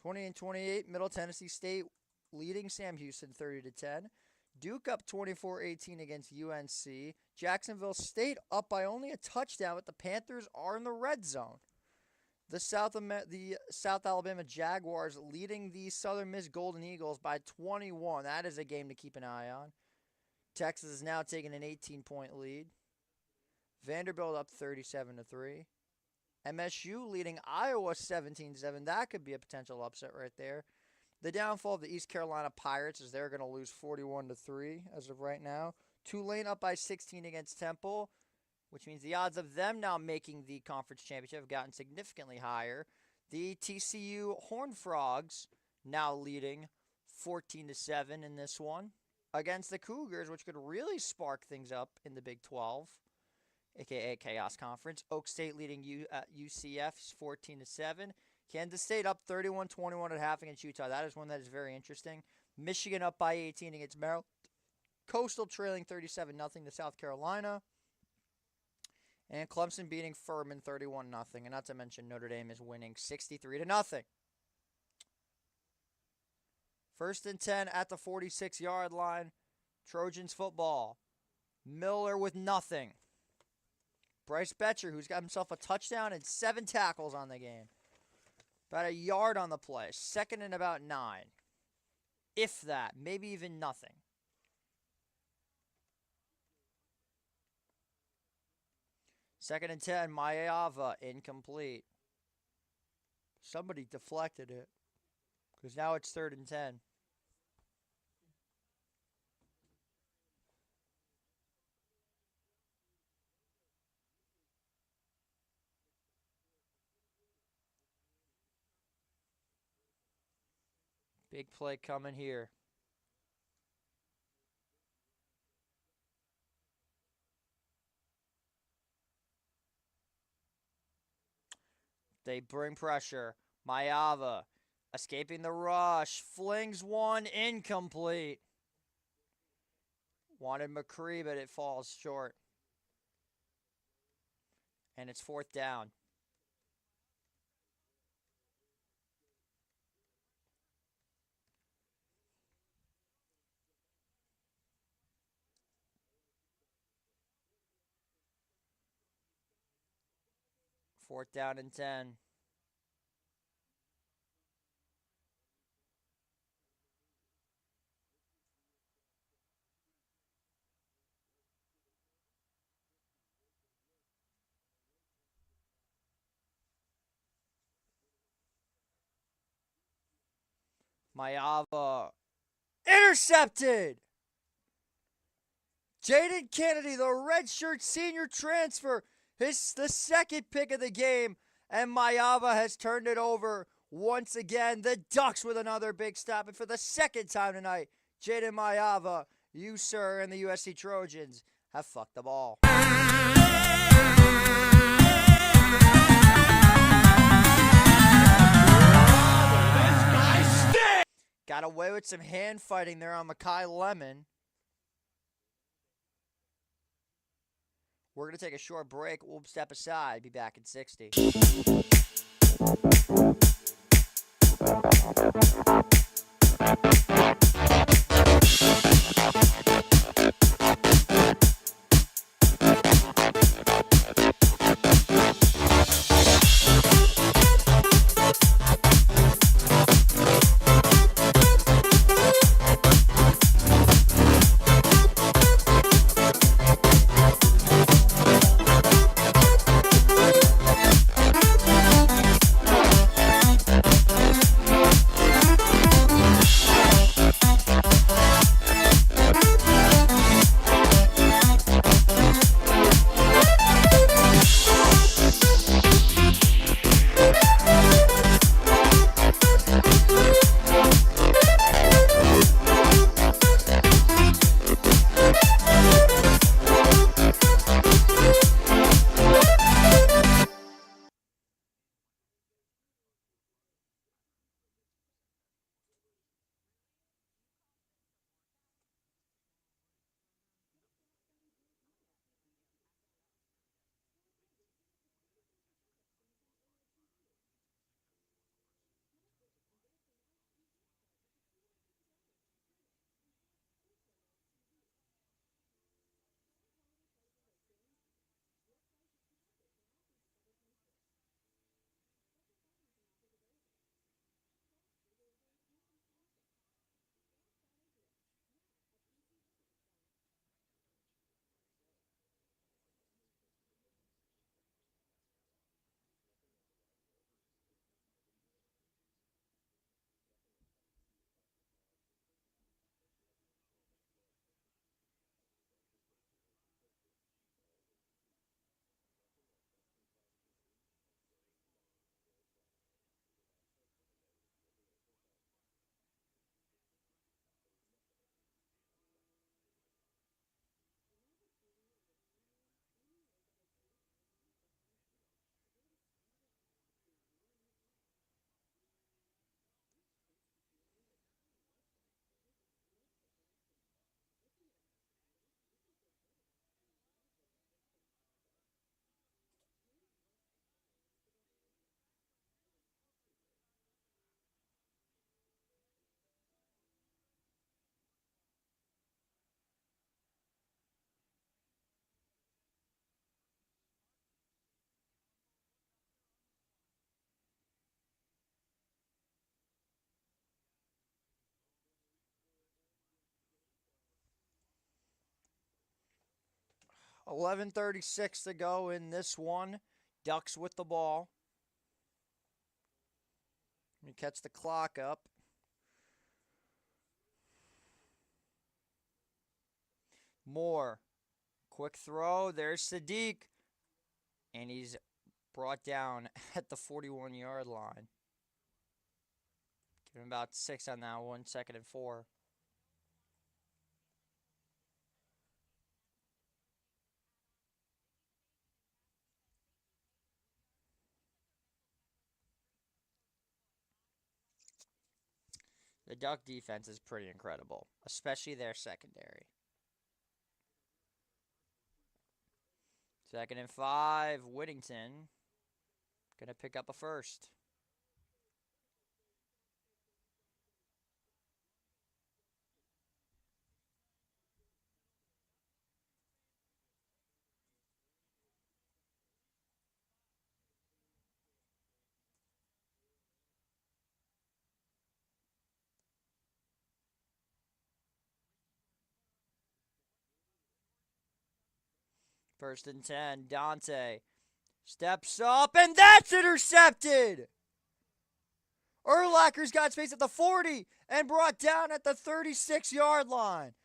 20-28, Middle Tennessee State leading Sam Houston 30-10. Duke up 24-18 against UNC. Jacksonville State up by only a touchdown, but the Panthers are in the red zone. The South Alabama Jaguars leading the Southern Miss Golden Eagles by 21. That is a game to keep an eye on. Texas is now taking an 18-point lead. Vanderbilt up 37-3. MSU leading Iowa 17-7. That could be a potential upset right there. The downfall of the East Carolina Pirates is they're going to lose 41-3 as of right now. Tulane up by 16 against Temple, which means the odds of them now making the conference championship have gotten significantly higher. The TCU Horned Frogs now leading 14-7 in this one against the Cougars, which could really spark things up in the Big 12, aka Chaos Conference. Oak State leading UCF 14-7. Kansas State up 31-21 at half against Utah. That is one that is very interesting. Michigan up by 18 against Maryland. Coastal trailing 37-0 to South Carolina. And Clemson beating Furman 31-0. And not to mention Notre Dame is winning 63-0. First and 10 at the 46-yard line. Trojans football. Miller with nothing. Bryce Betcher, who's got himself a touchdown and 7 tackles on the game. About a yard on the play. Second and about 9. If that. Maybe even nothing. Second and 10, Mayava, incomplete. Somebody deflected it. Because now it's 3rd and 10. Big play coming here. They bring pressure. Mayava escaping the rush. Flings one, incomplete. Wanted McCree, but it falls short. And it's 4th down. Fourth down and 10. Mayava intercepted. Jaden Kennedy, the redshirt senior transfer, the second pick of the game, and Mayava has turned it over once again. The Ducks with another big stop, and for the second time tonight, Jaden Mayava, you, sir, and the USC Trojans have fucked the ball. Got away with some hand fighting there on Makai Lemon. We're going to take a short break. We'll step aside. Be back in 60. 11:36 to go in this one. Ducks with the ball. You catch the clock up. Moore. Quick throw. There's Sadiq. And he's brought down at the 41-yard line. Give him about 6 on that one. 2nd and 4. The Duck defense is pretty incredible, especially their secondary. 2nd and 5, Whittington. Gonna pick up a first. First and 10, Dante steps up, and that's intercepted! Urlacher's got space at the 40 and brought down at the 36-yard line.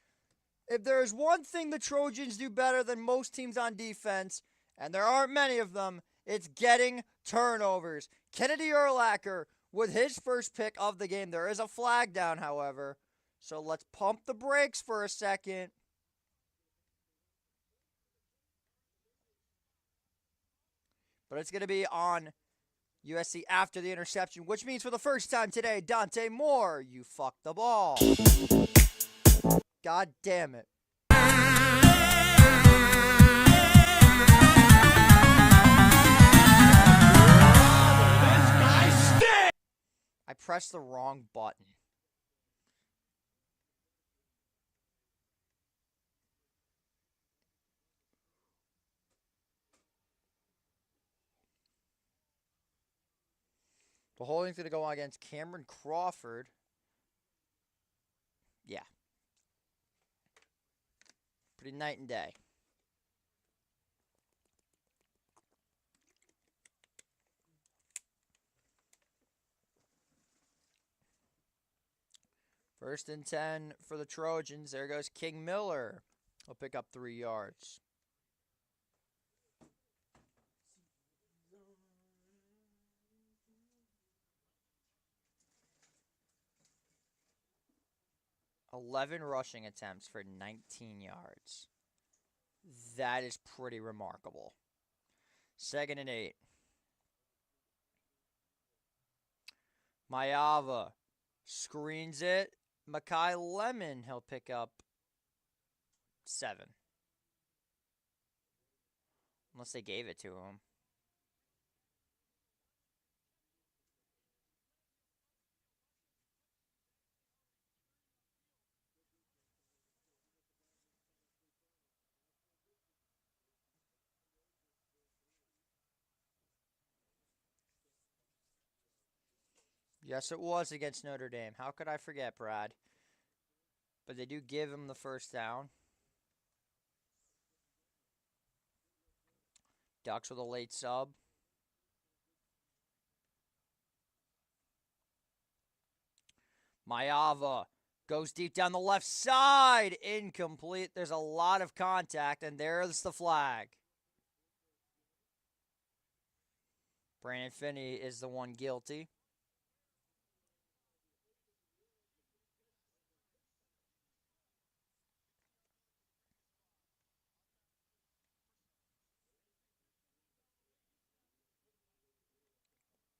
If there is one thing the Trojans do better than most teams on defense, and there aren't many of them, it's getting turnovers. Kennedy Urlacher with his first pick of the game. There is a flag down, however, so let's pump the brakes for a second. But it's going to be on USC after the interception, which means for the first time today, Dante Moore, you fucked the ball. God damn it. I pressed the wrong button. The holding's going to go on against Cameron Crawford. Yeah. Pretty night and day. First and 10 for the Trojans. There goes King Miller. He'll pick up 3 yards. $11 rushing attempts for 19 yards. That is pretty remarkable. 2nd and 8. Mayava screens it. Makai Lemon, he'll pick up 7. Unless they gave it to him. Yes, it was against Notre Dame. How could I forget, Brad? But they do give him the first down. Ducks with a late sub. Mayava goes deep down the left side. Incomplete. There's a lot of contact, and there's the flag. Brandon Finney is the one guilty.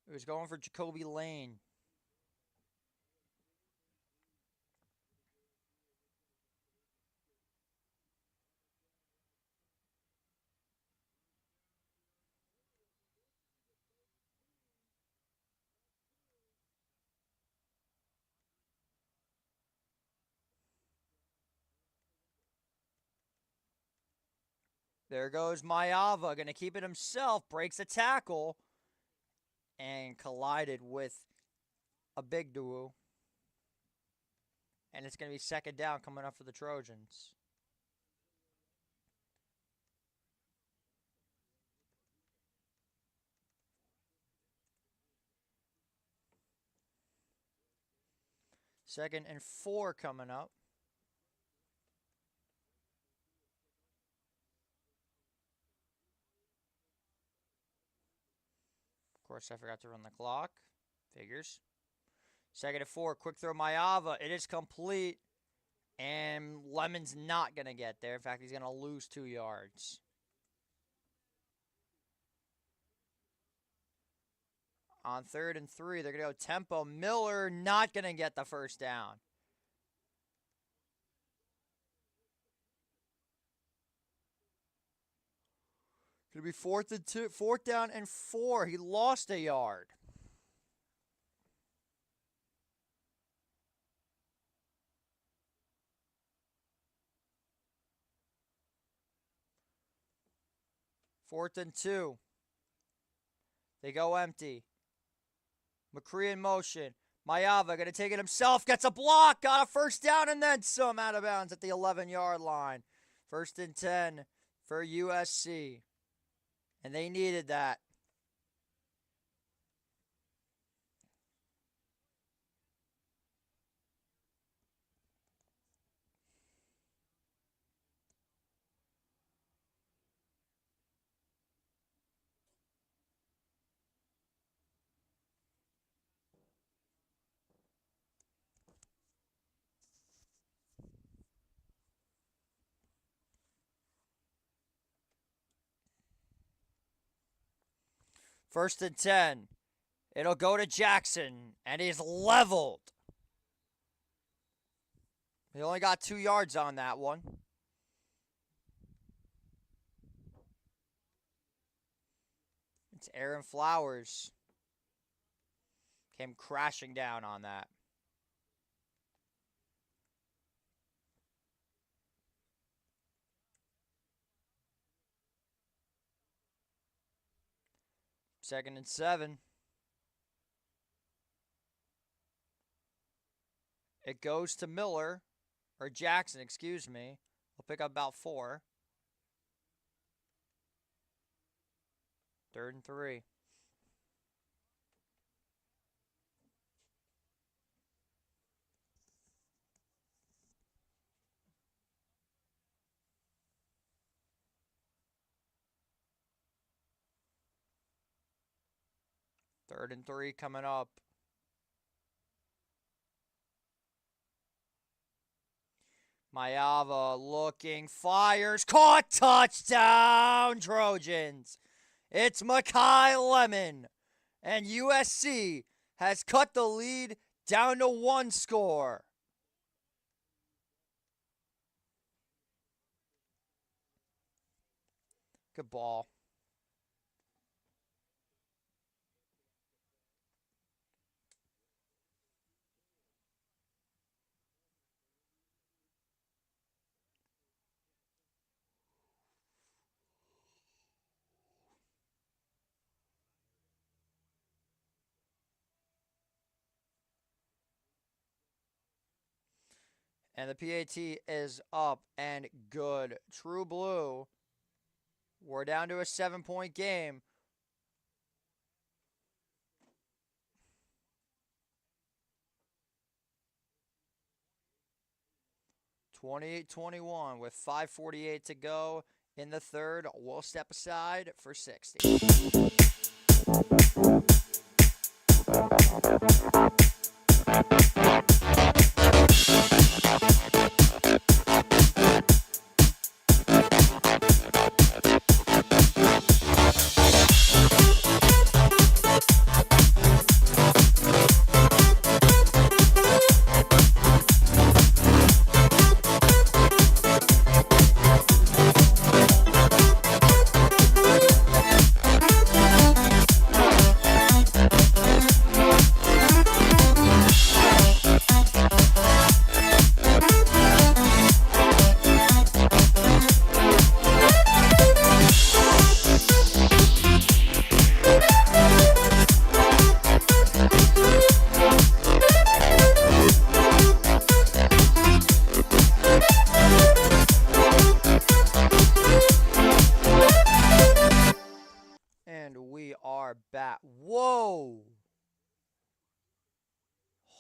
He was going for Jacoby Lane. There goes Mayava, going to keep it himself, breaks a tackle, and collided with a big duo. And it's going to be 2nd down coming up for the Trojans. 2nd and 4 coming up. Of course, I forgot to run the clock. Figures. 2nd and 4. Quick throw, Mailava. It is complete. And Lemon's not going to get there. In fact, he's going to lose 2 yards. On 3rd and 3, they're going to go tempo. Miller not going to get the first down. Going to be 4th down and 4. He lost a yard. Fourth and 2. They go empty. McCree in motion. Mailava going to take it himself. Gets a block. Got a first down and then some, out of bounds at the 11-yard line. 1st and 10 for USC. And they needed that. First and 10. It'll go to Jackson, and he's leveled. He only got 2 yards on that one. It's Aaron Flowers. Came crashing down on that. Second and 7. It goes to Miller, or Jackson, excuse me. We'll pick up about 4. 3rd and 3. Third and 3 coming up. Mailava looking, fires, caught, touchdown, Trojans. It's Makai Lemon. And USC has cut the lead down to 1 score. Good ball. And the PAT is up and good. True Blue. We're down to a 7-point game. (28-21) with 5:48 to go in the third. We'll step aside for 60.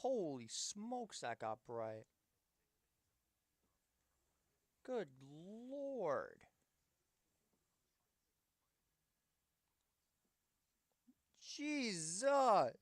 Holy smokes, that got bright. Good lord. Jesus.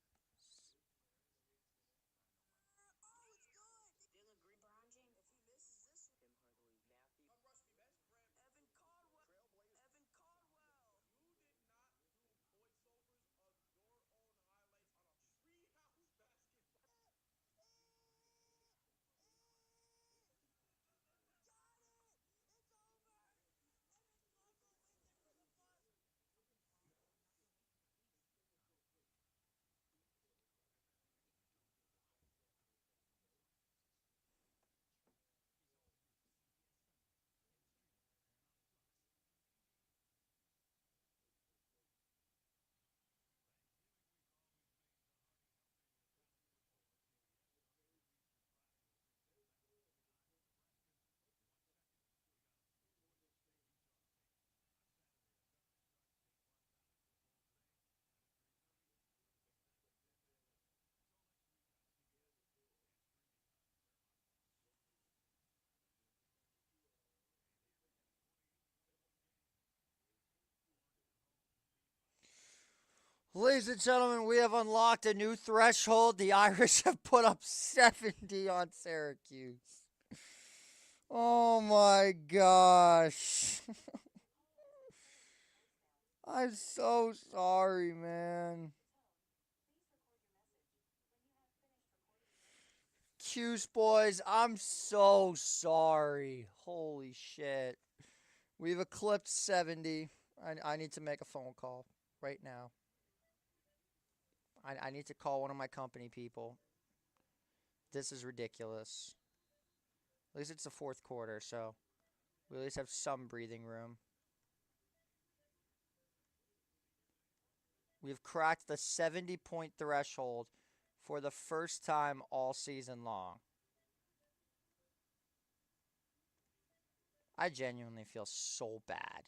Ladies and gentlemen, we have unlocked a new threshold. The Irish have put up 70 on Syracuse. Oh my gosh. I'm so sorry, man. Cuse boys, I'm so sorry. Holy shit. We've eclipsed 70. I need to make a phone call right now. I need to call one of my company people. This is ridiculous. At least it's the fourth quarter, so we at least have some breathing room. We've cracked the 70-point threshold for the first time all season long. I genuinely feel so bad.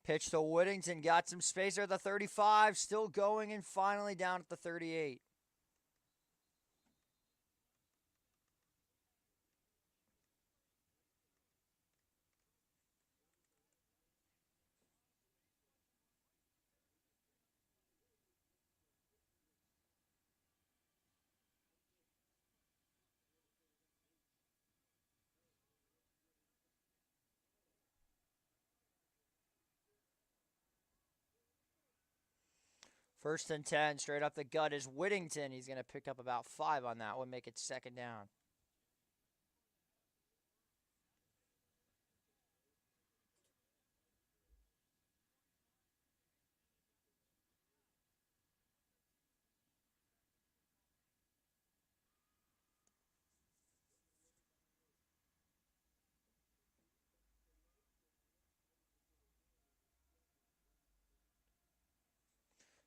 Pitch to Whittington, got some space there at the 35, still going and finally down at the 38. First and 10, straight up the gut is Whittington. He's going to pick up about 5 on that one, make it second down.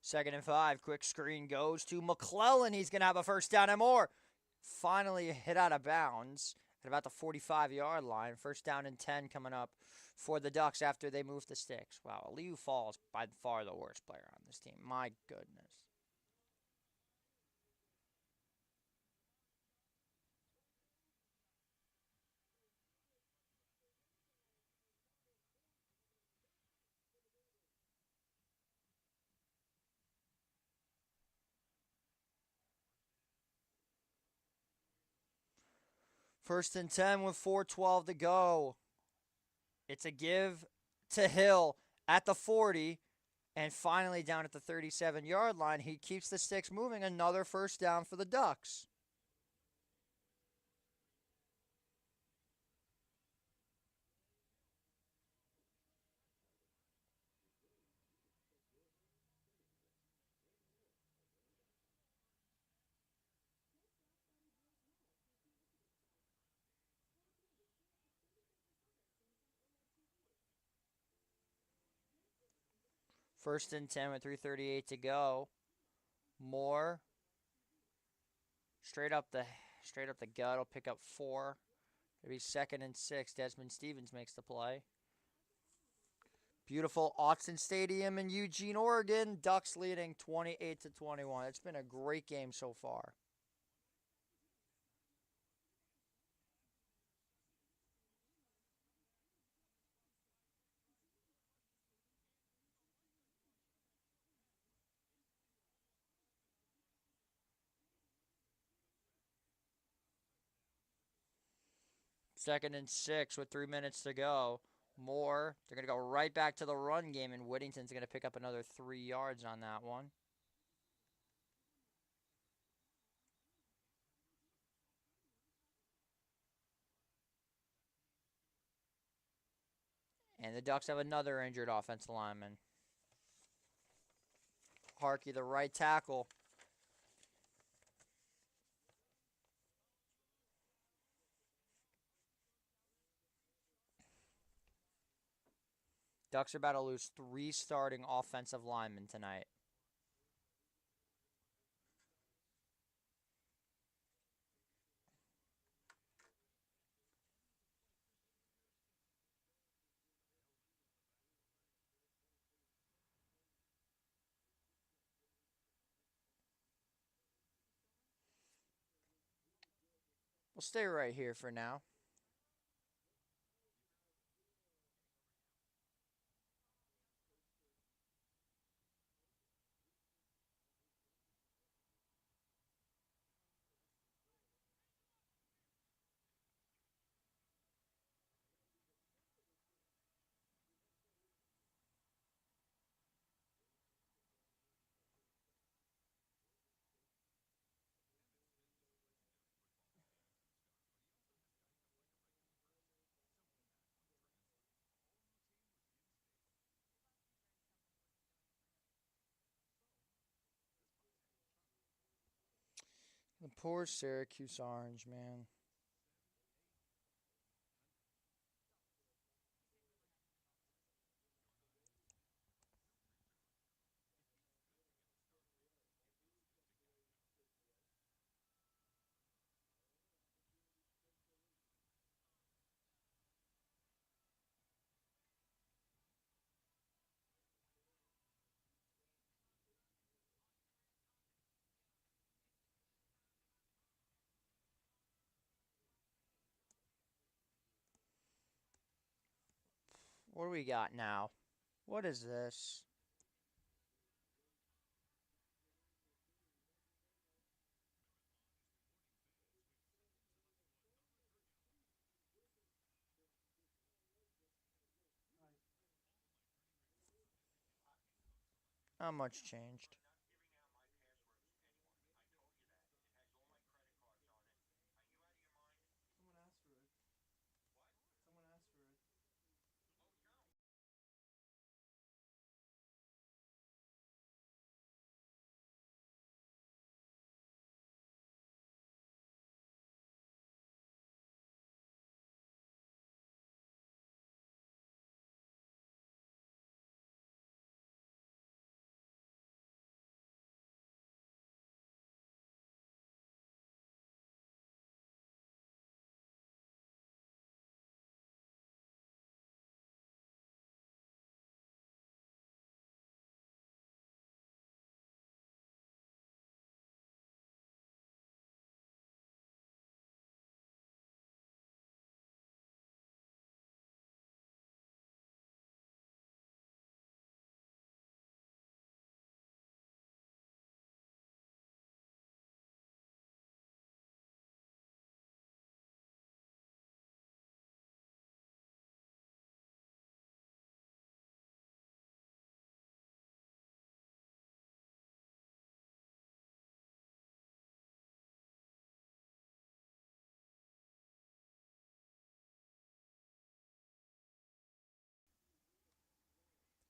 Second and 5, quick screen goes to McClellan. He's going to have a first down and more. Finally hit out of bounds at about the 45-yard line. First down and 10 coming up for the Ducks after they move the sticks. Wow, Liu Falls by far the worst player on this team. My goodness. First and 10 with 4:12 to go. It's a give to Hill at the 40 and finally down at the 37-yard line. He keeps the sticks moving. Another first down for the Ducks. First and 10 with 3:38 to go. Moore. Straight up the gut. Will pick up 4. It'll be 2nd and 6. Desmond Stevens makes the play. Beautiful Autzen Stadium in Eugene, Oregon. Ducks leading 28-21. It's been a great game so far. Second and 6 with 3 minutes to go. Moore, they're going to go right back to the run game, and Whittington's going to pick up another 3 yards on that one. And the Ducks have another injured offensive lineman. Harkey, the right tackle. Ducks are about to lose 3 starting offensive linemen tonight. We'll stay right here for now. The poor Syracuse Orange, man. What do we got now? What is this? Not much changed.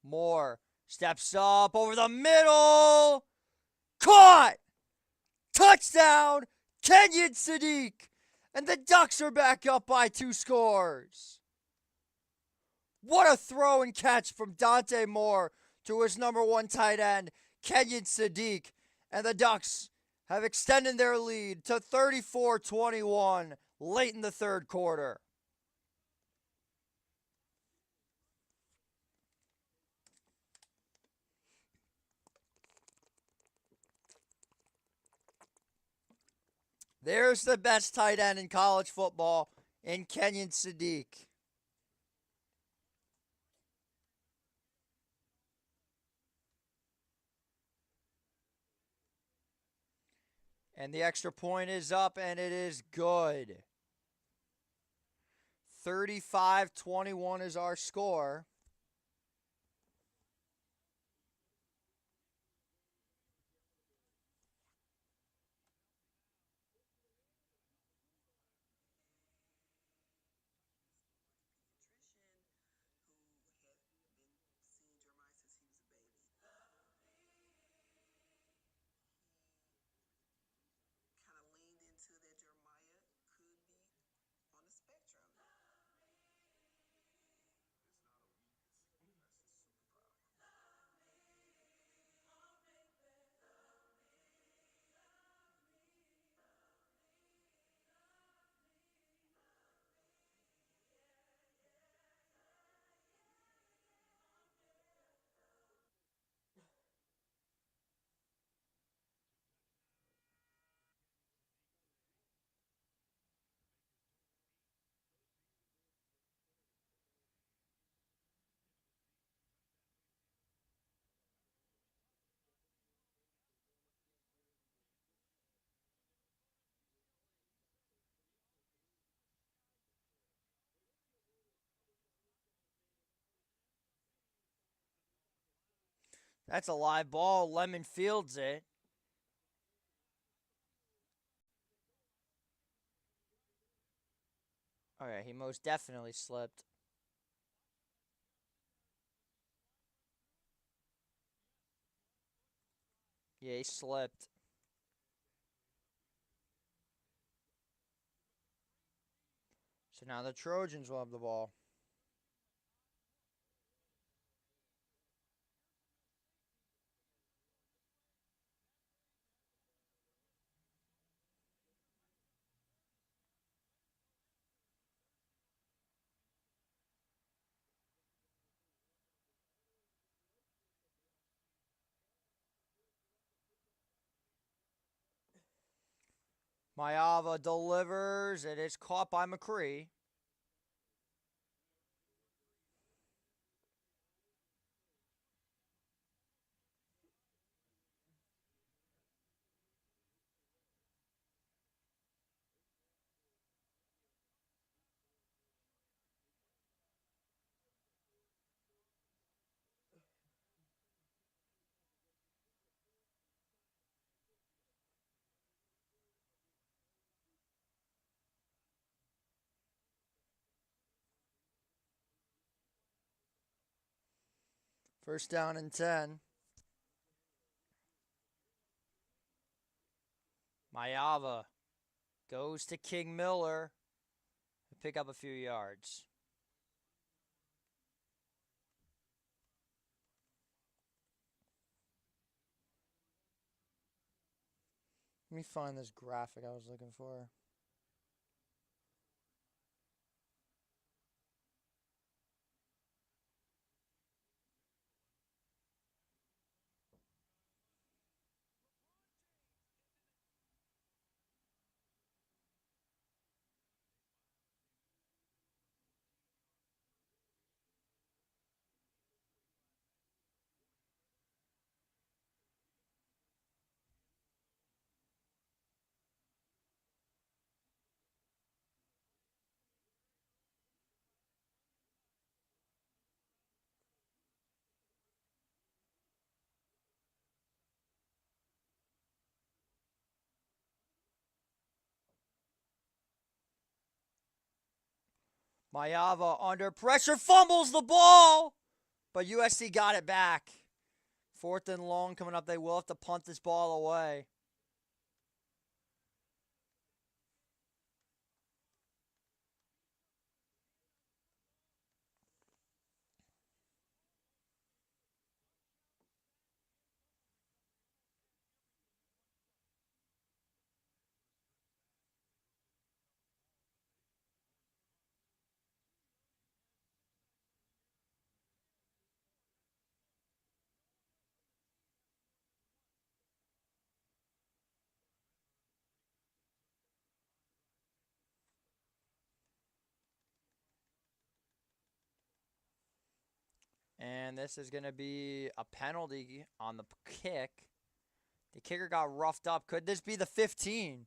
Moore steps up over the middle. Caught! Touchdown! Kenyon Sadiq! And the Ducks are back up by 2 scores. What a throw and catch from Dante Moore to his number one tight end, Kenyon Sadiq, and the Ducks have extended their lead to 34-21 late in the third quarter. There's the best tight end in college football in Kenyon Sadiq. And the extra point is up, and it is good. 35-21 is our score. That's a live ball. Lemon fields it. Okay, he most definitely slipped. Yeah, he slipped. So now the Trojans will have the ball. Mayava delivers. It is caught by McCree. First down and 10. Mayava goes to King Miller to pick up a few yards. Let me find this graphic I was looking for. Mayava under pressure fumbles the ball, but USC got it back. Fourth and long coming up. They will have to punt this ball away. And this is going to be a penalty on the kick. The kicker got roughed up. Could this be the 15?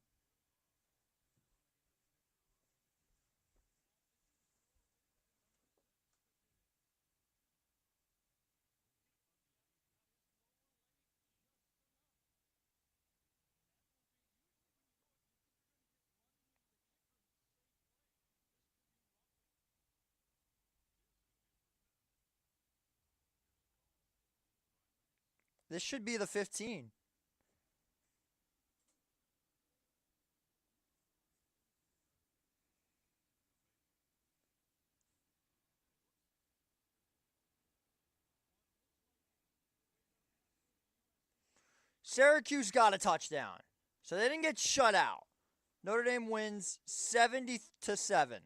This should be the 15. Syracuse got a touchdown. So they didn't get shut out. Notre Dame wins 70-7.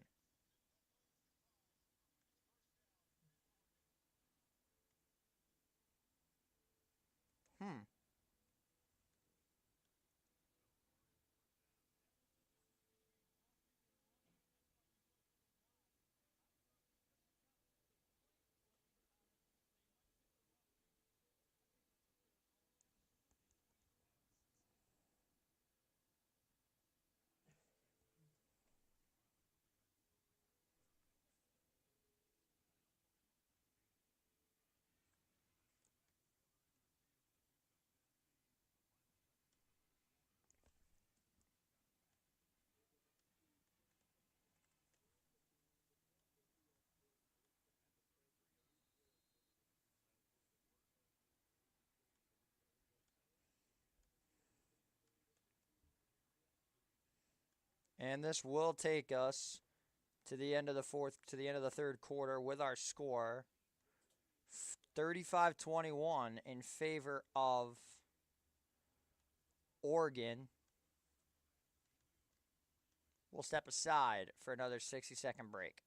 And this will take us to the end of the third quarter with our score 35-21 in favor of Oregon. We'll step aside for another 60-second break.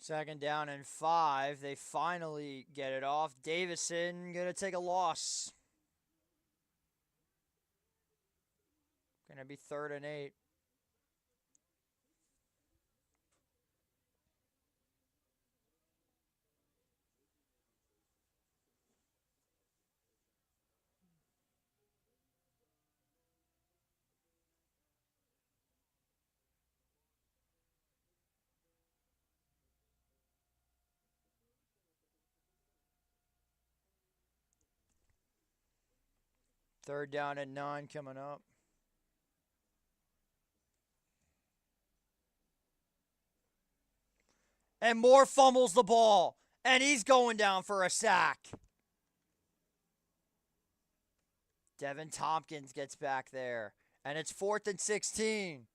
Second down and 5. They finally get it off. Davison going to take a loss. Going to be 3rd and 8. Third down and 9 coming up. And Moore fumbles the ball. And he's going down for a sack. Devin Tompkins gets back there. And it's 4th and 16.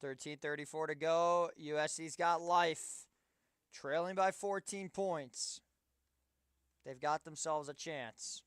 $13:34 to go. USC's got life. Trailing by 14 points. They've got themselves a chance.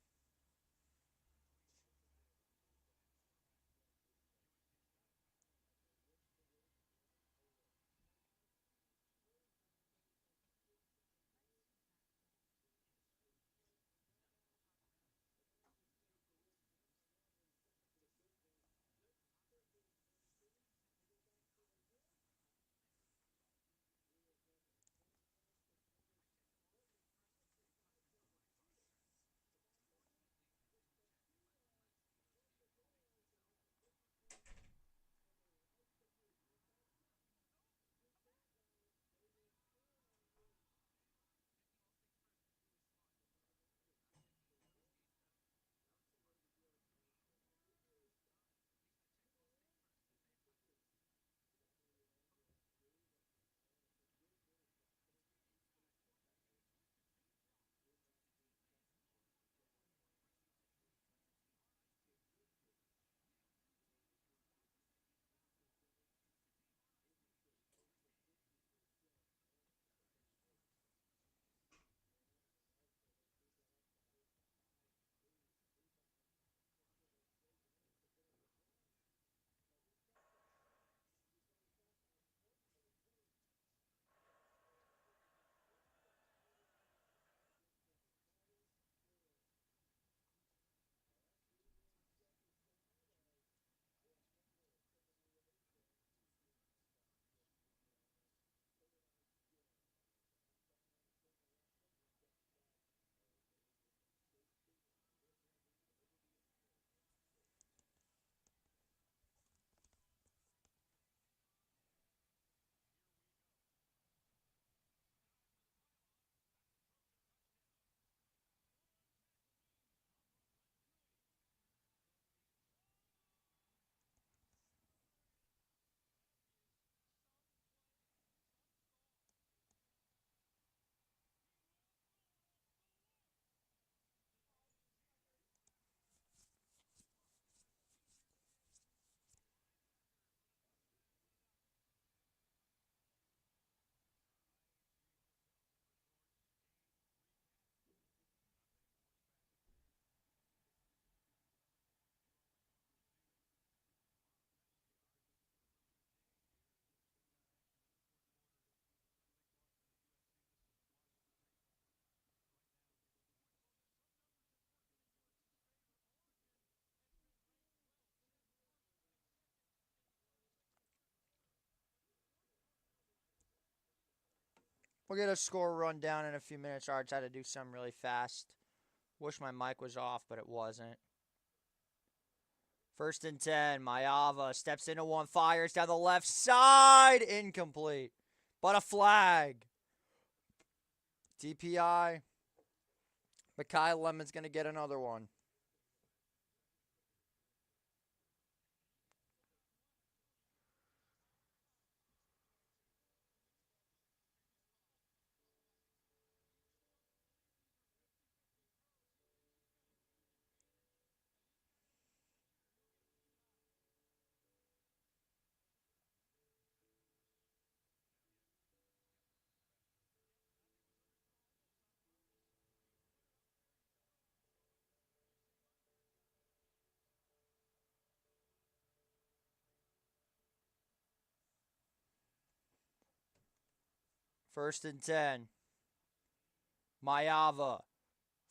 We'll get a score rundown in a few minutes. I tried to do something really fast. Wish my mic was off, but it wasn't. 1st and 10. Mayava steps into one, fires down the left side. Incomplete. But a flag. DPI. Mekhi Lemon's going to get another one. First and 10. Mayava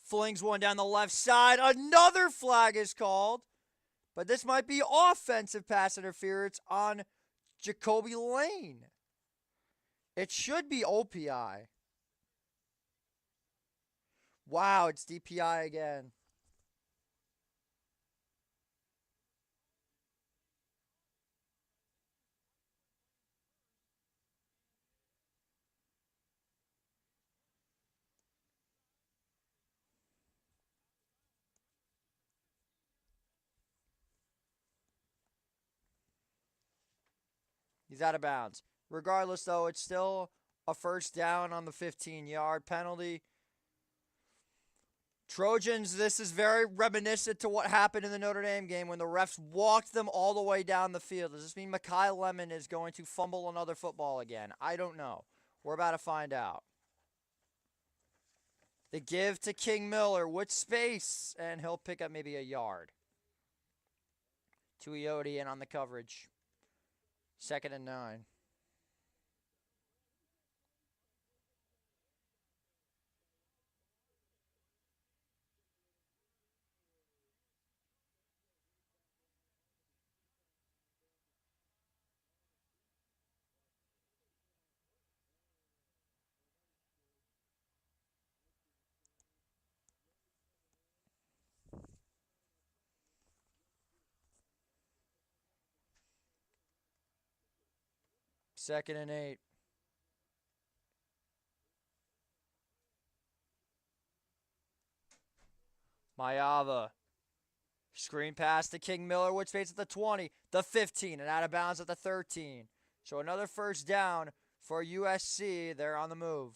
flings one down the left side. Another flag is called. But this might be offensive pass interference on Jacoby Lane. It should be OPI. Wow, it's DPI again. He's out of bounds. Regardless, though, it's still a first down on the 15-yard penalty. Trojans, this is very reminiscent to what happened in the Notre Dame game when the refs walked them all the way down the field. Does this mean Mekhi Lemon is going to fumble another football again? I don't know. We're about to find out. The give to King Miller with space, and he'll pick up maybe a yard. Tuioti in on the coverage. 2nd and 9. Second and 8. Mayava. Screen pass to King Miller, which space at the 20, the 15, and out of bounds at the 13. So another first down for USC. They're on the move.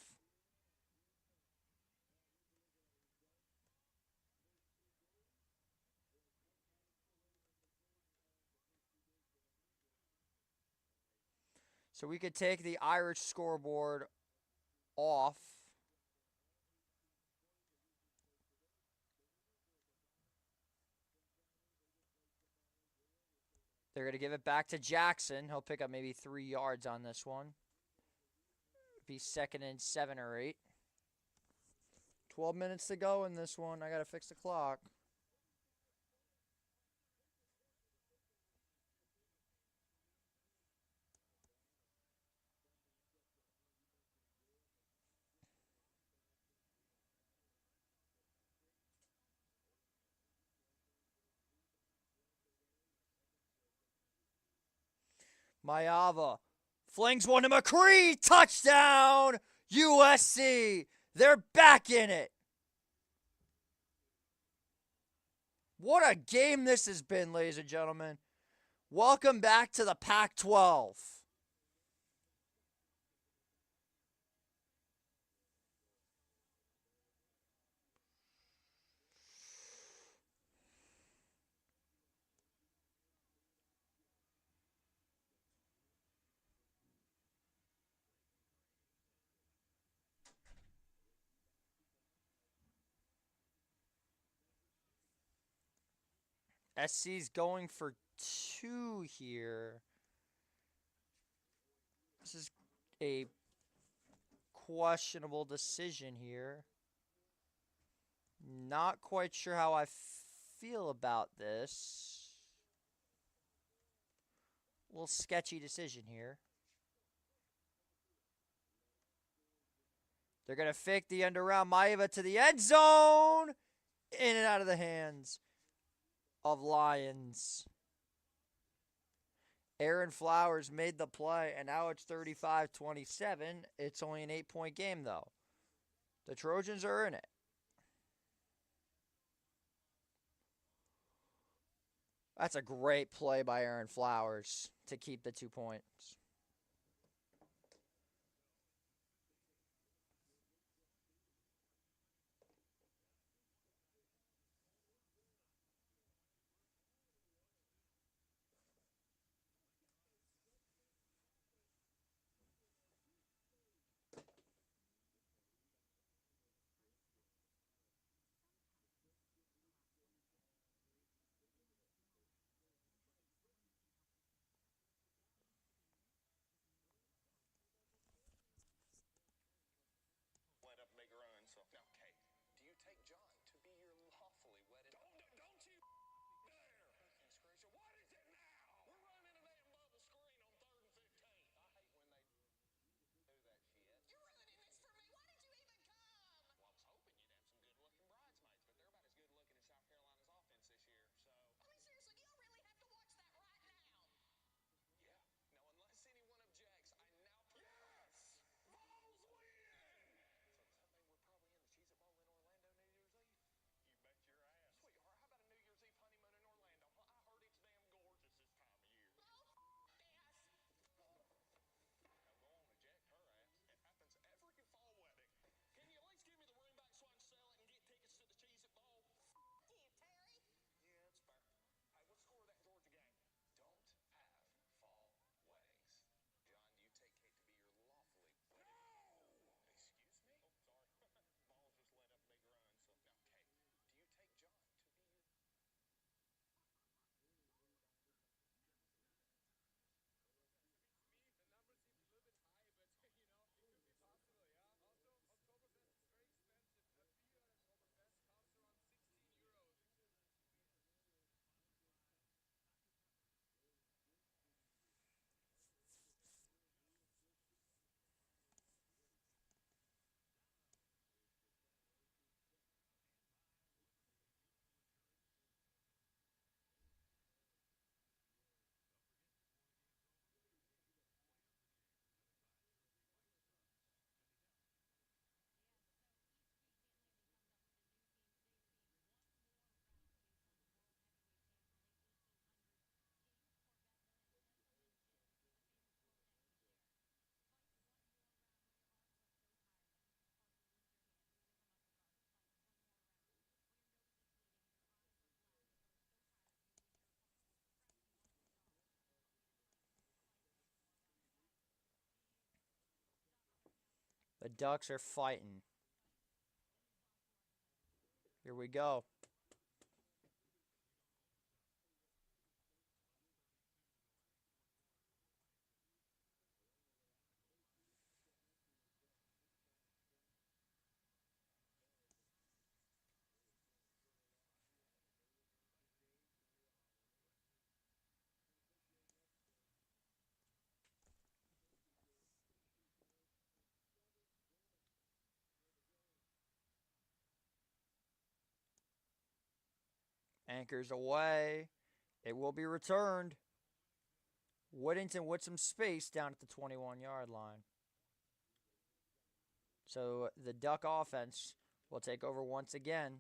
So we could take the Irish scoreboard off. They're going to give it back to Jackson. He'll pick up maybe 3 yards on this one. Be 2nd and 7 or 8. 12 minutes to go in this one. I got to fix the clock. Mayava flings one to McCree. Touchdown, USC. They're back in it. What a game this has been, ladies and gentlemen. Welcome back to the Pac-12. SC's going for 2 here. This is a questionable decision here. Not quite sure how I feel about this. A little sketchy decision here. They're going to fake the end around. Mayava to the end zone. In and out of the hands of Lions. Aaron Flowers made the play, and now it's 35-27. It's only an 8-point game, though. The Trojans are in it. That's a great play by Aaron Flowers to keep the 2 points. The Ducks are fighting. Here we go. Anchors away. It will be returned. Whittington with some space down at the 21-yard line. So the Duck offense will take over once again.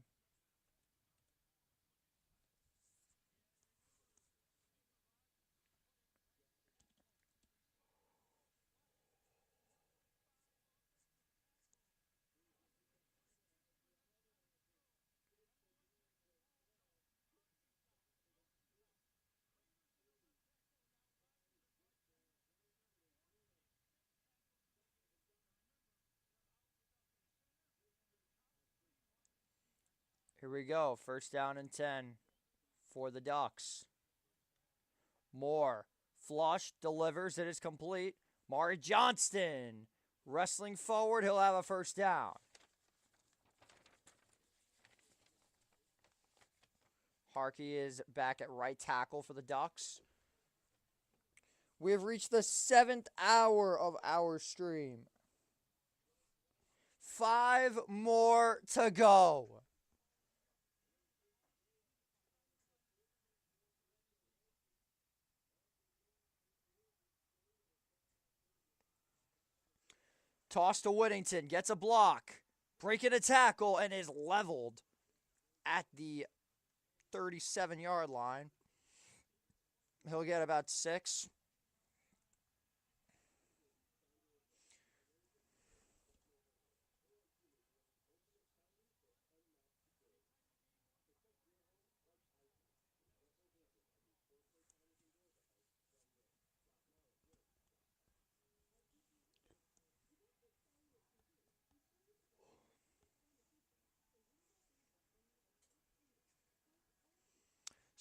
Here we go. First down and 10 for the Ducks. Moore. Flush. Delivers. It is complete. Mari Johnston. Wrestling forward. He'll have a first down. Harkey is back at right tackle for the Ducks. We have reached the 7th hour of our stream. 5 more to go. Toss to Whittington, gets a block, breaking a tackle, and is leveled at the 37-yard line. He'll get about 6.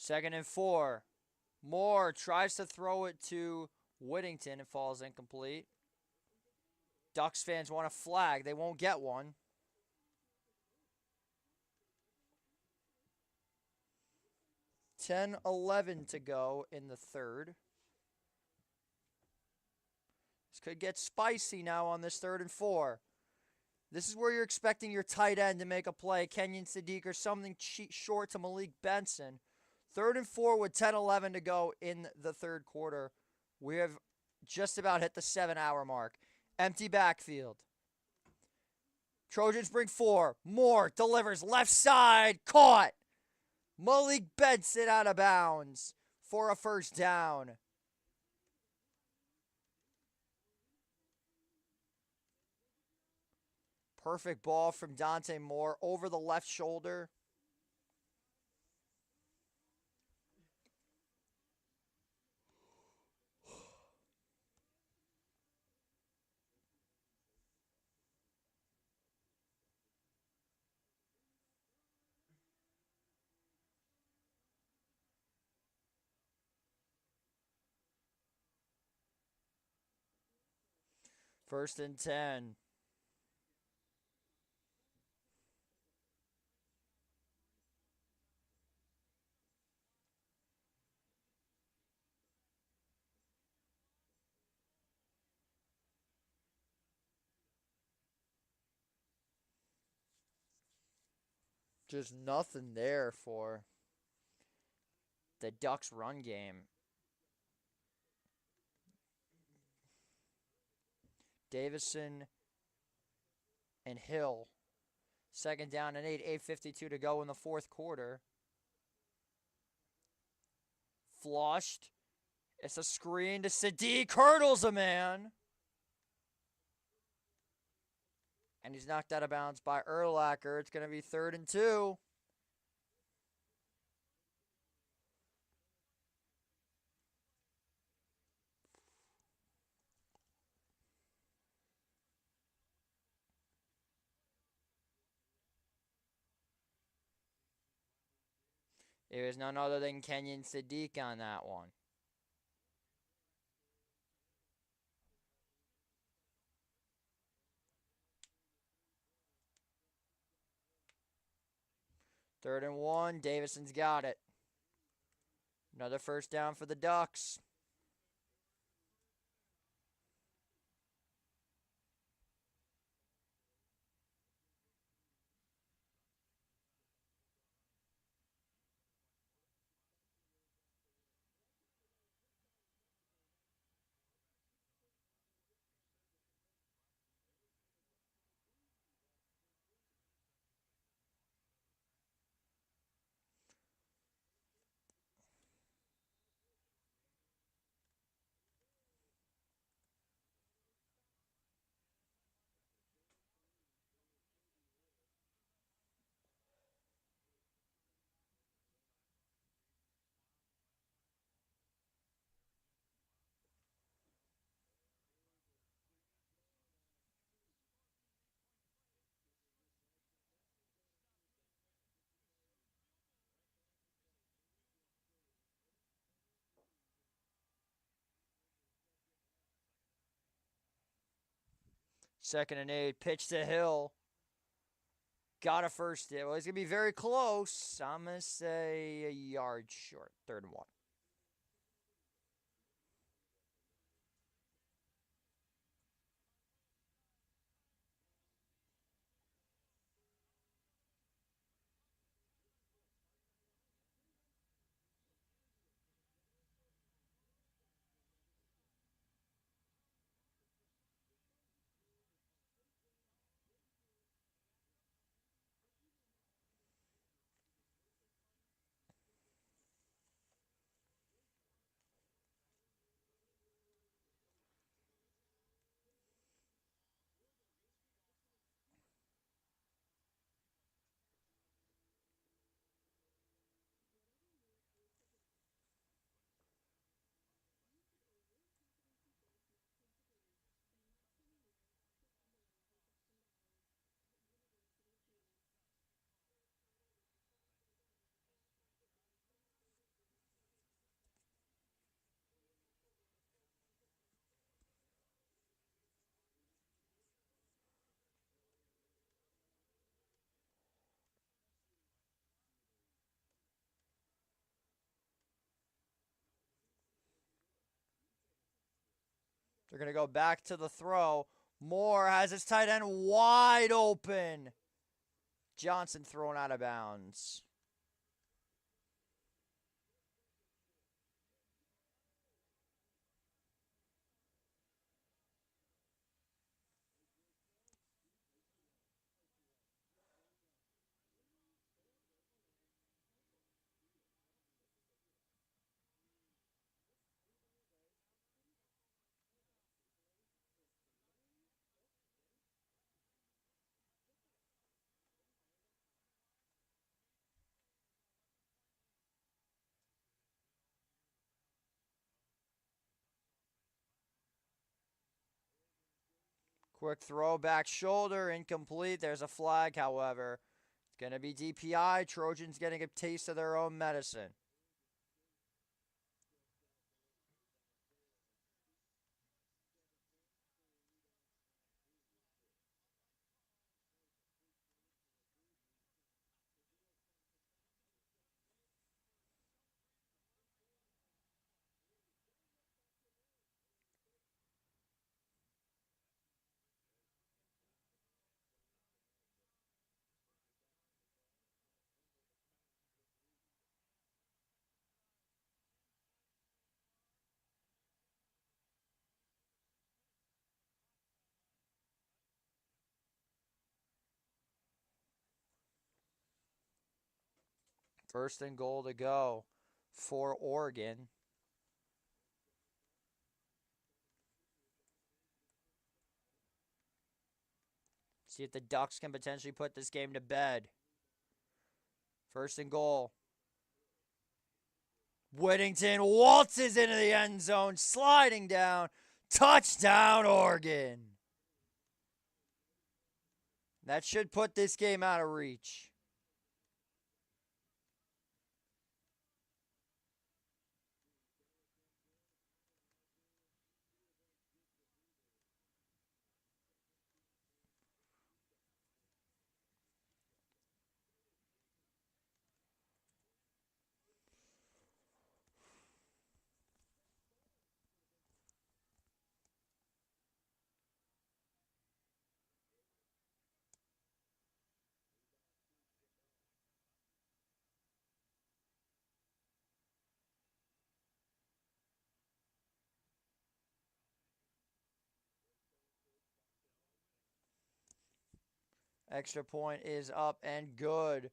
Second and 4. Moore tries to throw it to Whittington and falls incomplete. Ducks fans want a flag. They won't get one. $10-11 to go in the third. This could get spicy now on this 3rd and 4. This is where you're expecting your tight end to make a play, Kenyon Sadiq, or something short to Malik Benson. 3rd and 4 with 10-11 to go in the third quarter. We have just about hit the 7-hour mark. Empty backfield. Trojans bring 4. Moore delivers left side. Caught. Malik Benson out of bounds for a first down. Perfect ball from Dante Moore over the left shoulder. First and 10. Just nothing there for the Ducks' run game. Davison and Hill. Second down and 8. 8:52 to go in the fourth quarter. Flushed. It's a screen to Sadiq. Hurdles a man. And he's knocked out of bounds by Urlacher. It's going to be 3rd and 2. It was none other than Kenyon Sadiq on that one. Third and 1. Davison's got it. Another first down for the Ducks. Second and 8. Pitch to Hill. Got a first hit. Well, he's going to be very close. I'm going to say a yard short. Third and 1. They're going to go back to the throw. Moore has his tight end wide open. Johnson thrown out of bounds. Quick throw, back shoulder, incomplete. There's a flag, however. It's going to be DPI. Trojans getting a taste of their own medicine. First and goal to go for Oregon. See if the Ducks can potentially put this game to bed. First and goal. Whittington waltzes into the end zone, sliding down. Touchdown, Oregon. That should put this game out of reach. Extra point is up and good.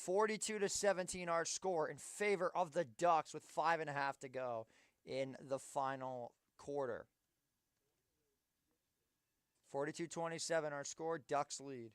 42-17 our score in favor of the Ducks with 5.5 to go in the final quarter. 42-27 our score. Ducks lead.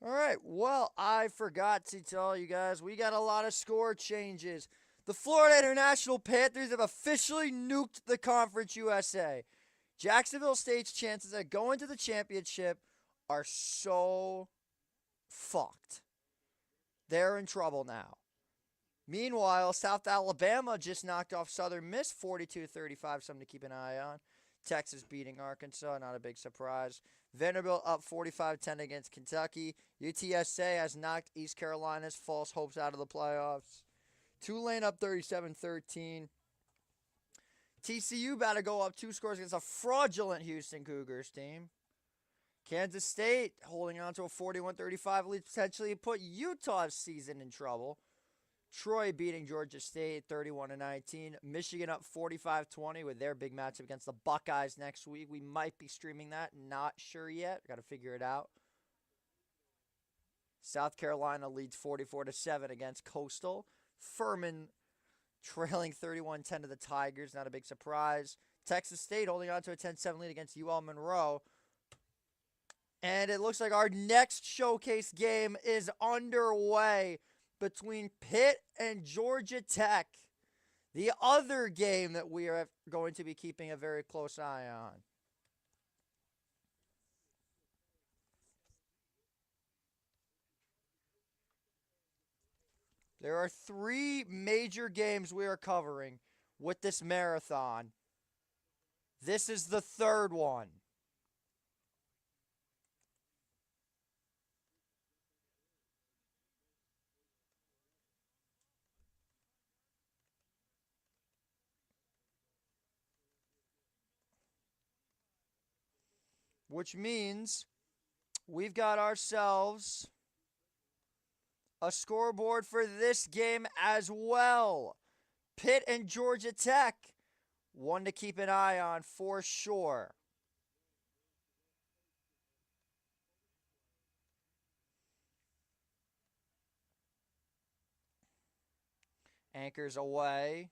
All right. Well, I forgot to tell you guys, we got a lot of score changes. The Florida International Panthers have officially nuked the Conference USA. Jacksonville State's chances at going to the championship are so fucked. They're in trouble now. Meanwhile, South Alabama just knocked off Southern Miss 42-35, something to keep an eye on. Texas beating Arkansas, not a big surprise. Vanderbilt up 45-10 against Kentucky. UTSA has knocked East Carolina's false hopes out of the playoffs. Tulane up 37-13. TCU about to go up 2 scores against a fraudulent Houston Cougars team. Kansas State holding on to a 41-35 lead, potentially put Utah's season in trouble. Troy beating Georgia State 31-19. Michigan up 45-20 with their big matchup against the Buckeyes next week. We might be streaming that. Not sure yet. Got to figure it out. South Carolina leads 44-7 against Coastal. Furman trailing 31-10 to the Tigers. Not a big surprise. Texas State holding on to a 10-7 lead against UL Monroe. And it looks like our next showcase game is underway between Pitt and Georgia Tech. The other game that we are going to be keeping a very close eye on. There are 3 major games we are covering with this marathon. This is the 3rd one. Which means we've got ourselves a scoreboard for this game as well. Pitt and Georgia Tech. One to keep an eye on for sure. Anchors away.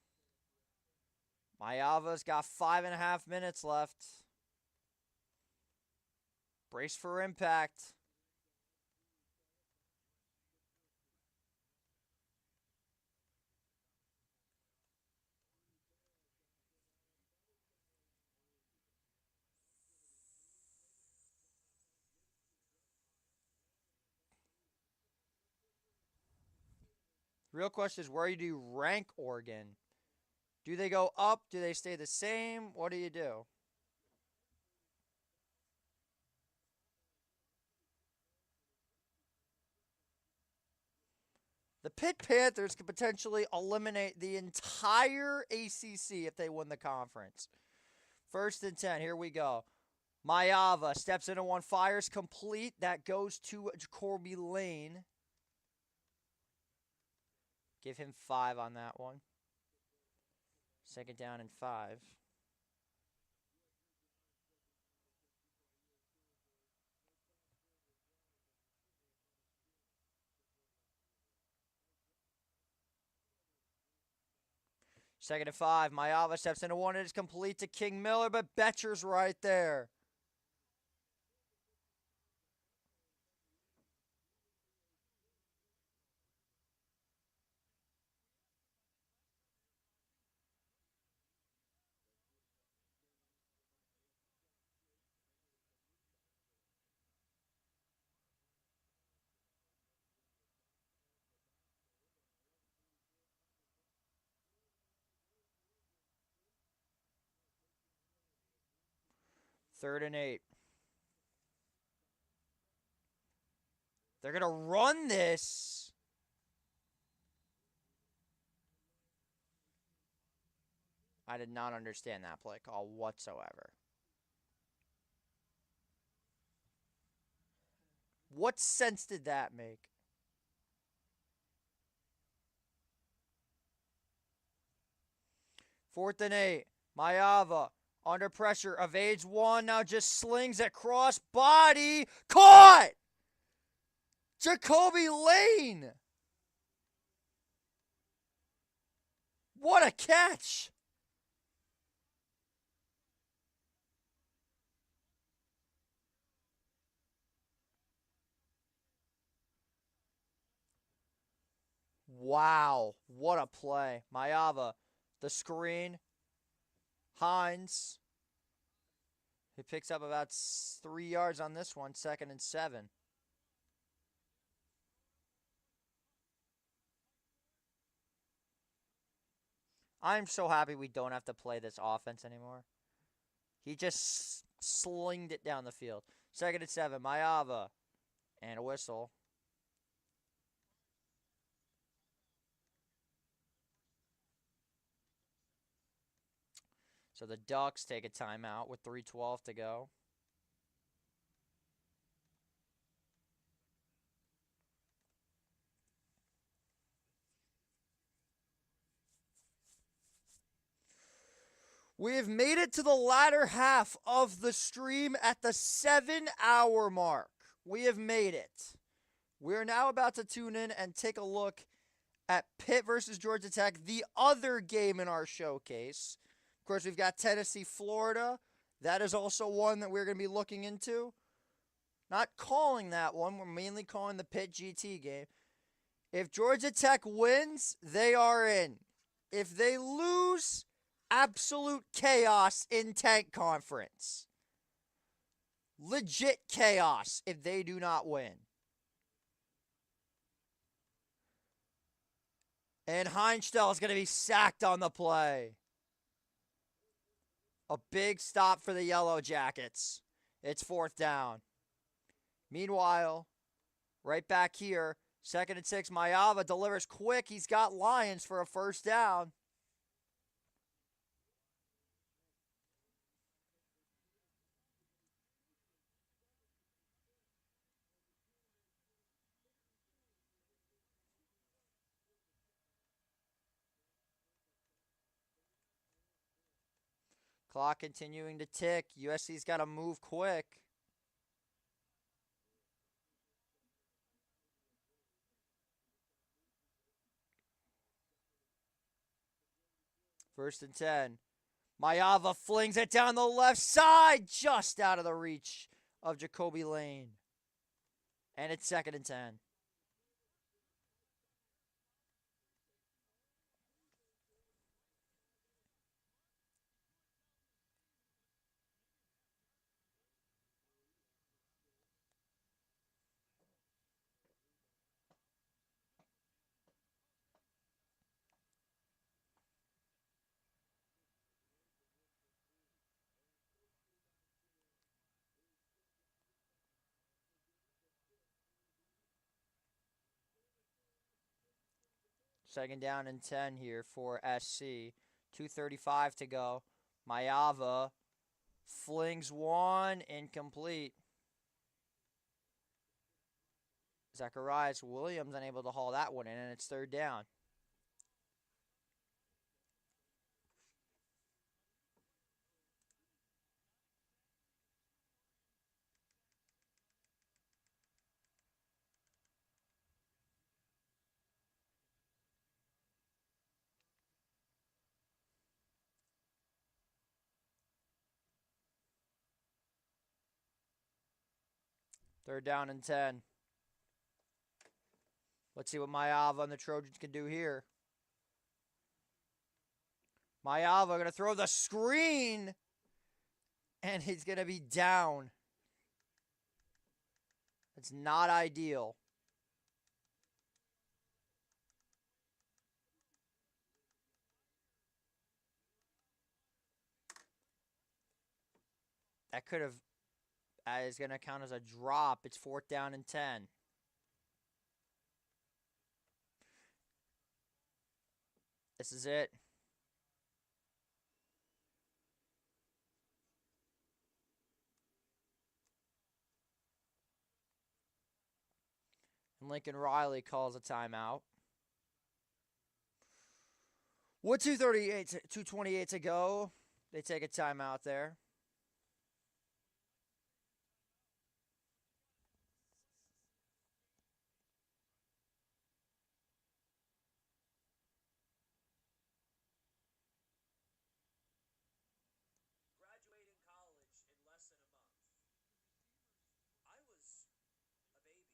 Mayava's got 5.5 minutes left. Brace for impact. Real question is, where do you rank Oregon? Do they go up? Do they stay the same? What do you do? The Pitt Panthers could potentially eliminate the entire ACC if they win the conference. 1st and 10. Here we go. Mayava steps into one, fires complete. That goes to Jacoby Lane. Give him 5 on that one. 2nd down and 5. Second and 5. Mayava steps into one. It is complete to King Miller, but Betcher's right there. 3rd and 8. They're going to run this. I did not understand that play call whatsoever. What sense did that make? Fourth and 8. Mayava under pressure, evades one, now just slings it cross body. Caught! Jacoby Lane! What a catch! Wow, what a play. Mayava, the screen. Hines. He picks up about 3 yards on this one, 2nd and 7. I'm so happy we don't have to play this offense anymore. He just slinged it down the field. 2nd and 7, Mayava. And a whistle. So the Ducks take a timeout with 3:12 to go. We have made it to the latter half of the stream at the 7-hour mark. We have made it. We're now about to tune in and take a look at Pitt versus Georgia Tech, the other game in our showcase. Of course, we've got Tennessee, Florida. That is also one that we're going to be looking into. Not calling that one. We're mainly calling the Pitt GT game. If Georgia Tech wins, they are in. If they lose, absolute chaos in Tank Conference. Legit chaos if they do not win. And Heinstell is going to be sacked on the play. A big stop for the Yellow Jackets. It's 4th down. Meanwhile, right back here, 2nd and 6, Mayava delivers quick. He's got Lions for a 1st down. Clock continuing to tick. USC's got to move quick. First and 10. Mayava flings it down the left side, just out of the reach of Jacoby Lane. And it's 2nd and 10. Second down and 10 here for SC. 2:35 to go. Mayava flings one, incomplete. Zacharias Williams unable to haul that one in, and it's 3rd down. Third down and 10. Let's see what Mayava and the Trojans can do here. Mayava going to throw the screen, and he's going to be down. It's not ideal. That could have is going to count as a drop. It's 4th down and 10. This is it. And Lincoln Riley calls a timeout. With 2:28 to go, they take a timeout there. Graduating college in less than a month. I was a baby.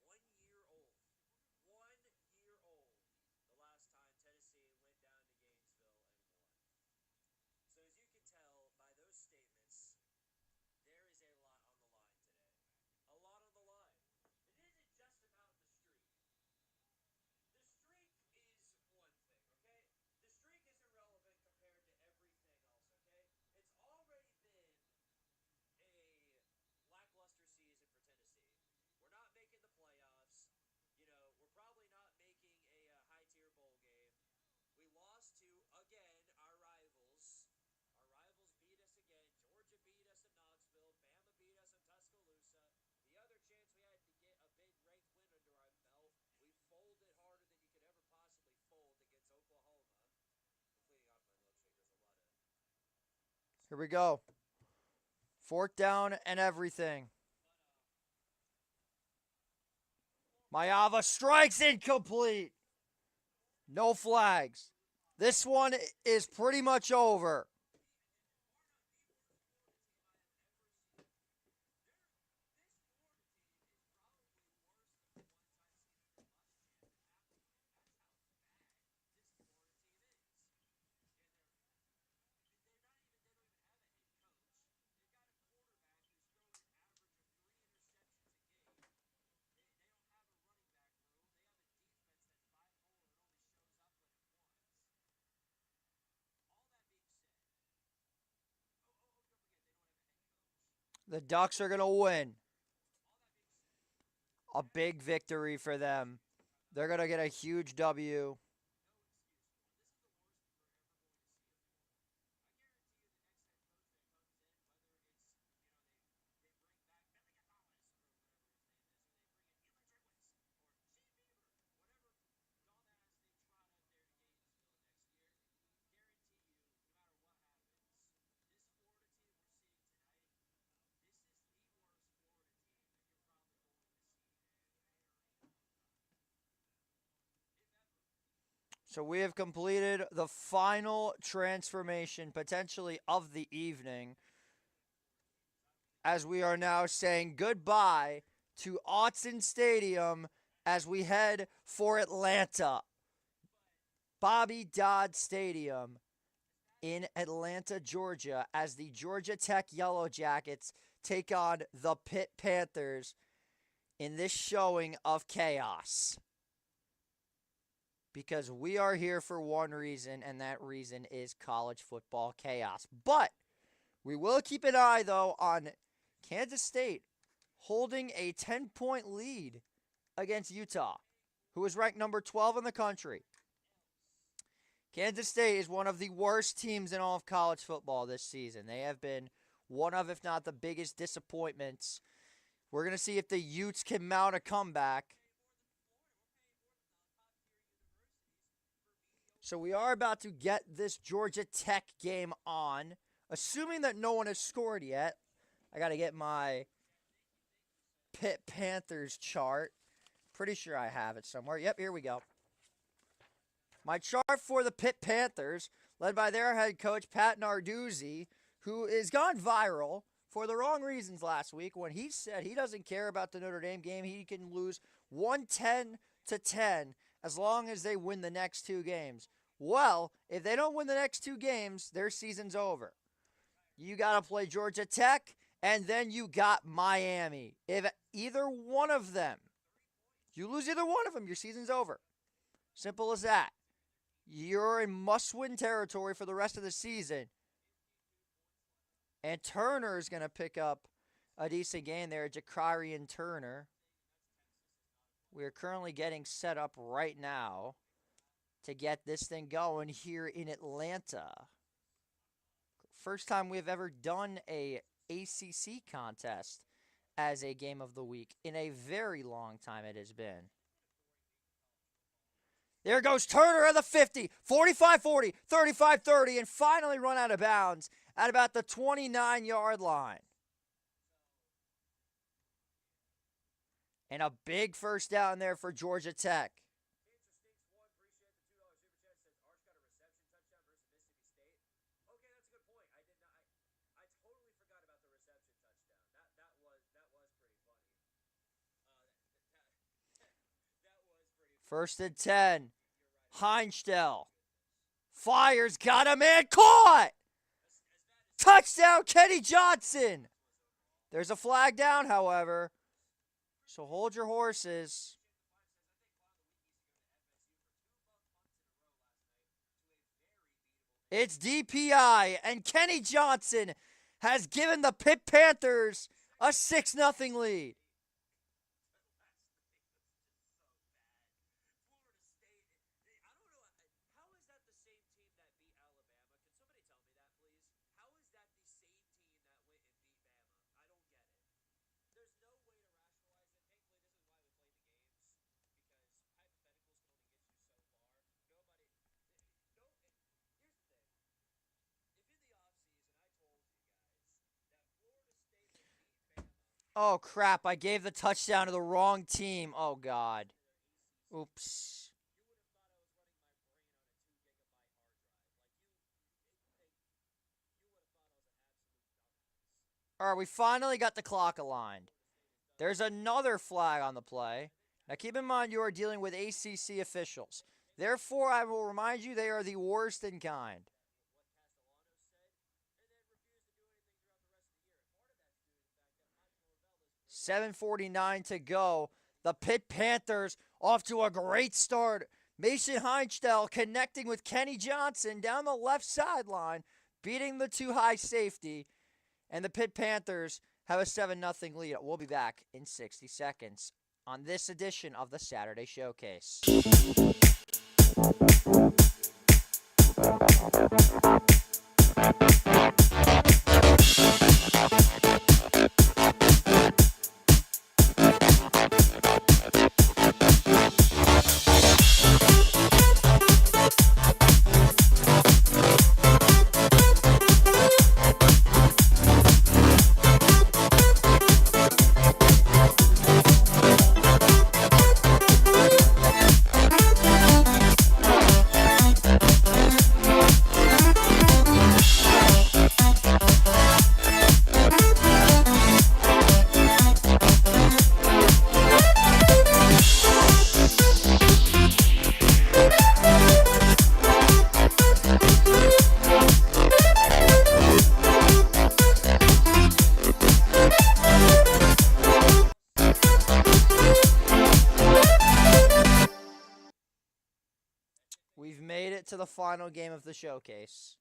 1 year old. 1 year old. The last time Tennessee went down to Gainesville and won. So as you can tell by those statements, there is a lot on the line today. A lot on the line. It isn't just about the streak. The streak is one thing, okay? The streak is irrelevant compared to everything else, okay? It's already been a lackluster season for Tennessee. We're not making the playoffs. You know, we're probably not making a high-tier bowl game. We lost to, again, our rivals. Our rivals beat us again. Georgia beat us in Knoxville. Bama beat us in Tuscaloosa. The other chance we had to get a big ranked win under our belt, we folded harder than you could ever possibly fold against Oklahoma. I'm cleaning off my milkshake. There's a lot of... Here we go. 4th down and everything. Mayava strikes incomplete. No flags. This one is pretty much over. The Ducks are going to win. A big victory for them. They're going to get a huge W. So we have completed the final transformation, potentially of the evening, as we are now saying goodbye to Autzen Stadium as we head for Atlanta. Bobby Dodd Stadium in Atlanta, Georgia, as the Georgia Tech Yellow Jackets take on the Pitt Panthers in this showing of chaos. Because we are here for one reason, and that reason is college football chaos. But we will keep an eye, though, on Kansas State holding a 10-point lead against Utah, who is ranked number 12 in the country. Kansas State is one of the worst teams in all of college football this season. They have been one of, if not the biggest disappointments. We're going to see if the Utes can mount a comeback. So we are about to get this Georgia Tech game on. Assuming that no one has scored yet, I got to get my Pitt Panthers chart. Pretty sure I have it somewhere. Yep, here we go. My chart for the Pitt Panthers, led by their head coach, Pat Narduzzi, who has gone viral for the wrong reasons last week when he said he doesn't care about the Notre Dame game. He can lose 110-10 as long as they win the next two games. Well, if they don't win the next two games, their season's over. You got to play Georgia Tech, and then you got Miami. If either one of them, you lose either one of them, your season's over. Simple as that. You're in must-win territory for the rest of the season. And Turner is going to pick up a decent game there, Jakarian Turner. We're currently getting set up right now to get this thing going here in Atlanta. First time we've ever done a ACC contest as a game of the week in a very long time it has been. There goes Turner at the 50, 45-40, 35-30, and finally run out of bounds at about the 29-yard line. And a big first down there for Georgia Tech. First and 10. Heinstell fires, got a man, caught! Touchdown, Kenny Johnson! There's a flag down, however, so hold your horses. It's DPI, and Kenny Johnson has given the Pitt Panthers a 6-0 lead. Oh, crap. I gave the touchdown to the wrong team. Oh, God. Oops. All right, we finally got the clock aligned. There's another flag on the play. Now, keep in mind you are dealing with ACC officials. Therefore, I will remind you they are the worst in kind. 7:49 to go. The Pitt Panthers off to a great start. Mason Heinstell connecting with Kenny Johnson down the left sideline, beating the too high safety. And the Pitt Panthers have a 7-0 lead. We'll be back in 60 seconds on this edition of the Saturday Showcase. We've made it to the final game of the showcase.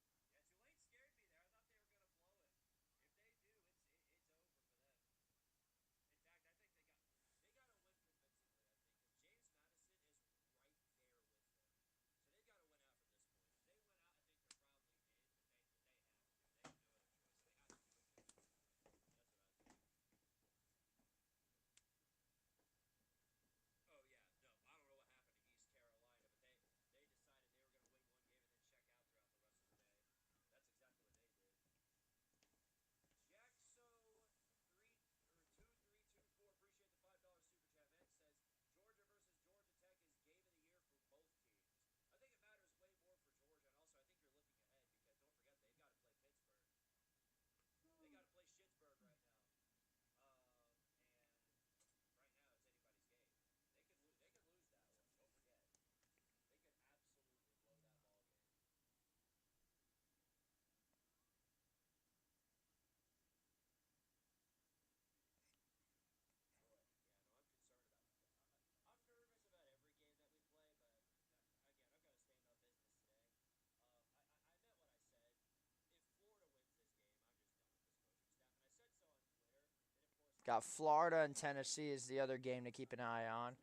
Got Florida and Tennessee is the other game to keep an eye on.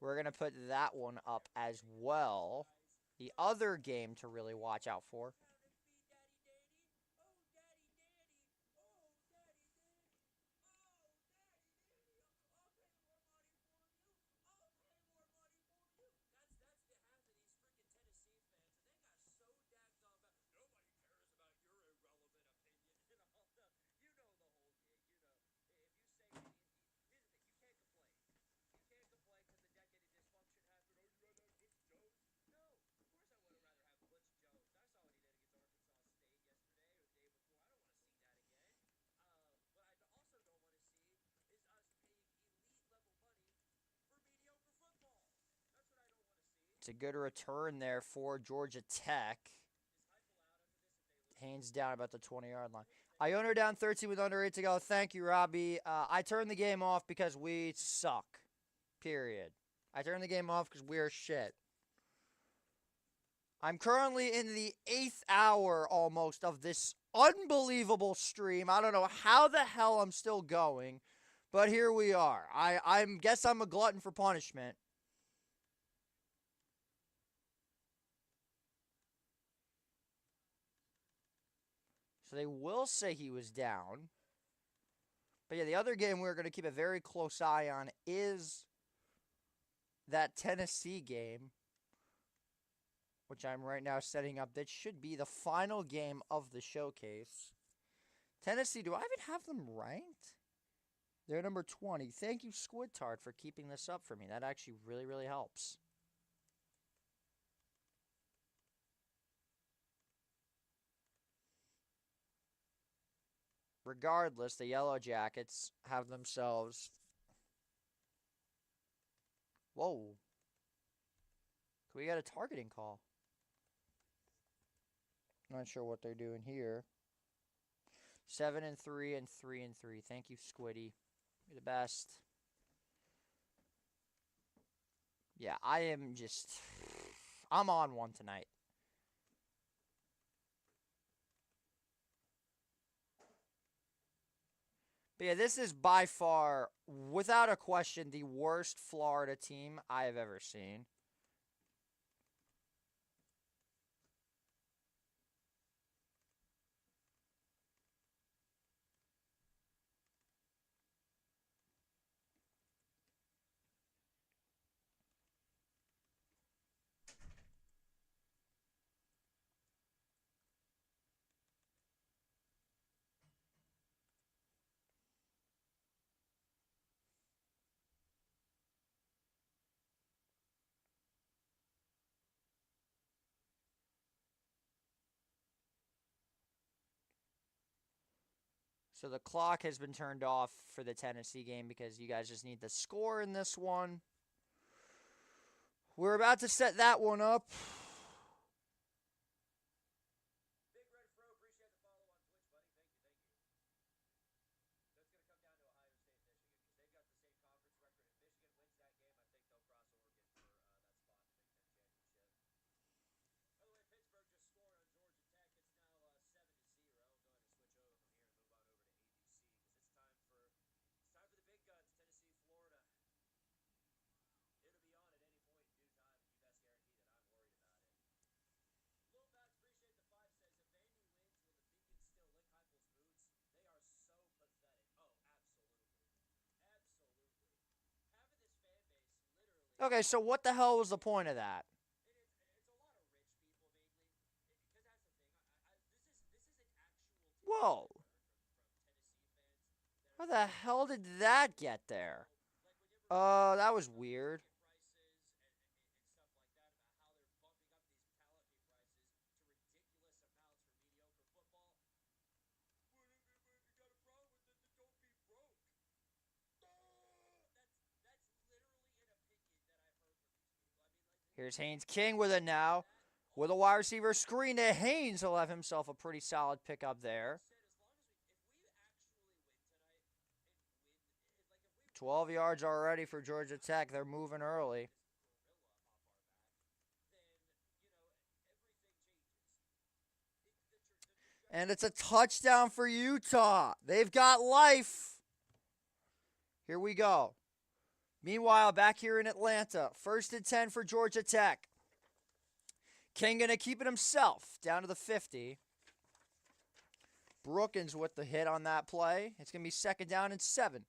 We're going to put that one up as well. The other game to really watch out for. It's a good return there for Georgia Tech. Hands down about the 20-yard line. Iona down 13 with under 8 to go. Thank you, Robbie. I turned the game off because we suck. Period. I turned the game off because we are shit. I'm currently in the 8th hour almost of this unbelievable stream. I don't know how the hell I'm still going, but here we are. I guess I'm a glutton for punishment. So they will say he was down. But yeah, the other game we're going to keep a very close eye on is that Tennessee game, which I'm right now setting up. That should be the final game of the showcase. Tennessee, do I even have them ranked? They're number 20. Thank you, Squidtard, for keeping this up for me. That actually really, really helps. Regardless, the Yellow Jackets have themselves... Whoa. We got a targeting call. Not sure what they're doing here. 7-3 and 3-3. Thank you, Squiddy. You're the best. Yeah, I am just... I'm on one tonight. But yeah, this is by far, without a question, the worst Florida team I have ever seen. So the clock has been turned off for the Tennessee game because you guys just need the score in this one. We're about to set that one up. Big Red Fro, appreciate the follow on Twitch, buddy. Thank you, thank you. So it's going to come down to Ohio State, Michigan, because they've got the same conference record. If Michigan wins that game, I think they'll cross Oregon for that spot in the Big Ten championship. By the way, Pittsburgh just scored on Georgia Tech. It's now 7-0. Go ahead and switch over from here and move on over to ABC because it's time for the big guns. Tennessee, Florida. It'll be on at any point in due time, and you best guarantee that I'm worried about it. Lil Bats, appreciate the 5, says, if Vandy wins, will the Beacons still lick Heupel's boots? They are so pathetic. Oh, absolutely. Absolutely. Having this fan base literally... Okay, so what the hell was the point of that? It's a lot of rich people, mainly. Because that's the thing. This is an actual... Whoa. From Tennessee fans. How the hell did that get there? That was weird. Here's Haynes King with it now. With a wide receiver screen to Haynes. He'll have himself a pretty solid pickup there. 12 yards already for Georgia Tech. They're moving early. And it's a touchdown for Utah. They've got life. Here we go. Meanwhile, back here in Atlanta, 1st and 10 for Georgia Tech. King going to keep it himself down to the 50. Brookins with the hit on that play. It's going to be 2nd down and 7.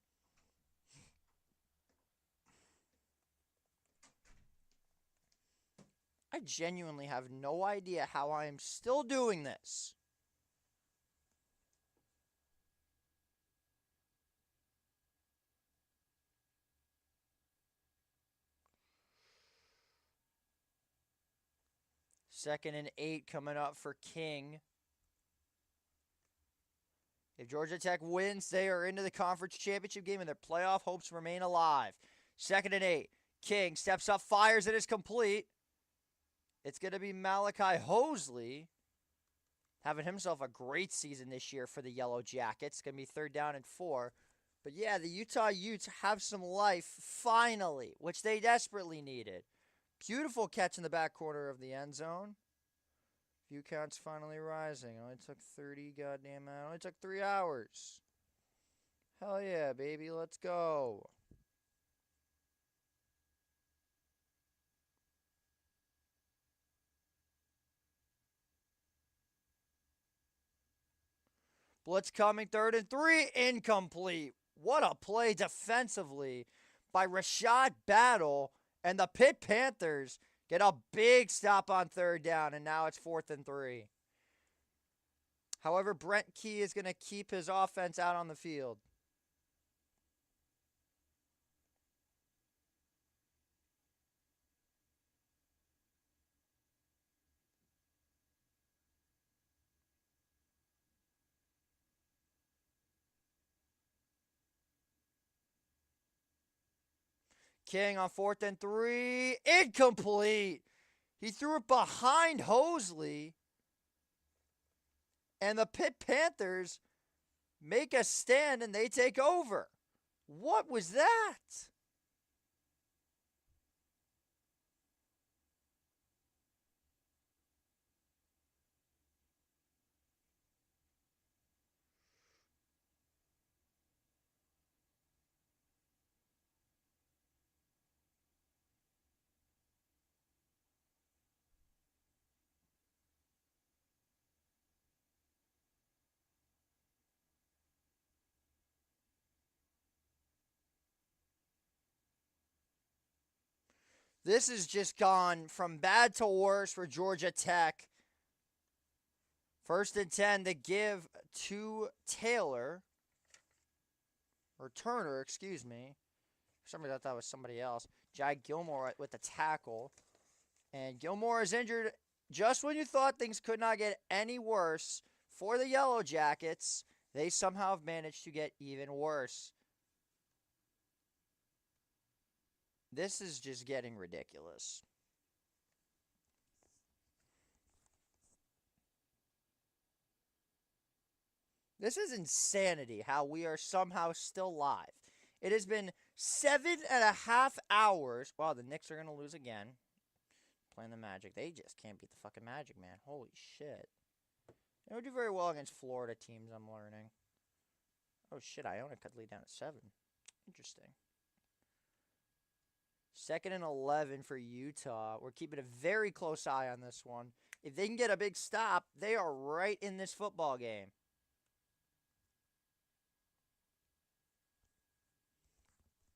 I genuinely have no idea how I am still doing this. Second and 8 coming up for King. If Georgia Tech wins, they are into the conference championship game and their playoff hopes remain alive. 2nd and 8. King steps up, fires, it is complete. It's going to be Malachi Hosley having himself a great season this year for the Yellow Jackets. It's going to be 3rd down and 4. But yeah, the Utah Utes have some life finally, which they desperately needed. Beautiful catch in the back corner of the end zone. View count's finally rising. It only took 30 goddamn minutes. It only took 3 hours. Hell yeah, baby. Let's go. Blitz coming, 3rd and 3. Incomplete. What a play defensively by Rashad Battle. And the Pitt Panthers get a big stop on 3rd down, and now it's 4th and 3. However, Brent Key is going to keep his offense out on the field. King on 4th and 3. Incomplete. He threw it behind Hosley. And the Pitt Panthers make a stand and they take over. What was that? This has just gone from bad to worse for Georgia Tech. 1st and 10 to give to Taylor. Or Turner, excuse me. For some reason I thought it was somebody else. Jai Gilmore with the tackle. And Gilmore is injured just when you thought things could not get any worse for the Yellow Jackets. They somehow have managed to get even worse. This is just getting ridiculous. This is insanity how we are somehow still live. It has been 7.5 hours. Wow, the Knicks are going to lose again. Playing the Magic. They just can't beat the fucking Magic, man. Holy shit. They don't do very well against Florida teams, I'm learning. Oh shit, Iona cut the lead down to 7. Interesting. 2nd and 11 for Utah. We're keeping a very close eye on this one. If they can get a big stop, they are right in this football game.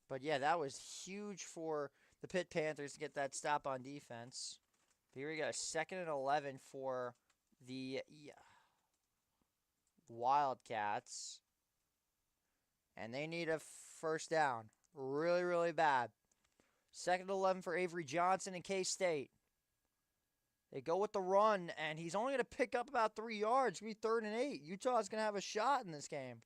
But yeah, that was huge for the Pitt Panthers to get that stop on defense. Here we go, 2nd and 11 for the Wildcats. And they need a 1st down. Really, really bad. 2nd and 11 for Avery Johnson and K-State. They go with the run, and he's only going to pick up about 3 yards. It's going to be 3rd and 8. Utah's going to have a shot in this game.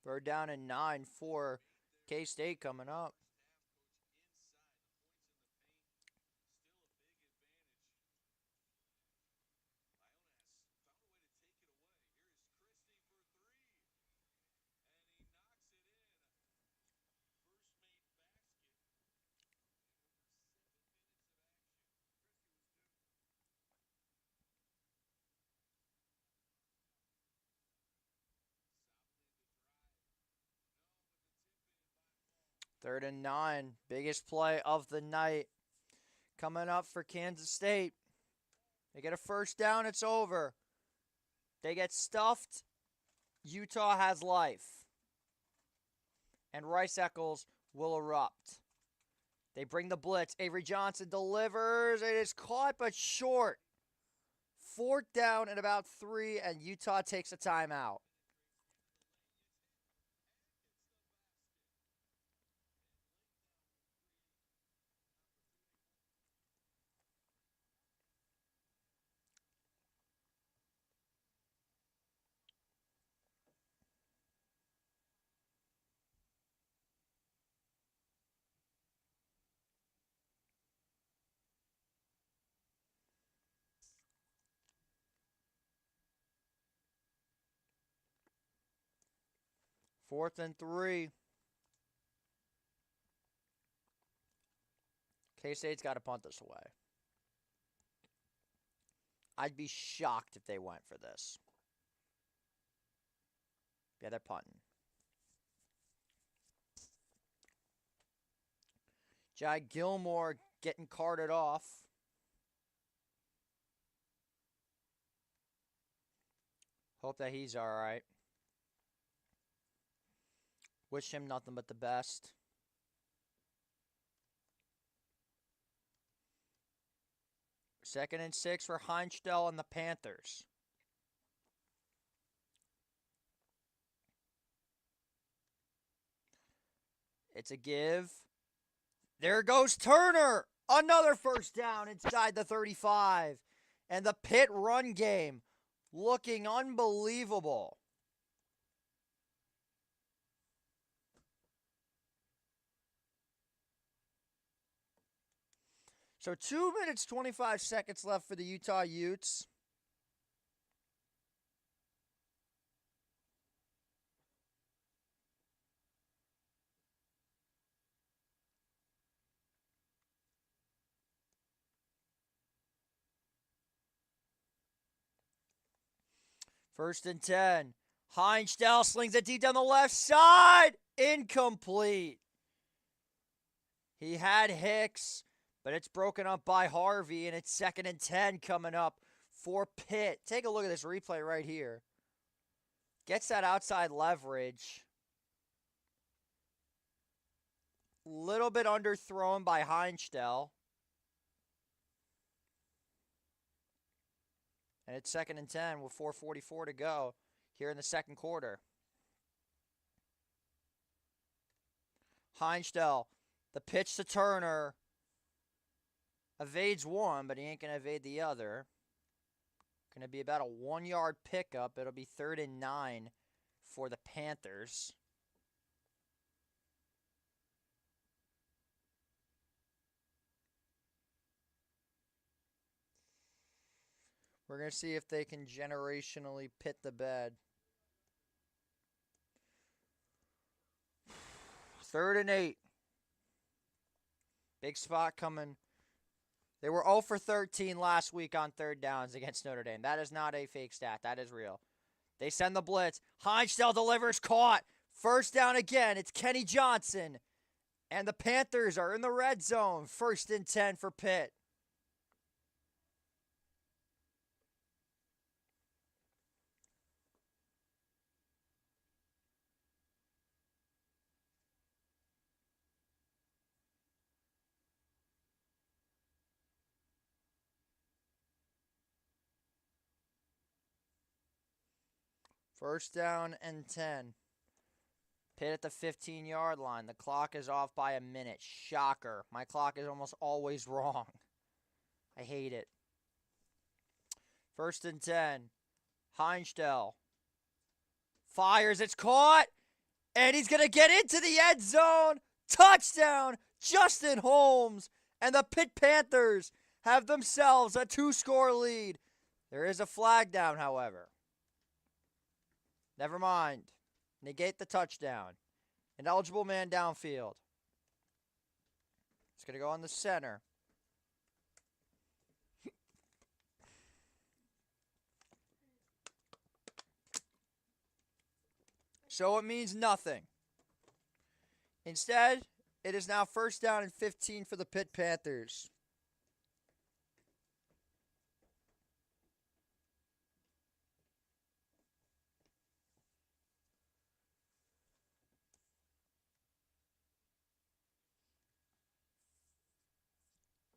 Third down and 9 for K-State coming up. 3rd and 9. Biggest play of the night. Coming up for Kansas State. They get a first down, it's over. They get stuffed. Utah has life. And Rice Eccles will erupt. They bring the blitz. Avery Johnson delivers. It is caught but short. 4th down and about 3, and Utah takes a timeout. Fourth and 3. K-State's got to punt this away. I'd be shocked if they went for this. Yeah, they're punting. Jai Gilmore getting carted off. Hope that he's all right. Wish him nothing but the best. Second and 6 for Heinstell and the Panthers. It's a give. There goes Turner. Another first down inside the 35. And the Pitt run game looking unbelievable. So 2 minutes, 25 seconds left for the Utah Utes. First and 10. Heinstell slings it deep down the left side. Incomplete. He had Hicks, but it's broken up by Harvey, and it's 2nd and 10 coming up for Pitt. Take a look at this replay right here. Gets that outside leverage. Little bit underthrown by Heinstell. And it's 2nd and 10 with 4:44 to go here in the second quarter. Heinstell, the pitch to Turner. Evades one, but he ain't going to evade the other. Going to be about a 1-yard pickup. It'll be 3rd and 9 for the Panthers. We're going to see if they can generationally pit the bed. 3rd and 8. Big spot coming. They were 0 for 13 last week on 3rd downs against Notre Dame. That is not a fake stat. That is real. They send the blitz. Heinstell delivers, caught. First down again. It's Kenny Johnson. And the Panthers are in the red zone. 1st and 10 for Pitt. First down and 10. Pitt at the 15-yard line. The clock is off by a minute. Shocker. My clock is almost always wrong. I hate it. 1st and 10. Heinstell fires. It's caught. And he's going to get into the end zone. Touchdown. Justin Holmes. And the Pitt Panthers have themselves a 2-score lead. There is a flag down, however. Never mind. Negate the touchdown. An eligible man downfield. It's going to go on the center. So it means nothing. Instead, It is now 1st down and 15 for the Pitt Panthers.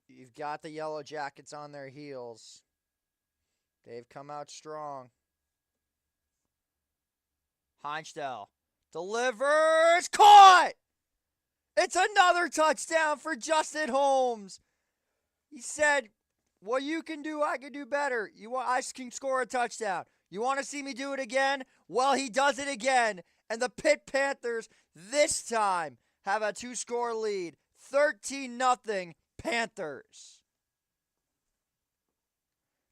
You've got the Yellow Jackets on their heels. They've come out strong. Heinstell delivers, caught! It's another touchdown for Justin Holmes. He said, what you can do, I can do better. I can score a touchdown. You want to see me do it again? Well, he does it again. And the Pitt Panthers this time have a 2-score lead. 13-0 Panthers.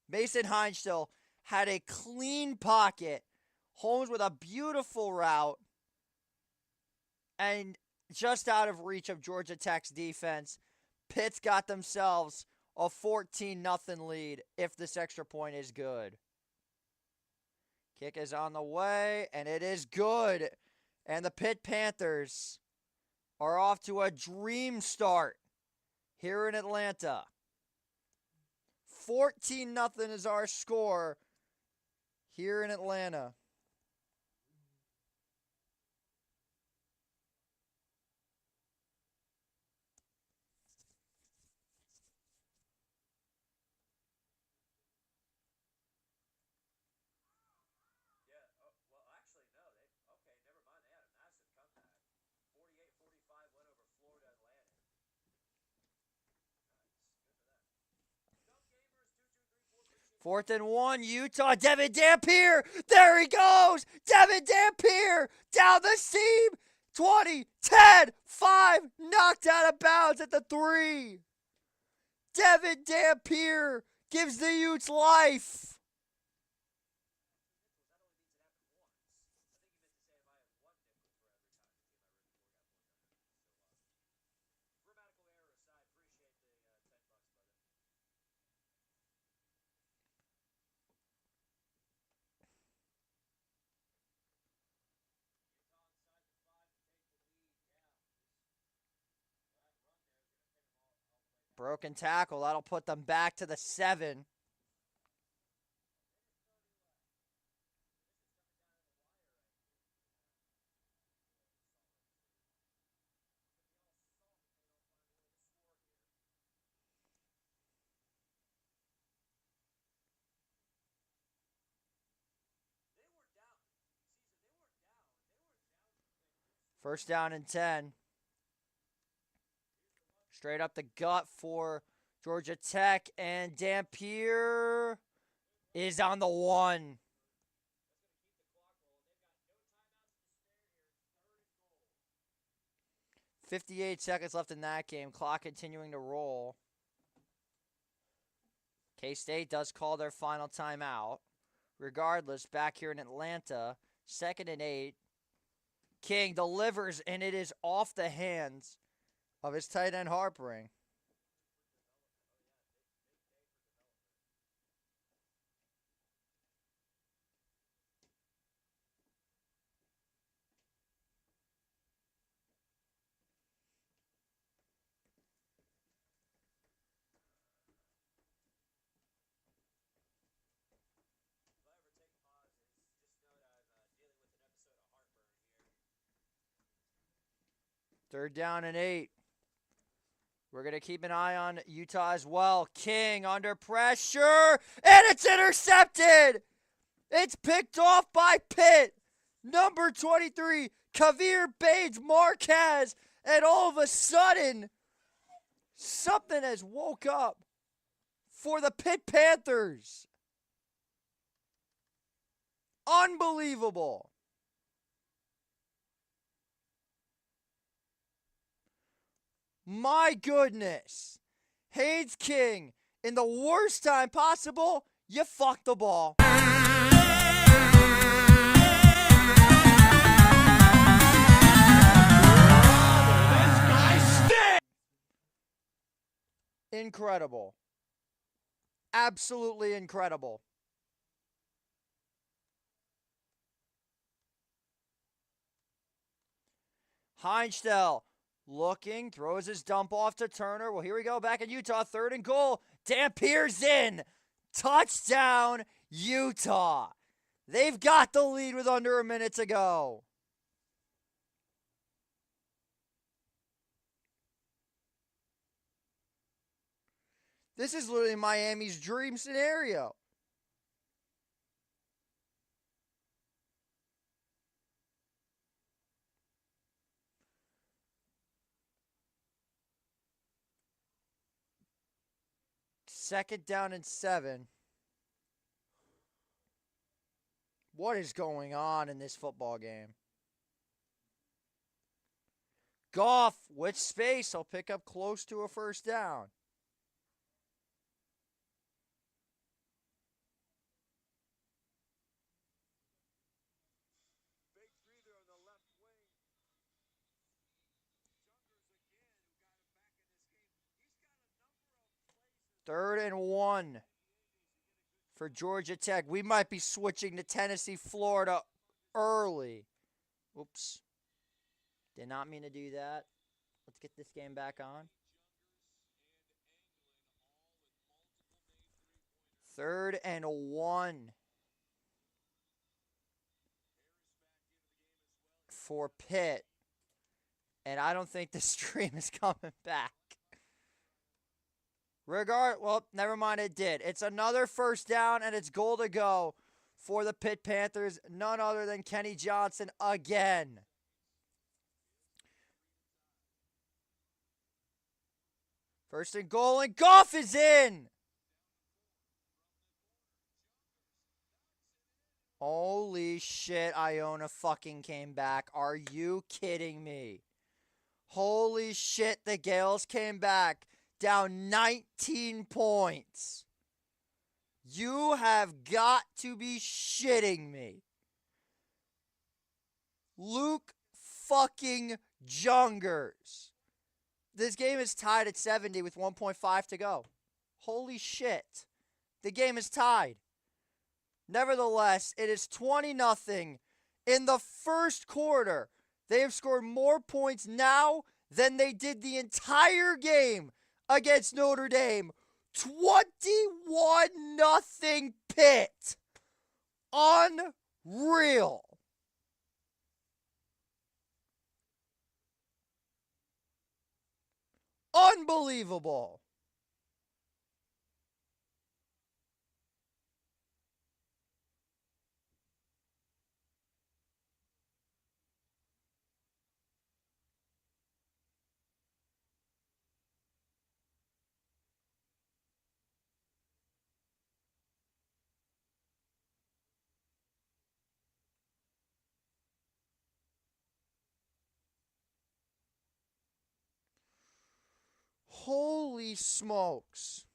Mason Heinstell had a clean pocket. Holmes with a beautiful route. And just out of reach of Georgia Tech's defense. Pitt's got themselves a 14-0 lead if this extra point is good. Kick is on the way, and it is good. And the Pitt Panthers are off to a dream start here in Atlanta. 14-0 is our score here in Atlanta. Yeah. Well, actually, no. Okay. Never mind. They had a massive comeback. 48-45 win over Florida Atlantic. Nice. Good for them. Young Gamers 2234. 4th and 1, Utah. Devin Dampier. There he goes. Devin Dampier down the seam. 20, 10, 5. Knocked out of bounds at the 3. Devin Dampier gives the Utes life. Grammatical error aside, appreciate the $10, brother. Broken tackle. That'll put them back to the 7. First down and 10. Straight up the gut for Georgia Tech, and Dampier is on the 1. .58 left in that game. Clock continuing to roll. K-State does call their final timeout. Regardless, back here in Atlanta, 2nd and 8. King delivers, and it is off the hands of his tight end Harpering. Third down and 8. We're going to keep an eye on Utah as well. King under pressure, and it's intercepted. It's picked off by Pitt. Number 23, Kavir Baines Marquez. And all of a sudden, something has woke up for the Pitt Panthers. Unbelievable. My goodness. Haynes King, in the worst time possible, you fucked the ball. Incredible. Absolutely incredible. Heinstell Looking, throws his dump off to Turner. Well, here we go, back in Utah, 3rd and goal. Dampier's in. Touchdown, Utah. They've got the lead with under a minute to go. This is literally Miami's dream scenario. Second down and 7. What is going on in this football game? Goff with space. He'll pick up close to a first down. Big breather on the left wing. Jungers again, who got him back in this game. He's got a number of plays. 3rd and 1 for Georgia Tech. We might be switching to Tennessee, Florida early. Oops. Did not mean to do that. Let's get this game back on. 3rd and 1 for Pitt. And I don't think the stream is coming back. Well, never mind, it did. It's another first down, and it's goal to go for the Pitt Panthers. None other than Kenny Johnson again. First and goal, and Goff is in. Holy shit, Iona fucking came back. Are you kidding me? Holy shit, the Gales came back. Down 19 points. You have got to be shitting me. Luke fucking Jungers. This game is tied at 70 with 1.5 to go. Holy shit. The game is tied. Nevertheless, it is 20-0 in the first quarter. They have scored more points now than they did the entire game against Notre Dame. 21-0 Pitt. Unreal. Unbelievable. Holy smokes.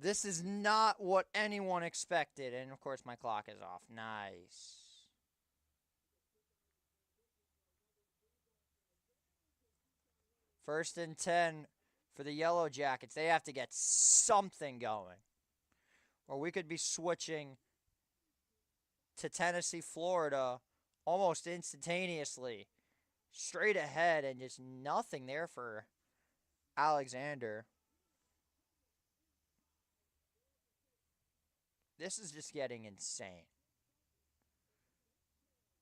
This is not what anyone expected. And, of course, my clock is off. Nice. First and 10 for the Yellow Jackets. They have to get something going. Or we could be switching to Tennessee, Florida almost instantaneously. Straight ahead, and just nothing there for Alexander. This is just getting insane.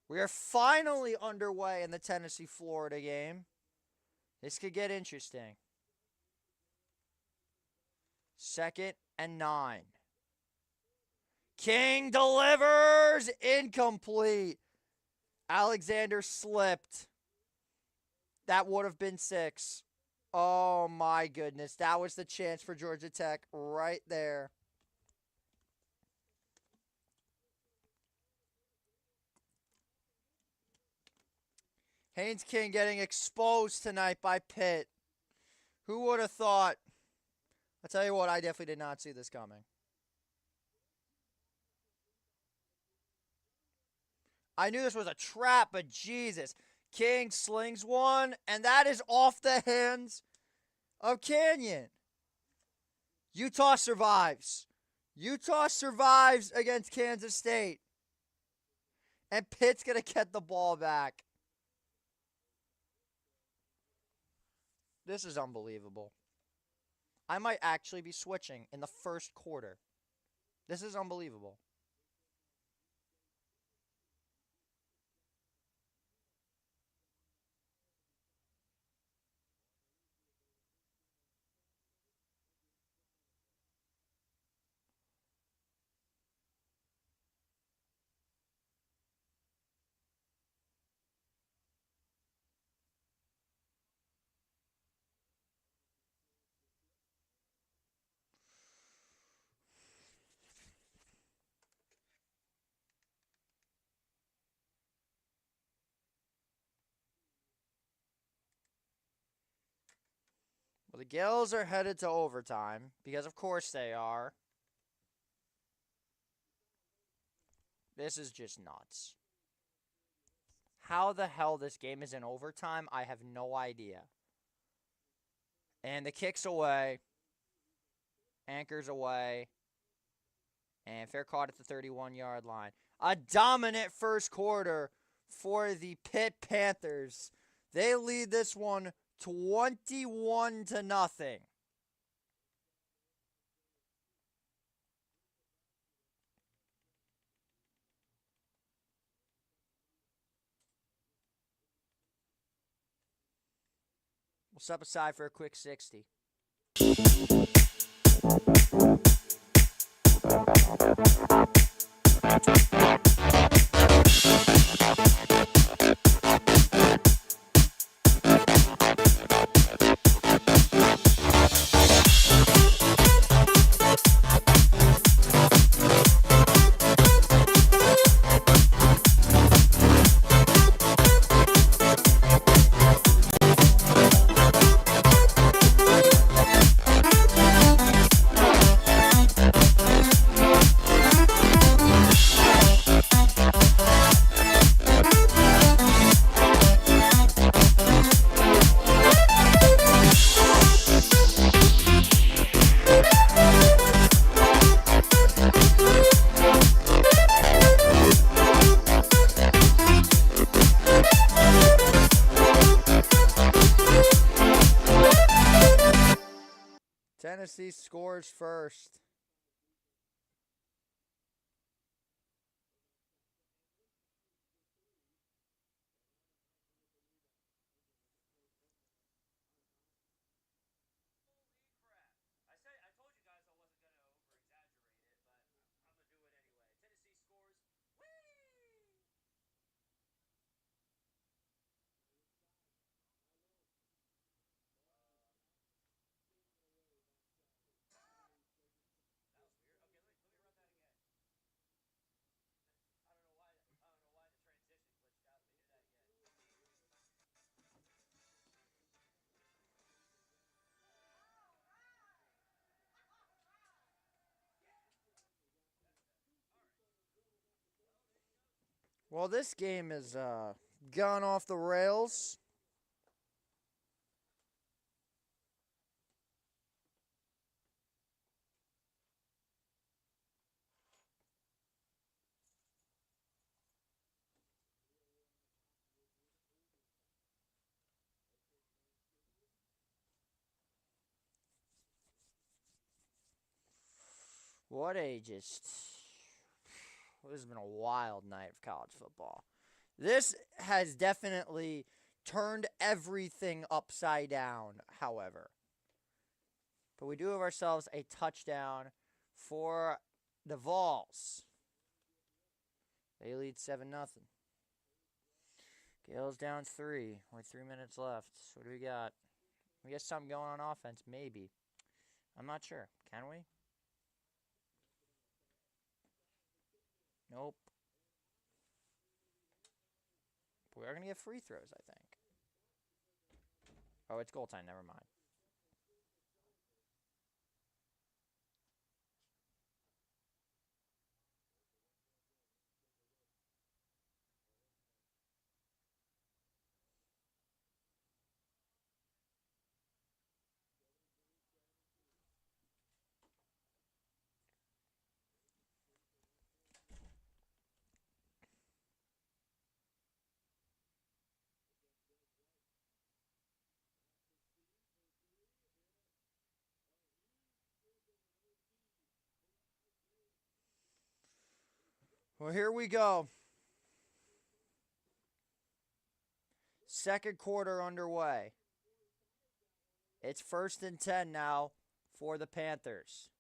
We are finally underway in the Tennessee-Florida game. This could get interesting. 2nd and 9. King delivers. Incomplete. Alexander slipped. That would have been 6. Oh, my goodness. That was the chance for Georgia Tech right there. Haynes King getting exposed tonight by Pitt. Who would have thought? I'll tell you what, I definitely did not see this coming. I knew this was a trap, but Jesus. King slings one, and that is off the hands of Canyon. Utah survives. Utah survives against Kansas State. And Pitt's going to get the ball back. This is unbelievable. I might actually be switching in the first quarter. This is unbelievable. Well, the Gales are headed to overtime because, of course, they are. This is just nuts. How the hell this game is in overtime, I have no idea. And the kick's away. Anchor's away. And fair caught at the 31-yard line. A dominant first quarter for the Pitt Panthers. They lead this one 21-0. We'll step aside for a quick 60. Tennessee scores first. I told you guys I wasn't going to over-exaggerate it, but I'm going to do it anyway. Tennessee scores. Whee! That was weird. Okay, let me run that again. I don't know why the transition glitched out. Let me do that again. Well, this game is gone off the rails. What a just... This has been a wild night of college football. This has definitely turned everything upside down, however. But we do have ourselves a touchdown for the Vols. They lead 7-0. Gales down 3 with 3 minutes left. So what do we got? We got something going on offense, maybe. I'm not sure. Can we? Nope. We we're going to get free throws, I think. Oh, it's goaltime. Never mind. Well, here we go. Second quarter underway. It's 1st and 10 now for the Panthers.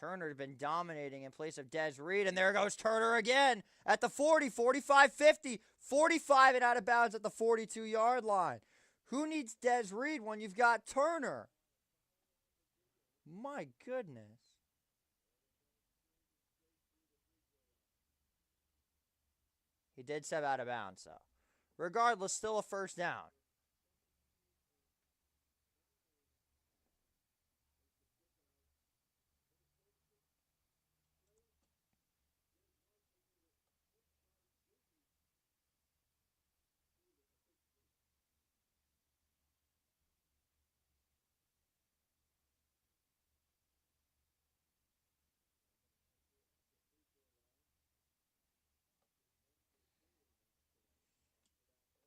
Turner had been dominating in place of Des Reed, and there goes Turner again at the 40, 45, 50, 45 and out of bounds at the 42-yard line. Who needs Des Reed when you've got Turner? My goodness. He did step out of bounds, though. Regardless, still a first down.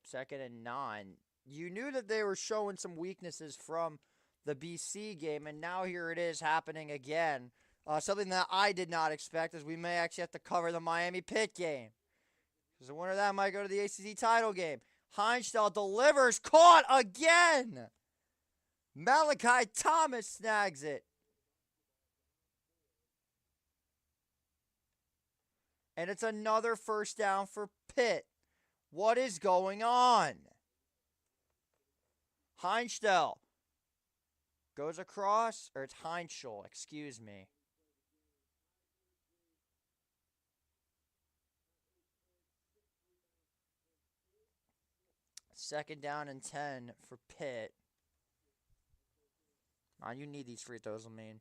Second and 9. You knew that they were showing some weaknesses from the BC game, and now here it is happening again. Something that I did not expect, as we may actually have to cover the Miami Pitt game. Because the winner of that might go to the ACC title game. Heinstall delivers, caught again! Malachi Thomas snags it. And it's another first down for Pitt. What is going on? Heinstall goes across, or it's Heinschel, excuse me. Second down and 10 for Pitt. You need these free throws, I mean.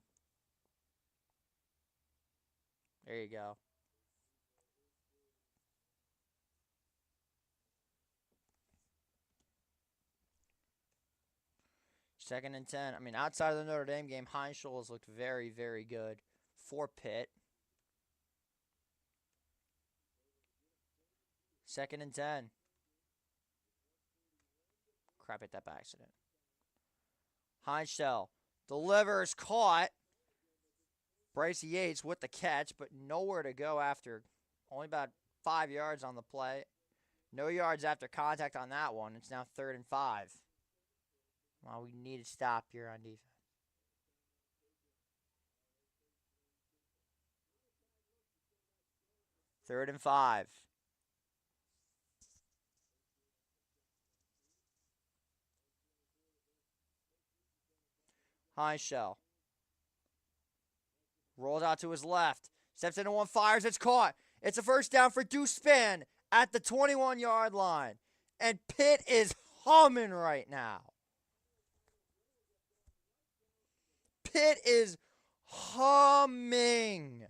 There you go. Second and 10. I mean, outside of the Notre Dame game, Heinschel has looked very, very good for Pitt. Second and 10. Crap, hit that by accident. Heinschel delivers, caught. Bryce Yates with the catch, but nowhere to go after. Only about 5 yards on the play. No yards after contact on that one. It's now 3rd and 5. Well, we need to stop here on defense. Third and 5. Heinschel rolls out to his left. Steps into one, fires, it's caught. It's a first down for Deuce Spann at the 21-yard line. And Pitt is humming right now. Pitt is humming.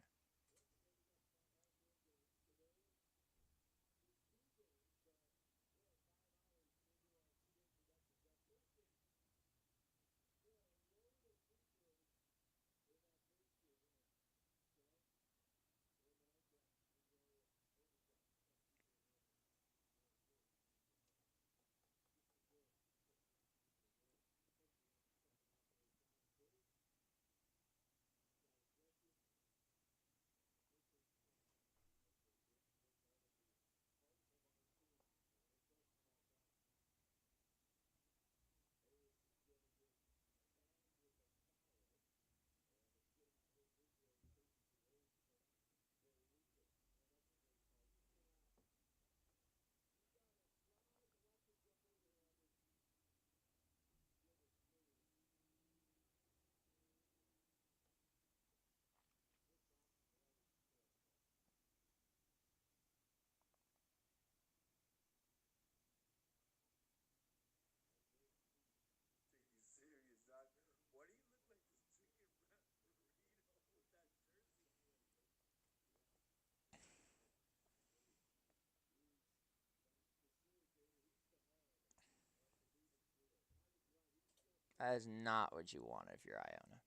That is not what you want if you're Iona.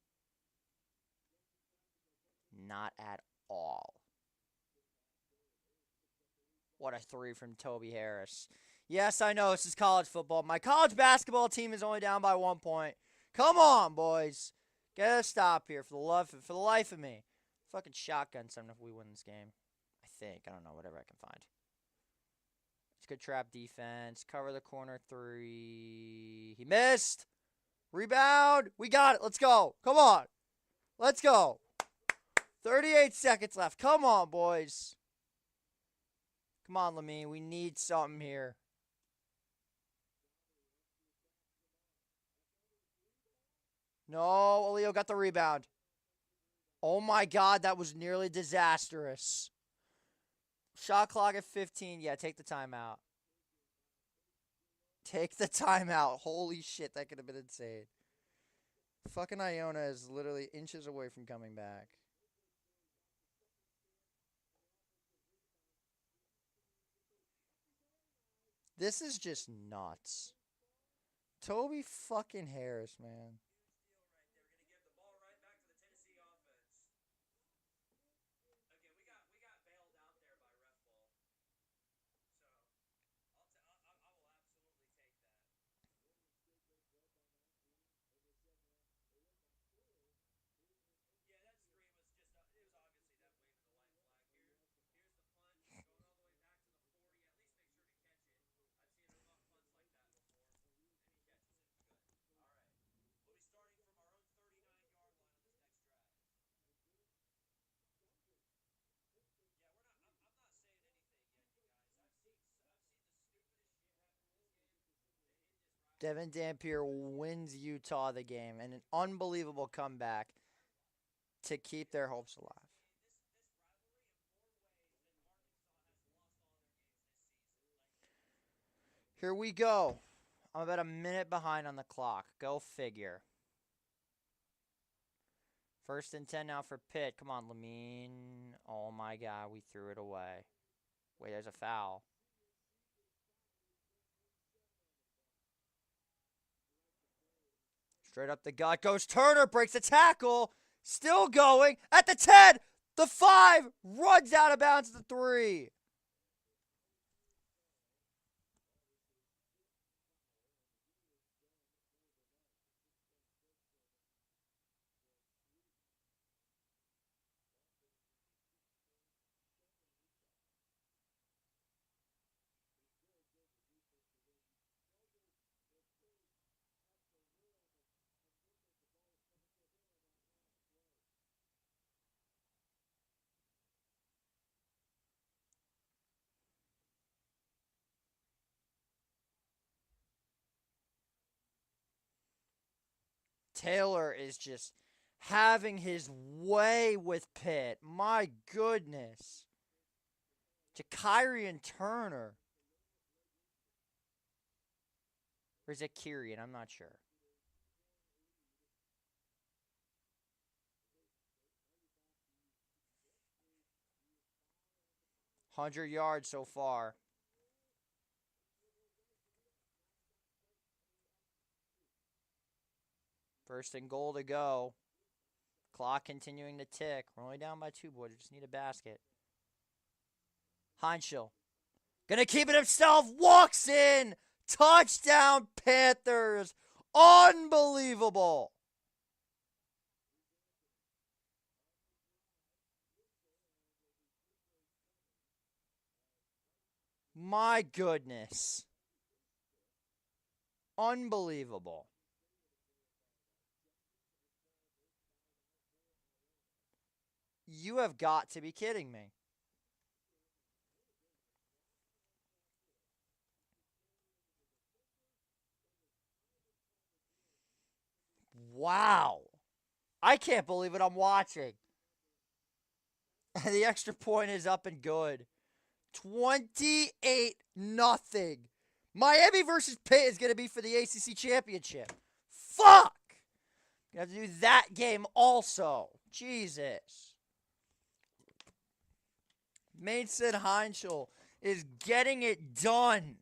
Not at all. What a three from Toby Harris. Yes, I know this is college football. My college basketball team is only down by 1 point. Come on, boys. Get a stop here for the life of me. Fucking shotgun something if we win this game. I think. I don't know. Whatever I can find. It's good trap defense. Cover the corner three. He missed. Rebound. We got it. Let's go. Come on. Let's go. 38 seconds left. Come on, boys. Come on, Lamine. We need something here. No, Leo got the rebound. Oh my God, that was nearly disastrous. Shot clock at 15. Yeah, take the timeout. Take the timeout. Holy shit, that could have been insane. Fucking Iona is literally inches away from coming back. This is just nuts. Toby fucking Harris, man. Huge deal right there. Going to give the ball right back to the Tennessee offense. Again, we got bailed out there by ref ball. So I will absolutely take that. Yeah, that screen was just it was obviously them waving the white flag. Here's the punt going all the way back to the 40. At least make sure to catch it. I've seen enough punts like that before. And he catches it. Good. All right. We'll be starting from our own 39-yard line on this next drive. Yeah, we're not. I'm not saying anything yet, you guys. I've seen the stupidest shit happen in this game. Devin Dampier wins Utah the game and an unbelievable comeback to keep their hopes alive. Here we go. I'm about a minute behind on the clock. Go figure. 1st and 10 now for Pitt. Come on, Lamine. Oh my God, we threw it away. Wait, there's a foul. Straight up the gut goes Turner, breaks the tackle. Still going at the 10. The 5 runs out of bounds to the 3. Taylor is just having his way with Pitt. My goodness. To Kyrie and Turner. Or is it Kyrian? I'm not sure. $100 so far. First and goal to go. Clock continuing to tick. We're only down by 2, boys. We just need a basket. Heinschel. Gonna keep it himself. Walks in. Touchdown, Panthers. Unbelievable. My goodness. Unbelievable. You have got to be kidding me. Wow. I can't believe it. I'm watching. The extra point is up and good. 28-0. Miami versus Pitt is going to be for the ACC championship. Fuck. You have to do that game also. Jesus. Mason Heinschel is getting it done.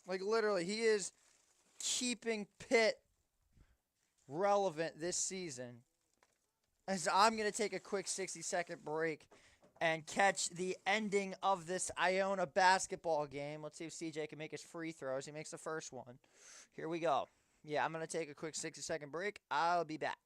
Like, literally, he is keeping Pitt relevant this season. As I'm going to take a quick 60-second break and catch the ending of this Iona basketball game. Let's see if CJ can make his free throws. He makes the first one. Here we go. Yeah, I'm going to take a quick 60-second break. I'll be back.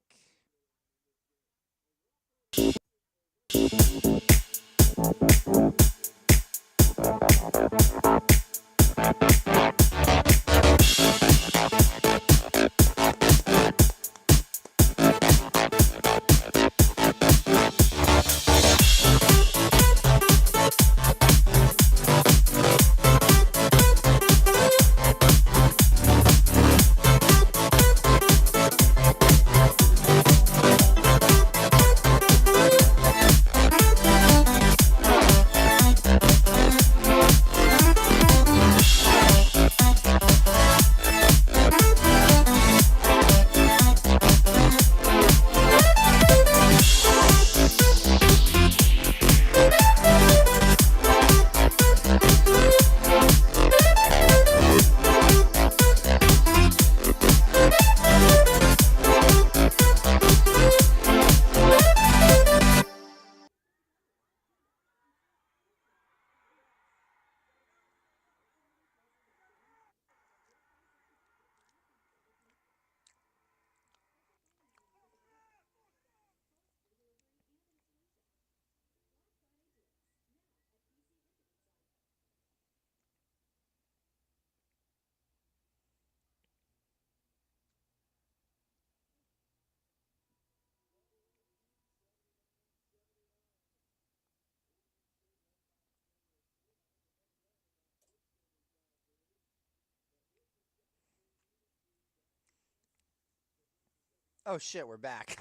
Oh, shit, we're back.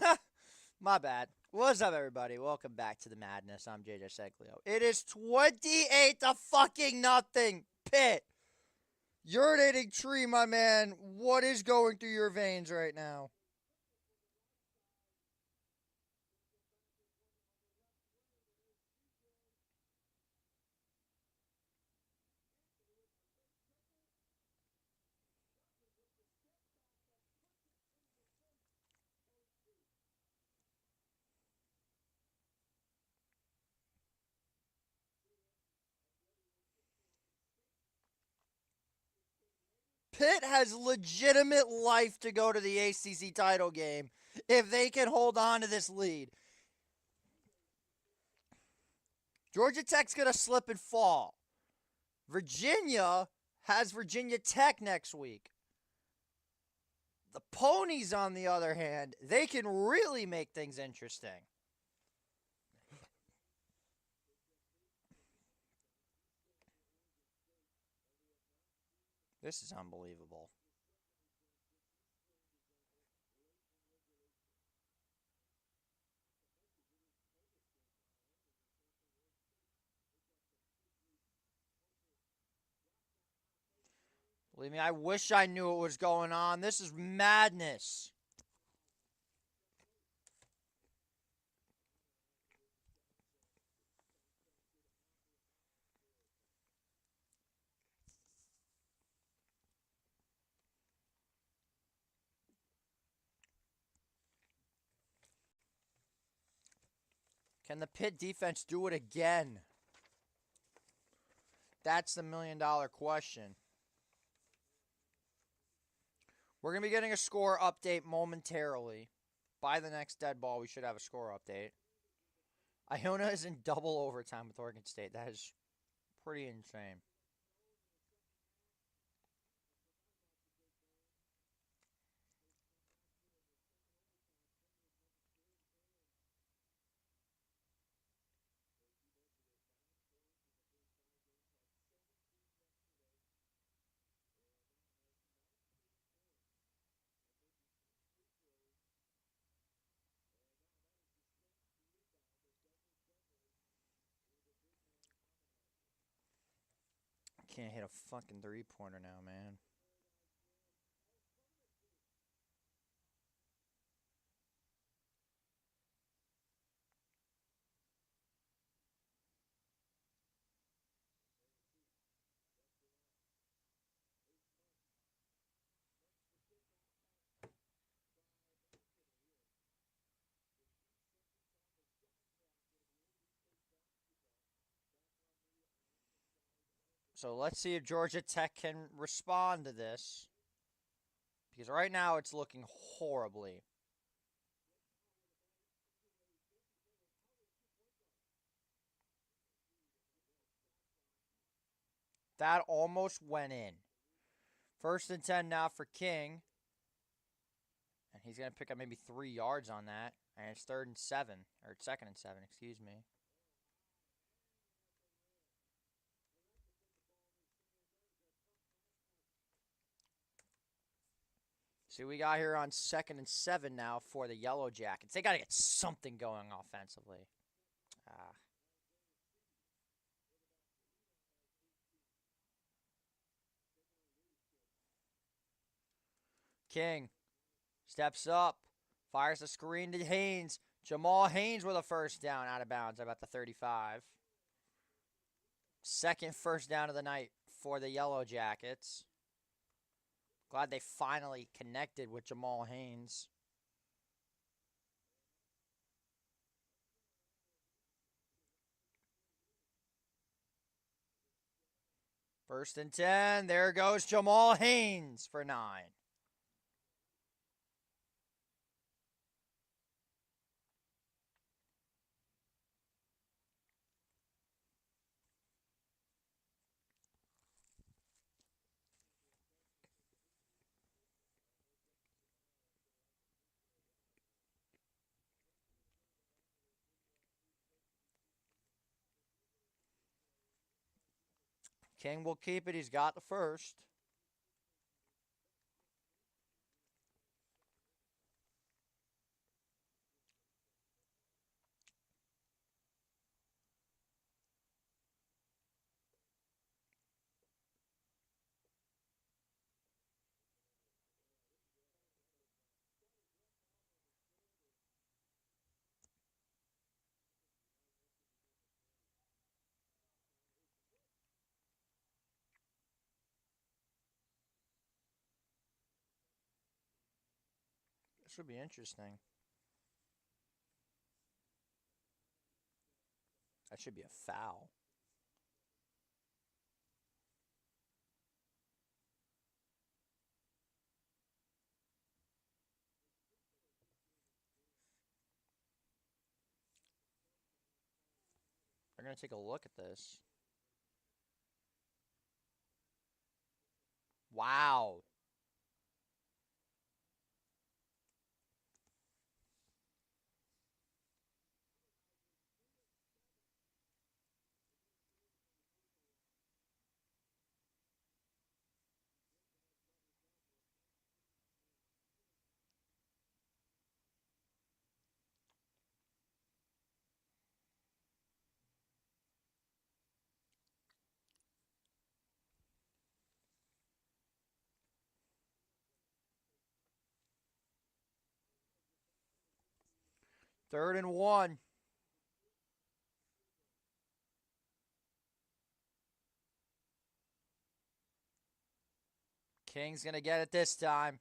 My bad. What's up, everybody? Welcome back to the madness. I'm JJ Seglio. It is 28 to fucking nothing. Pitt. Urinating tree, my man. What is going through your veins right now? Pitt has legitimate life to go to the ACC title game if they can hold on to this lead. Georgia Tech's going to slip and fall. Virginia has Virginia Tech next week. The Ponies, on the other hand, they can really make things interesting. This is unbelievable. Believe me, I wish I knew what was going on. This is madness. Can the Pitt defense do it again? That's the million-dollar question. We're going to be getting a score update momentarily. By the next dead ball, we should have a score update. Iona is in double overtime with Oregon State. That is pretty insane. Can't hit a fucking three-pointer now, man. So let's see if Georgia Tech can respond to this. Because right now it's looking horribly. That almost went in. 1st and 10 now for King. And he's going to pick up maybe 3 yards on that. And it's 3rd and 7. Or 2nd and 7, excuse me. See, we got here on 2nd and 7 now for the Yellow Jackets. They got to get something going offensively. King steps up, fires a screen to Haynes. Jamal Haynes with a 1st down out of bounds about the 35. 2nd 1st down of the night for the Yellow Jackets. Glad they finally connected with Jamal Haynes. First and 10. There goes Jamal Haynes for 9. King will keep it. He's got the 1st. This would be interesting. That should be a foul. They're going to take a look at this. Wow. Third and 1. King's going to get it this time.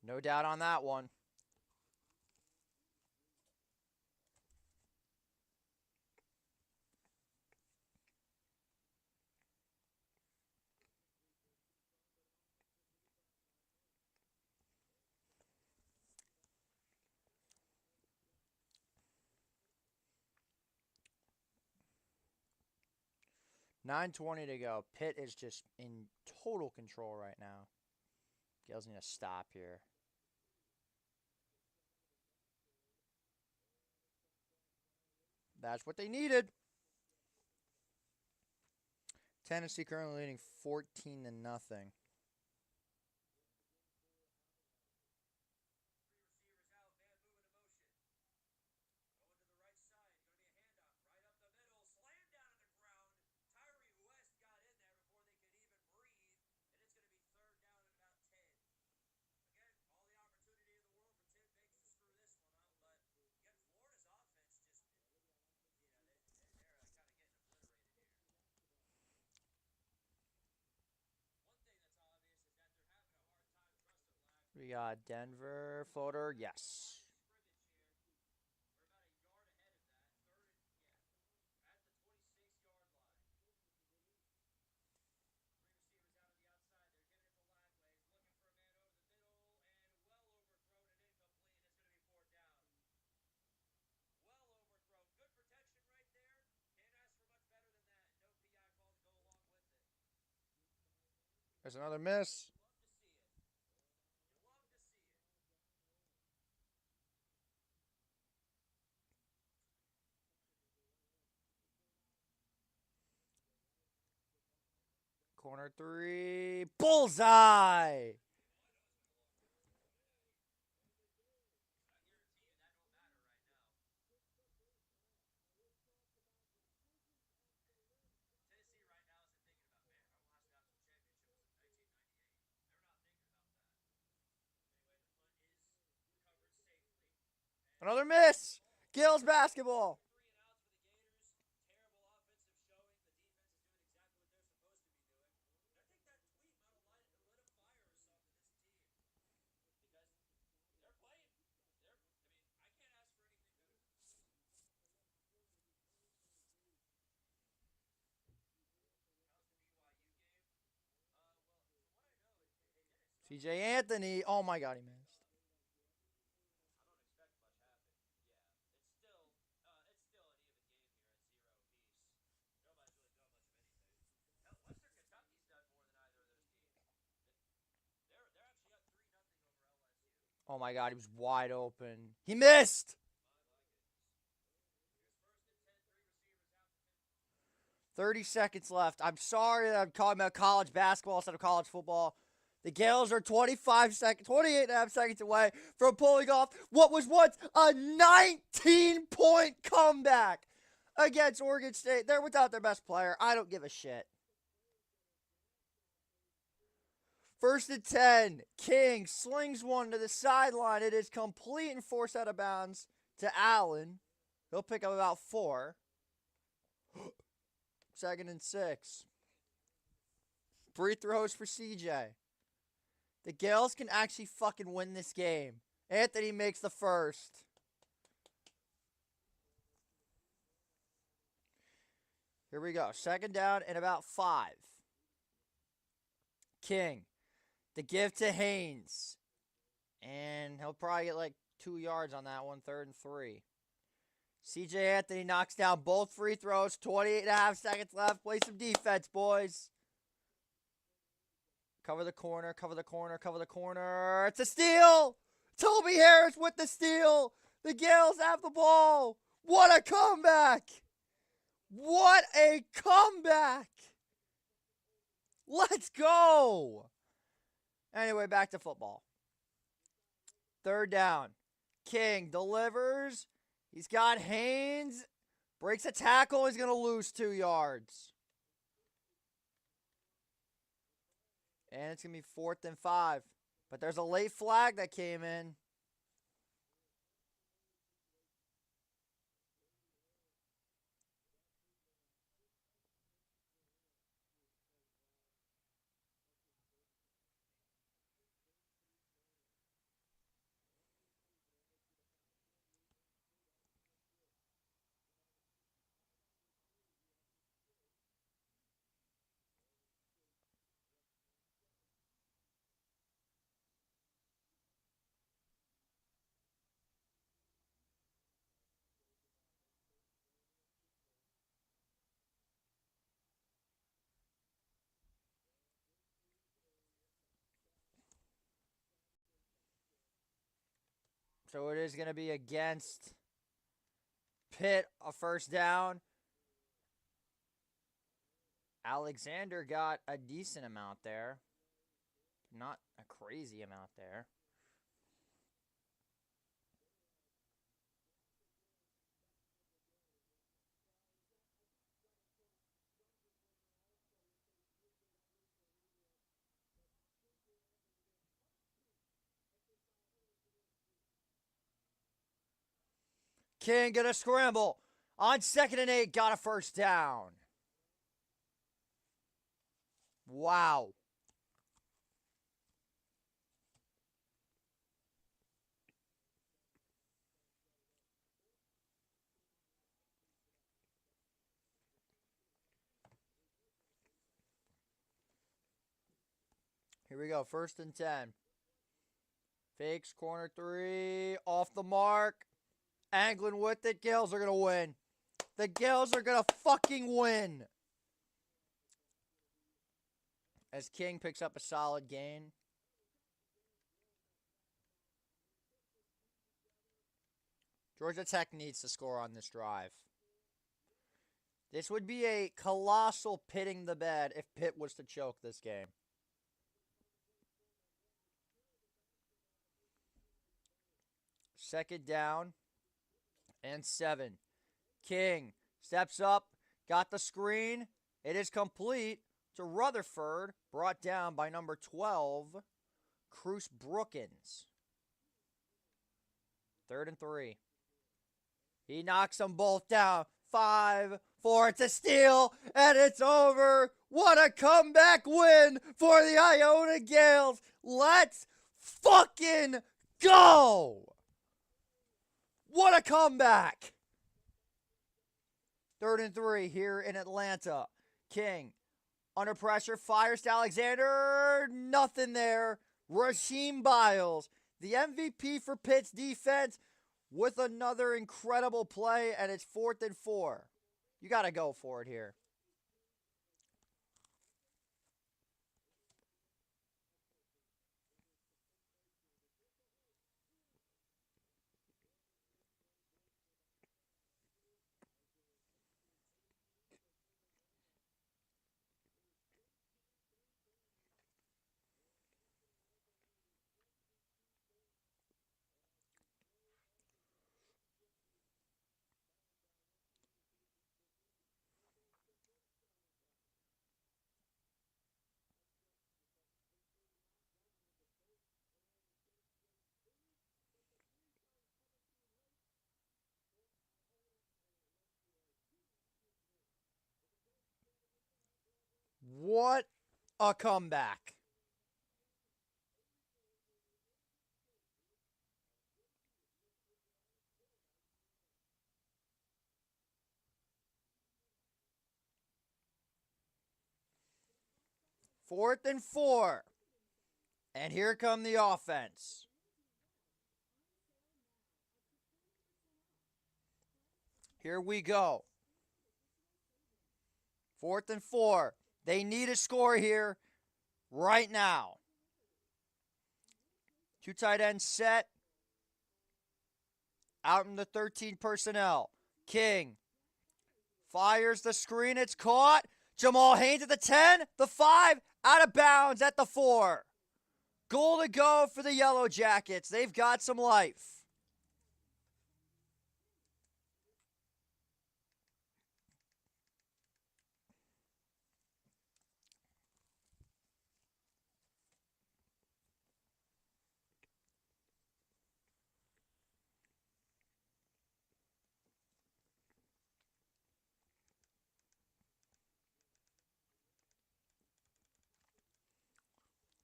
No doubt on that one. .920 to go. Pitt is just in total control right now. Gales need to stop here. That's what they needed. Tennessee currently leading 14 to nothing. We got Denver floater. Yes. There's another miss. Corner 3. Bullseye! Another miss. Gills basketball. CJ Anthony. Oh my God, he missed. Oh my God, he was wide open. He missed. 30 seconds left. I'm sorry that I'm talking about college basketball instead of college football. The Gales are 28 and a half seconds away from pulling off what was once a 19-point comeback against Oregon State. They're without their best player. I don't give a shit. 1st and 10. King slings one to the sideline. It is complete and forced out of bounds to Allen. He'll pick up about 4. 2nd and 6. Free throws for CJ. The Gales can actually fucking win this game. Anthony makes the first. Here we go. 2nd down and about 5. King. The give to Haynes. And he'll probably get like 2 yards on that one. 3rd and 3. CJ Anthony knocks down both free throws. 28 and a half seconds left. Play some defense, boys. Cover the corner, cover the corner, cover the corner. It's a steal! Toby Harris with the steal! The Gales have the ball! What a comeback! What a comeback! Let's go! Anyway, back to football. 3rd down. King delivers. He's got Haynes. Breaks a tackle. He's going to lose 2 yards. And it's going to be 4th and 5. But there's a late flag that came in. So it is going to be against Pitt, a 1st down. Alexander got a decent amount there. Not a crazy amount there. King gonna scramble. On 2nd and 8, got a 1st down. Wow. Here we go. 1st and 10. Fakes corner 3. Off the mark. Anglin with it. Gales are going to win. The Gales are going to fucking win. as King picks up a solid gain. Georgia Tech needs to score on this drive. This would be a colossal pitting the bed if Pitt was to choke this game. Second down and 7. King steps up, got the screen. It is complete to Rutherford, brought down by number 12, Cruz Brookins. 3rd and 3. He knocks them both down. 5, 4, it's a steal, and it's over. What a comeback win for the Iona Gales. Let's fucking go. What a comeback. 3rd and 3 here in Atlanta. King, under pressure, fires to Alexander. Nothing there. Rasheem Biles, the MVP for Pitt's defense, with another incredible play, and it's 4th and 4. You got to go for it here. What a comeback. Fourth and 4. And here come the offense. Here we go. 4th and 4. They need a score here right now. 2 tight ends set. Out in the 13 personnel. King fires the screen. It's caught. Jamal Haynes at the 10, the 5, out of bounds at the 4. Goal to go for the Yellow Jackets. They've got some life.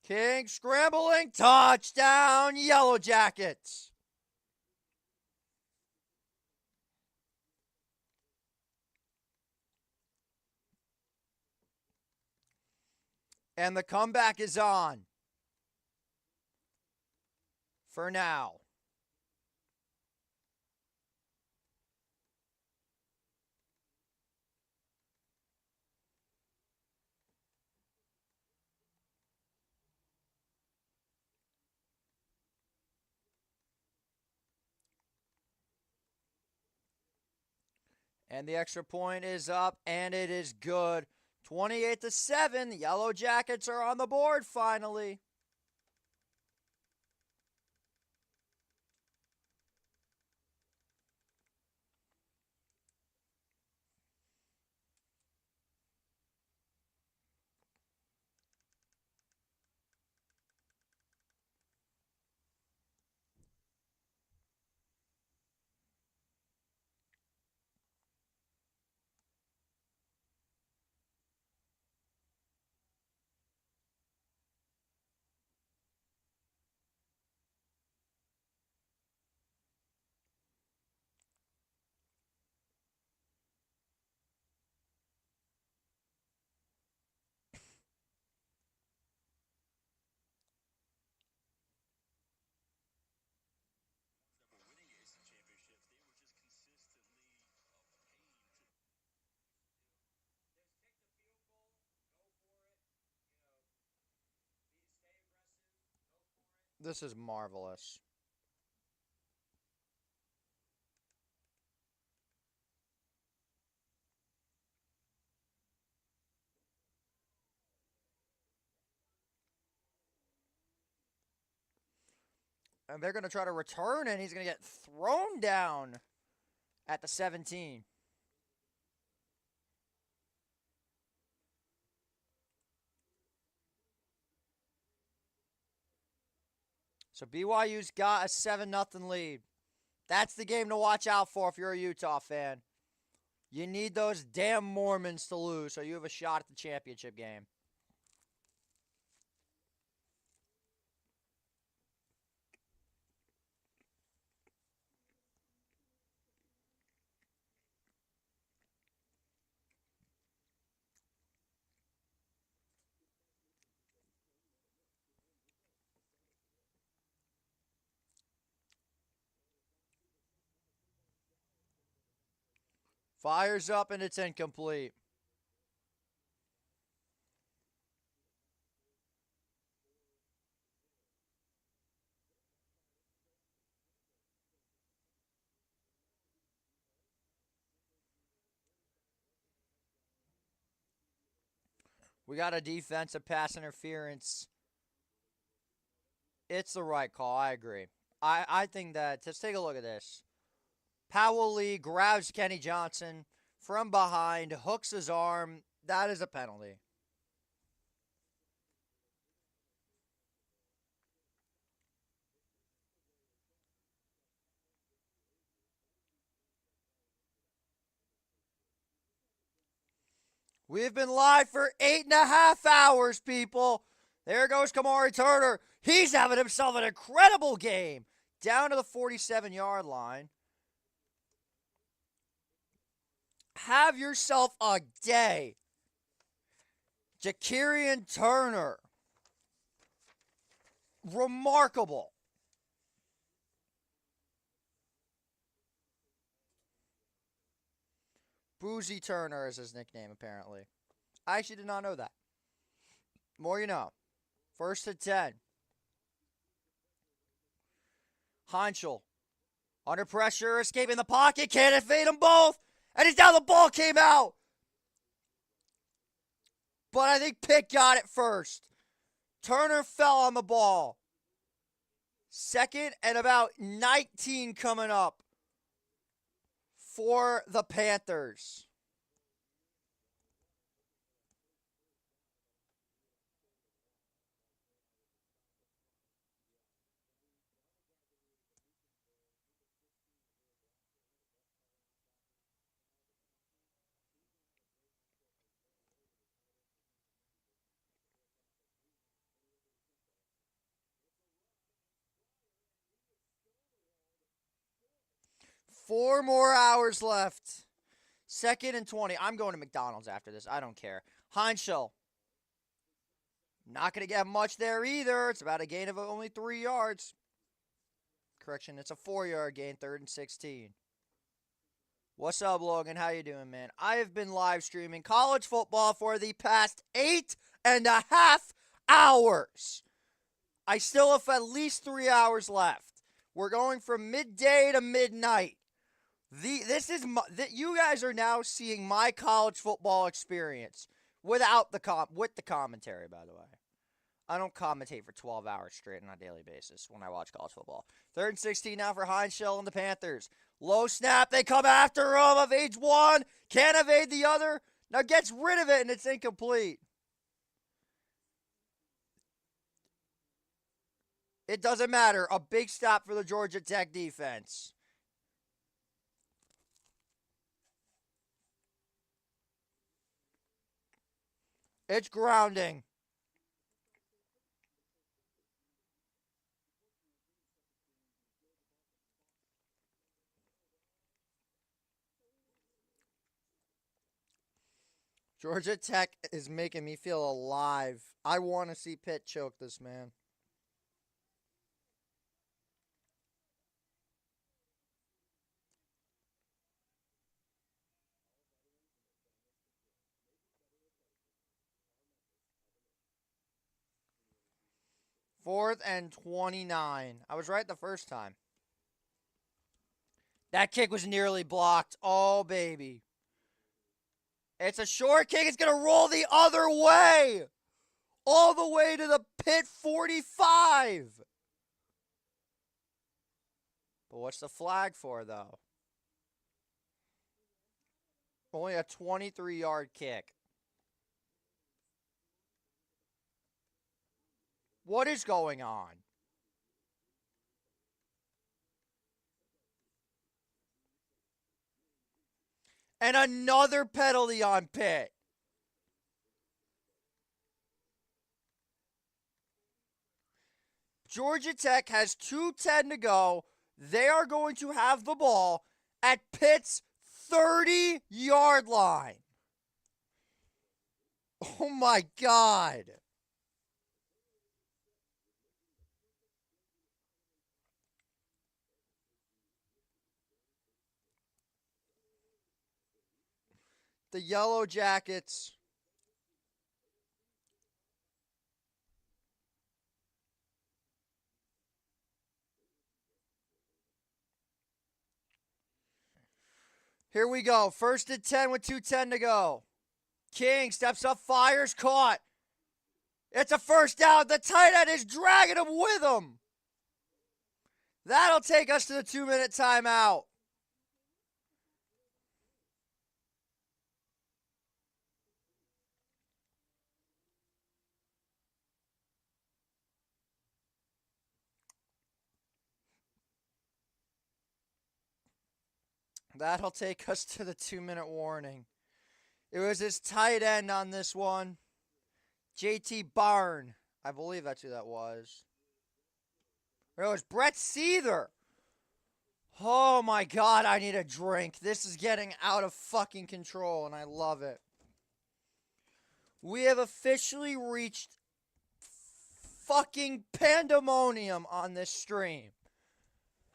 King scrambling, touchdown, Yellow Jackets. And the comeback is on. For now. And the extra point is up, and it is good. 28-7. The Yellow Jackets are on the board finally. This is marvelous. And they're going to try to return, and he's going to get thrown down at the 17. So BYU's got a 7-0 lead. That's the game to watch out for if you're a Utah fan. You need those damn Mormons to lose so you have a shot at the championship game. Fires up and it's incomplete. We got a defensive pass interference. It's the right call. I agree. I think that, let's take a look at this. Powell Lee grabs Kenny Johnson from behind, hooks his arm. That is a penalty. We've been live for 8.5 hours, people. There goes Kamari Turner. He's having himself an incredible game. Down to the 47-yard line. Have yourself a day. Jakarian Turner. Remarkable. Boozy Turner is his nickname, apparently. I actually did not know that. More you know. 1st and 10. Heinschel. Under pressure, escaping the pocket. Can't evade them both. And he's down. The ball came out. But I think Pitt got it first. Turner fell on the ball. 2nd and about 19 coming up for the Panthers. Four more hours left. 2nd and 20. I'm going to McDonald's after this. I don't care. Heinschel. Not going to get much there either. It's about a gain of only 3 yards. Correction, it's a 4-yard gain, 3rd and 16. What's up, Logan? How you doing, man? I have been live streaming college football for the past 8.5 hours. I still have at least 3 hours left. We're going from midday to midnight. You guys are now seeing my college football experience without with the commentary, by the way. I don't commentate for 12 hours straight on a daily basis when I watch college football. 3rd and 16 now for Heinschel and the Panthers. Low snap, they come after him. Evades one, can't evade the other. Now gets rid of it and it's incomplete. It doesn't matter. A big stop for the Georgia Tech defense. It's grounding. Georgia Tech is making me feel alive. I want to see Pitt choke this man. 4th and 29. I was right the first time. That kick was nearly blocked. Oh, baby. It's a short kick. It's going to roll the other way. All the way to the pit 45. But what's the flag for, though? Only a 23-yard kick. What is going on? And another penalty on Pitt. Georgia Tech has 2:10 to go. They are going to have the ball at Pitt's 30-yard line. Oh my God. The Yellow Jackets. Here we go. 1st and 10 with 2:10 to go. King steps up, fires, caught. It's a first down. The tight end is dragging him with him. That'll take us to the 2-minute timeout. That'll take us to the 2-minute warning. It was his tight end on this one. JT Barn. I believe that's who that was. Or it was Brett Seether. Oh my God, I need a drink. This is getting out of fucking control, and I love it. We have officially reached fucking pandemonium on this stream.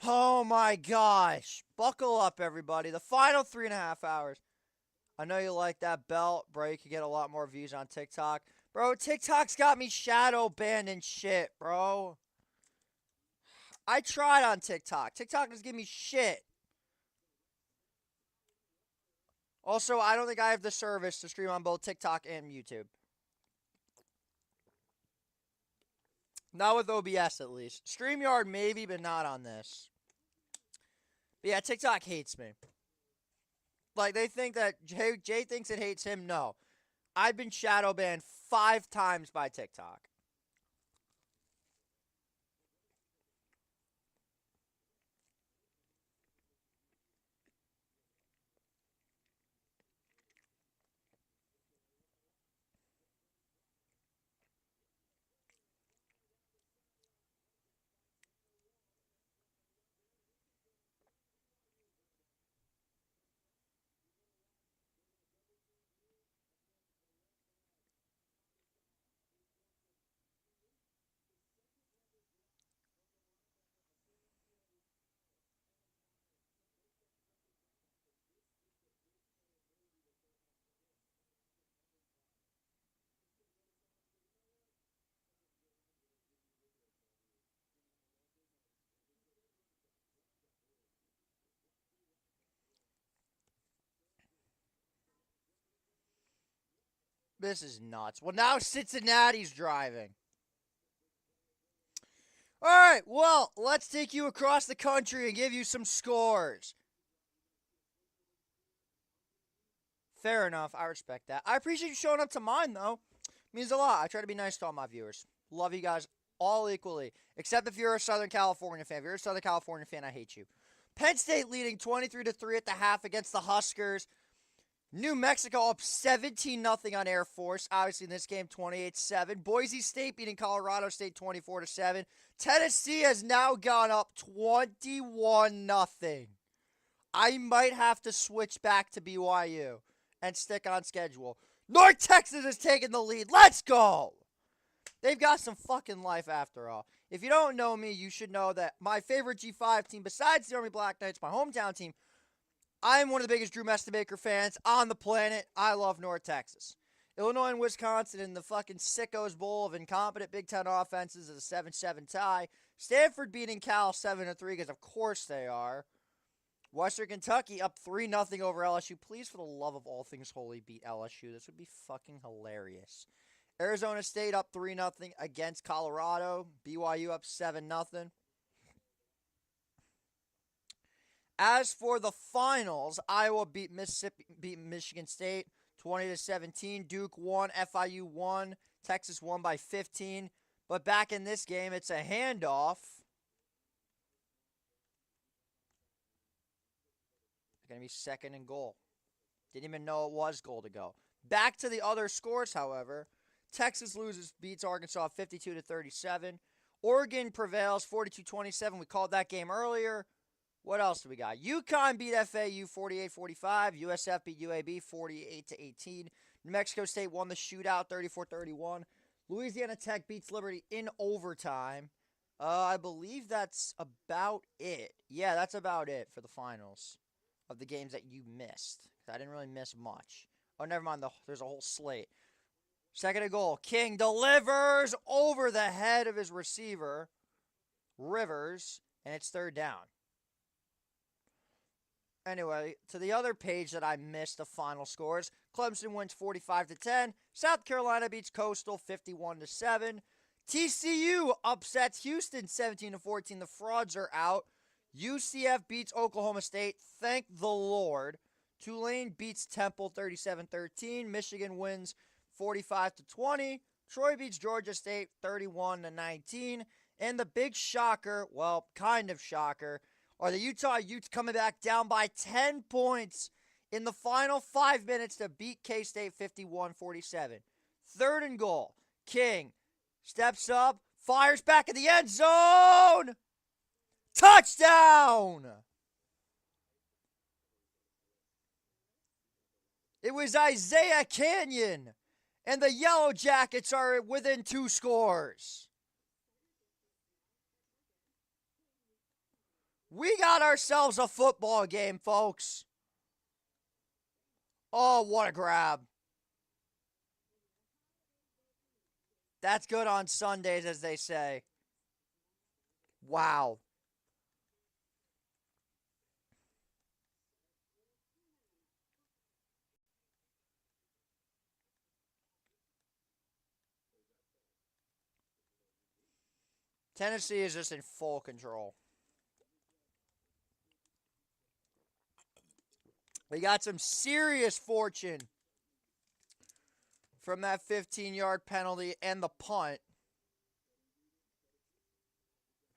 Oh my gosh. Buckle up, everybody. The final 3.5 hours. I know you like that belt, bro. You could get a lot more views on TikTok. Bro, TikTok's got me shadow banned and shit, bro. I tried on TikTok. TikTok doesn't give me shit. Also, I don't think I have the service to stream on both TikTok and YouTube. Not with OBS, at least. StreamYard, maybe, but not on this. But yeah, TikTok hates me. Like, they think that Jay thinks it hates him. No. I've been shadow banned 5 times by TikTok. This is nuts. Well, now Cincinnati's driving. All right, well, let's take you across the country and give you some scores. Fair enough. I respect that. I appreciate you showing up to mine, though. Means a lot. I try to be nice to all my viewers. Love you guys all equally, except if you're a Southern California fan. If you're a Southern California fan, I hate you. Penn State leading 23-3 at the half against the Huskers. New Mexico up 17-0 on Air Force. Obviously, in this game, 28-7. Boise State beating Colorado State 24-7. Tennessee has now gone up 21-0. I might have to switch back to BYU and stick on schedule. North Texas is taking the lead. Let's go! They've got some fucking life after all. If you don't know me, you should know that my favorite G5 team, besides the Army Black Knights, my hometown team, I'm one of the biggest Drew Mestemaker fans on the planet. I love North Texas. Illinois and Wisconsin in the fucking sickos bowl of incompetent Big Ten offenses is a 7-7 tie. Stanford beating Cal 7-3 because of course they are. Western Kentucky up 3-0 over LSU. Please, for the love of all things holy, beat LSU. This would be fucking hilarious. Arizona State up 3-0 against Colorado. BYU up 7-0. As for the finals, Iowa beat Michigan State 20-17. Duke won, FIU won, Texas won by 15. But back in this game, it's a handoff. Going to be second and goal. Didn't even know it was goal to go. Back to the other scores, however. Texas beats Arkansas 52-37. Oregon prevails 42-27. We called that game earlier. What else do we got? UConn beat FAU 48-45. USF beat UAB 48-18. New Mexico State won the shootout 34-31. Louisiana Tech beats Liberty in overtime. I believe that's about it. Yeah, that's about it for the finals of the games that you missed. I didn't really miss much. Oh, never mind. There's a whole slate. Second and goal. King delivers over the head of his receiver, Rivers, and it's third down. Anyway, to the other page that I missed the final scores. Clemson wins 45-10. South Carolina beats Coastal 51-7. TCU upsets Houston 17-14. The frauds are out. UCF beats Oklahoma State. Thank the Lord. Tulane beats Temple 37-13. Michigan wins 45-20. Troy beats Georgia State 31-19. And the big shocker, well, kind of shocker, are the Utah Utes coming back down by 10 points in the final 5 minutes to beat K-State 51-47. Third and goal. King steps up, fires back in the end zone. Touchdown! It was Isaiah Canyon, and the Yellow Jackets are within 2 scores. We got ourselves a football game, folks. Oh, what a grab. That's good on Sundays, as they say. Wow. Tennessee is just in full control. We got some serious fortune from that 15-yard penalty and the punt.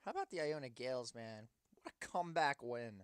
How about the Iona Gales, man? What a comeback win.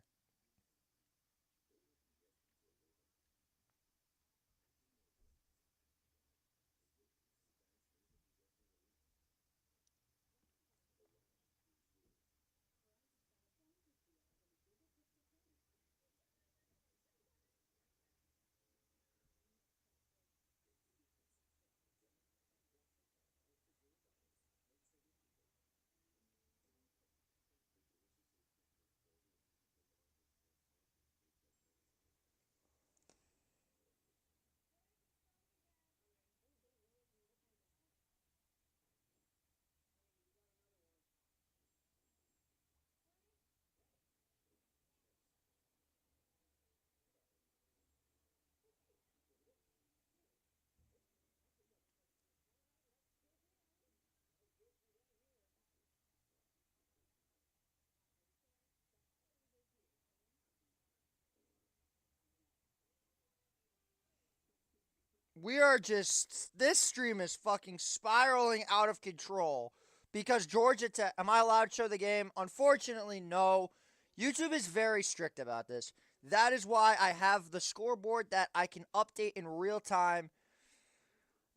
This stream is fucking spiraling out of control because Georgia Tech, am I allowed to show the game? Unfortunately, no. YouTube is very strict about this. That is why I have the scoreboard that I can update in real time.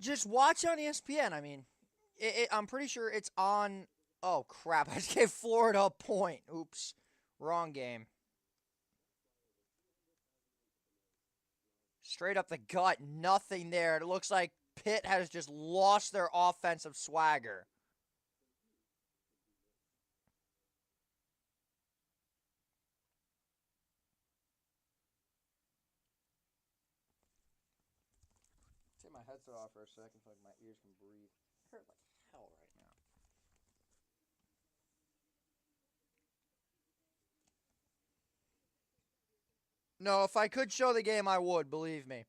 Just watch on ESPN. I mean, I'm pretty sure it's on. Oh, crap. I just gave Florida a point. Oops. Wrong game. Straight up the gut, nothing there. It looks like Pitt has just lost their offensive swagger. Take my headset it off for a second so like my ears can breathe. Hurt like hell right now. No, if I could show the game, I would, believe me.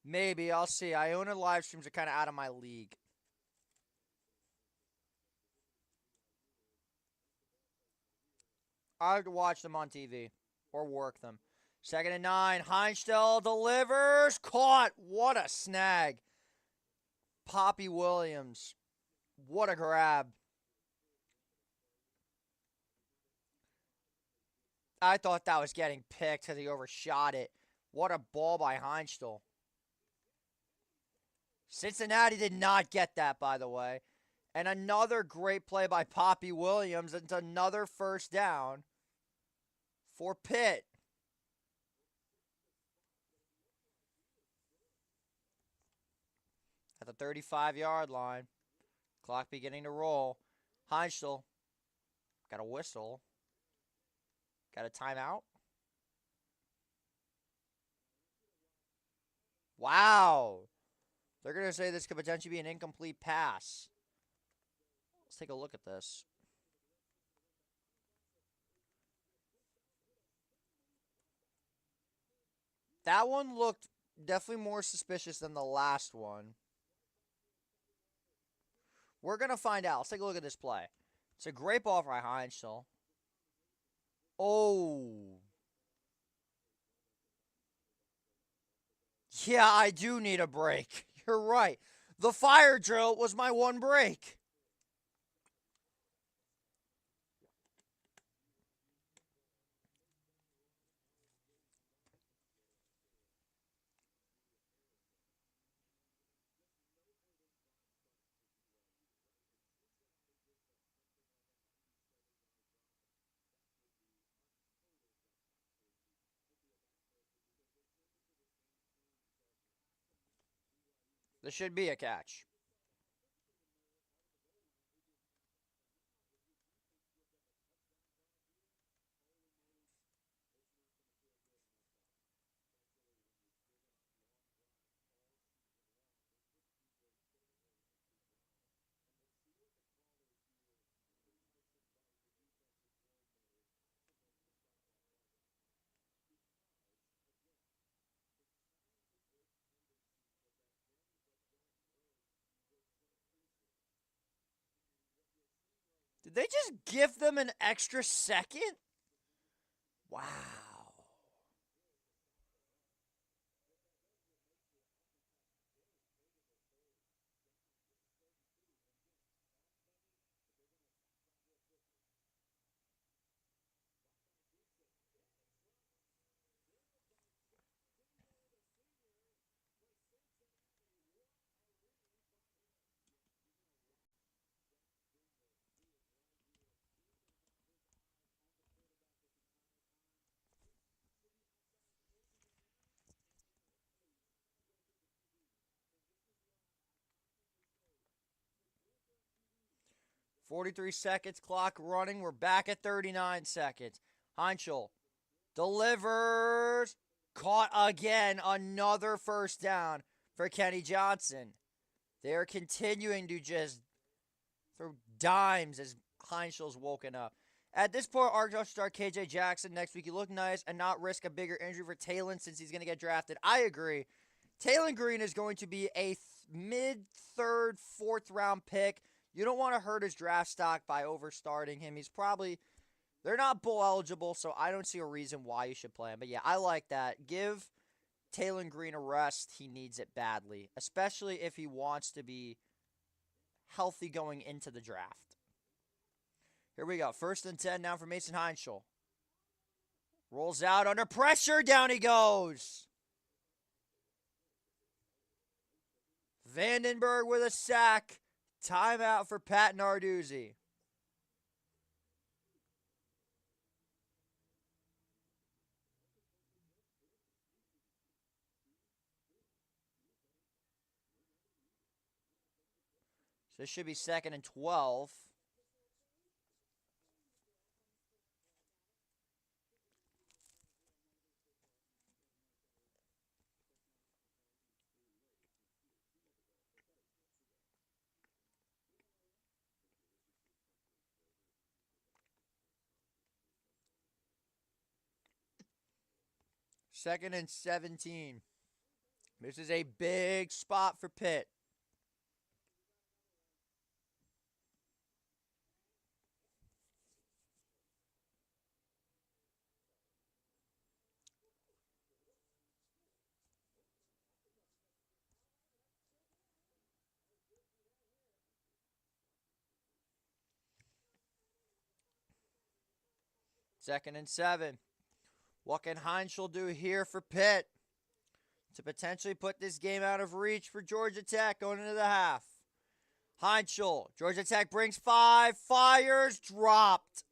Maybe, I'll see. Iona live streams are kind of out of my league. I'd watch them on TV or work them. 2nd and 9. Heinstell delivers. Caught. What a snag. Poppy Williams. What a grab. I thought that was getting picked because he overshot it. What a ball by Heinstell. Cincinnati did not get that, by the way. And another great play by Poppy Williams. It's another first down for Pitt. At the 35-yard line. Clock beginning to roll. Heinstell got a whistle. Got a timeout. Wow. They're going to say this could potentially be an incomplete pass. Let's take a look at this. That one looked definitely more suspicious than the last one. We're going to find out. Let's take a look at this play. It's a great ball for Heinstell. Oh. Yeah, I do need a break. You're right. The fire drill was my one break. This should be a catch. Did they just give them an extra second? Wow. .43 seconds, clock running. We're back at 39 seconds. Heinstell delivers. Caught again. Another first down for Kenny Johnson. They're continuing to just throw dimes as Heinstell's woken up. At this point, Arkansas should start KJ Jackson next week. He looked nice and not risk a bigger injury for Talon since he's going to get drafted. I agree. Talon Green is going to be a mid-third, fourth-round pick. You don't want to hurt his draft stock by overstarting him. He's probably, they're not bowl eligible, so I don't see a reason why you should play him. But yeah, I like that. Give Talon Green a rest. He needs it badly, especially if he wants to be healthy going into the draft. Here we go. 1st and 10 now for Mason Heinstell. Rolls out under pressure. Down he goes. Vandenberg with a sack. Timeout for Pat Narduzzi. So this should be 2nd and 12. 2nd and 17. This is a big spot for Pitt. Second and 7. What can Heinschel do here for Pitt to potentially put this game out of reach for Georgia Tech going into the half? Heinschel, Georgia Tech brings 5, fires, dropped.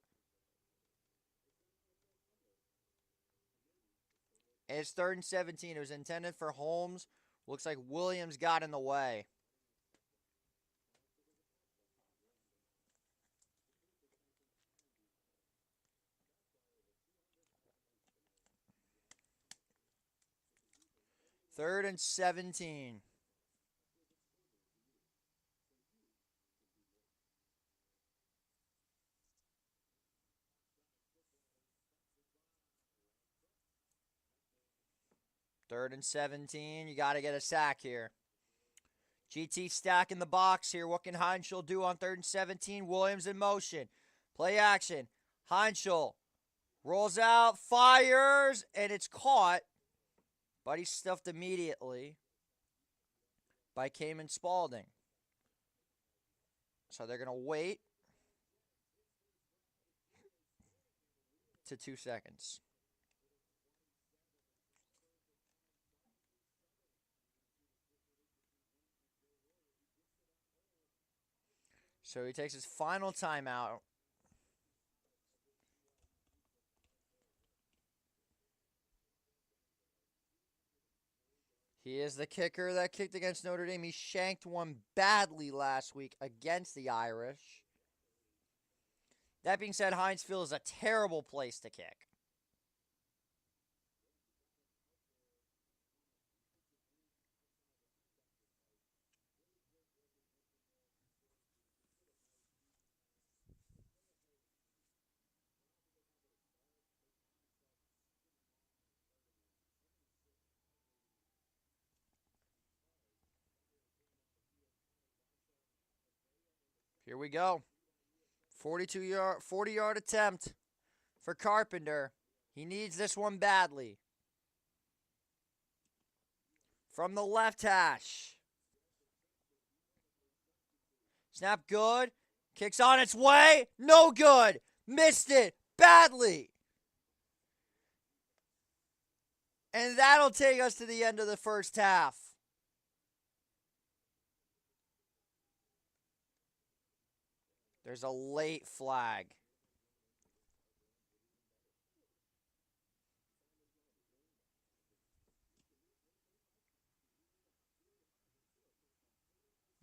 And it's 3rd and 17. It was intended for Holmes. Looks like Williams got in the way. Third and 17. Third and 17. You got to get a sack here. GT stacking the box here. What can Heinschel do on 3rd and 17? Williams in motion. Play action. Heinschel rolls out, fires, and it's caught. But he's stuffed immediately by Cayman Spalding. So they're going to wait to 2 seconds. So he takes his final timeout. He is the kicker that kicked against Notre Dame. He shanked one badly last week against the Irish. That being said, Hinesville is a terrible place to kick. Here we go. 40-yard attempt for Carpenter. He needs this one badly. From the left hash. Snap good. Kicks on its way. No good. Missed it badly. And that'll take us to the end of the first half. There's a late flag.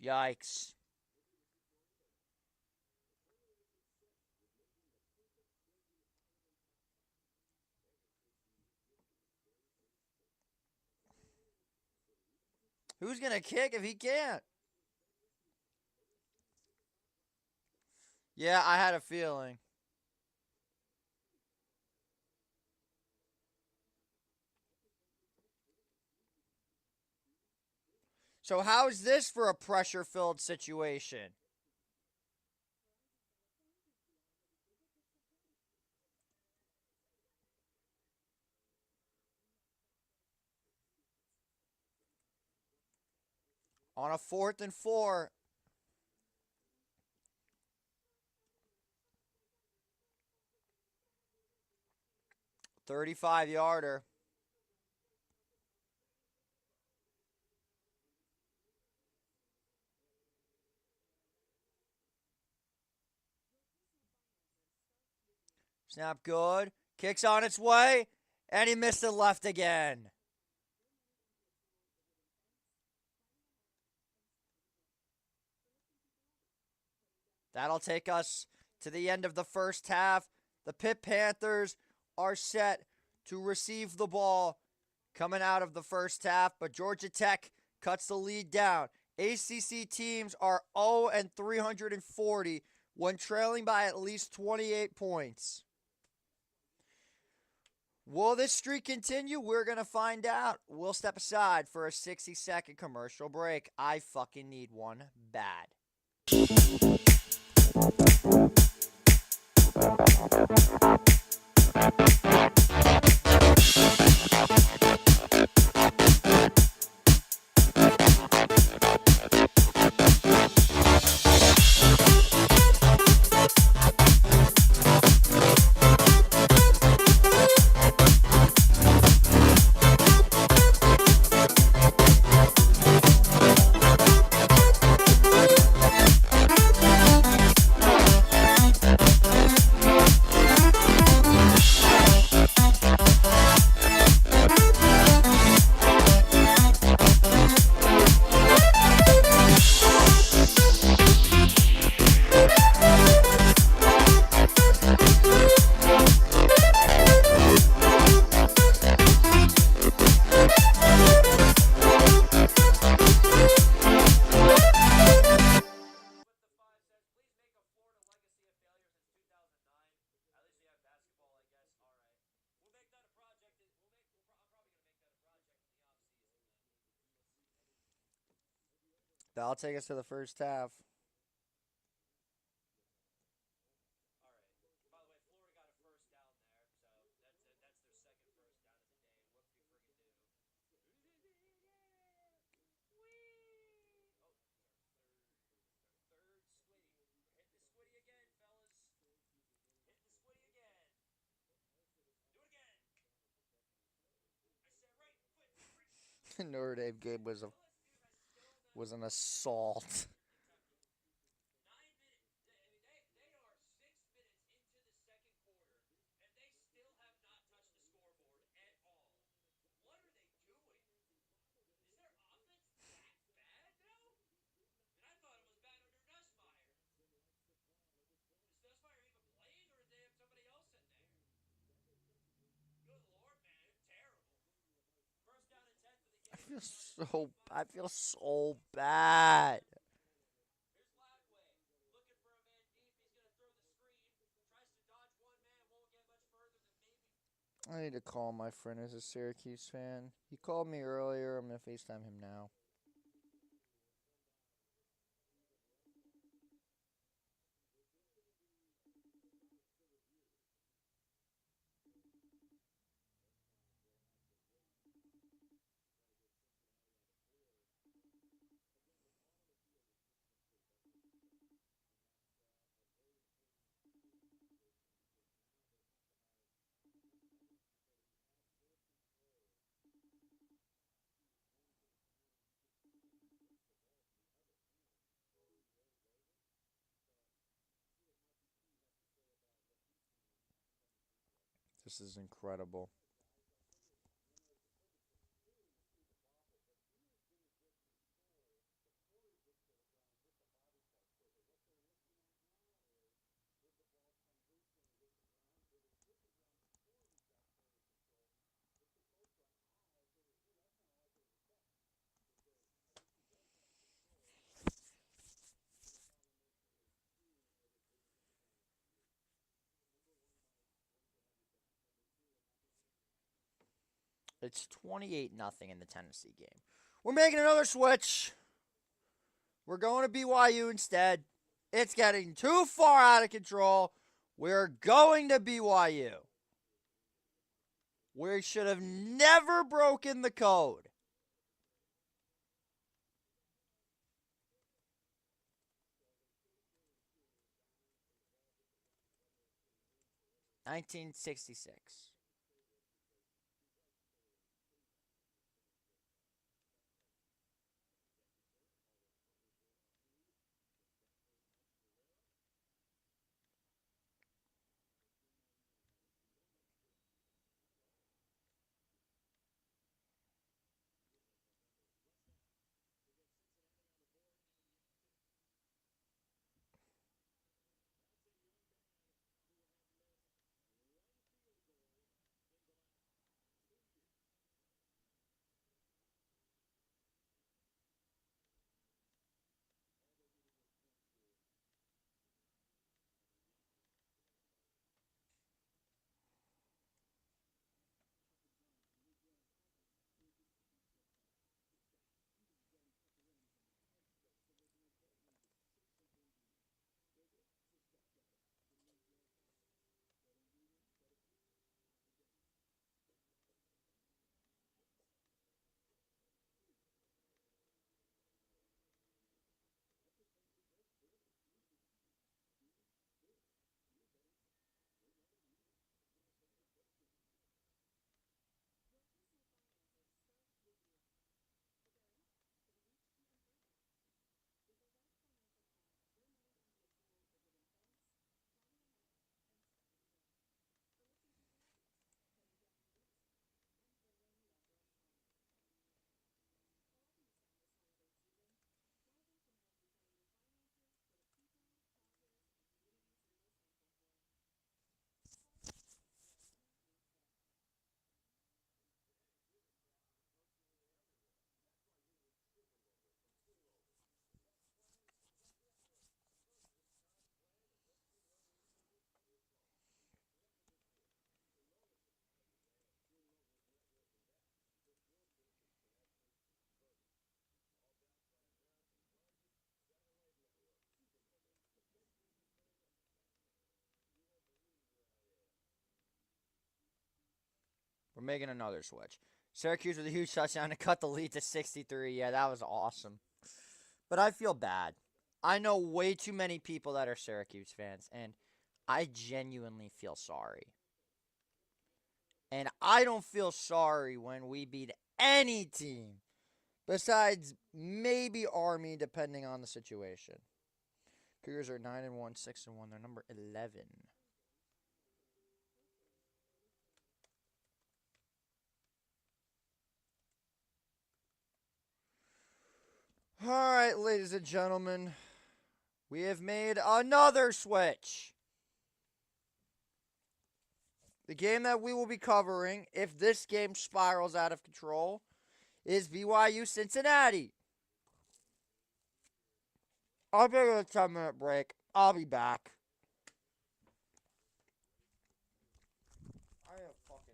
Yikes. Who's going to kick if he can't? Yeah, I had a feeling. So how is this for a pressure-filled situation? On a 4th and 4. $35-yarder. Snap good. Kicks on its way. And he missed it left again. That'll take us to the end of the first half. The Pitt Panthers are set to receive the ball coming out of the first half, but Georgia Tech cuts the lead down. ACC teams are 0-340 when trailing by at least 28 points. Will this streak continue? We're going to find out. We'll step aside for a 60-second commercial break. I fucking need one bad. That'll take us to the first half. Notre Dame game was an assault. I feel so bad. I need to call my friend who's a Syracuse fan. He called me earlier. I'm gonna FaceTime him now. This is incredible. It's 28-0 in the Tennessee game. We're making another switch. We're going to BYU instead. It's getting too far out of control. We're going to BYU. We should have never broken the code. $19.66. We're making another switch. Syracuse with a huge touchdown to cut the lead to 63. Yeah, that was awesome. But I feel bad. I know way too many people that are Syracuse fans, and I genuinely feel sorry. And I don't feel sorry when we beat any team besides maybe Army, depending on the situation. Cougars are 9-1, 6-1. They're number 11. All right, ladies and gentlemen, we have made another switch. The game that we will be covering, if this game spirals out of control, is BYU Cincinnati. I'll take a 10-minute break. I'll be back. I have fucking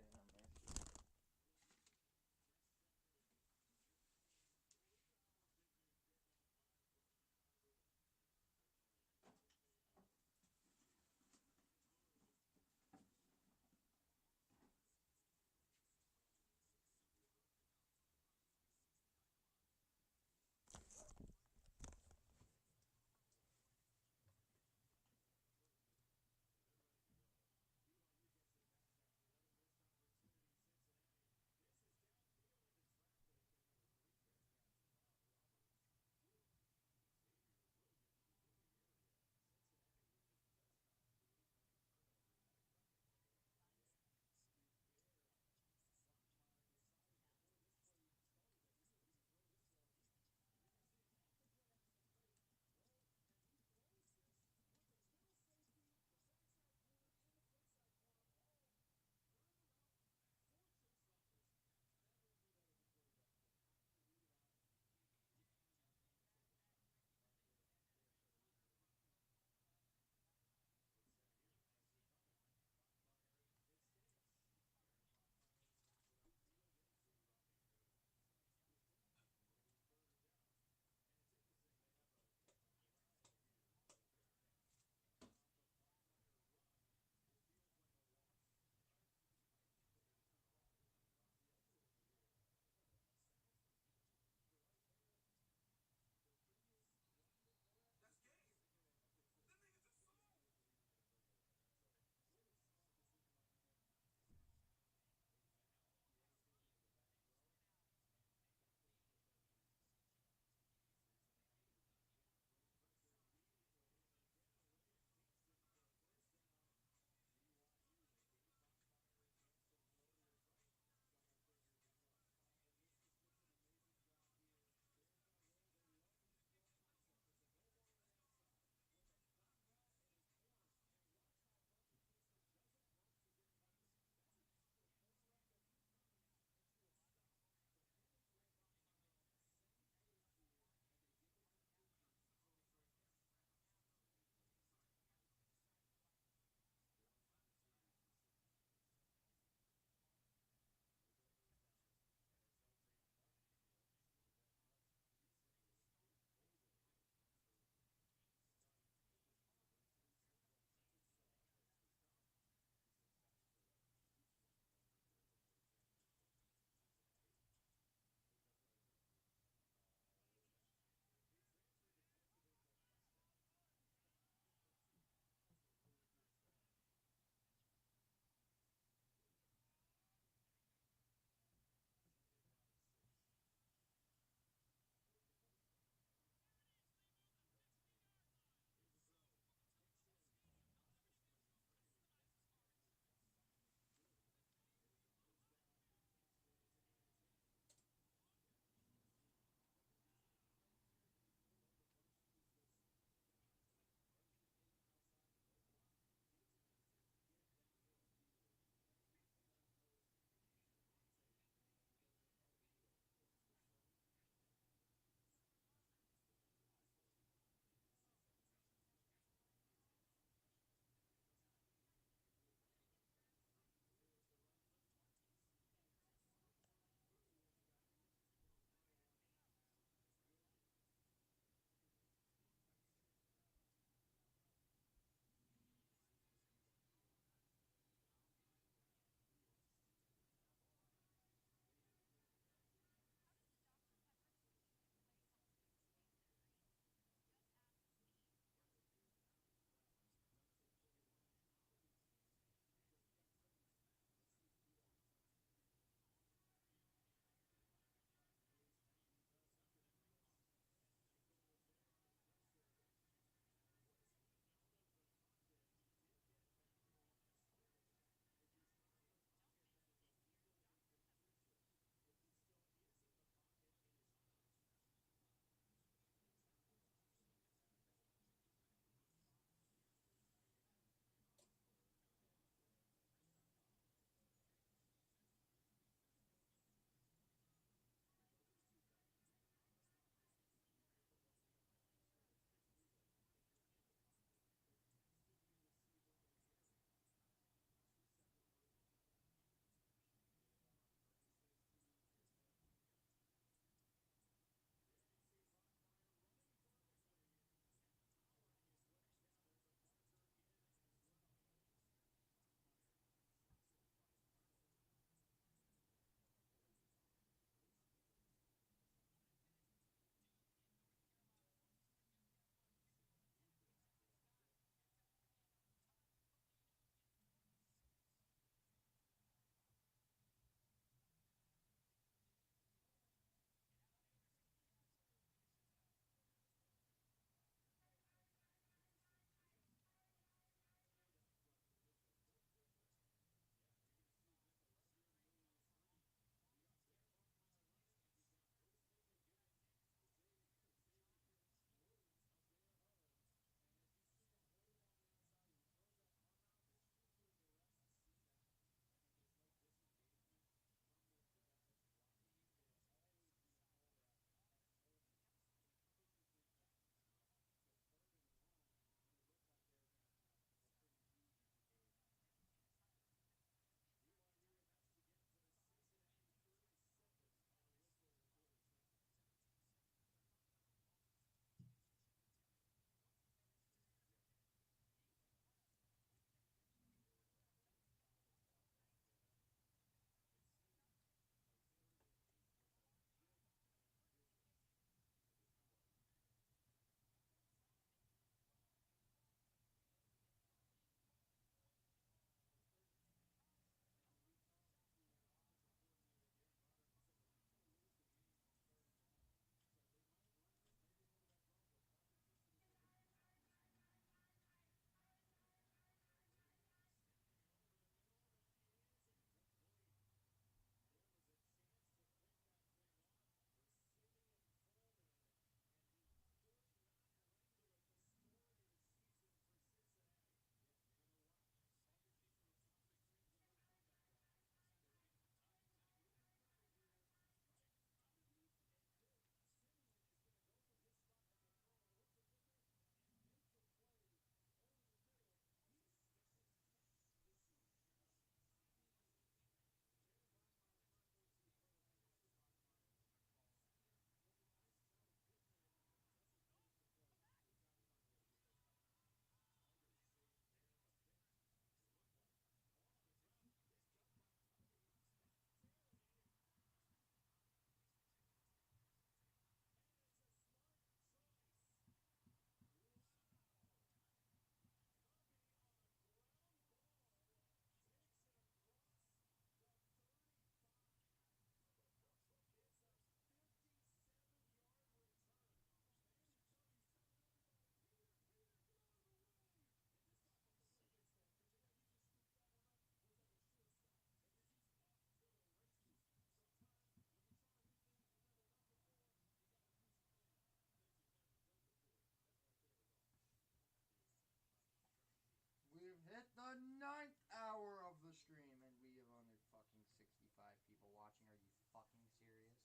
ninth hour of the stream, and we have only fucking 65 people watching. Are you fucking serious?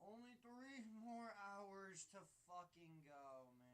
Only 3 more hours to fucking go, man.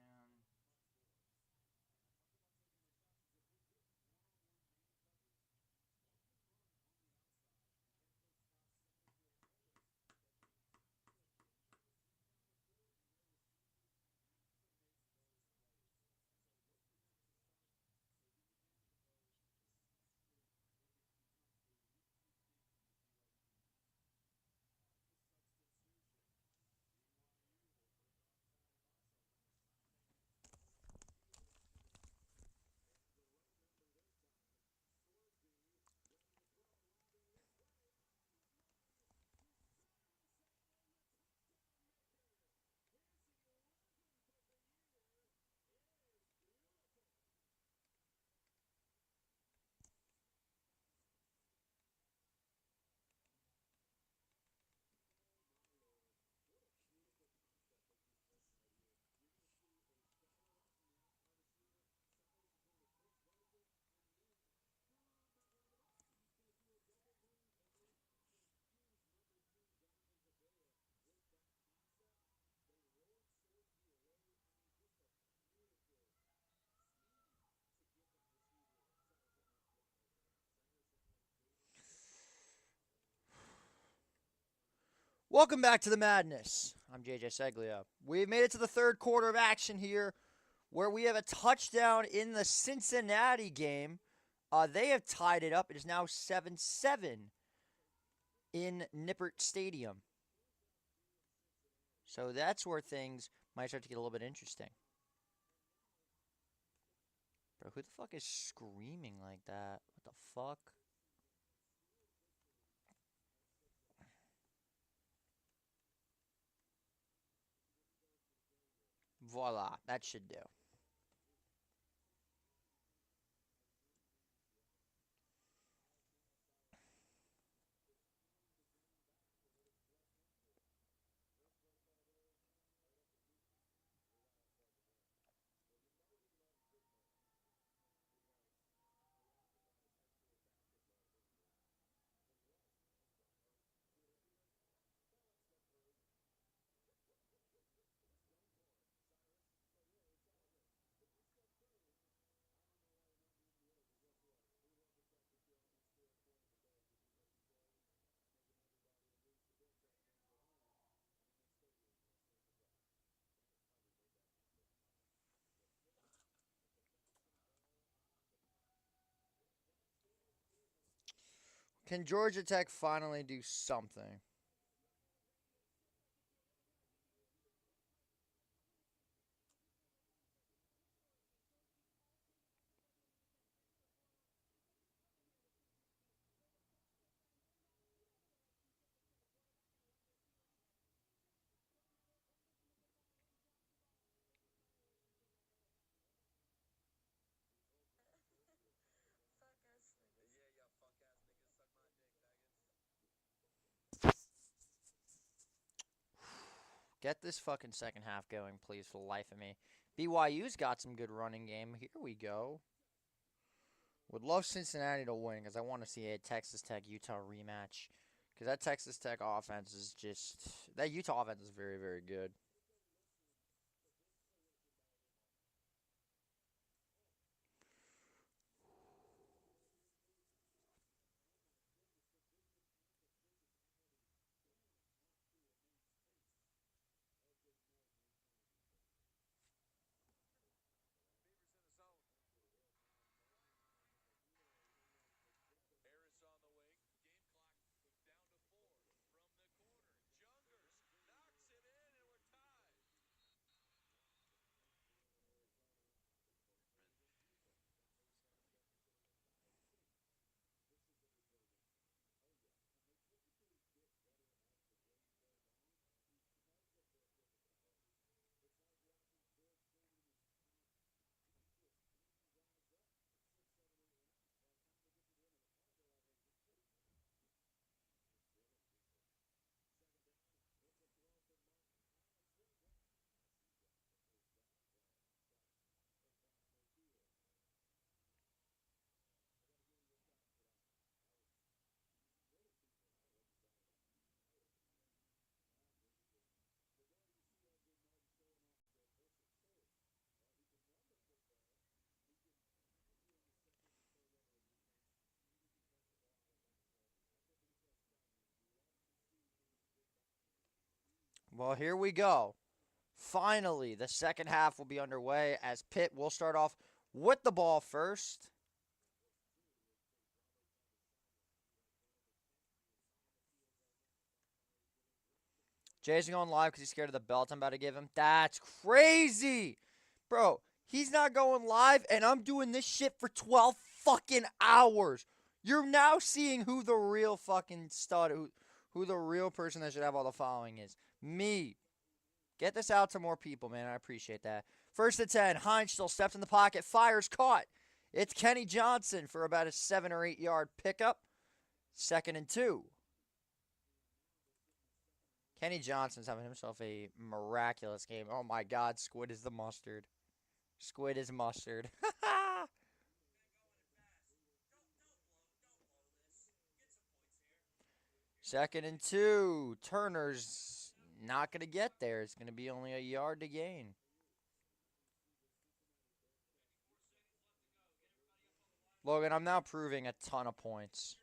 Welcome back to the madness. I'm JJ Seglia. We've made it to the third quarter of action here, where we have a touchdown in the Cincinnati game. They have tied it up. It is now 7-7 in Nippert Stadium. So that's where things might start to get a little bit interesting. Bro, who the fuck is screaming like that? What the fuck? Voila, that should do. Can Georgia Tech finally do something? Get this fucking second half going, please, for the life of me. BYU's got some good running game. Here we go. Would love Cincinnati to win because I want to see a Texas Tech Utah rematch. Because that Texas Tech offense is just. That Utah offense is very, very good. Well, here we go. Finally, the second half will be underway as Pitt will start off with the ball first. Jason going live because he's scared of the belt I'm about to give him. That's crazy. Bro, he's not going live, and I'm doing this shit for 12 fucking hours. You're now seeing who the real fucking stud, who the real person that should have all the following is. Me. Get this out to more people, man. I appreciate that. First and 10. Hines still steps in the pocket. Fires caught. It's Kenny Johnson for about a 7 or 8 yard pickup. Second and 2. Kenny Johnson's having himself a miraculous game. Oh my God, Squid is the mustard. Squid is mustard. Second and 2. Turner's not going to get there. It's going to be only a yard to gain. Logan, I'm now proving a ton of points.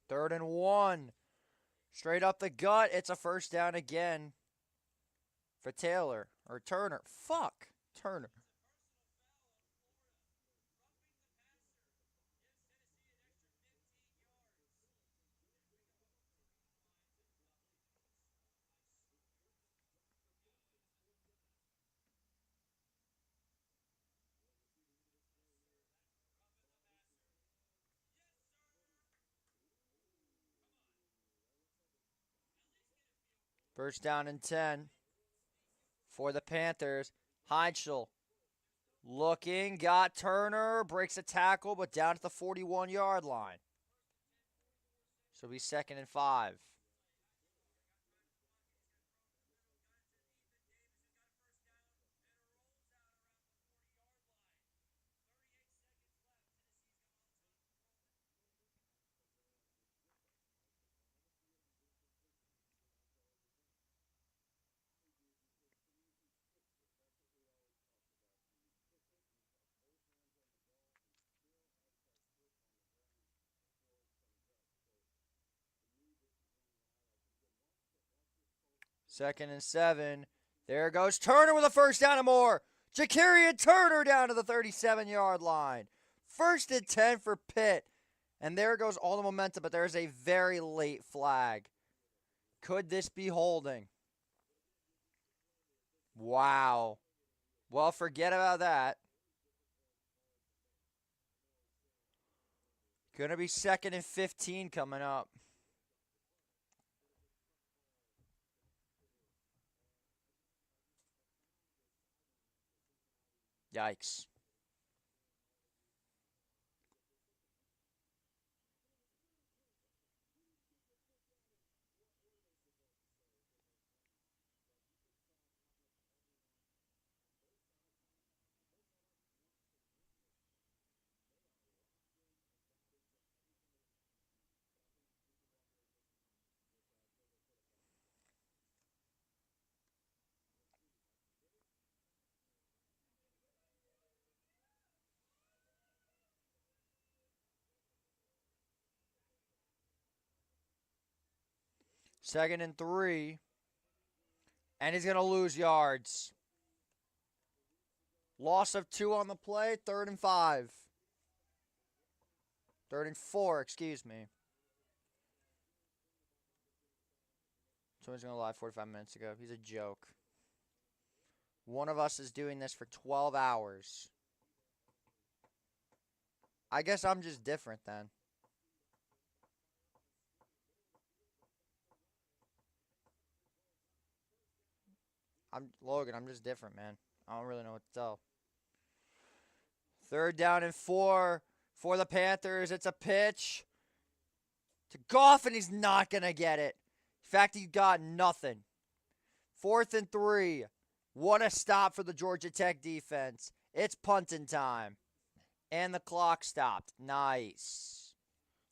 Third and 1. Straight up the gut. It's a first down again for Taylor. Or Turner. Fuck. Turner. First down and 10 for the Panthers. Heinzel looking, got Turner, breaks a tackle, but down at the 41-yard line. So it'll be second and 5. Second and 7. There goes Turner with a first down and more. Ja'Carrion Turner down to the 37-yard line. First and 10 for Pitt. And there goes all the momentum, but there's a very late flag. Could this be holding? Wow. Well, forget about that. Gonna be second and 15 coming up. Yikes. Second and 3. And he's going to lose yards. Loss of 2 on the play. Third and 5. Third and 4, excuse me. Someone's going to lie 45 minutes ago. He's a joke. One of us is doing this for 12 hours. I guess I'm just different then. Logan, I'm just different, man. I don't really know what to tell. Third down and 4 for the Panthers. It's a pitch to Goff, and he's not going to get it. In fact, he got nothing. Fourth and 3. What a stop for the Georgia Tech defense. It's punting time. And the clock stopped. Nice.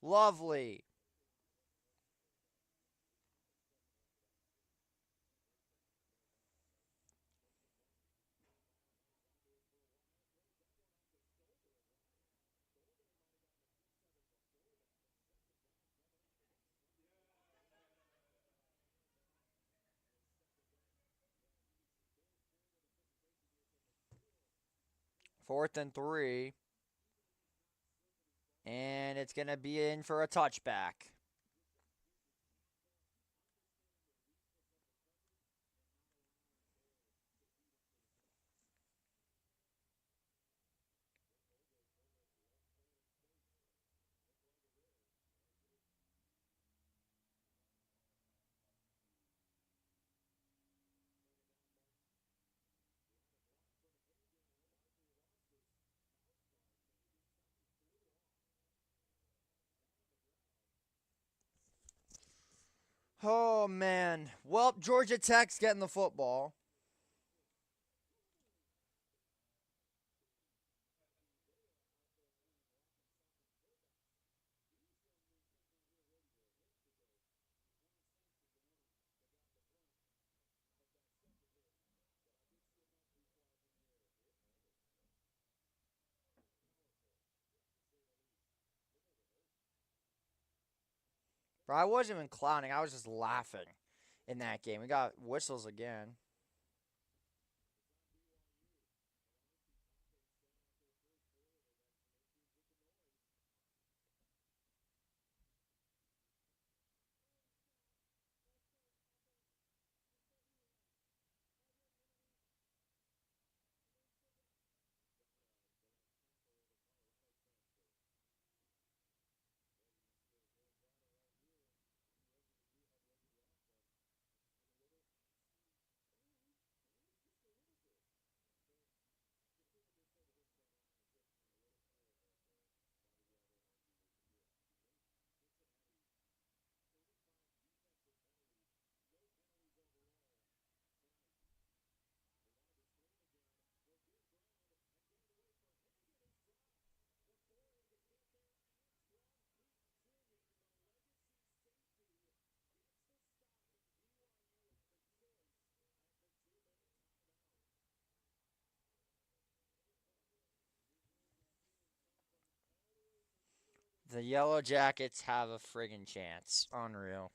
Lovely. 4th and 3. And it's going to be in for a touchback. Oh, man. Well, Georgia Tech's getting the football. Bro, I wasn't even clowning. I was just laughing in that game. We got whistles again. The Yellow Jackets have a friggin' chance. Unreal.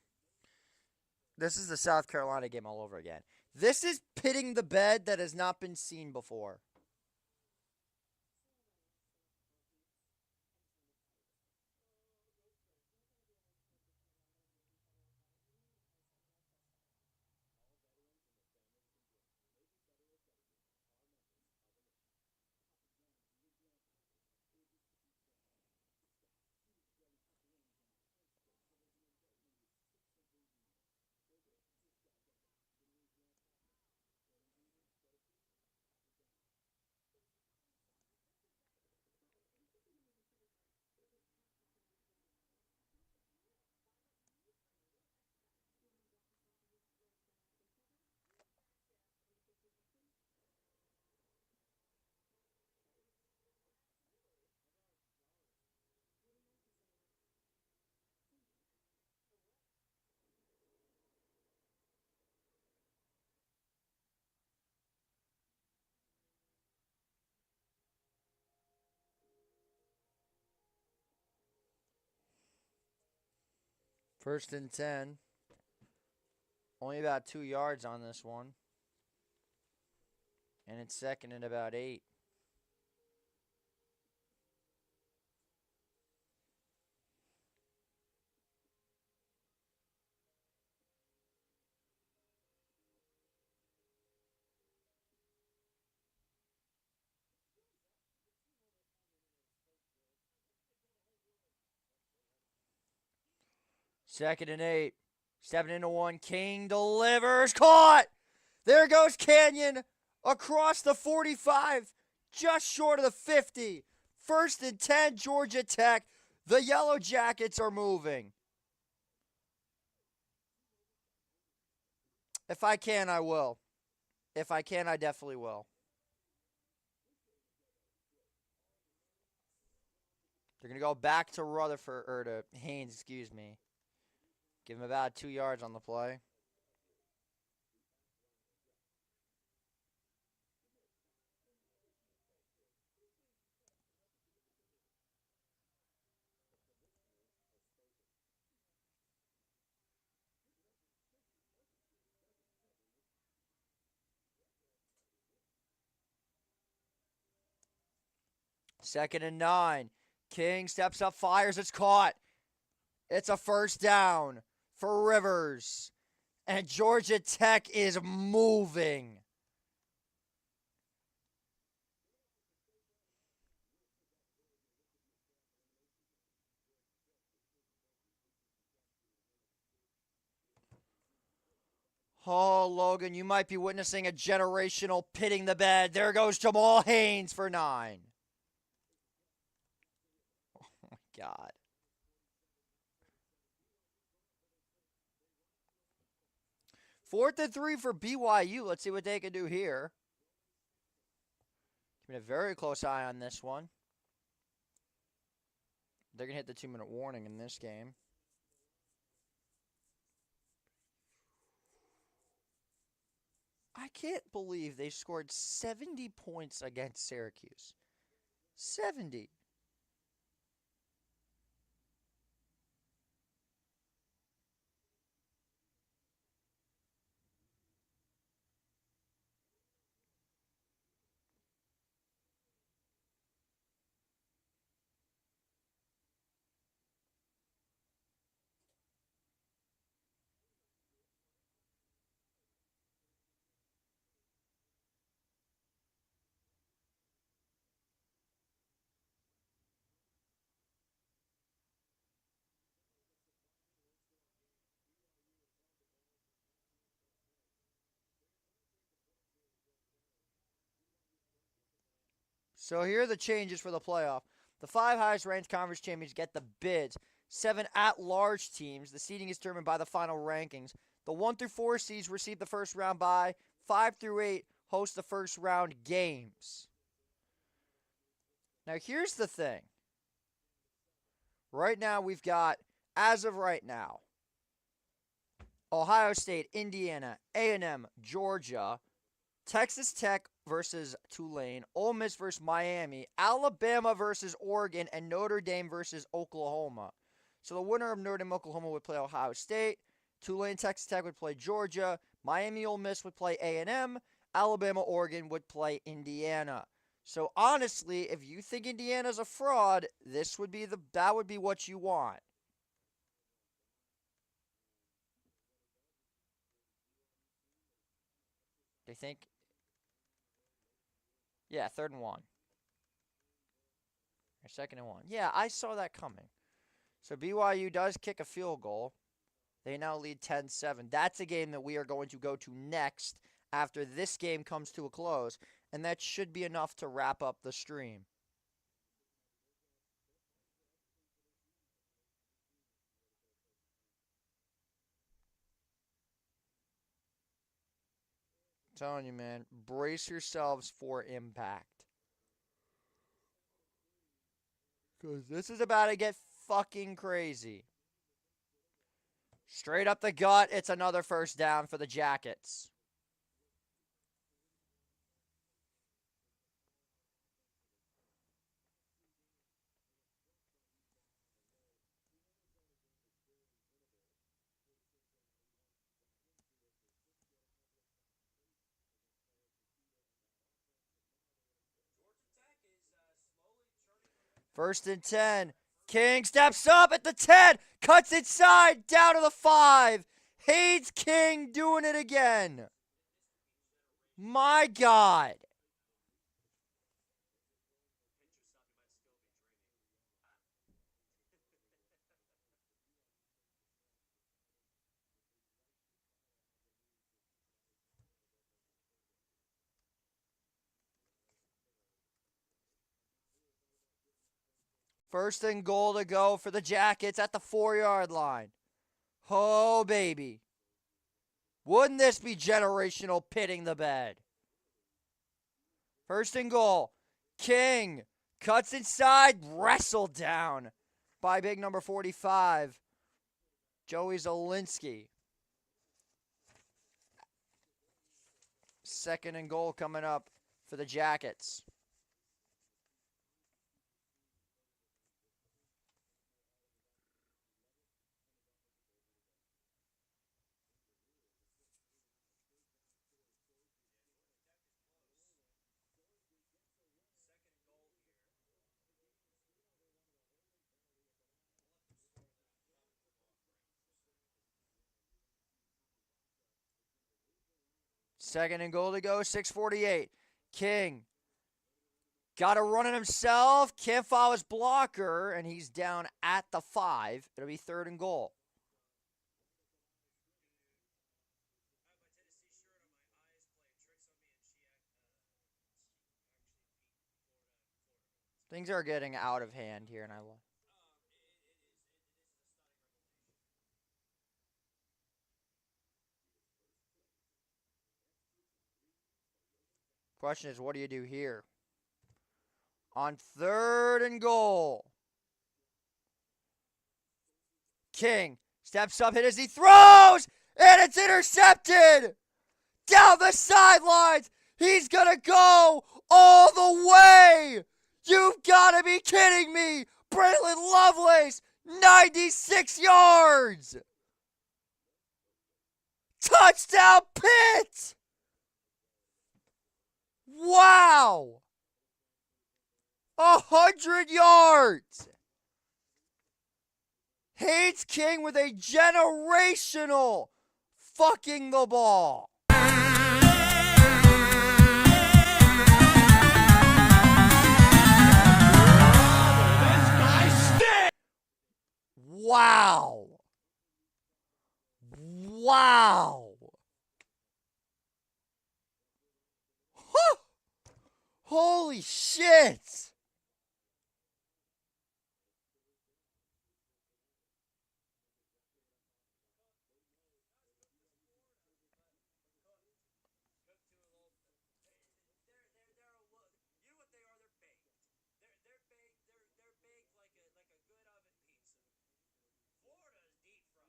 This is the South Carolina game all over again. This is pitting the bed that has not been seen before. First and 10. Only about 2 yards on this one. And it's second and about 8. Second and 8. Stepping into one. King delivers. Caught! There goes Canyon across the 45. Just short of the 50. First and 10, Georgia Tech. The Yellow Jackets are moving. If I can, I will. If I can, I definitely will. They're going to go back to Rutherford, or to Haynes, excuse me. Give him about 2 yards on the play. 2nd and 9. King steps up, fires, it's caught. It's a first down for Rivers. And Georgia Tech is moving. Oh, Logan, you might be witnessing a generational pitting the bed. There goes Jamal Haynes for 9. Oh, my God. Fourth and 3 for BYU. Let's see what they can do here. Keeping a very close eye on this one. They're going to hit the 2-minute warning in this game. I can't believe they scored 70 points against Syracuse. 70. So here are the changes for the playoff. The 5 highest ranked conference champions get the bids. 7 at-large teams. The seeding is determined by the final rankings. The 1 through 4 seeds receive the first round bye. 5 through 8 host the first round games. Now here's the thing. Right now we've got, as of right now, Ohio State, Indiana, A&M, Georgia, Texas Tech versus Tulane, Ole Miss versus Miami, Alabama versus Oregon, and Notre Dame versus Oklahoma. So the winner of Notre Dame, Oklahoma would play Ohio State. Tulane, Texas Tech would play Georgia. Miami, Ole Miss would play A&M. Alabama, Oregon would play Indiana. So honestly, if you think Indiana's a fraud, that would be what you want. They think, yeah, 3rd and 1. Or 2nd and 1. Yeah, I saw that coming. So BYU does kick a field goal. They now lead 10-7. That's a game that we are going to go to next after this game comes to a close. And that should be enough to wrap up the stream. I'm telling you, man, brace yourselves for impact. Because this is about to get fucking crazy. Straight up the gut, it's another first down for the Jackets. First and 10. King steps up at the 10. Cuts inside. Down to the 5. Haynes King doing it again. My God. First and goal to go for the Jackets at the 4-yard line. Oh, baby. Wouldn't this be generational pitting the bed? First and goal. King cuts inside, wrestled down by big number 45, Joey Zielinski. 2nd and goal coming up for the Jackets. Second and goal to go, 6:48. King got to run it himself. Can't follow his blocker, and he's down at the 5. It'll be third and goal. Things are getting out of hand here, and question is, what do you do here? On third and goal, King steps up, hit as he throws, and it's intercepted! Down the sidelines! He's gonna go all the way! You've gotta be kidding me! Braylon Lovelace, 96 yards! Touchdown Pitt! Wow! 100 yards! Haynes King with a generational fucking the ball. Wow. Wow. Huh. Holy shit. They're baked like a good oven pizza. Florida's deep fried.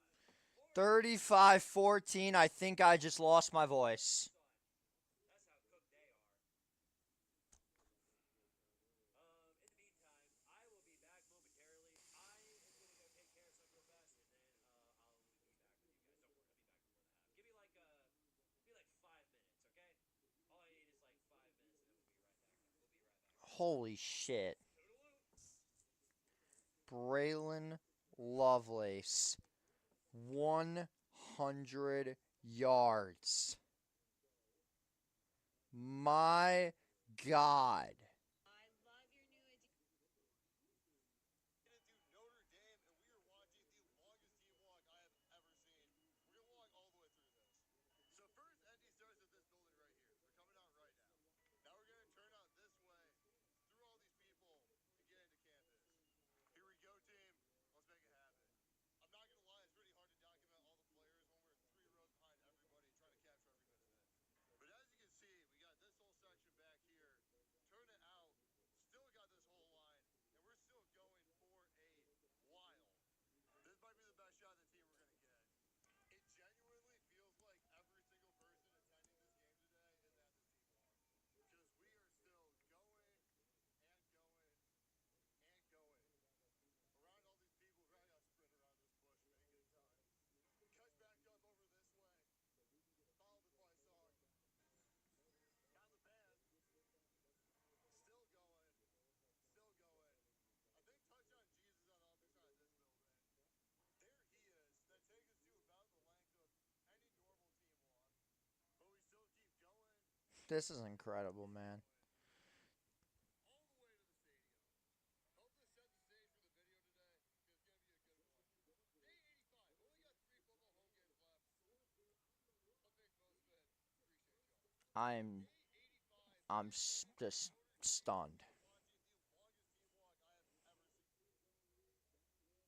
35-14. I think I just lost my voice. That's how cooked they are. In the meantime, I will be back momentarily. I am gonna go take care of something real fast, and then I'll be back with you guys. Don't worry, I'll be back before the half. Give me like 5 minutes, okay? All I need is like 5 minutes, and then we'll be right back. We'll be right back. Holy shit. Braylon Lovelace, 100 yards. My God. Notre Dame, and we are watching the longest team walk I have ever seen. We're gonna walk all the way through this. So first, ND starts at this building right here. They're coming out right now. Now we're gonna turn out this way, through all these people, and get into campus. Here we go, team. Let's make it happen. I'm not gonna lie, it's really hard to document all the players when we're 3 rows behind everybody, trying to capture every bit of it. But as you can see, we got this whole section back here. Turn it out. Still got this whole line, and we're still going for a while. This might be the best shot of the team we're going to get. It genuinely feels like every single person attending this game today is at the team walk. Because we are still going and going and going. Around all these people, we probably got to sprint around this bush, make it time. Cut back up over this way. Followed by song. Got the band. Still going. Still going. I think Touchdown Jesus on the other side of this building. There he is. That takes us to about the length of any normal team walk. But we still keep going This is incredible, man. all the way to the stadium. Hope this set the stage for the video today. It's going to be a good one. Day 85. We only got 3 football home games left. I'll make most of it. Appreciate y'all. I'm Day 85. I'm just stunned. Watching the longest team walk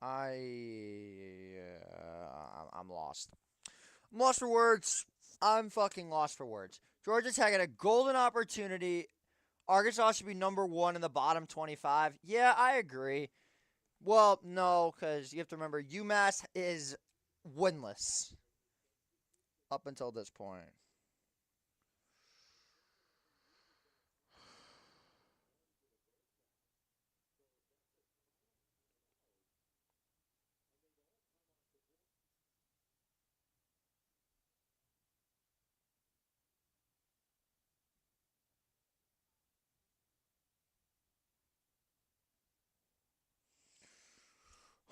I have ever seen. I'm lost. I'm lost for words. I'm fucking lost for words. Georgia Tech had a golden opportunity. Arkansas should be number 1 in the bottom 25. Yeah, I agree. Well, no, because you have to remember UMass is winless up until this point.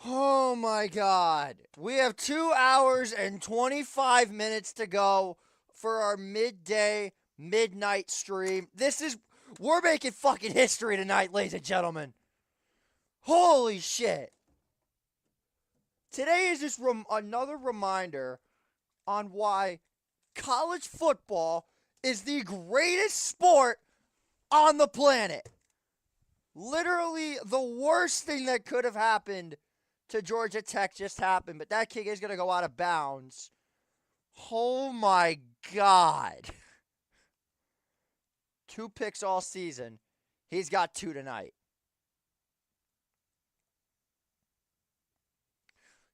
Oh Oh my God. We have 2 hours and 25 minutes to go for our midnight stream. We're making fucking history tonight, ladies and gentlemen. Holy shit. Today is just another reminder on why college football is the greatest sport on the planet. Literally, the worst thing that could have happened to Georgia Tech just happened, but that kick is going to go out of bounds. Oh my God. 2 picks all season. He's got 2 tonight.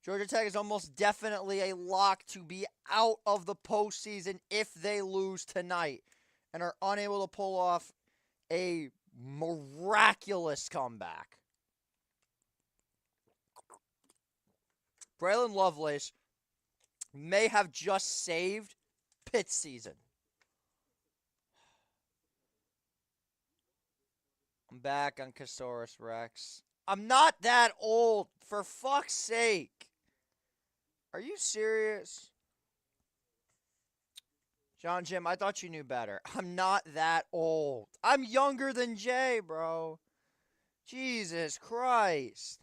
Georgia Tech is almost definitely a lock to be out of the postseason if they lose tonight and are unable to pull off a miraculous comeback. Braylon Lovelace may have just saved Pitt's season. I'm back on Casaurus Rex. I'm not that old, for fuck's sake. Are you serious? John Jim, I thought you knew better. I'm not that old. I'm younger than Jay, bro. Jesus Christ.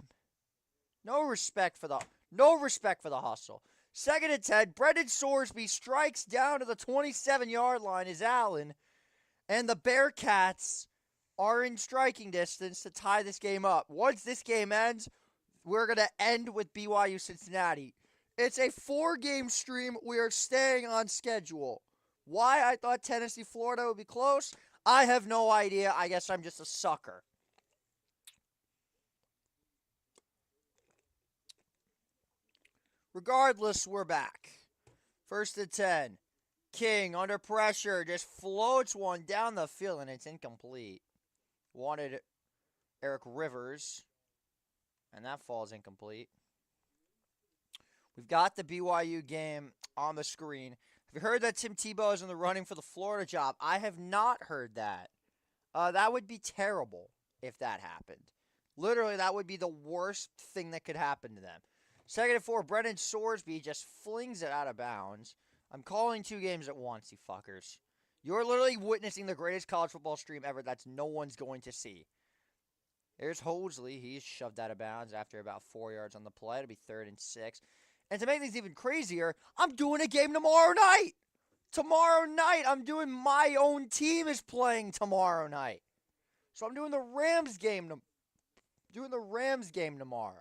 No respect for the hustle. 2nd and 10. Brendan Sorsby strikes down to the 27-yard line is Allen. And the Bearcats are in striking distance to tie this game up. Once this game ends, we're going to end with BYU Cincinnati. It's a 4-game stream. We are staying on schedule. Why I thought Tennessee, Florida would be close, I have no idea. I guess I'm just a sucker. Regardless, we're back. 1st and 10. King, under pressure, just floats one down the field, and it's incomplete. Wanted Eric Rivers, and that falls incomplete. We've got the BYU game on the screen. Have you heard that Tim Tebow is in the running for the Florida job? I have not heard that. That would be terrible if that happened. Literally, that would be the worst thing that could happen to them. 2nd and 4, Brendan Sorsby just flings it out of bounds. I'm calling 2 games at once, you fuckers. You're literally witnessing the greatest college football stream ever that's no one's going to see. There's Hosley. He's shoved out of bounds after about 4 yards on the play. It'll be 3rd and 6. And to make things even crazier, I'm doing a game tomorrow night. Tomorrow night, I'm doing my own team is playing tomorrow night. So I'm doing the Rams game tomorrow.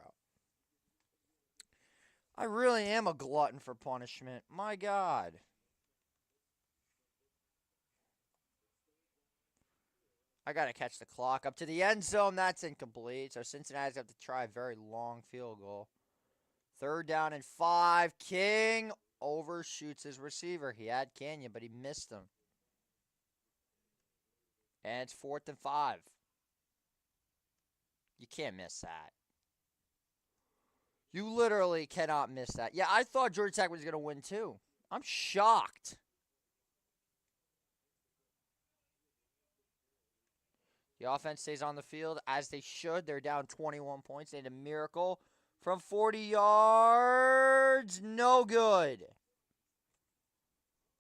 I really am a glutton for punishment. My God. I got to catch the clock up to the end zone. That's incomplete. So Cincinnati's got to try a very long field goal. 3rd down and 5. King overshoots his receiver. He had Canyon, but he missed him. And it's 4th and 5. You can't miss that. You literally cannot miss that. Yeah, I thought Georgia Tech was going to win too. I'm shocked. The offense stays on the field as they should. They're down 21 points. They need a miracle from 40 yards. No good.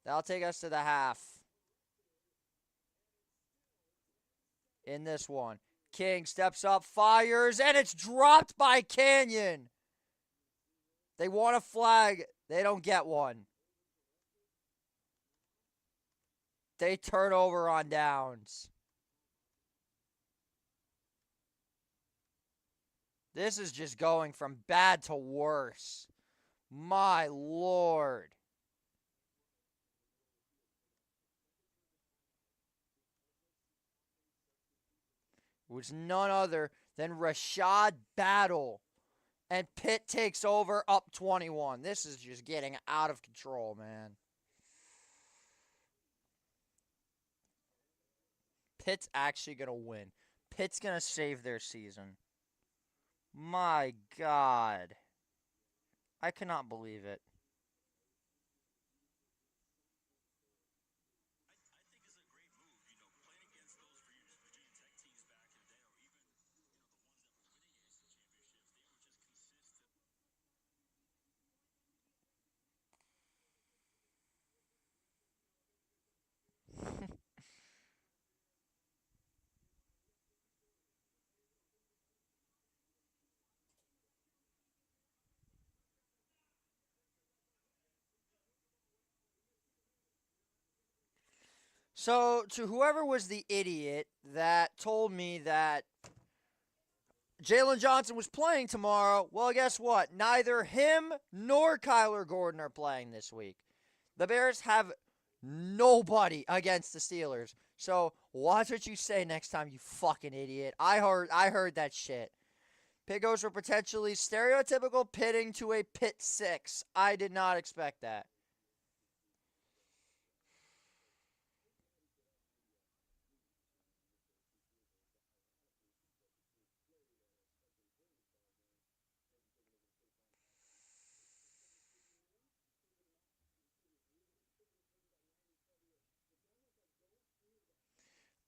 That'll take us to the half. In this one, King steps up, fires, and it's dropped by Canyon. They want a flag. They don't get one. They turn over on downs. This is just going from bad to worse. My Lord. It was none other than Rashad Battle. And Pitt takes over up 21. This is just getting out of control, man. Pitt's actually going to win. Pitt's going to save their season. My God. I cannot believe it. So, to whoever was the idiot that told me that Jalen Johnson was playing tomorrow, well, guess what? Neither him nor Kyler Gordon are playing this week. The Bears have nobody against the Steelers. So, watch what you say next time, you fucking idiot. I heard that shit. Pitt goes for potentially stereotypical pitting to a pit 6. I did not expect that.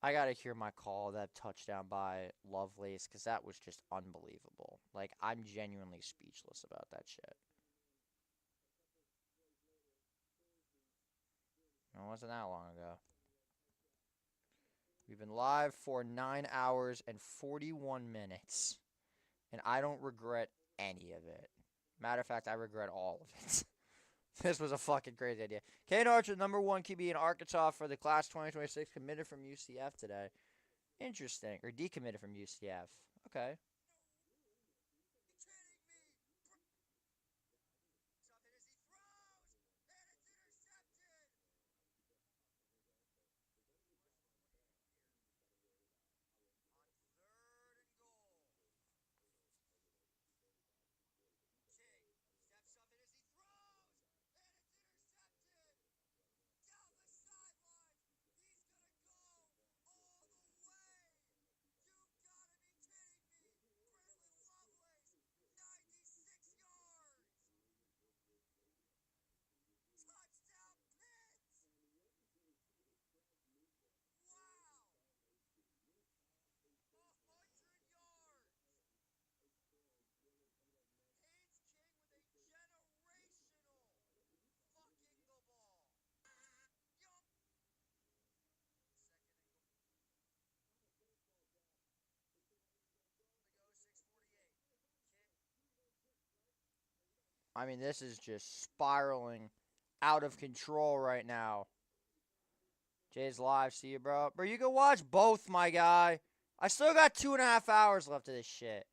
I gotta hear my call that touchdown by Lovelace because that was just unbelievable. Like, I'm genuinely speechless about that shit. It wasn't that long ago. We've been live for 9 hours and 41 minutes, and I don't regret any of it. Matter of fact, I regret all of it. This was a fucking crazy idea. Kane Archer, number 1 QB in Arkansas for the class 2026, committed from UCF today. Interesting. Or decommitted from UCF. Okay. I mean, this is just spiraling out of control right now. Jay's live. See you, bro. Bro, you can watch both, my guy. I still got 2.5 hours left of this shit.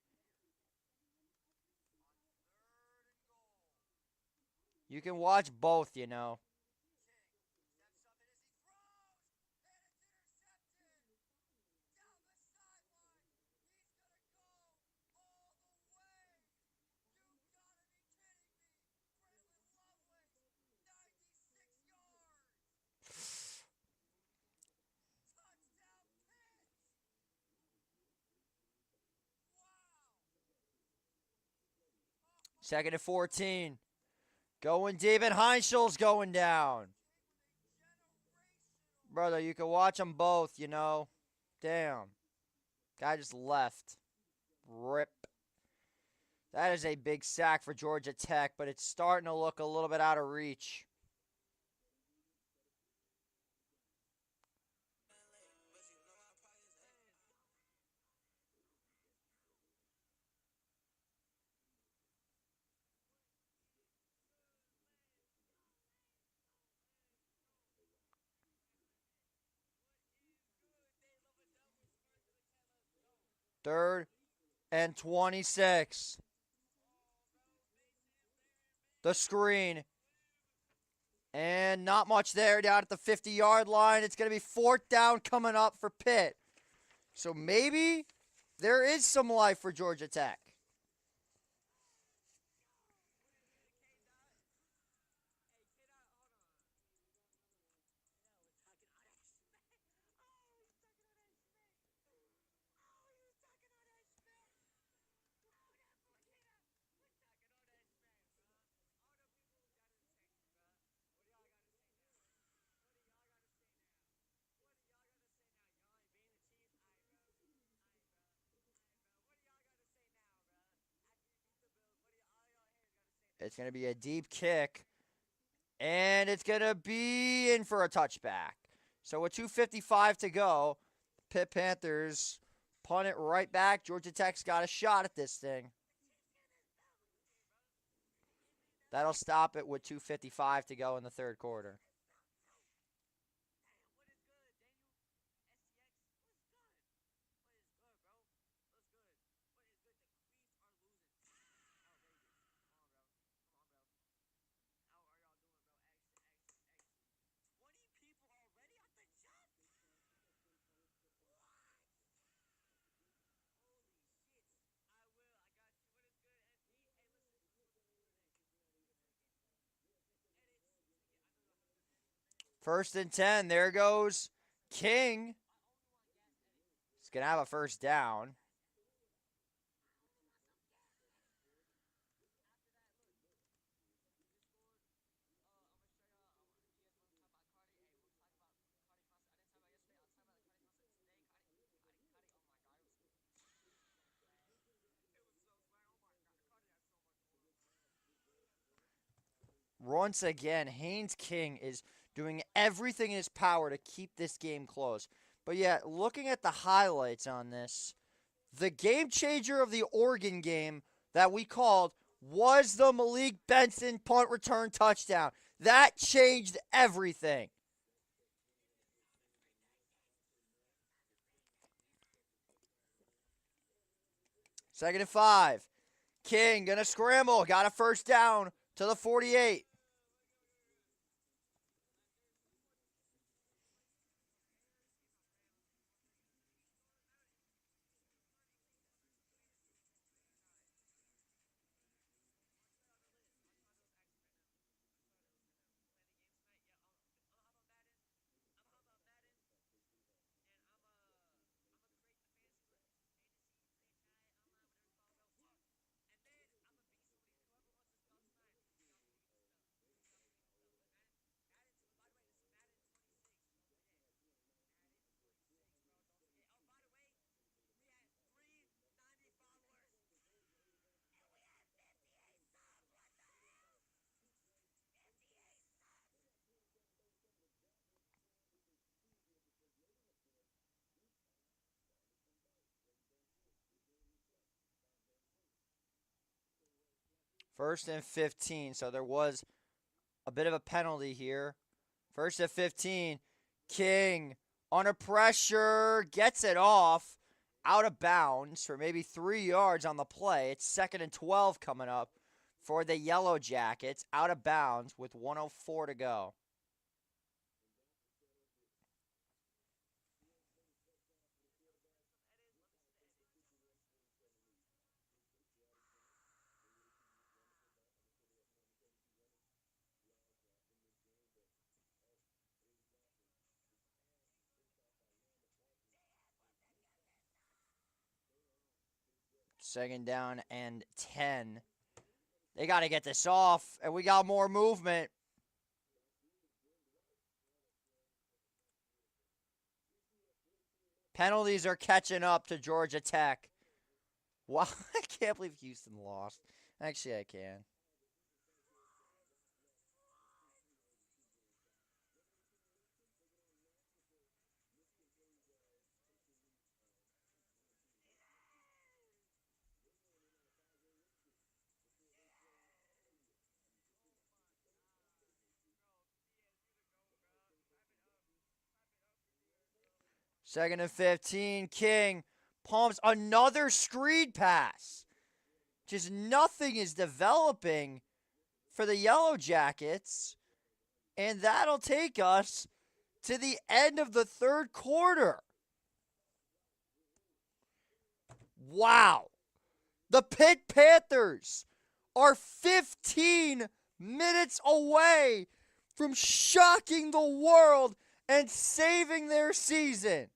You can watch both, you know. Second and 14. Going deep, and Heinschel's going down. Brother, you can watch them both, you know. Damn. Guy just left. Rip. That is a big sack for Georgia Tech, but it's starting to look a little bit out of reach. Third and 26. The screen. And not much there down at the 50-yard line. It's going to be 4th down coming up for Pitt. So maybe there is some life for Georgia Tech. It's going to be a deep kick. And it's going to be in for a touchback. So with 2:55 to go, Pitt Panthers punt it right back. Georgia Tech's got a shot at this thing. That'll stop it with 2:55 to go in the third quarter. First and 10. There goes King. He's going to have a first down. Once again, Haynes King is doing everything in his power to keep this game close. But yet, looking at the highlights on this, the game changer of the Oregon game that we called was the Malik Benson punt return touchdown. That changed everything. Second and 5. King gonna scramble. Got a first down to the 48. First and 15, so there was a bit of a penalty here. First and 15, King under pressure, gets it off, out of bounds for maybe 3 yards on the play. It's second and 12 coming up for the Yellow Jackets, out of bounds with 1:04 to go. Second down and 10. They got to get this off, and we got more movement. Penalties are catching up to Georgia Tech. Wow, I can't believe Houston lost. Actually, I can. Second and 15, King palms another screen pass. Just nothing is developing for the Yellow Jackets. And that'll take us to the end of the third quarter. Wow. The Pitt Panthers are 15 minutes away from shocking the world and saving their season.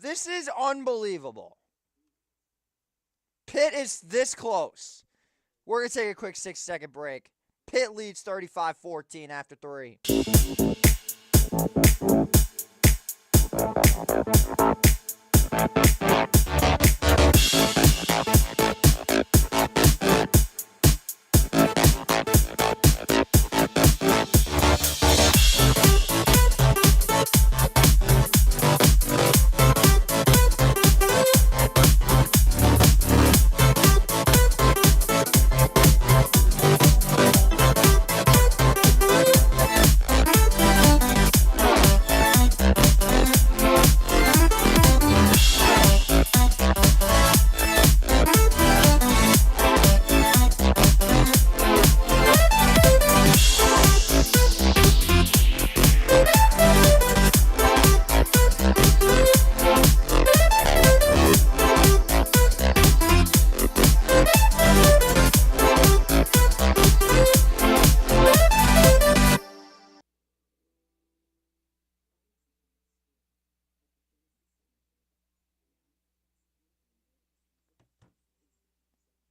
This is unbelievable. Pitt is this close. We're going to take a quick 6-second break. Pitt leads 35-14 after 3.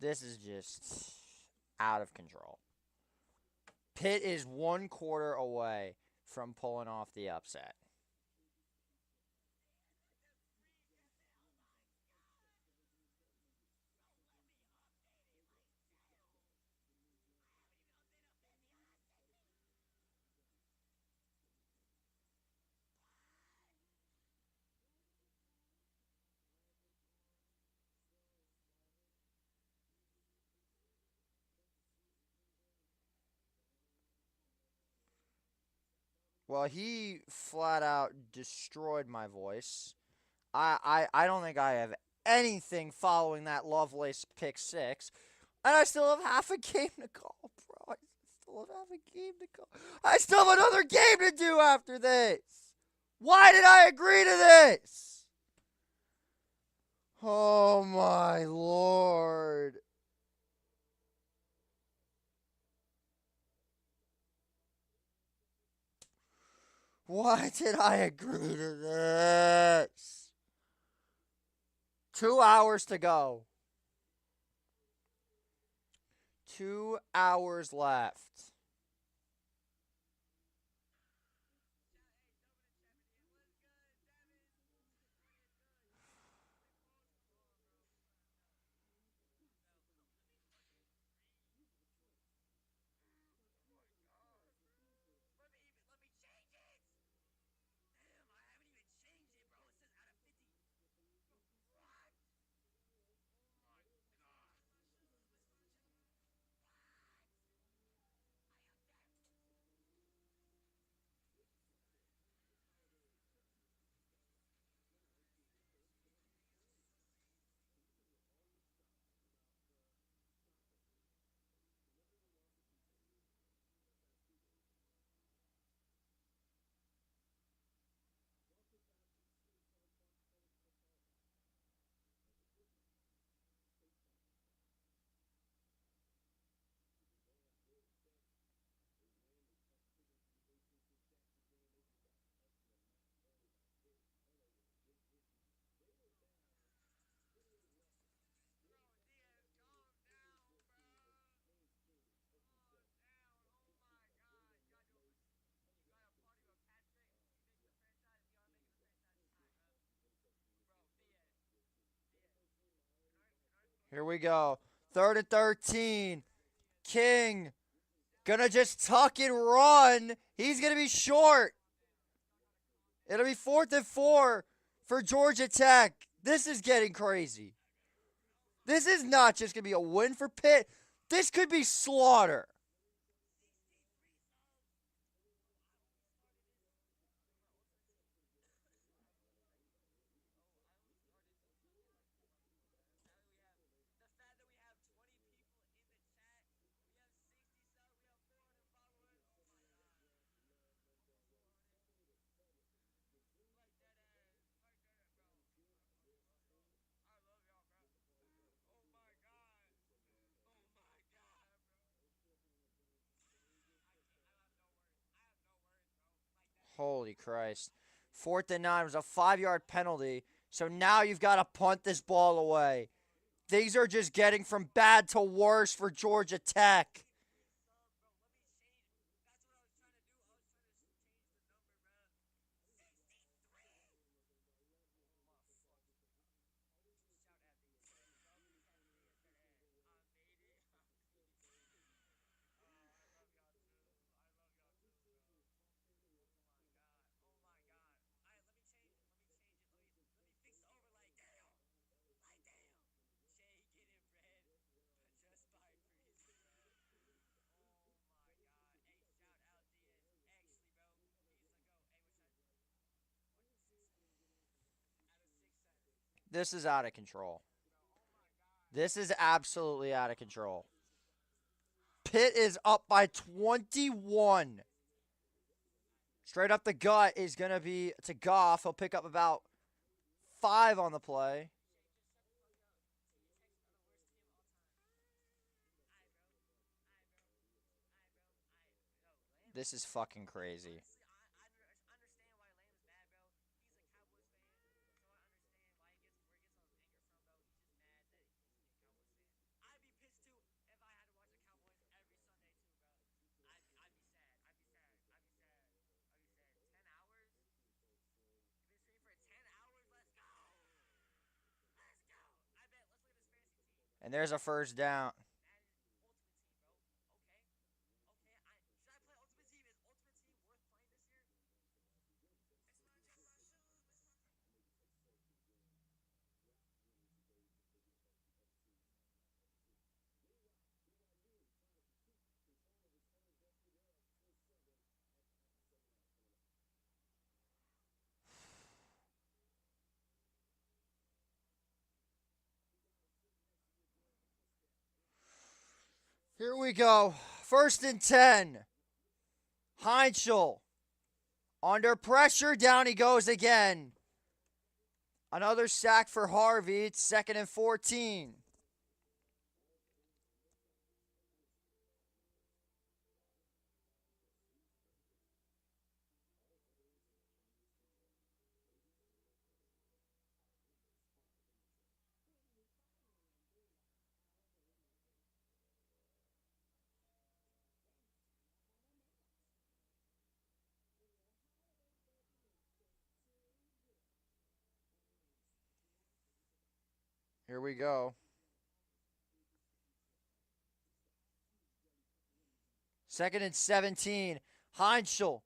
This is just out of control. Pitt is 1/4 away from pulling off the upset. Well, he flat out destroyed my voice. I don't think I have anything following that Lovelace pick six. And I still have half a game to go, bro. I still have half a game to go. I still have another game to do after this. Why did I agree to this? Oh my lord. Why did I agree to this? 2 hours to go. 2 hours left. Here we go. 3rd and 13. King gonna just tuck and run. He's gonna be short. It'll be 4th and 4 for Georgia Tech. This is getting crazy. This is not just gonna be a win for Pitt. This could be slaughter. Holy Christ. 4th and 9 was a 5-yard penalty. So now you've got to punt this ball away. Things are just getting from bad to worse for Georgia Tech. This is out of control. This is absolutely out of control. Pitt is up by 21. Straight up the gut is going to be to Goff. He'll pick up about 5 on the play. This is fucking crazy. And there's a first down. Here we go. First and 10. Heinzel. Under pressure, down he goes again. Another sack for Harvey. It's 2nd and 14. Here we go. 2nd and 17. Heinzel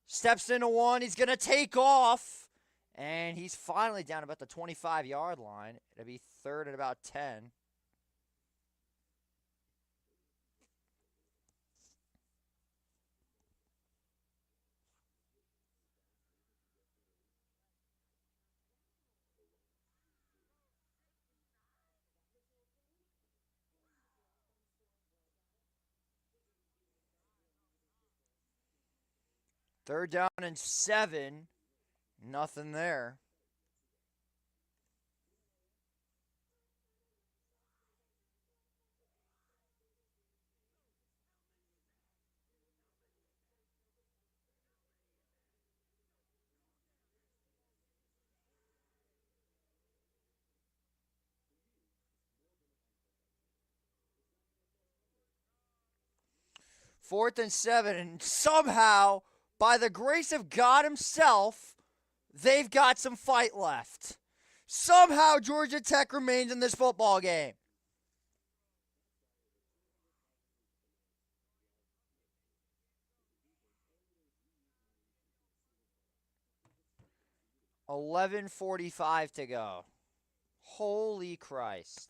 steps into one. He's going to take off. And he's finally down about the 25-yard line. It'll be 3rd and about 10. Third down and 7. Nothing there. Fourth and 7, and somehow, by the grace of God himself, they've got some fight left. Somehow Georgia Tech remains in this football game. $11:45 to go. Holy Christ.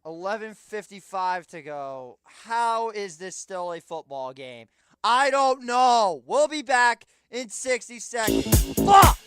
$11:55 to go. How is this still a football game? I don't know. We'll be back in 60 seconds. Fuck!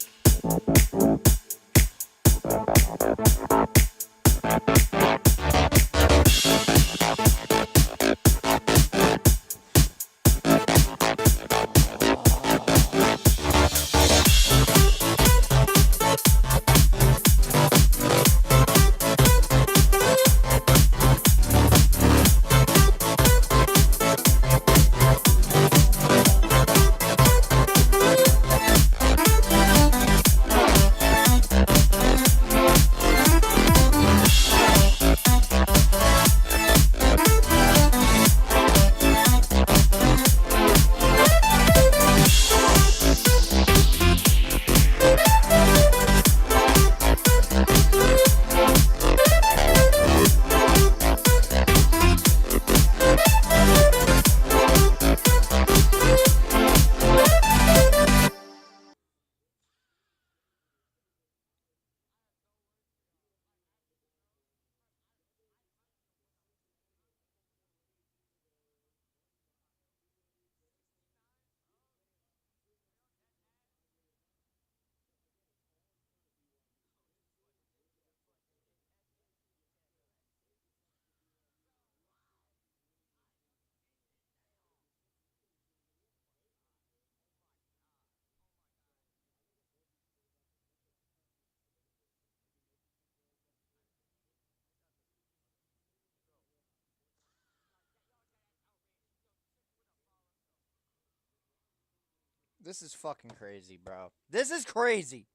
This is fucking crazy, bro. This is crazy.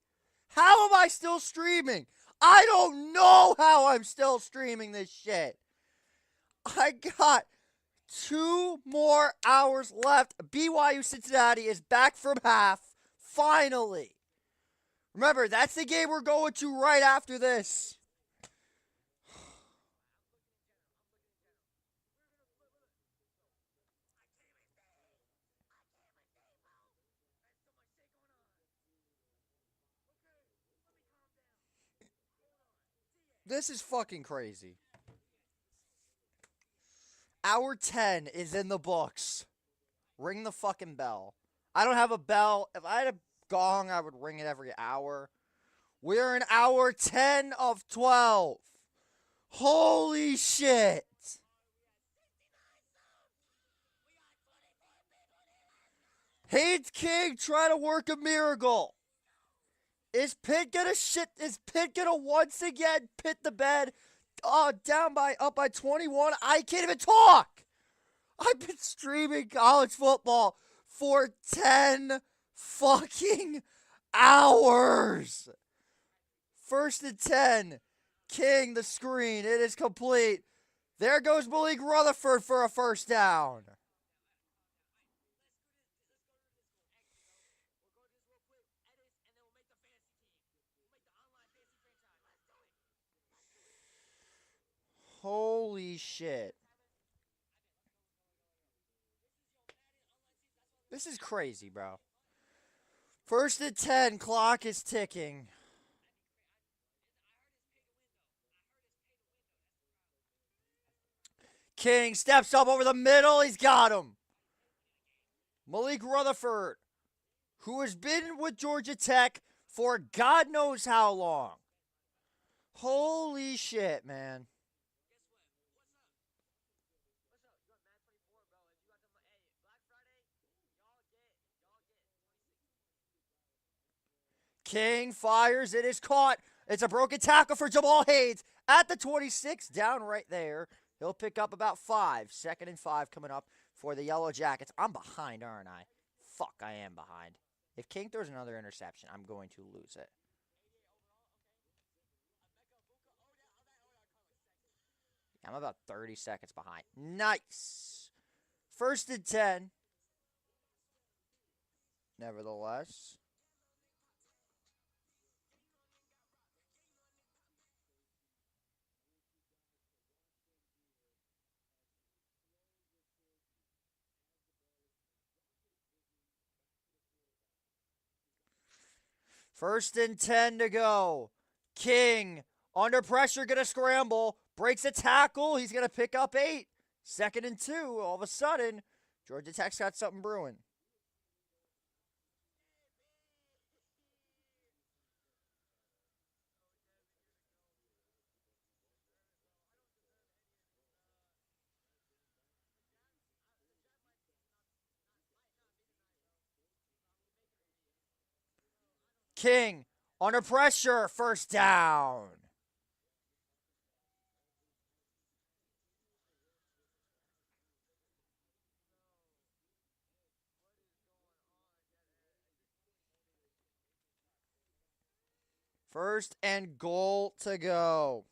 How am I still streaming? I don't know how I'm still streaming this shit. I got 2 more hours left. BYU Cincinnati is back from half. Finally. Remember, that's the game we're going to right after this. This is fucking crazy. Hour 10 is in the books. Ring the fucking bell. I don't have a bell. If I had a gong, I would ring it every hour. We're in hour 10 of 12. Holy shit. Haynes King trying to work a miracle. Is Pitt gonna shit? Is Pitt gonna once again pit the bed? Up by 21. I can't even talk. I've been streaming college football for 10 fucking hours. 1st and 10. King, the screen. It is complete. There goes Malik Rutherford for a first down. Holy shit. This is crazy, bro. 1st and 10. Clock is ticking. King steps up over the middle. He's got him. Malik Rutherford, who has been with Georgia Tech for God knows how long. Holy shit, man. King fires. It is caught. It's a broken tackle for Jamal Haynes at the 26, down right there. He'll pick up about 5. 2nd and 5 coming up for the Yellow Jackets. I'm behind, aren't I? Fuck, I am behind. If King throws another interception, I'm going to lose it. I'm about 30 seconds behind. Nice. 1st and 10. Nevertheless. First and 10 to go. King, under pressure, going to scramble. Breaks a tackle. He's going to pick up 8. 2nd and 2. All of a sudden, Georgia Tech's got something brewing. King, under pressure. First down. First and goal to go.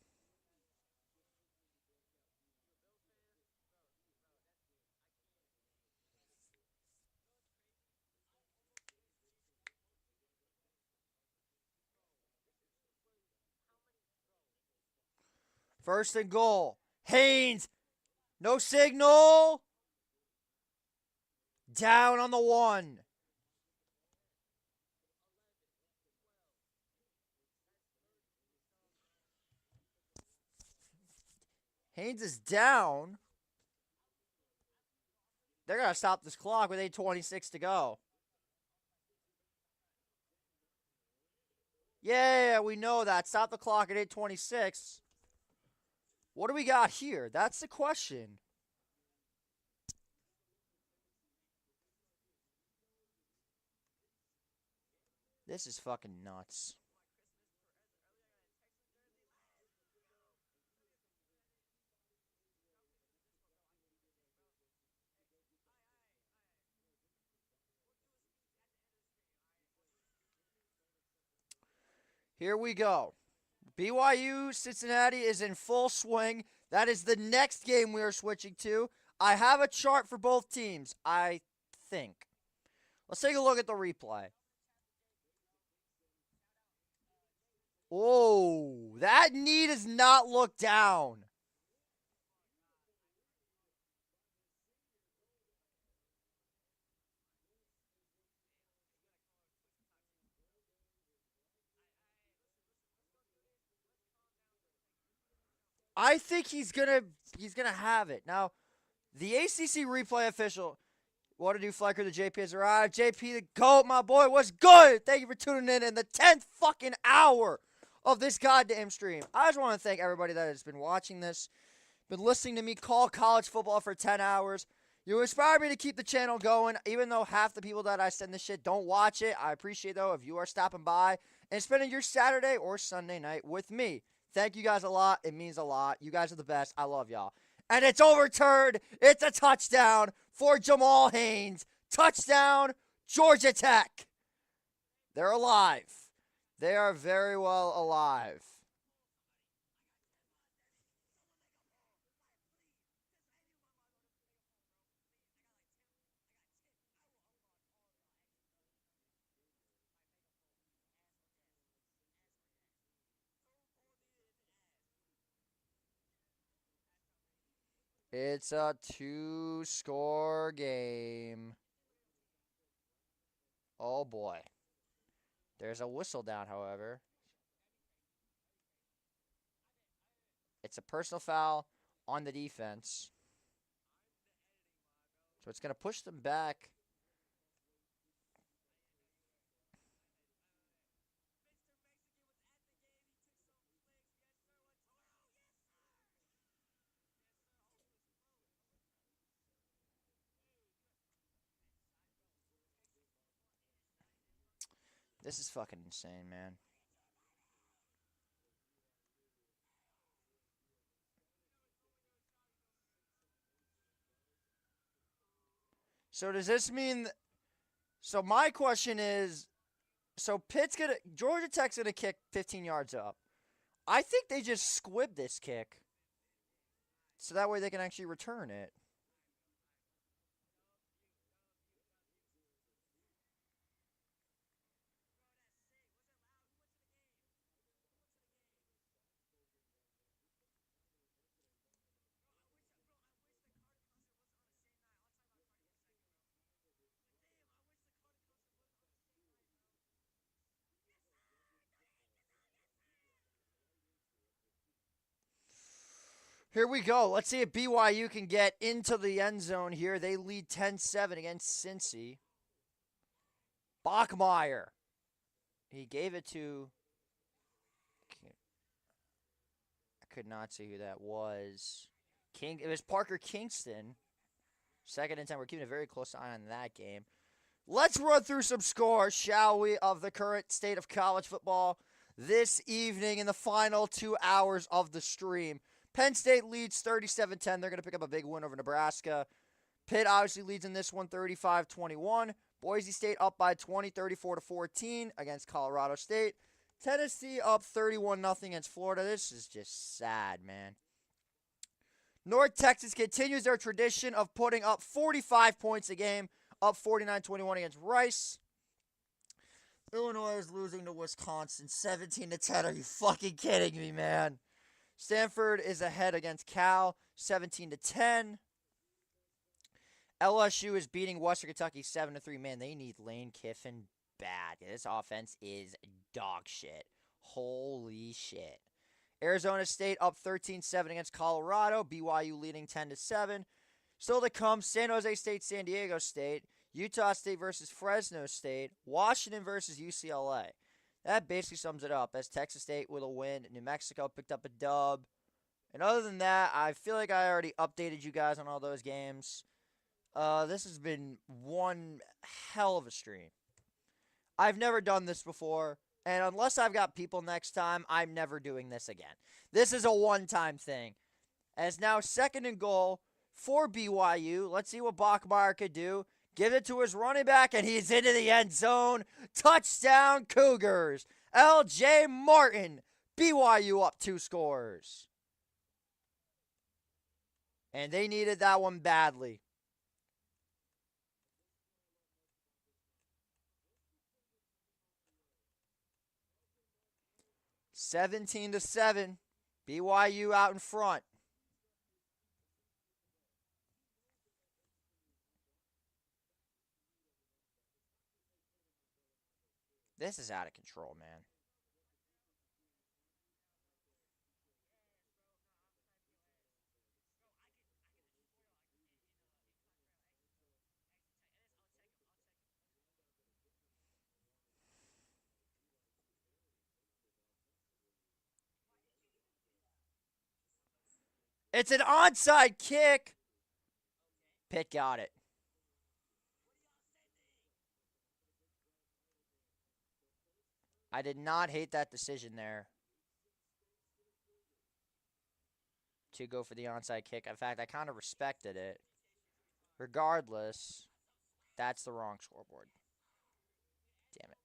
First and goal. Haynes, no signal. Down on the 1. Haynes is down. They're going to stop this clock with 8:26 to go. Yeah, we know that. Stop the clock at 8:26. What do we got here? That's the question. This is fucking nuts. Here we go. BYU Cincinnati is in full swing. That is the next game we are switching to. I have a chart for both teams, I think. Let's take a look at the replay. Oh, that knee does not look down. I think he's gonna have it. Now, the ACC replay official, what to do, Flecker? The JP has arrived. JP the GOAT, my boy, what's good? Thank you for tuning in the 10th fucking hour of this goddamn stream. I just want to thank everybody that has been watching this, been listening to me call college football for 10 hours. You inspire me to keep the channel going, even though half the people that I send this shit don't watch it. I appreciate, though, if you are stopping by and spending your Saturday or Sunday night with me. Thank you guys a lot. It means a lot. You guys are the best. I love y'all. And it's overturned. It's a touchdown for Jamal Haynes. Touchdown, Georgia Tech. They're alive. They are very well alive. It's a 2-score game. Oh boy. There's a whistle down, however. It's a personal foul on the defense. So it's going to push them back. This is fucking insane, man. So does this mean... So my question is... So Georgia Tech's going to kick 15 yards up. I think they just squib this kick. So that way they can actually return it. Here we go. Let's see if BYU can get into the end zone here. They lead 10-7 against Cincy. Bachmeier. He gave it to... I could not see who that was. It was Parker Kingston. 2nd and 10. We're keeping a very close eye on that game. Let's run through some scores, shall we, of the current state of college football this evening in the final 2 hours of the stream. Penn State leads 37-10. They're going to pick up a big win over Nebraska. Pitt obviously leads in this one 35-21. Boise State up by 20, 34-14 against Colorado State. Tennessee up 31-0 against Florida. This is just sad, man. North Texas continues their tradition of putting up 45 points a game, up 49-21 against Rice. Illinois is losing to Wisconsin 17-10. Are you fucking kidding me, man? Stanford is ahead against Cal, 17-10. LSU is beating Western Kentucky 7-3. Man, they need Lane Kiffin bad. This offense is dog shit. Holy shit. Arizona State up 13-7 against Colorado. BYU leading 10-7. Still to come, San Jose State, San Diego State. Utah State versus Fresno State. Washington versus UCLA. That basically sums it up, as Texas State with a win. New Mexico picked up a dub. And other than that, I feel like I already updated you guys on all those games. This has been one hell of a stream. I've never done this before, and unless I've got people next time, I'm never doing this again. This is a one-time thing. As now 2nd and goal for BYU. Let's see what Bachmeier could do. Give it to his running back, and he's into the end zone. Touchdown, Cougars. L.J. Martin. BYU up 2 scores. And they needed that one badly. (17-7). BYU out in front. This is out of control, man. It's an onside kick. Pitt got it. I did not hate that decision there to go for the onside kick. In fact, I kind of respected it. Regardless, that's the wrong scoreboard. Damn it.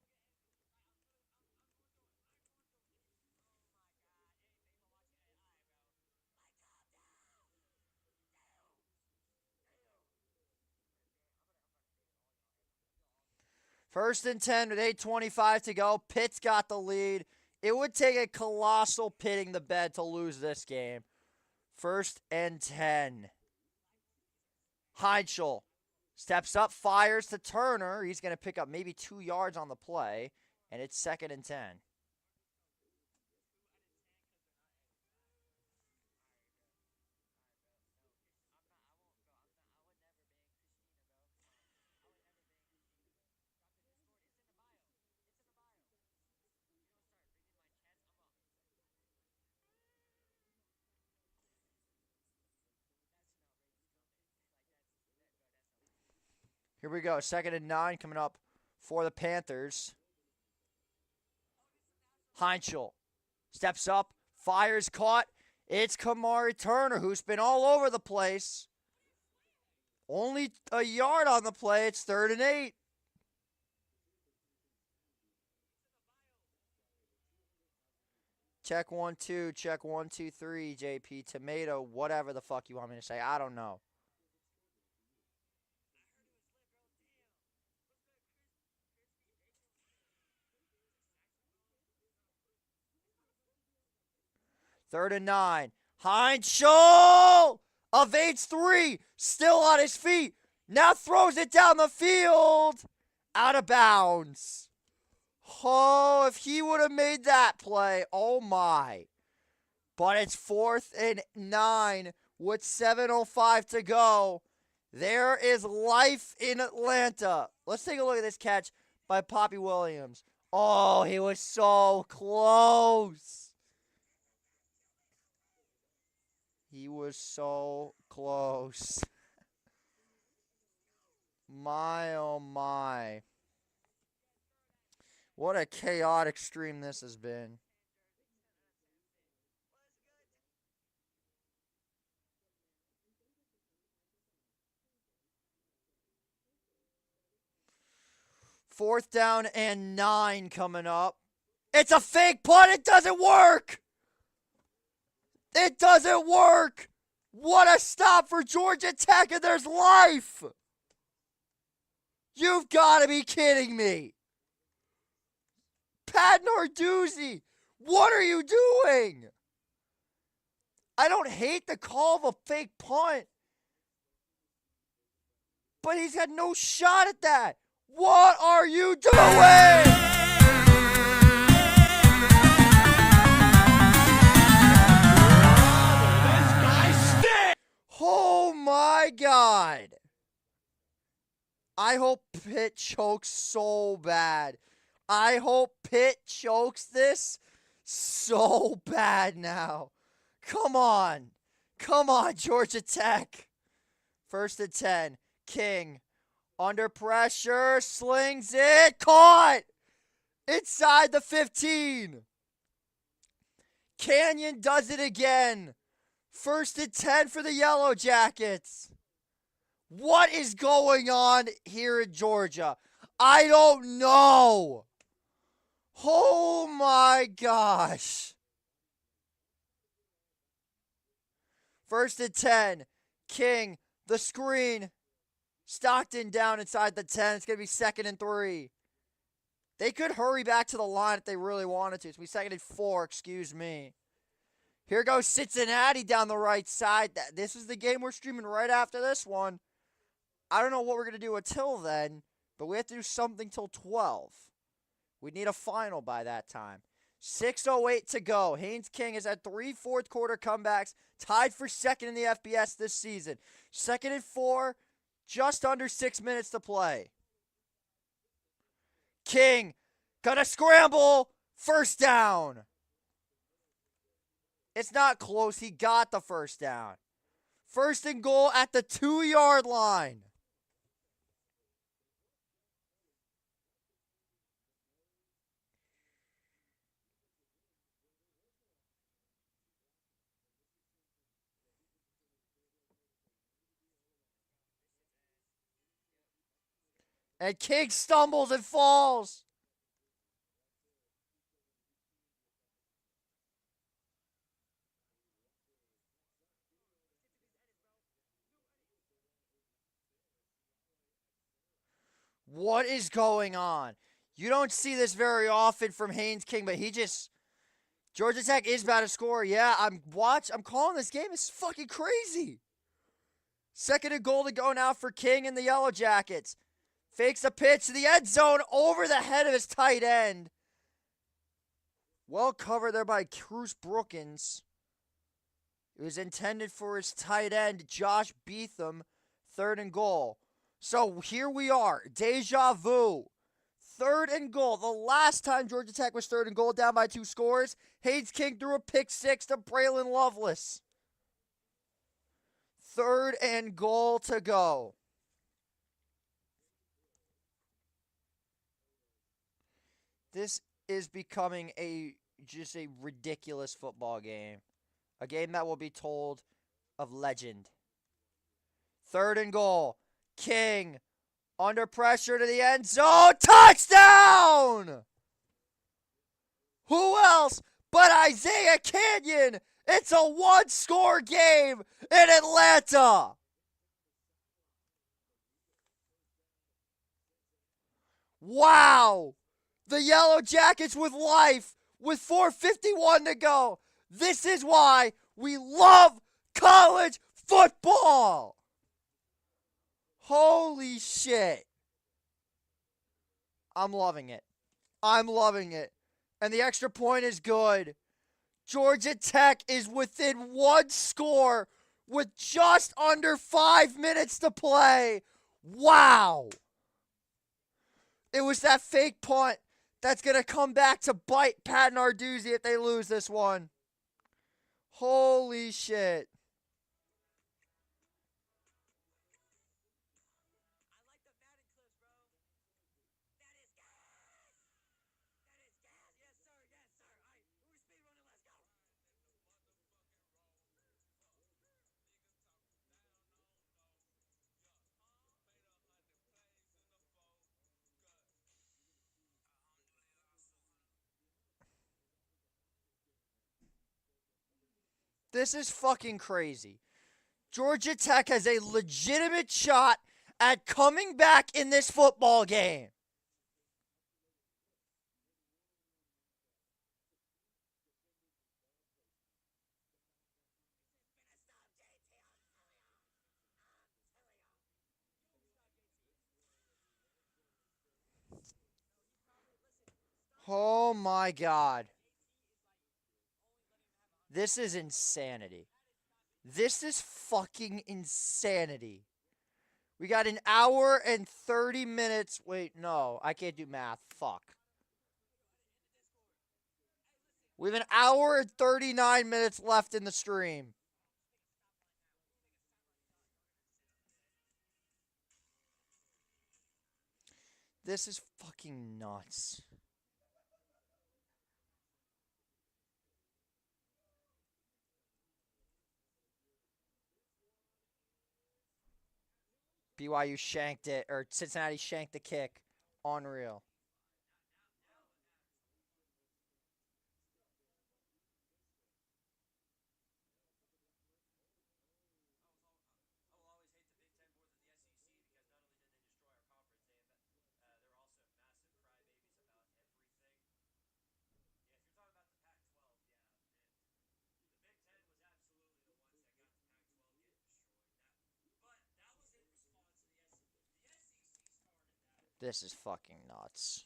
First and 10 with 8:25 to go. Pitt's got the lead. It would take a colossal pitting the bed to lose this game. First and 10. Heinschel steps up, fires to Turner. He's going to pick up maybe 2 yards on the play, and it's 2nd and 10. Here we go. 2nd and 9 coming up for the Panthers. Heinschel steps up, fires, caught. It's Kamari Turner, who's been all over the place. Only a yard on the play. It's 3rd and 8. Check 1, 2. Check 1, 2, 3. JP, tomato, whatever the fuck you want me to say. I don't know. Third and 9. Heinschel evades 3. Still on his feet. Now throws it down the field. Out of bounds. Oh, if he would have made that play. Oh, my. But it's 4th and 9 with 7:05 to go. There is life in Atlanta. Let's take a look at this catch by Poppy Williams. Oh, he was so close. He was so close. My, oh my. What a chaotic stream this has been. Fourth down and 9 coming up. It's a fake punt. It doesn't work. It doesn't work. What a stop for Georgia Tech, and there's life. You've got to be kidding me. Pat Narduzzi, what are you doing? I don't hate the call of a fake punt, but he's got no shot at that. What are you doing? Oh my God. I hope Pitt chokes so bad. I hope Pitt chokes this so bad now. Come on. Come on, Georgia Tech. 1st and 10. King. Under pressure. Slings it. Caught. Inside the 15. Canyon does it again. 1st and 10 for the Yellow Jackets. What is going on here in Georgia? I don't know. Oh my gosh. 1st and 10. King, the screen. Stockton down inside the 10. It's going to be 2nd and 3. They could hurry back to the line if they really wanted to. It's going to be 2nd and 4, excuse me. Here goes Cincinnati down the right side. This is the game we're streaming right after this one. I don't know what we're going to do until then, but we have to do something till 12. We need a final by that time. 6:08 to go. Haynes King has had 3 fourth-quarter comebacks, tied for 2nd in the FBS this season. 2nd and 4, just under 6 minutes to play. King, gonna scramble, 1st down. It's not close. He got the 1st down. 1st and goal at the 2-yard line. And King stumbles and falls. What is going on? You don't see this very often from Haynes King, but Georgia Tech is about to score. Yeah, I'm calling this game. It's fucking crazy. 2nd and goal to go now for King and the Yellow Jackets. Fakes a pitch to the end zone over the head of his tight end. Well covered there by Cruz Brookins. It was intended for his tight end, Josh Beetham. 3rd and goal. So here we are. Deja vu. 3rd and goal. The last time Georgia Tech was 3rd and goal, down by 2 scores, Haynes King threw a pick 6 to Braylon Lovelace. 3rd and goal to go. This is becoming just a ridiculous football game. A game that will be told of legend. 3rd and goal. King under pressure to the end zone. Touchdown! Who else but Isaiah Canyon? It's a 1-score game in Atlanta. Wow! The Yellow Jackets with life, with 4:51 to go. This is why we love college football. Holy shit. I'm loving it. I'm loving it. And the extra point is good. Georgia Tech is within 1 score with just under 5 minutes to play. Wow. It was that fake punt that's going to come back to bite Pat Narduzzi if they lose this one. Holy shit. This is fucking crazy. Georgia Tech has a legitimate shot at coming back in this football game. Oh my God. This is insanity. This is fucking insanity. We got an hour and 30 minutes. Wait, no, I can't do math. Fuck. We have an hour and 39 minutes left in the stream. This is fucking nuts. BYU shanked it, or Cincinnati shanked the kick. Unreal. This is fucking nuts.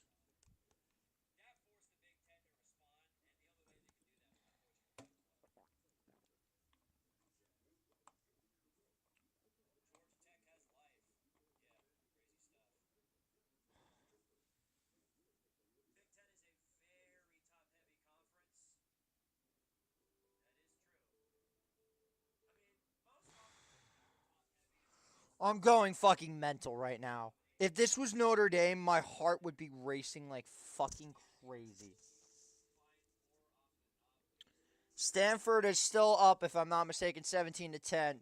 I'm going fucking mental right now. If this was Notre Dame, my heart would be racing like fucking crazy. Stanford is still up, if I'm not mistaken, 17-10.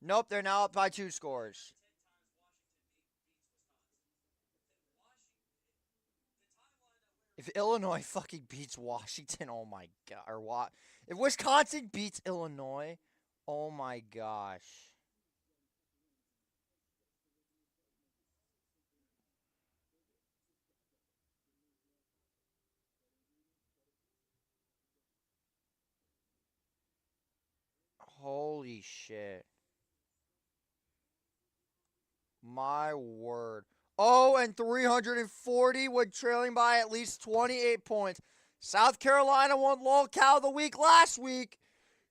Nope, they're now up by 2 scores. If Illinois fucking beats Washington, oh my god, or what? If Wisconsin beats Illinois, oh my gosh. Holy shit. My word. Oh, and 340 when trailing by at least 28 points. South Carolina won lolcow of the week last week.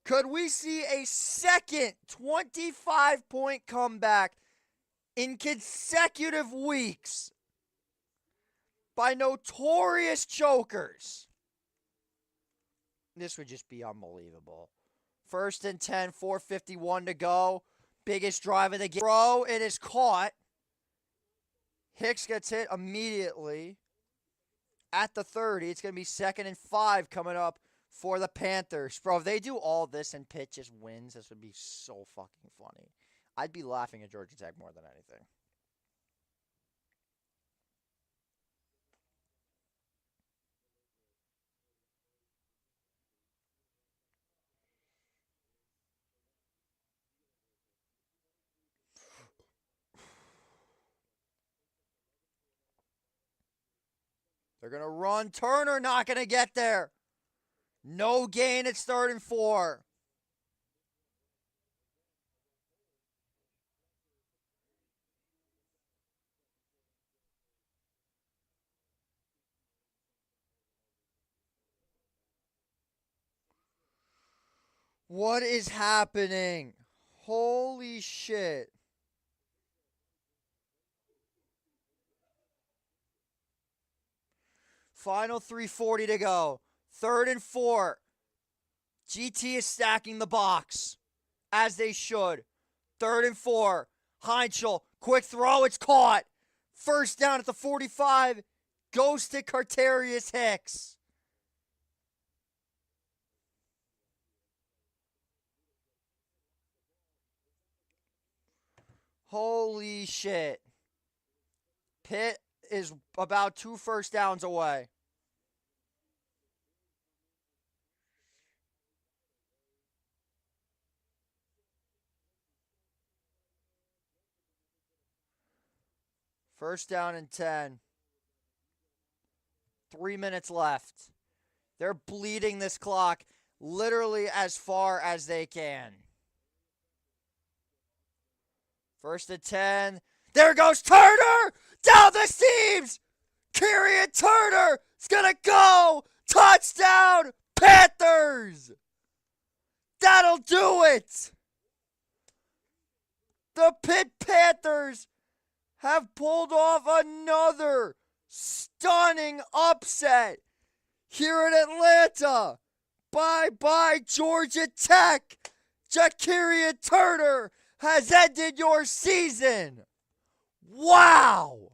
Could we see a second 25-point comeback in consecutive weeks by notorious chokers? This would just be unbelievable. 1st and 10, 4:51 to go. Biggest drive of the game. Throw, it is caught. Hicks gets hit immediately at the 30. It's going to be 2nd and 5 coming up for the Panthers. Bro, if they do all this and Pitt just wins, this would be so fucking funny. I'd be laughing at Georgia Tech more than anything. They're going to run. Turner not going to get there. No gain. It's 3rd and 4. What is happening? Holy shit. Final 3:40 to go. 3rd and 4. GT is stacking the box, as they should. 3rd and 4. Heinzel, quick throw, it's caught. 1st down at the 45. Goes to Carterius Hicks. Holy shit. Pitt is about 2 first downs away. First down and 10. 3 minutes left. They're bleeding this clock literally as far as they can. 1st and 10. There goes Turner! Down the seams! Kyrian Turner is going to go! Touchdown, Panthers! That'll do it! The Pitt Panthers have pulled off another stunning upset here in Atlanta. Bye-bye, Georgia Tech. Ja'Kyrian Turner has ended your season. Wow.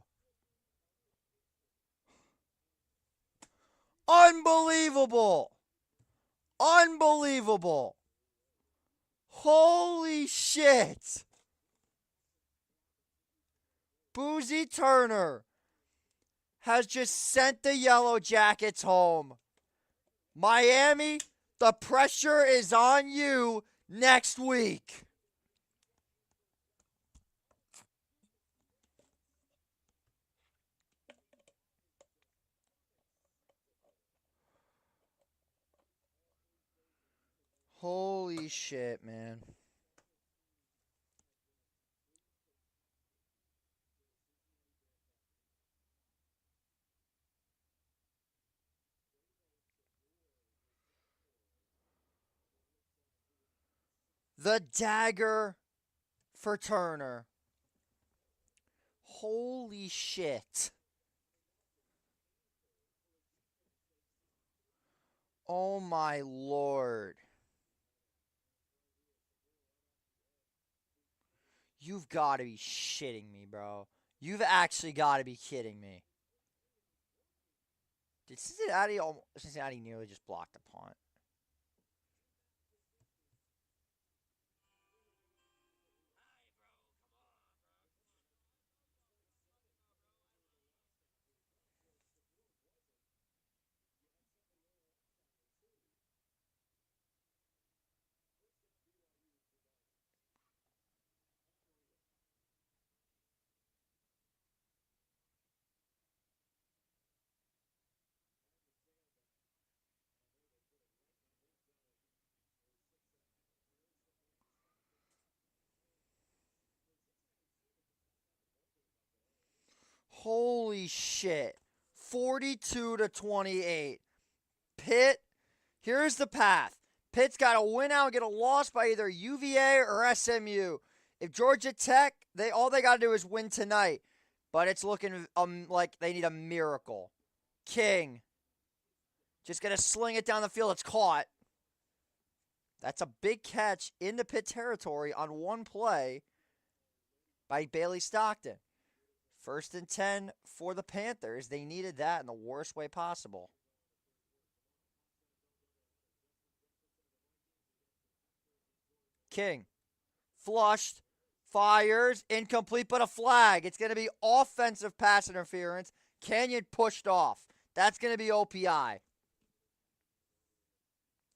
Unbelievable. Unbelievable. Holy shit. Boozy Turner has just sent the Yellow Jackets home. Miami, the pressure is on you next week. Holy shit, man. The dagger for Turner. Holy shit. Oh my lord. You've got to be shitting me, bro. You've actually got to be kidding me. Did Cincinnati nearly just block the punt? Holy shit. 42-28. Pitt, here's the path. Pitt's got to win out and get a loss by either UVA or SMU. If Georgia Tech, all they got to do is win tonight. But it's looking like they need a miracle. King, just going to sling it down the field. It's caught. That's a big catch in the Pitt territory on one play by Bailey Stockton. 1st and 10 for the Panthers. They needed that in the worst way possible. King, flushed, fires, incomplete, but a flag. It's going to be offensive pass interference. Canyon pushed off. That's going to be OPI.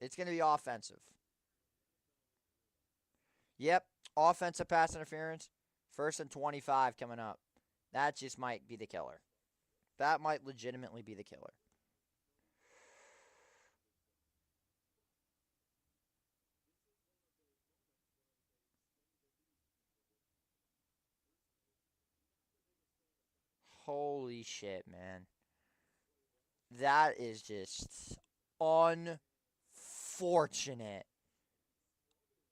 It's going to be offensive. Yep, offensive pass interference. 1st and 25 coming up. That just might be the killer. That might legitimately be the killer. Holy shit, man. That is just unfortunate.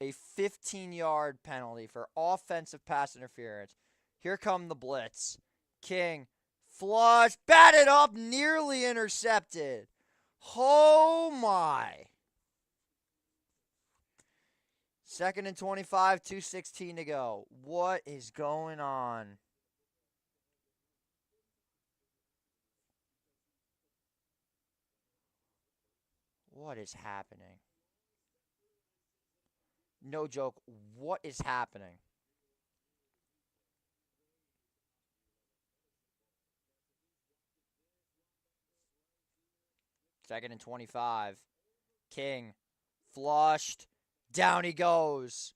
A 15-yard penalty for offensive pass interference. Here come the blitz. King, flush, batted up, nearly intercepted. Oh my. 2nd and 25, 2:16 to go. What is going on? What is happening? No joke. What is happening? Second and 25. King, flushed. Down he goes.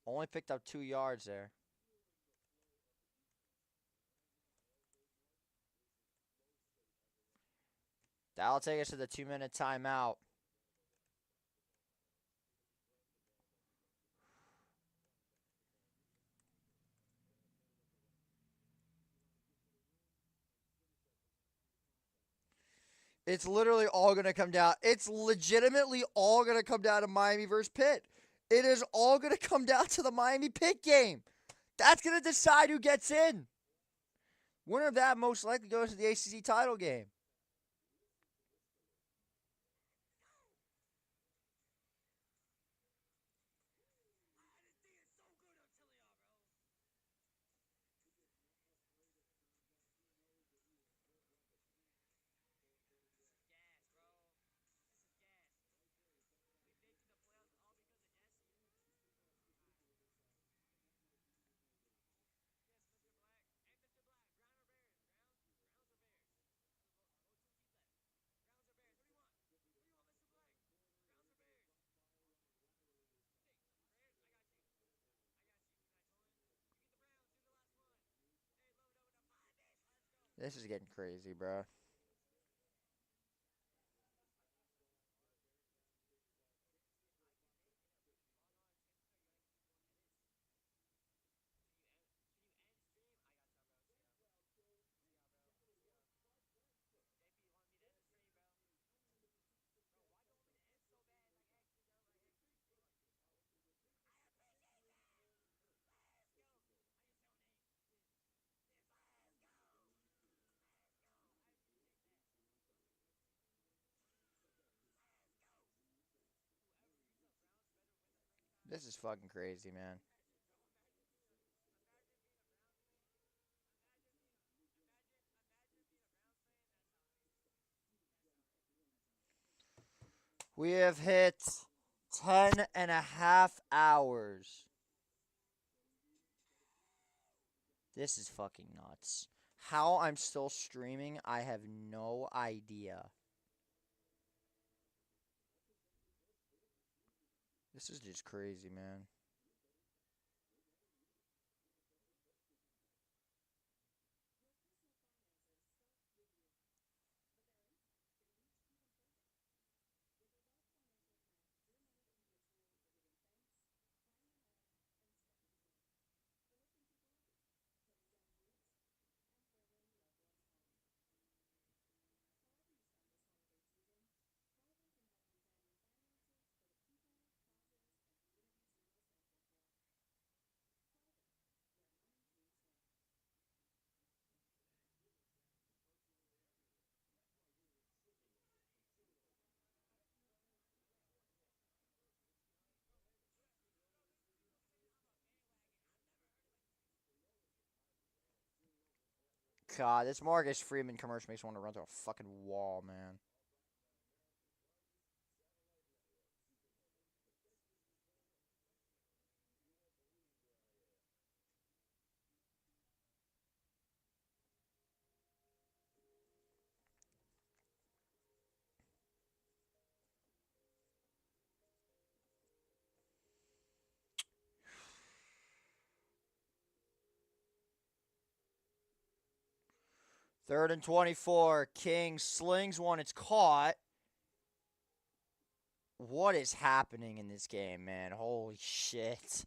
Only picked up 2 yards there. That'll take us to the 2-minute timeout. It's literally all going to come down. It's legitimately all going to come down to Miami versus Pitt. It is all going to come down to the Miami-Pitt game. That's going to decide who gets in. Winner of that most likely goes to the ACC title game. This is getting crazy, bro. This is fucking crazy, man. We have hit 10.5 hours. This is fucking nuts. How I'm still streaming, I have no idea. This is just crazy, man. God, this Marcus Freeman commercial makes me want to run through a fucking wall, man. Third and 24. King slings one. It's caught. What is happening in this game, man? Holy shit.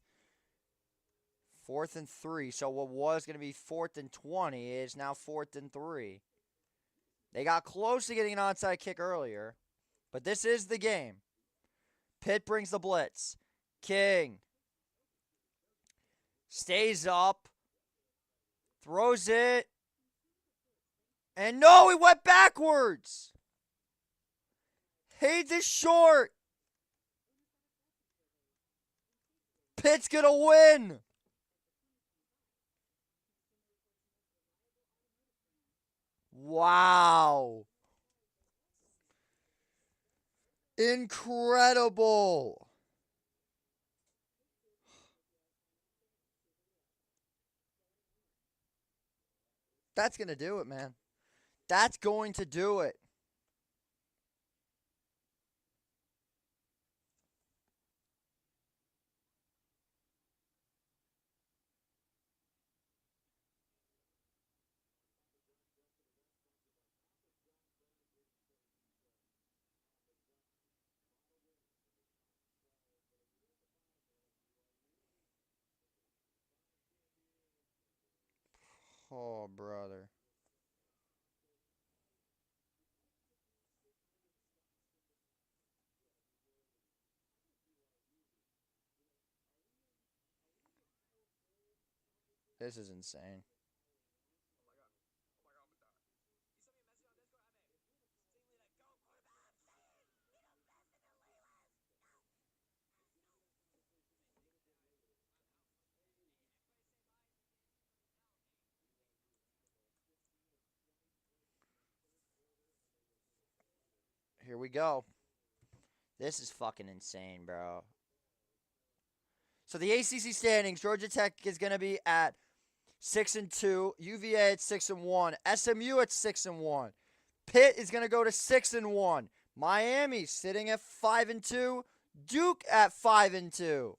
4th and 3. So what was going to be 4th and 20 is now 4th and 3. They got close to getting an onside kick earlier. But this is the game. Pitt brings the blitz. King stays up. Throws it. And no, he went backwards. Hayes is short. Pitt's going to win. Wow. Incredible. That's going to do it, man. That's going to do it. Oh, brother. This is insane. Here we go. This is fucking insane, bro. So the ACC standings, Georgia Tech is going to be at 6-2, UVA at 6-1, SMU at 6-1. Pitt is going to go to 6-1. Miami sitting at 5-2, Duke at 5-2.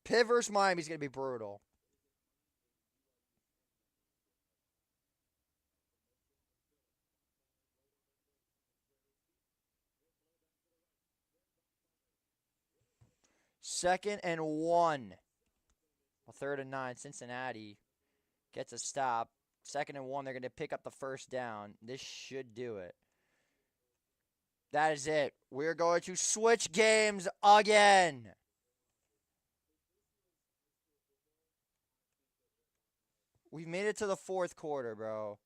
Pitt versus Miami is going to be brutal. Second and 1. Well, 3rd and 9. Cincinnati gets a stop. 2nd and 1. They're going to pick up the first down. This should do it. That is it. We're going to switch games again. We've made it to the 4th quarter, bro.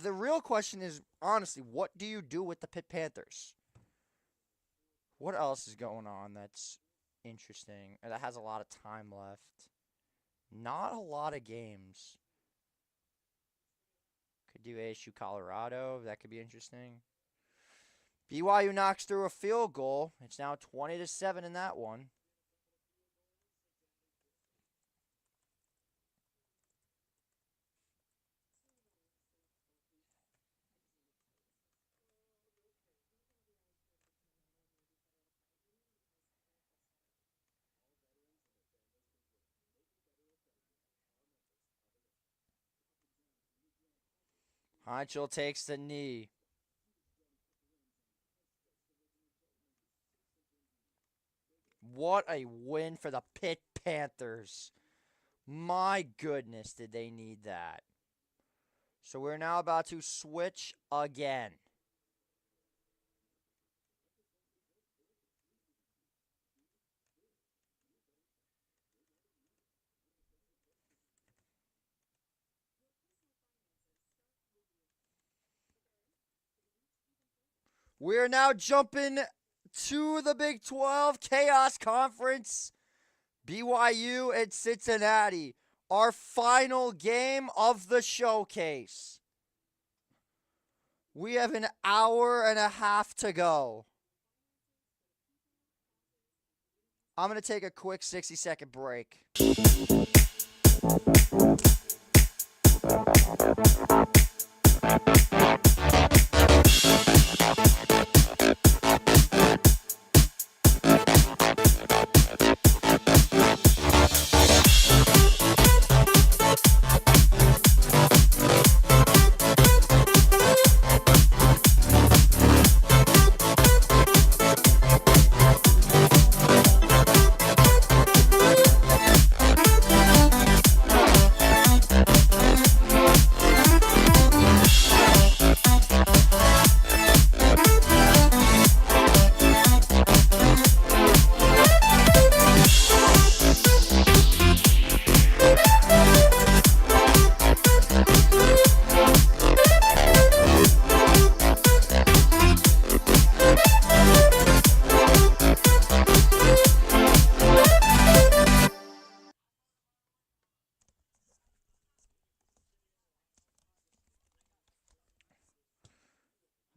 the real question is, honestly, what do you do with the Pitt Panthers? What else is going on that's interesting? Or that has a lot of time left. Not a lot of games. Could do ASU Colorado. That could be interesting. BYU knocks through a field goal. It's now 20-7 in that one. Heinchel takes the knee. What a win for the Pitt Panthers. My goodness, did they need that. So we're now about to switch again. We're now jumping to the Big 12 Chaos Conference. BYU and Cincinnati. Our final game of the showcase. We have an hour and a half to go. I'm going to take a quick 60-second break.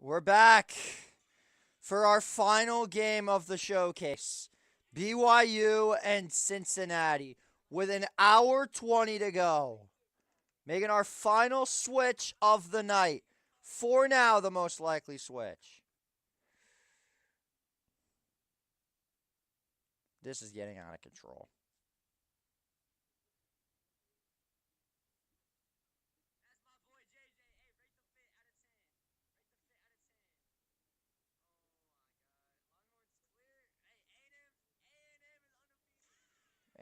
We're back for our final game of the showcase. BYU and Cincinnati with an hour 20 to go. Making our final switch of the night. For now, the most likely switch. This is getting out of control.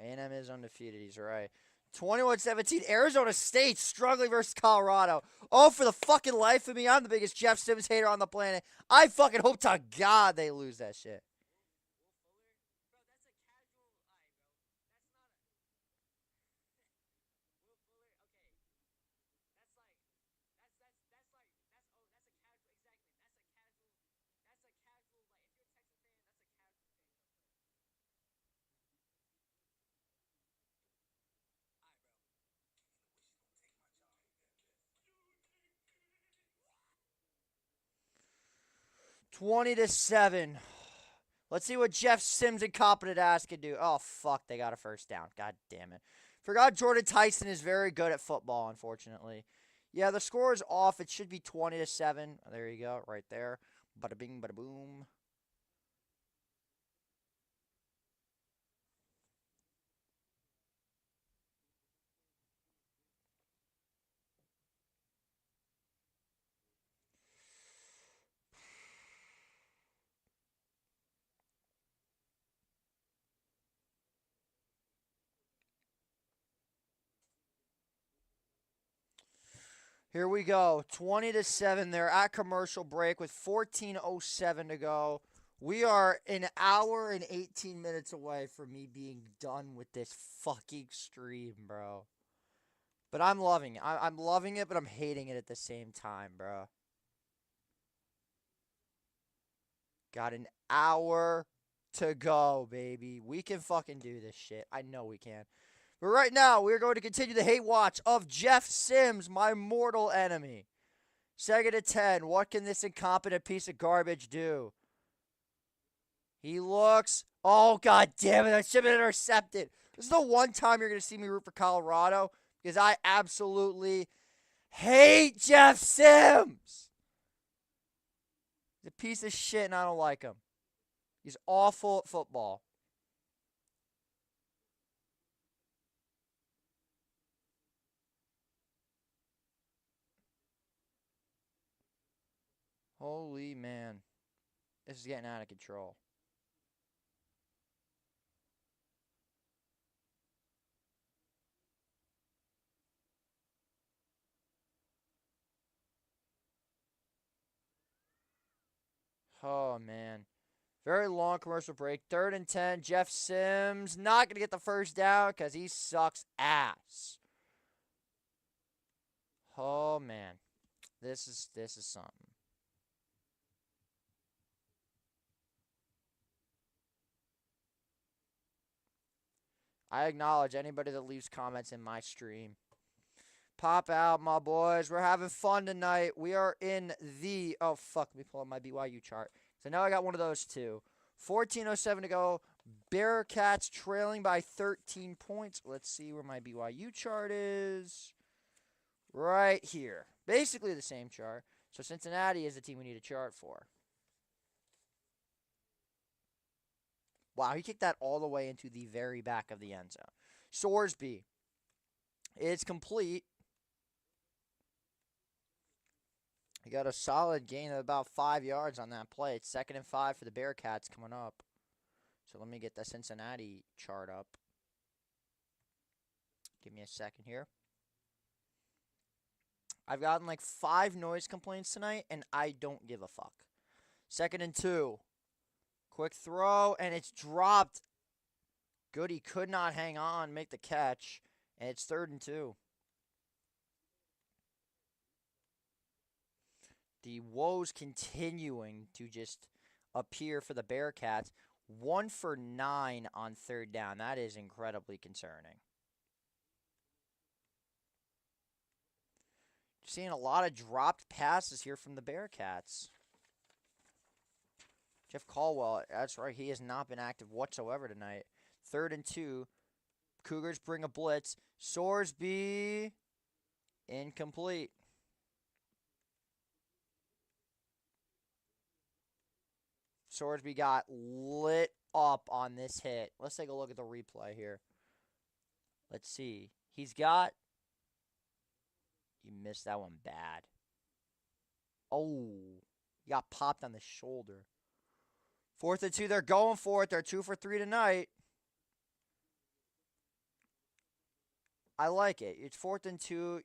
A&M is undefeated. He's right. 21-17. Arizona State struggling versus Colorado. Oh, for the fucking life of me, I'm the biggest Jeff Simmons hater on the planet. I fucking hope to God they lose that shit. Will Fuller, okay. 20-7. Let's see what Jeff Sims' incompetent ass can do. Oh, fuck. They got a first down. God damn it. Forgot Jordan Tyson is very good at football, unfortunately. Yeah, the score is off. It should be 20-7. There you go. Right there. Bada bing, bada boom. Here we go. 20-7. They're at commercial break with 14:07 to go. We are an hour and 18 minutes away from me being done with this fucking stream, bro. But I'm loving it. I'm loving it, but I'm hating it at the same time, bro. Got an hour to go, baby. We can fucking do this shit. I know we can. But right now, we're going to continue the hate watch of Jeff Sims, my mortal enemy. Second and 10. What can this incompetent piece of garbage do? He looks. Oh, god damn it. That should have been intercepted. This is the one time you're going to see me root for Colorado because I absolutely hate Jeff Sims. He's a piece of shit and I don't like him. He's awful at football. Holy man. This is getting out of control. Oh, man. Very long commercial break. Third and 10. Jeff Sims not going to get the first down because he sucks ass. Oh, man. This is something. I acknowledge anybody that leaves comments in my stream. Pop out, my boys. We're having fun tonight. We are in the... Oh, fuck. Let me pull up my BYU chart. So now I got one of those two. 14:07 to go. Bearcats trailing by 13 points. Let's see where my BYU chart is. Right here. Basically the same chart. So Cincinnati is the team we need a chart for. Wow, he kicked that all the way into the very back of the end zone. Sorsby. It's complete. He got a solid gain of about 5 yards on that play. It's 2nd and 5 for the Bearcats coming up. So let me get the Cincinnati chart up. Give me a second here. I've gotten like 5 noise complaints tonight, and I don't give a fuck. 2nd and 2. Quick throw, and it's dropped. Goody could not hang on, make the catch, and it's 3rd and 2. The woes continuing to just appear for the Bearcats. 1 for 9 on 3rd down. That is incredibly concerning. Seeing a lot of dropped passes here from the Bearcats. Jeff Caldwell, that's right, he has not been active whatsoever tonight. 3rd and 2. Cougars bring a blitz. Sorsby, incomplete. Sorsby got lit up on this hit. Let's take a look at the replay here. Let's see. He's got... You missed that one bad. Oh, he got popped on the shoulder. 4th and 2, they're going for it. They're 2 for 3 tonight. I like it. It's 4th and 2.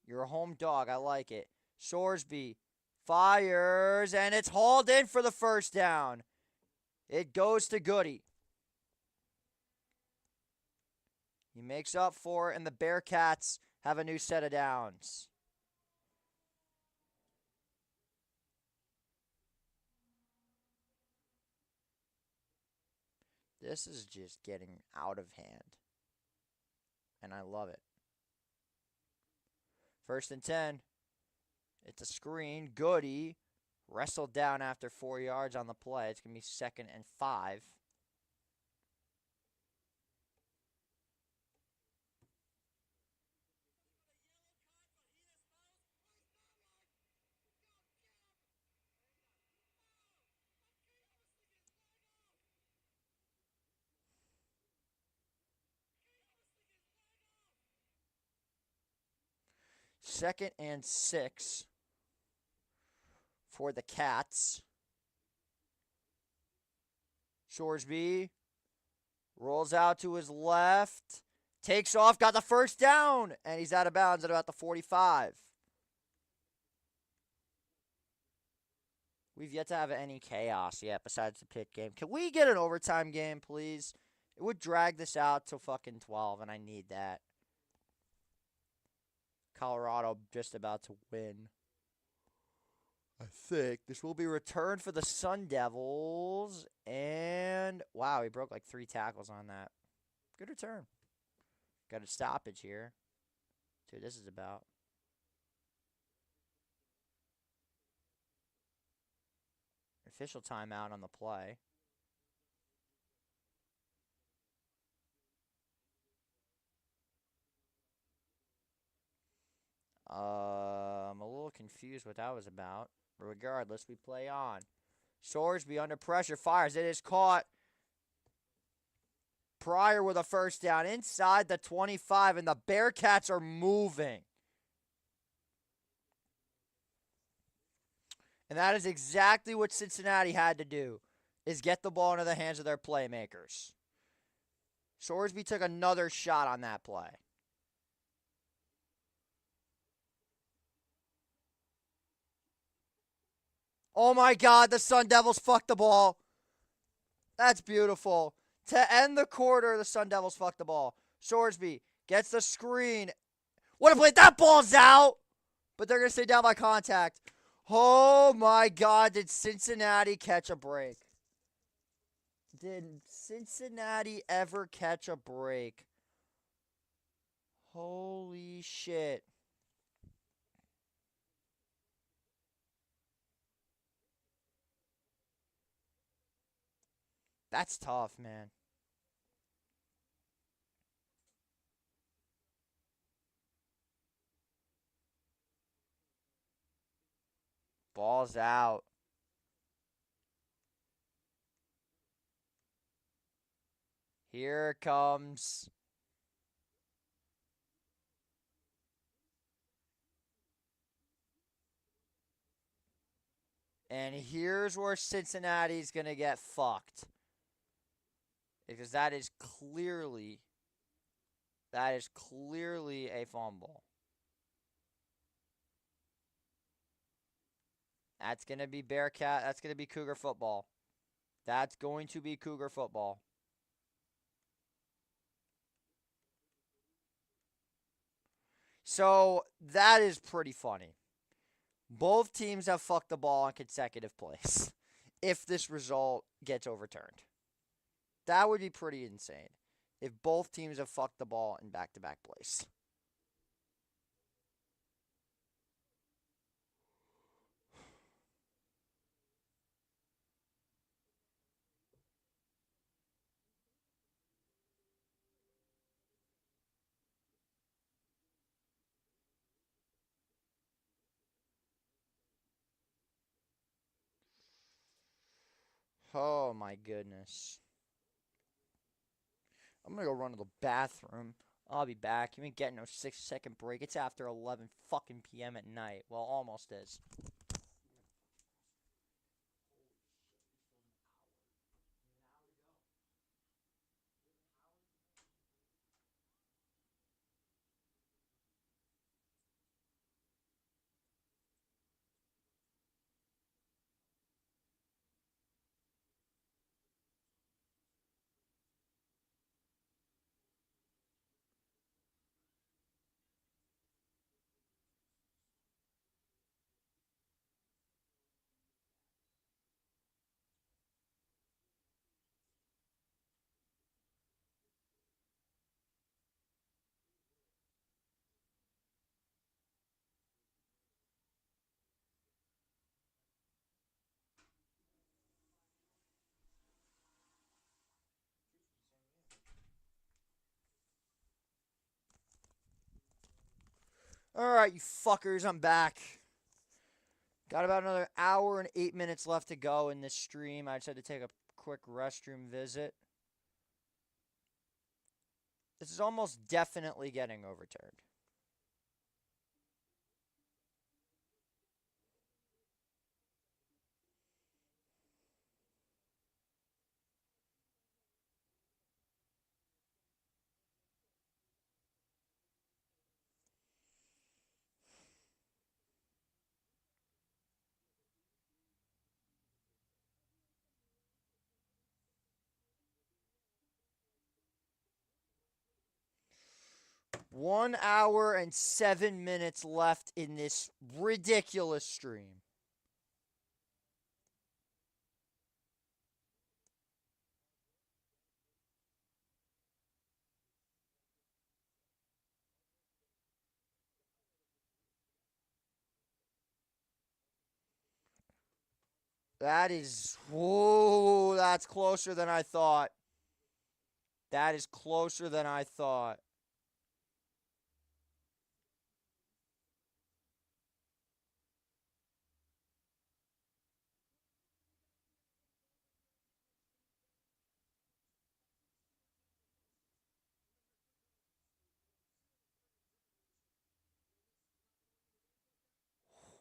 You're a home dog. I like it. Sorsby fires, and it's hauled in for the first down. It goes to Goody. He makes up for it, and the Bearcats have a new set of downs. This is just getting out of hand. And I love it. 1st and 10. It's a screen. Goody wrestled down after 4 yards on the play. It's going to be 2nd and 5. Second and 6 for the Cats. Sorsby rolls out to his left, takes off, got the first down, and he's out of bounds at about the 45. We've yet to have any chaos yet besides the pit game. Can we get an overtime game, please? It would drag this out till fucking 12, and I need that. Colorado just about to win. I think this will be returned for the Sun Devils. And wow, he broke like 3 tackles on that. Good return. Got a stoppage here. See what this is about. Official timeout on the play. I'm a little confused what that was about. Regardless, we play on. Sorsby under pressure fires. It is caught. Pryor with a first down inside the 25, and the Bearcats are moving. And that is exactly what Cincinnati had to do, is get the ball into the hands of their playmakers. Sorsby took another shot on that play. Oh my God, the Sun Devils fucked the ball. That's beautiful. To end the quarter, the Sun Devils fucked the ball. Sorsby gets the screen. What a play. That ball's out. But they're going to stay down by contact. Oh my God, did Cincinnati catch a break? Did Cincinnati ever catch a break? Holy shit. That's tough, man. Ball's out. Here it comes. And here's where Cincinnati's going to get fucked. Because that is clearly a fumble. That's going to be Bearcat. That's going to be Cougar football. That's going to be Cougar football. So that is pretty funny. Both teams have fucked the ball on consecutive plays if this result gets overturned. That would be pretty insane if both teams have fucked the ball in back-to-back plays. Oh my goodness. I'm gonna go run to the bathroom. I'll be back. You ain't getting no 6-second break. It's after 11 fucking p.m. at night. Well, almost is. Alright, you fuckers, I'm back. Got about another hour and 8 minutes left to go in this stream. I just had to take a quick restroom visit. This is almost definitely getting overturned. 1 hour and 7 minutes left in this ridiculous stream. That is, whoa, that's closer than I thought. That is closer than I thought.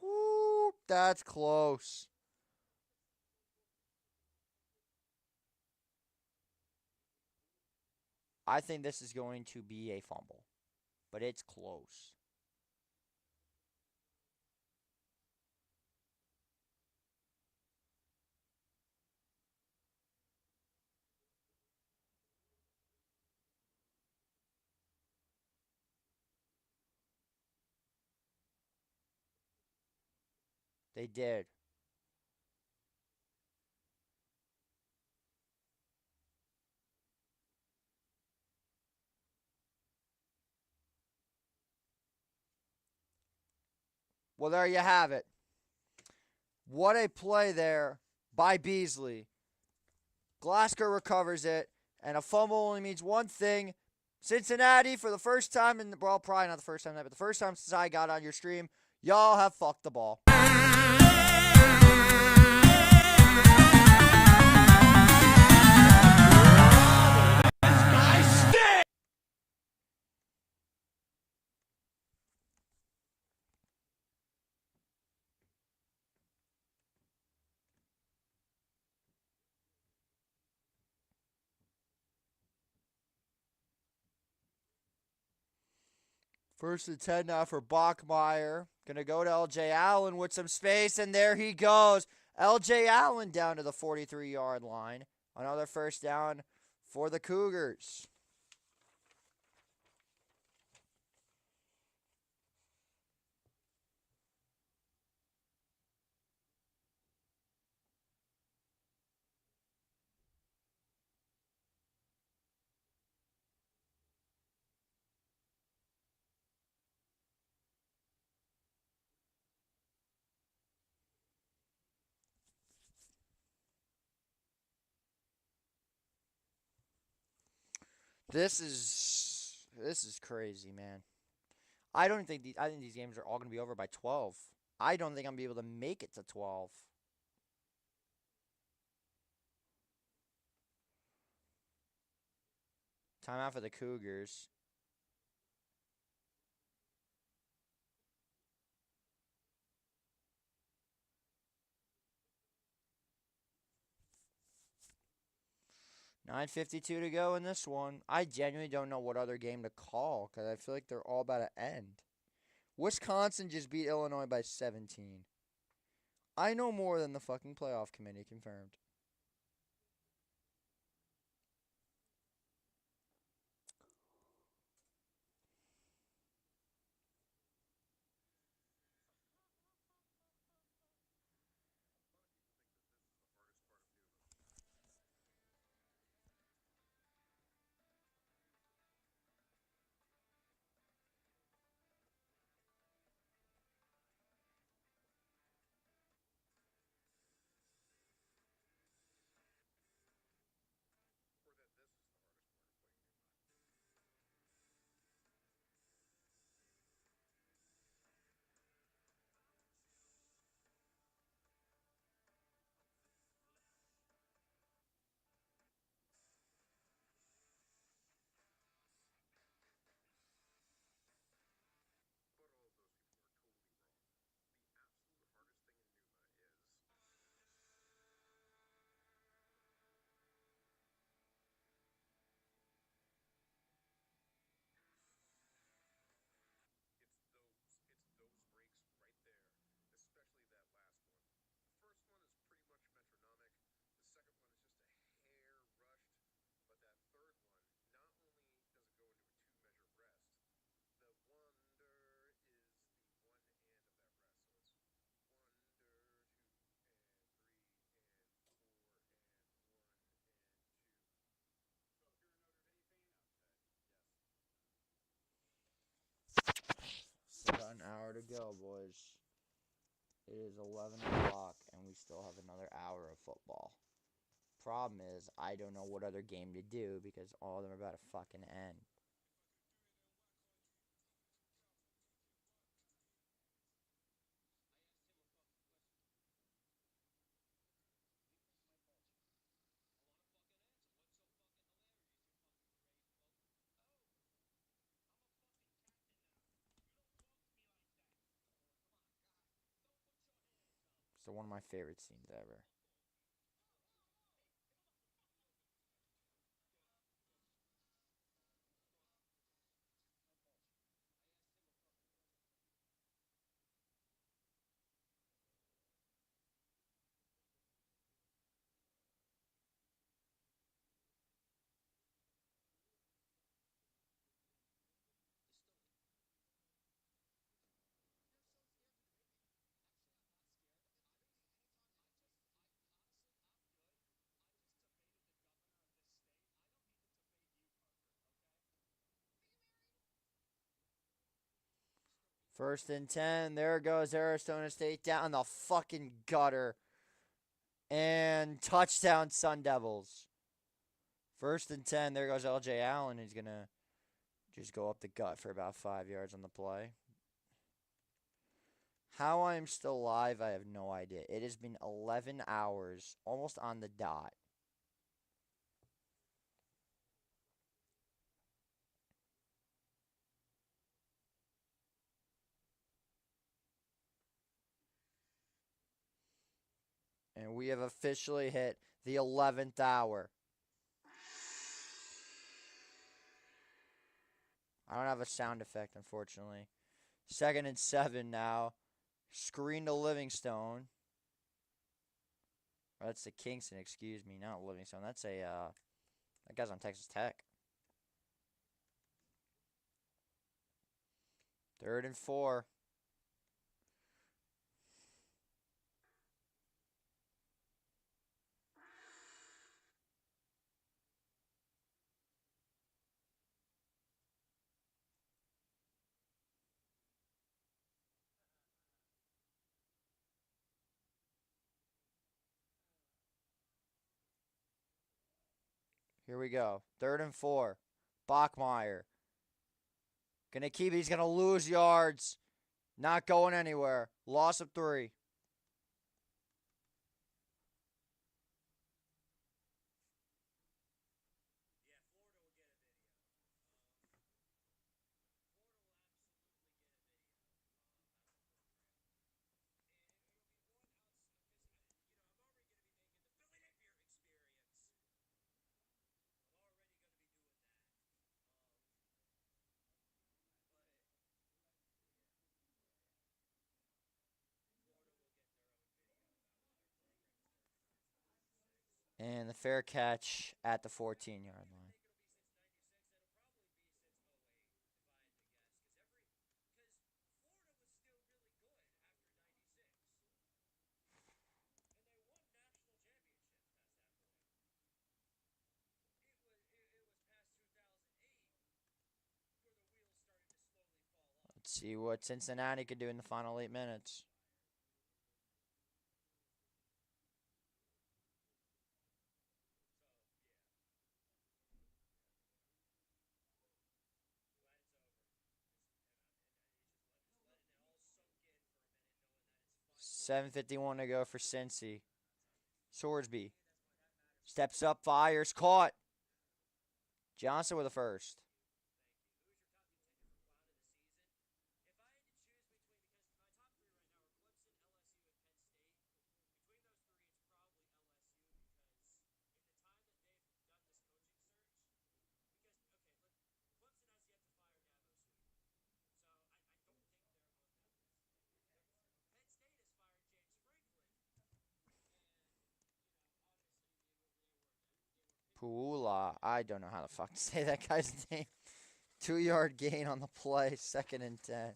Whoop, that's close. I think this is going to be a fumble, but it's close. They did. Well, there you have it. What a play there by Beasley. Glasgow recovers it, and a fumble only means one thing. Cincinnati, for the first time well, probably not the first time, but the first time since I got on your stream, y'all have fucked the ball. First and 10 now for Bachmeier. Gonna go to LJ Allen with some space, and there he goes. LJ Allen down to the 43-yard line. Another first down for the Cougars. This is crazy, man. I think these games are all going to be over by 12. I don't think I'm going to be able to make it to 12. Timeout for the Cougars. $9:52 to go in this one. I genuinely don't know what other game to call because I feel like they're all about to end. Wisconsin just beat Illinois by 17. I know more than the fucking playoff committee confirmed. hour to go, boys. It is 11 o'clock, and we still have another hour of football. Problem is, I don't know what other game to do because all of them are about to fucking end. So one of my favorite scenes ever. First and 10. There goes Arizona State down the fucking gutter. And touchdown, Sun Devils. First and 10. There goes LJ Allen. He's going to just go up the gut for about 5 yards on the play. How I'm still alive, I have no idea. It has been 11 hours, almost on the dot. And we have officially hit the 11th hour. I don't have a sound effect, unfortunately. 2nd and 7 now. Screen to Livingstone. Or that's the Kingston, excuse me, not Livingstone. That's that guy's on Texas Tech. 3rd and 4. Here we go. 3rd and 4. Bachmeyer. Gonna keep it. He's gonna lose yards. Not going anywhere. Loss of 3. And the fair catch at the 14-yard line. Let's see what Cincinnati could do in the final 8 minutes. $7:51 to go for Cincy. Sorsby steps up, fires, caught. Johnson with a first. Puula. I don't know how the fuck to say that guy's name. 2-yard gain on the play, 2nd and 10.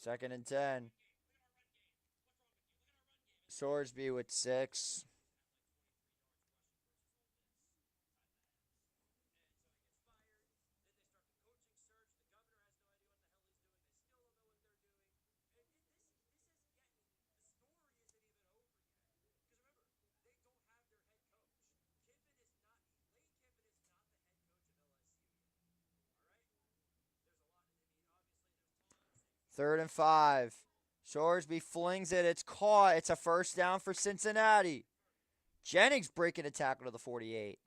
Second and 10. Sorsby with 6. Third and 5. Sorsby flings it. It's caught. It's a first down for Cincinnati. Jennings breaking a tackle to the 48.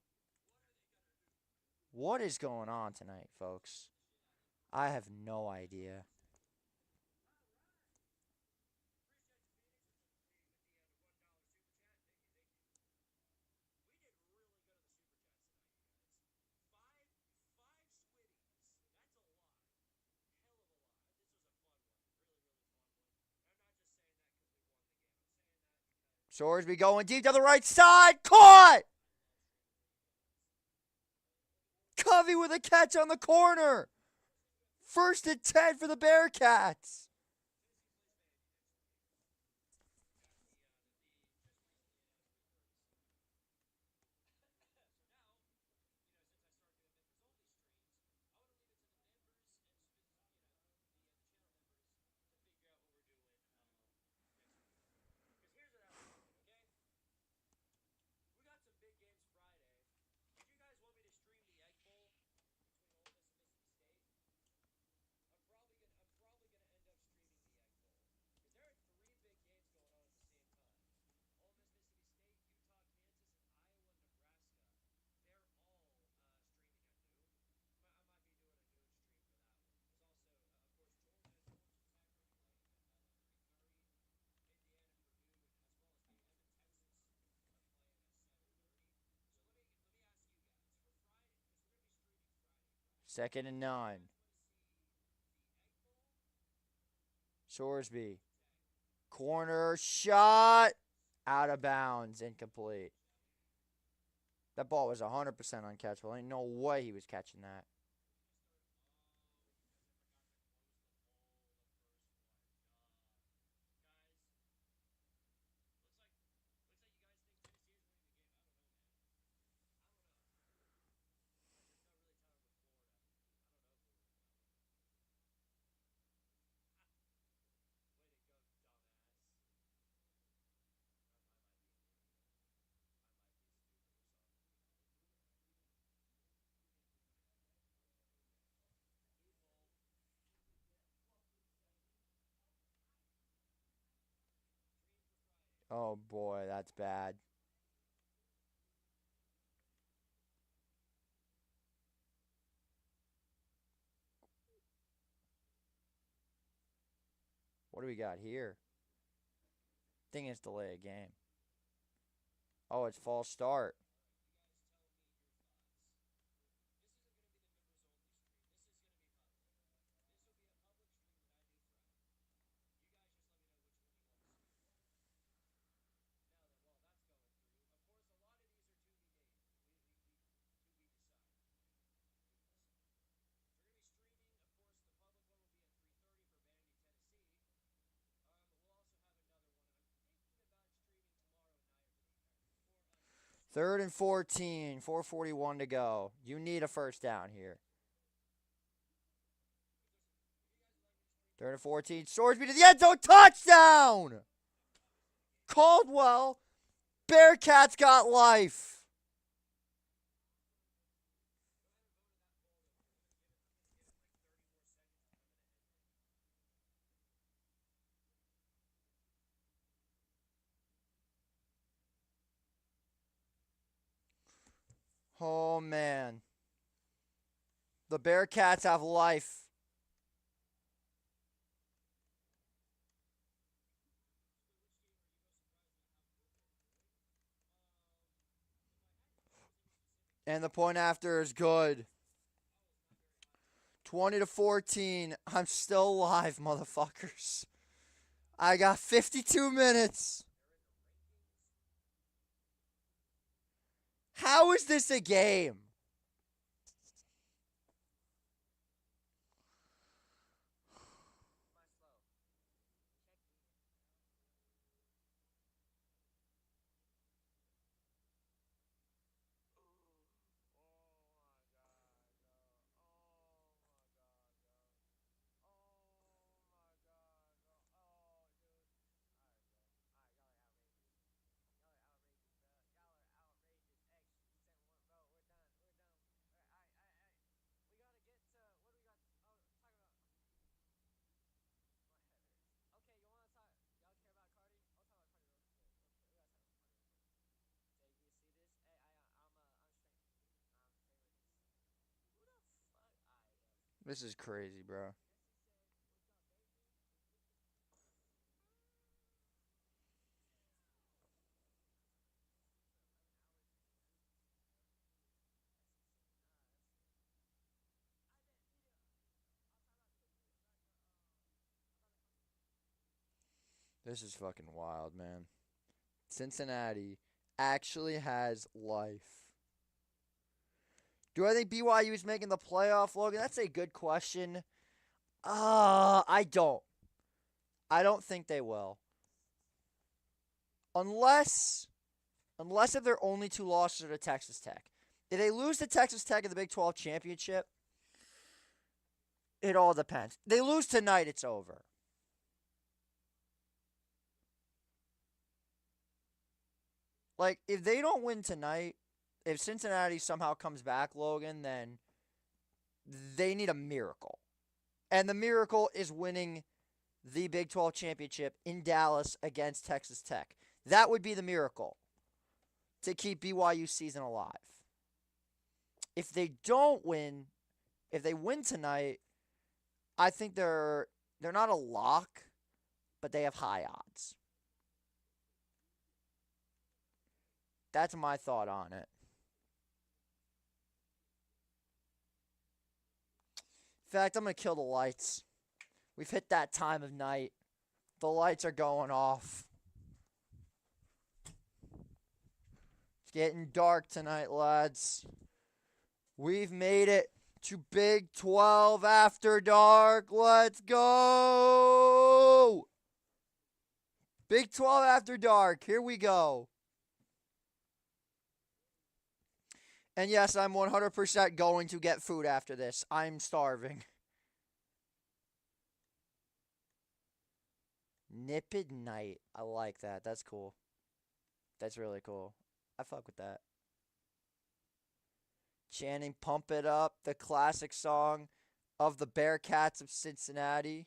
What is going on tonight, folks? I have no idea. Sorsby going deep to the right side. Caught! Covey with a catch on the corner. First and 10 for the Bearcats. Second and 9. Sorsby. Corner shot. Out of bounds. Incomplete. That ball was 100% uncatchable. Ain't no way he was catching that. Oh boy, that's bad. What do we got here? Thing is delay a game. Oh, it's false start. Third and 14. 4:41 to go. You need a first down here. Third and 14. Sorsby to the end zone. Touchdown! Caldwell. Bearcats got life. Oh, man. The Bearcats have life. And the point after is good. 20-14. I'm still alive, motherfuckers. I got 52 minutes. How is this a game? This is crazy, bro. This is fucking wild, man. Cincinnati actually has life. Do I think BYU is making the playoff, Logan? That's a good question. I don't. I don't think they will. Unless if their only two losses are to Texas Tech. If they lose to Texas Tech in the Big 12 championship, it all depends. They lose tonight, it's over. Like, if they don't win tonight, if Cincinnati somehow comes back, Logan, then they need a miracle. And the miracle is winning the Big 12 championship in Dallas against Texas Tech. That would be the miracle to keep BYU's season alive. If they don't win, if they win tonight, I think they're not a lock, but they have high odds. That's my thought on it. In fact, I'm going to kill the lights. We've hit that time of night. The lights are going off. It's getting dark tonight, lads. We've made it to Big 12 After Dark. Let's go! Big 12 After Dark. Here we go. And yes, I'm 100% going to get food after this. I'm starving. Nippid Night. I like that. That's cool. That's really cool. I fuck with that. Chanting Pump It Up, the classic song of the Bearcats of Cincinnati.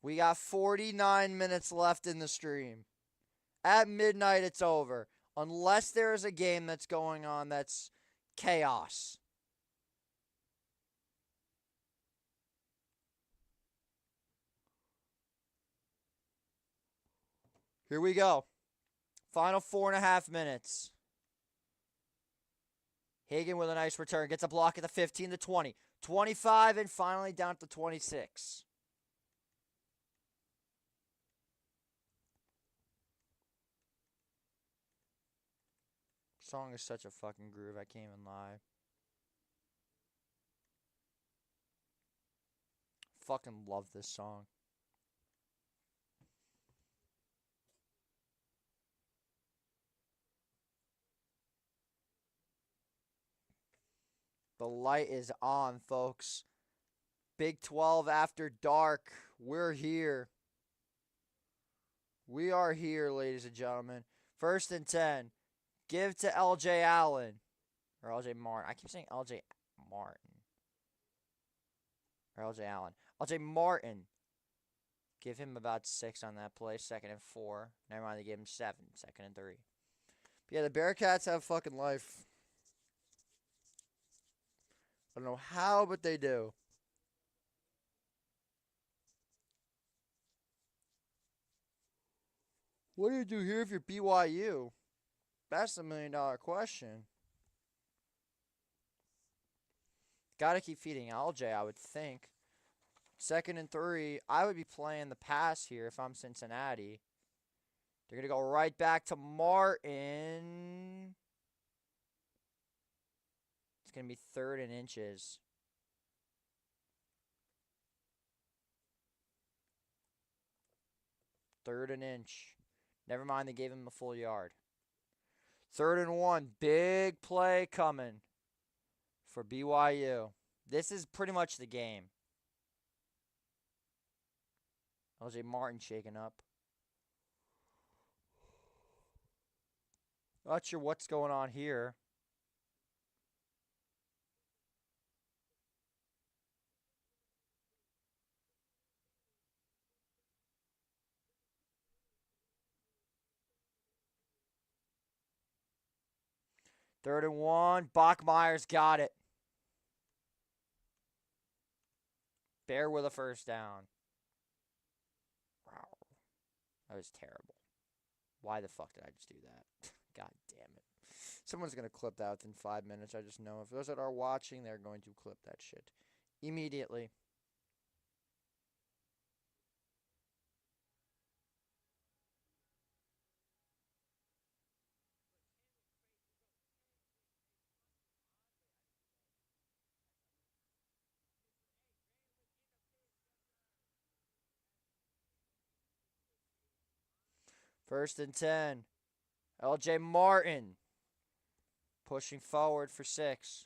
We got 49 minutes left in the stream. At midnight, it's over. Unless there's a game that's going on that's chaos. Here we go. Final 4.5 minutes. Hagan with a nice return. Gets a block at the 15, the 20, 25, and finally down to 26. Song is such a fucking groove. I can't even lie. Fucking love this song. The light is on, folks. Big 12 After Dark. We're here. We are here, ladies and gentlemen. 1st and 10. Give to LJ Allen. Or LJ Martin. I keep saying LJ Martin. Or LJ Allen. LJ Martin. Give him about 6 on that play. 2nd and 4. Never mind, they gave him 7. 2nd and 3. But yeah, the Bearcats have fucking life. I don't know how, but they do. What do you do here if you're BYU? That's the $1,000,000 question. Gotta keep feeding LJ, I would think. 2nd and 3. I would be playing the pass here if I'm Cincinnati. They're going to go right back to Martin. It's going to be 3rd and inches. Third and inch. Never mind, they gave him a full yard. 3rd and 1. Big play coming for BYU. This is pretty much the game. LJ Martin shaking up. Not sure what's going on here. Third and 1. Bachmeier's got it. Bear with a first down. Wow. That was terrible. Why the fuck did I just do that? God damn it. Someone's going to clip that within 5 minutes. I just know. If those that are watching, they're going to clip that shit immediately. First and 10. LJ Martin pushing forward for 6.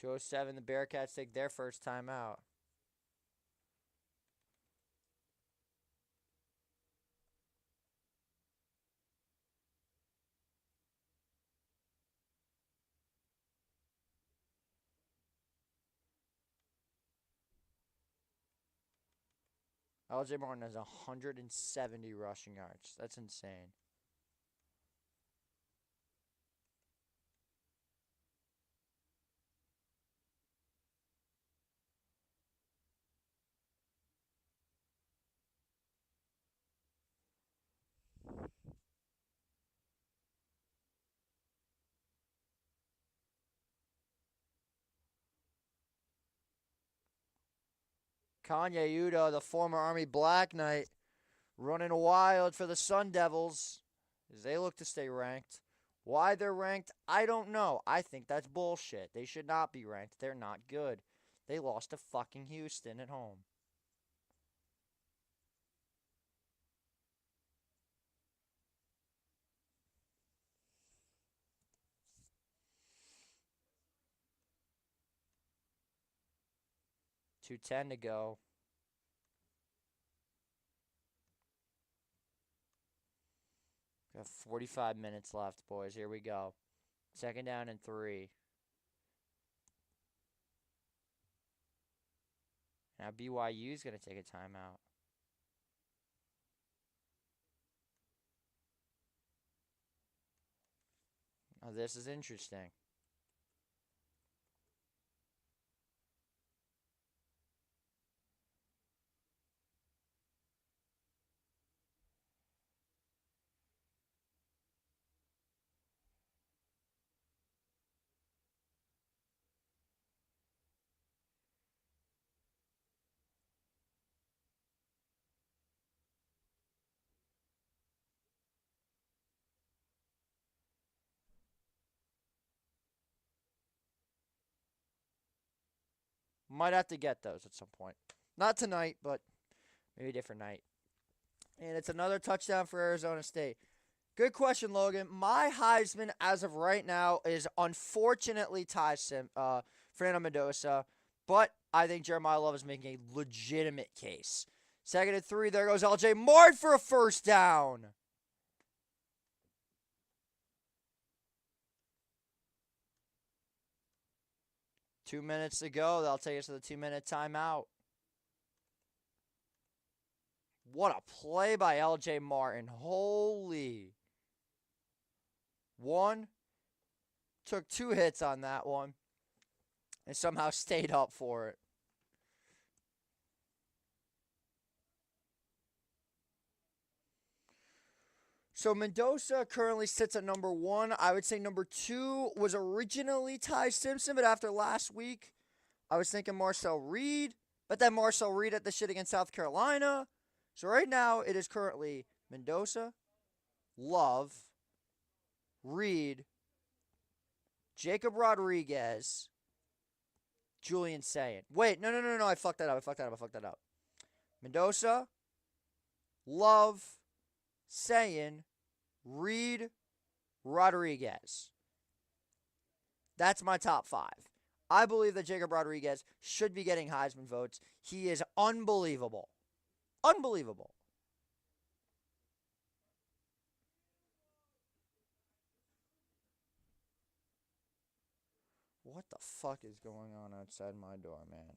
.207, the Bearcats take their first time out. LJ Martin has 170 rushing yards. That's insane. Kanye Udo, the former Army Black Knight, running wild for the Sun Devils as they look to stay ranked. Why they're ranked, I don't know. I think that's bullshit. They should not be ranked. They're not good. They lost to fucking Houston at home. .210 to go. Got 45 minutes left, boys. Here we go. Second down and 3. Now BYU's going to take a timeout. Oh, this is interesting. Might have to get those at some point. Not tonight, but maybe a different night. And it's another touchdown for Arizona State. Good question, Logan. My Heisman as of right now is unfortunately Fernando Mendoza, but I think Jeremiah Love is making a legitimate case. Second and 3, there goes LJ Martin for a first down. Two minutes to go. That'll take us to the 2-minute timeout. What a play by LJ Martin. Holy. One. Took 2 hits on that one. And somehow stayed up for it. So Mendoza currently sits at number 1. I would say number 2 was originally Ty Simpson, but after last week, I was thinking Marcel Reed. But then Marcel Reed at the shit against South Carolina. So right now, it is currently Mendoza, Love, Reed, Jacob Rodriguez, Julian Sayin. Wait, no. I fucked that up. Mendoza, Love, Sayin, Reed, Rodriguez. That's my top 5. I believe that Jacob Rodriguez should be getting Heisman votes. He is unbelievable. Unbelievable. What the fuck is going on outside my door, man?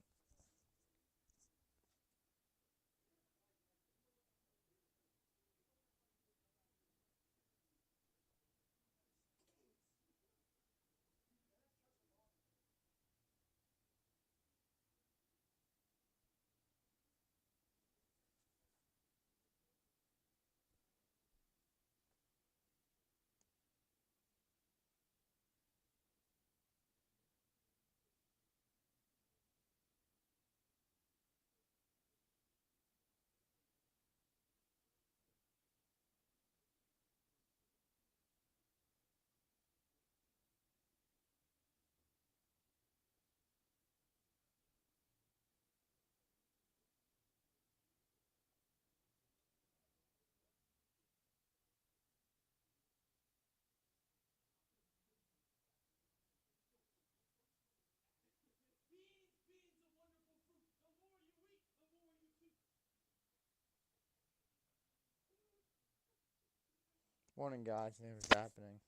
What in God's name is happening?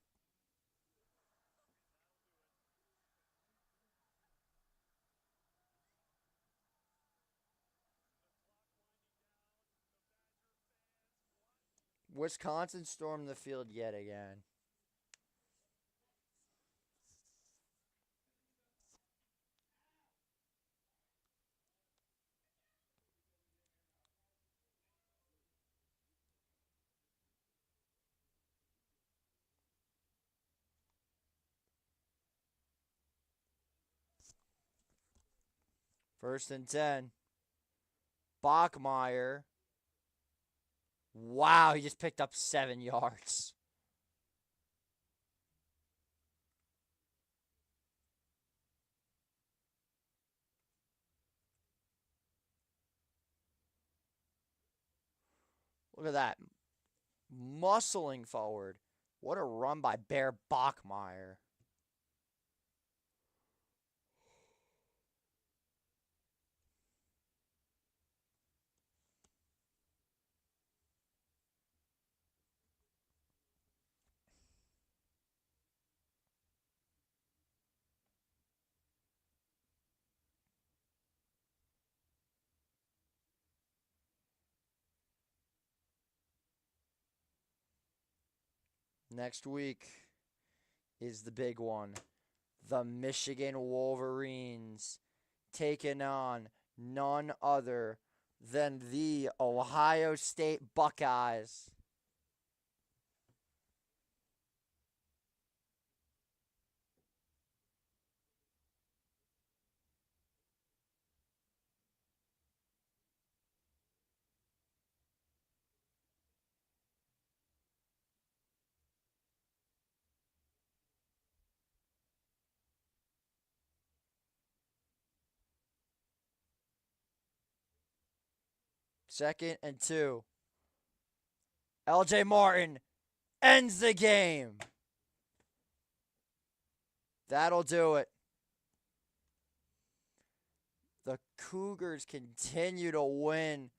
Wisconsin stormed the field yet again. First and 10. Bachmeyer. Wow, he just picked up 7 yards. Look at that. Muscling forward. What a run by Bear Bachmeyer. Next week is the big one. The Michigan Wolverines taking on none other than the Ohio State Buckeyes. Second and 2. LJ Martin ends the game. That'll do it. The Cougars continue to win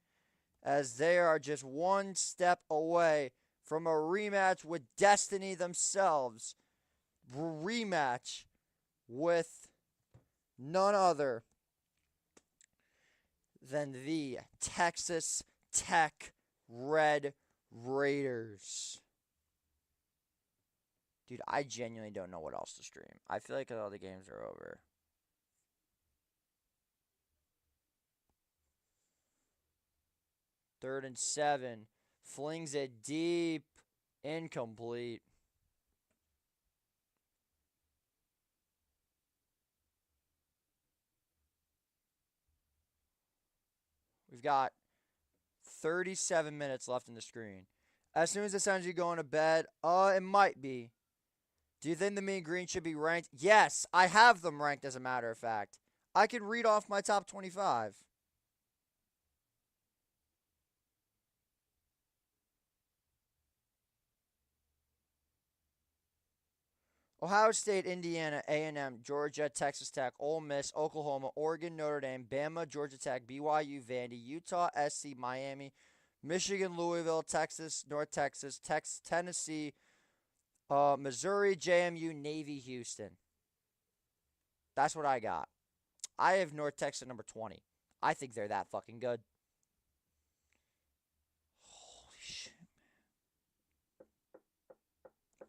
as they are just one step away from a rematch with Destiny themselves. Rematch with none other than the Texas Tech Red Raiders. Dude, I genuinely don't know what else to stream. I feel like all the games are over. Third and 7. Flings it deep. Incomplete. We've got 37 minutes left in the screen. As soon as it sends you going to bed, it might be. Do you think the Mean Green should be ranked? Yes, I have them ranked as a matter of fact. I could read off my top 25. Ohio State, Indiana, A&M, Georgia, Texas Tech, Ole Miss, Oklahoma, Oregon, Notre Dame, Bama, Georgia Tech, BYU, Vandy, Utah, SC, Miami, Michigan, Louisville, Texas, North Texas, Tennessee, Missouri, JMU, Navy, Houston. That's what I got. I have North Texas at number 20. I think they're that fucking good. Holy shit.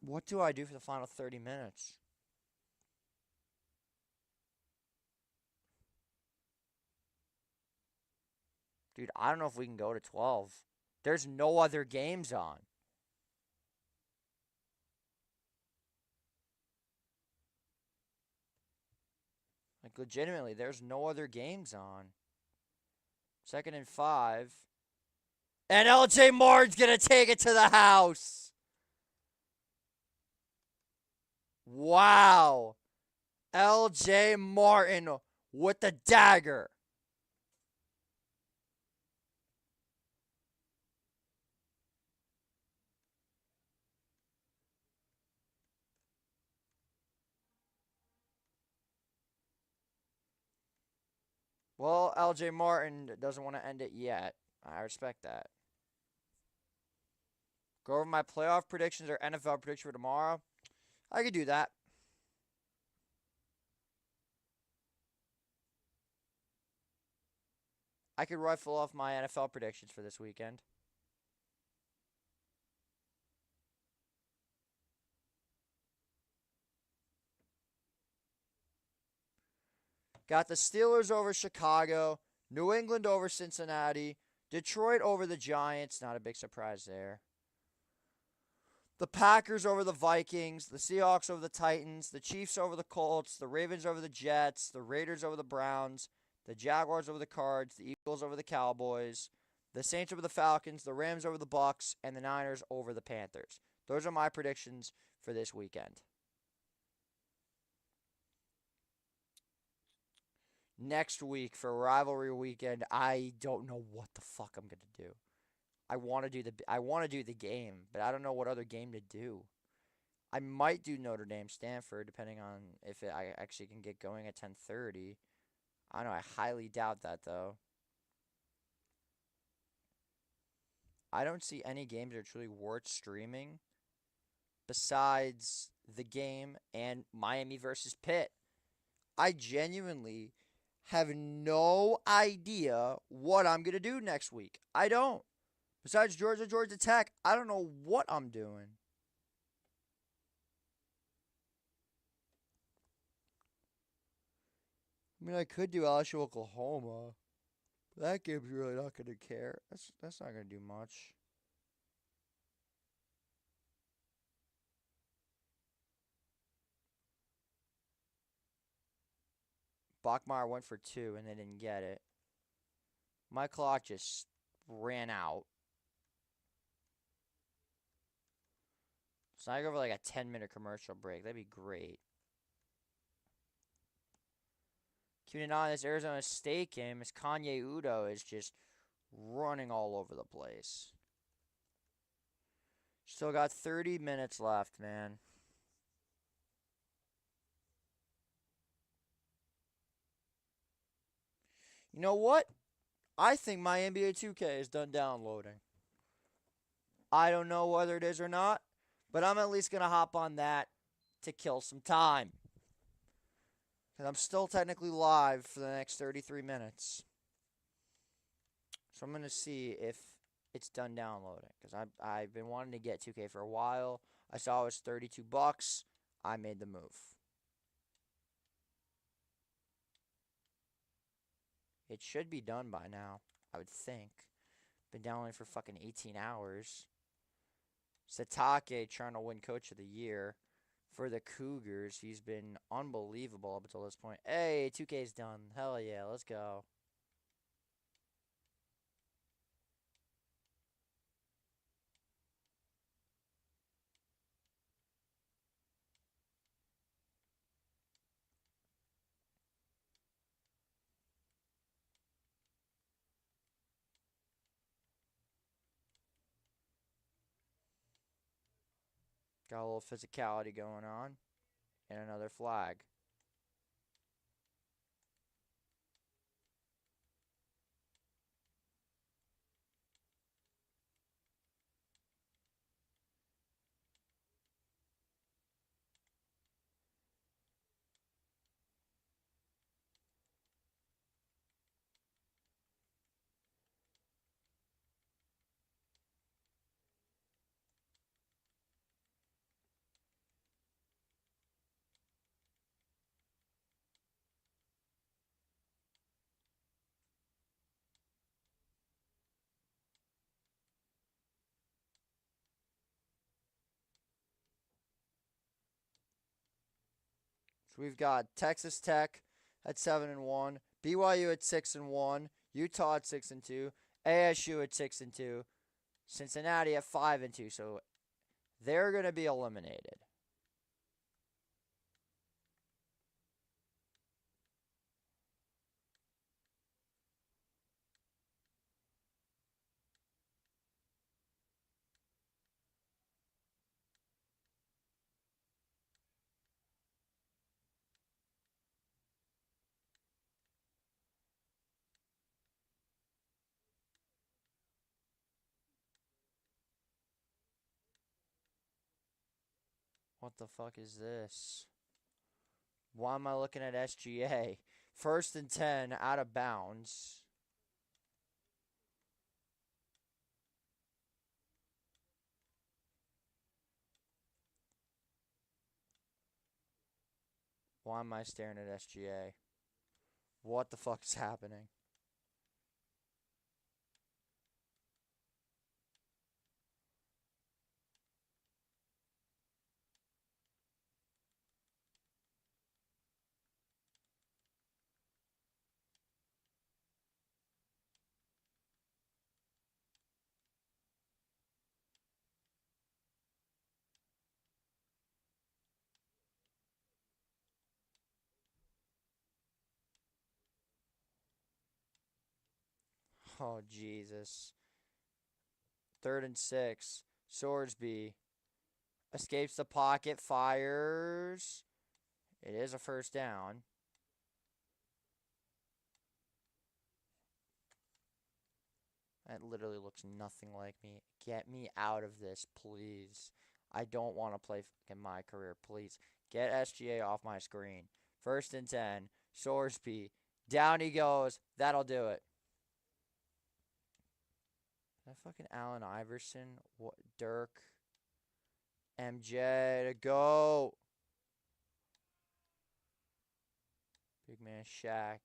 What do I do for the final 30 minutes? Dude, I don't know if we can go to 12. There's no other games on. Like, legitimately, there's no other games on. Second and 5. And LJ Martin's going to take it to the house. Wow. LJ Martin with the dagger. Well, LJ Martin doesn't want to end it yet. I respect that. Go over my playoff predictions or NFL prediction for tomorrow. I could do that. I could rifle off my NFL predictions for this weekend. Got the Steelers over Chicago, New England over Cincinnati, Detroit over the Giants. Not a big surprise there. The Packers over the Vikings, the Seahawks over the Titans, the Chiefs over the Colts, the Ravens over the Jets, the Raiders over the Browns, the Jaguars over the Cards, the Eagles over the Cowboys, the Saints over the Falcons, the Rams over the Bucks, and the Niners over the Panthers. Those are my predictions for this weekend. Next week for rivalry weekend, I don't know what the fuck I'm gonna do. I want to do the game, but I don't know what other game to do. I might do Notre Dame Stanford depending on if I actually can get going at 10:30. I don't know. I highly doubt that though. I don't see any games that are truly worth streaming besides the game and Miami versus Pitt. I genuinely have no idea what I'm going to do next week. I don't. Besides Georgia Tech, I don't know what I'm doing. I mean, I could do LSU Oklahoma. But that game's really not going to care. That's not going to do much. Bachmeyer went for 2 and they didn't get it. My clock just ran out. So I go over like a 10-minute commercial break. That'd be great. Keeping an eye on this Arizona State game as Kanye Udo is just running all over the place. Still got 30 minutes left, man. You know what? I think my NBA 2K is done downloading. I don't know whether it is or not, but I'm at least going to hop on that to kill some time. And I'm still technically live for the next 33 minutes. So I'm going to see if it's done downloading. Because I've been wanting to get 2K for a while. I saw it was $32. I made the move. It should be done by now, I would think. Been downloading for fucking 18 hours. Satake trying to win Coach of the Year for the Cougars. He's been unbelievable up until this point. Hey, 2K's done. Hell yeah, let's go. Got a little physicality going on. And another flag. So we've got Texas Tech at 7-1, BYU at 6-1, Utah at 6-2, ASU at 6-2, Cincinnati at 5-2. So they're going to be eliminated. What the fuck is this? Why am I looking at SGA? First and 10, out of bounds. Why am I staring at SGA? What the fuck is happening? Oh, Jesus. Third and 6. Swordsby escapes the pocket, fires. It is a first down. That literally looks nothing like me. Get me out of this, please. I don't want to play in my career, please. Get SGA off my screen. First and 10. Sorsby. Down he goes. That'll do it. That fucking Allen Iverson. What? Dirk. MJ to go. Big man Shaq.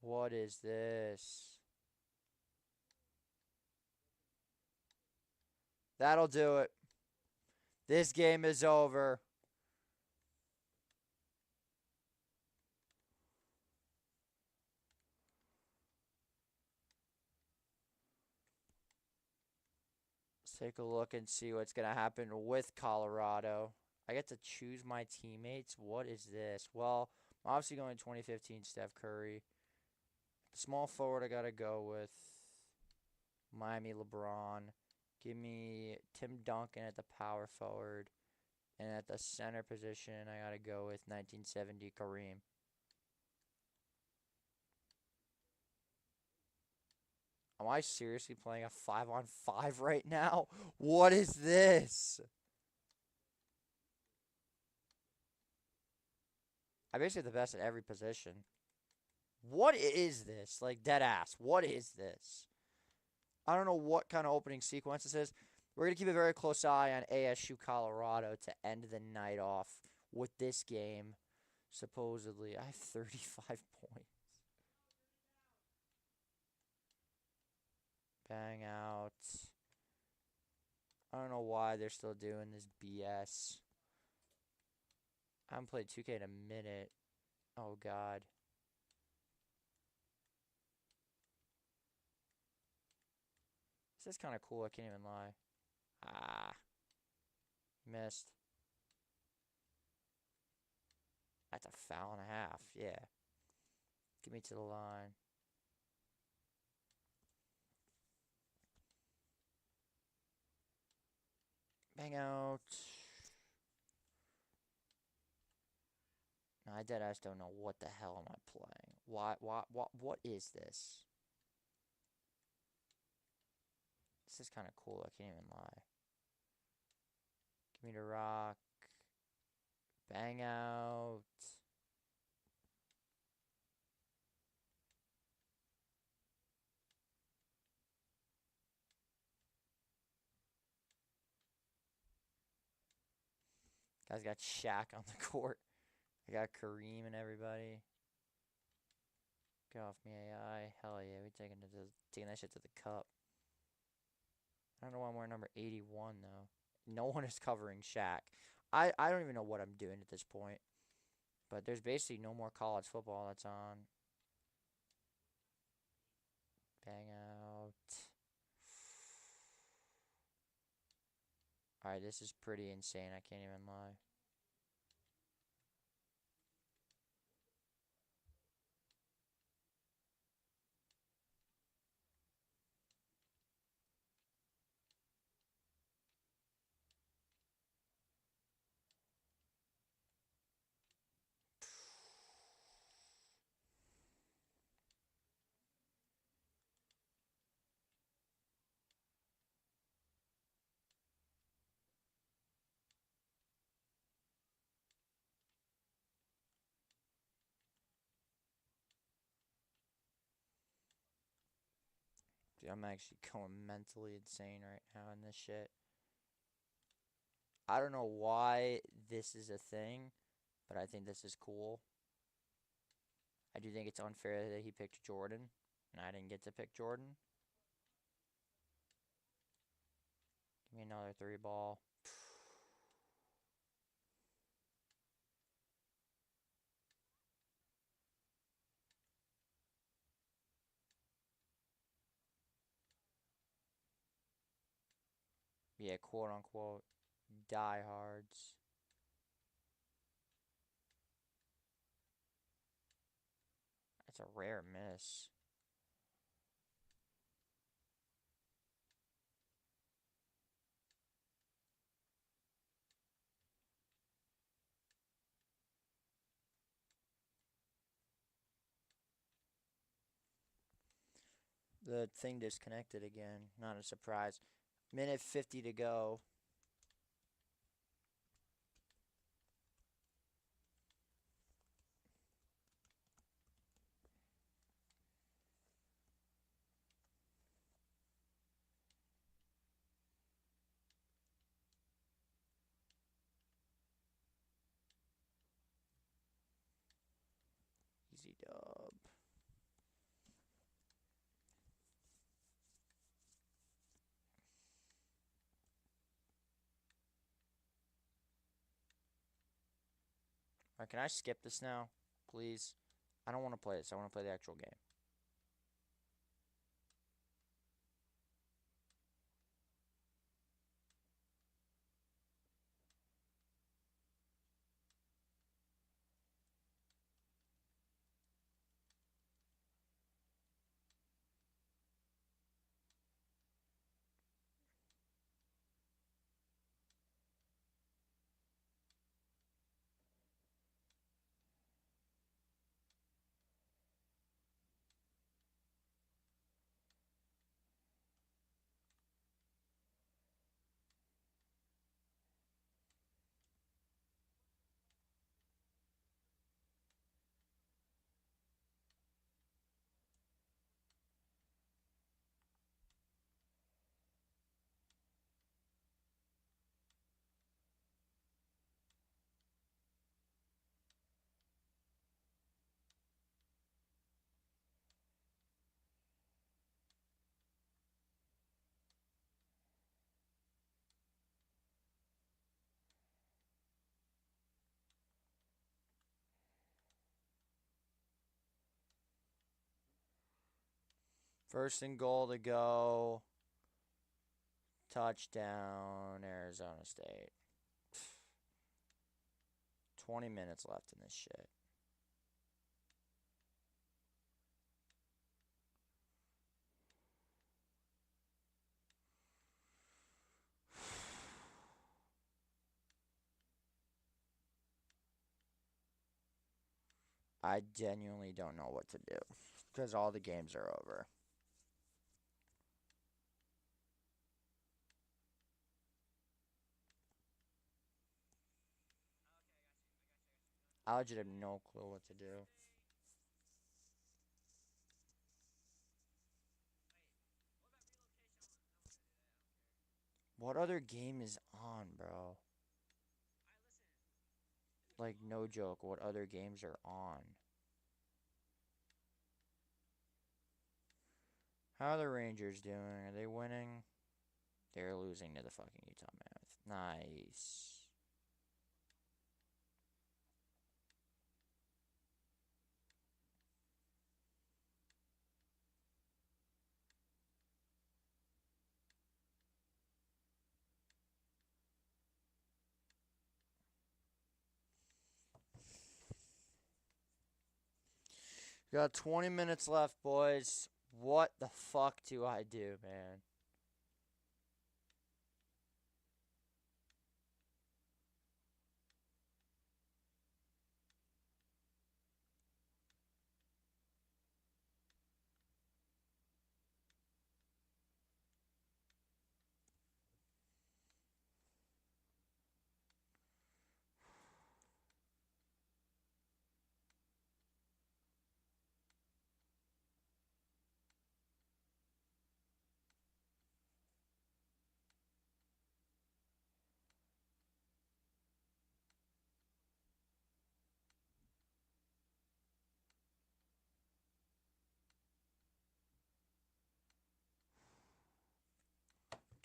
What is this? That'll do it. This game is over. Let's take a look and see what's going to happen with Colorado. I get to choose my teammates. What is this? Well, I'm obviously going 2015 Steph Curry. The small forward I got to go with Miami LeBron. Give me Tim Duncan at the power forward. And at the center position, I got to go with 1970 Kareem. Am I seriously playing a 5-on-5 right now? What is this? I basically have the best at every position. What is this? Like, dead ass. What is this? I don't know what kind of opening sequence this is. We're going to keep a very close eye on ASU Colorado to end the night off with this game. Supposedly, I have 35 points. Bang out. I don't know why they're still doing this BS. I haven't played 2K in a minute. Oh, God. This is kind of cool. I can't even lie. Ah. Missed. That's a foul and a half. Yeah. Get me to the line. Bang out. No, I deadass don't know what the hell am I playing. What is this? This is kind of cool. I can't even lie. Give me the rock. Bang out. Guys got Shaq on the court. I got Kareem and everybody. Get off me, AI. Hell yeah, we taking that shit to the cup. I don't know why I'm wearing number 81 though. No one is covering Shaq. I don't even know what I'm doing at this point. But there's basically no more college football that's on. Bang out. Alright, this is pretty insane. I can't even lie. Dude, I'm actually going mentally insane right now in this shit. I don't know why this is a thing, but I think this is cool. I do think it's unfair that he picked Jordan, and I didn't get to pick Jordan. Give me another 3 ball. Yeah, quote unquote, diehards. That's a rare miss. The thing disconnected again. Not a surprise. Minute 50 to go. Easy dub. Alright, can I skip this now? Please? I don't want to play this. I want to play the actual game. First and goal to go. Touchdown, Arizona State. 20 minutes left in this shit. I genuinely don't know what to do because all the games are over. I legit have no clue what to do. What other game is on, bro? Like, no joke, what other games are on? How are the Rangers doing? Are they winning? They're losing to the fucking Utah Mammoth. Nice. Got 20 minutes left, boys. What the fuck do I do, man?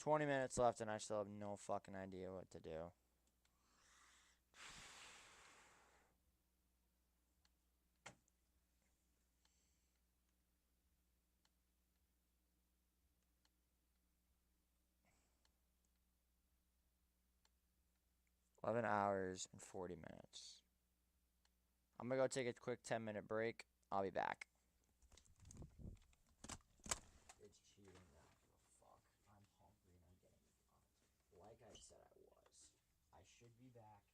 20 minutes left, and I still have no fucking idea what to do. $11 and 40 minutes. I'm gonna go take a quick 10-minute break. I'll be back. It's cheating. I don't give a fuck. I'm hungry and I'm getting like I said I was. I should be back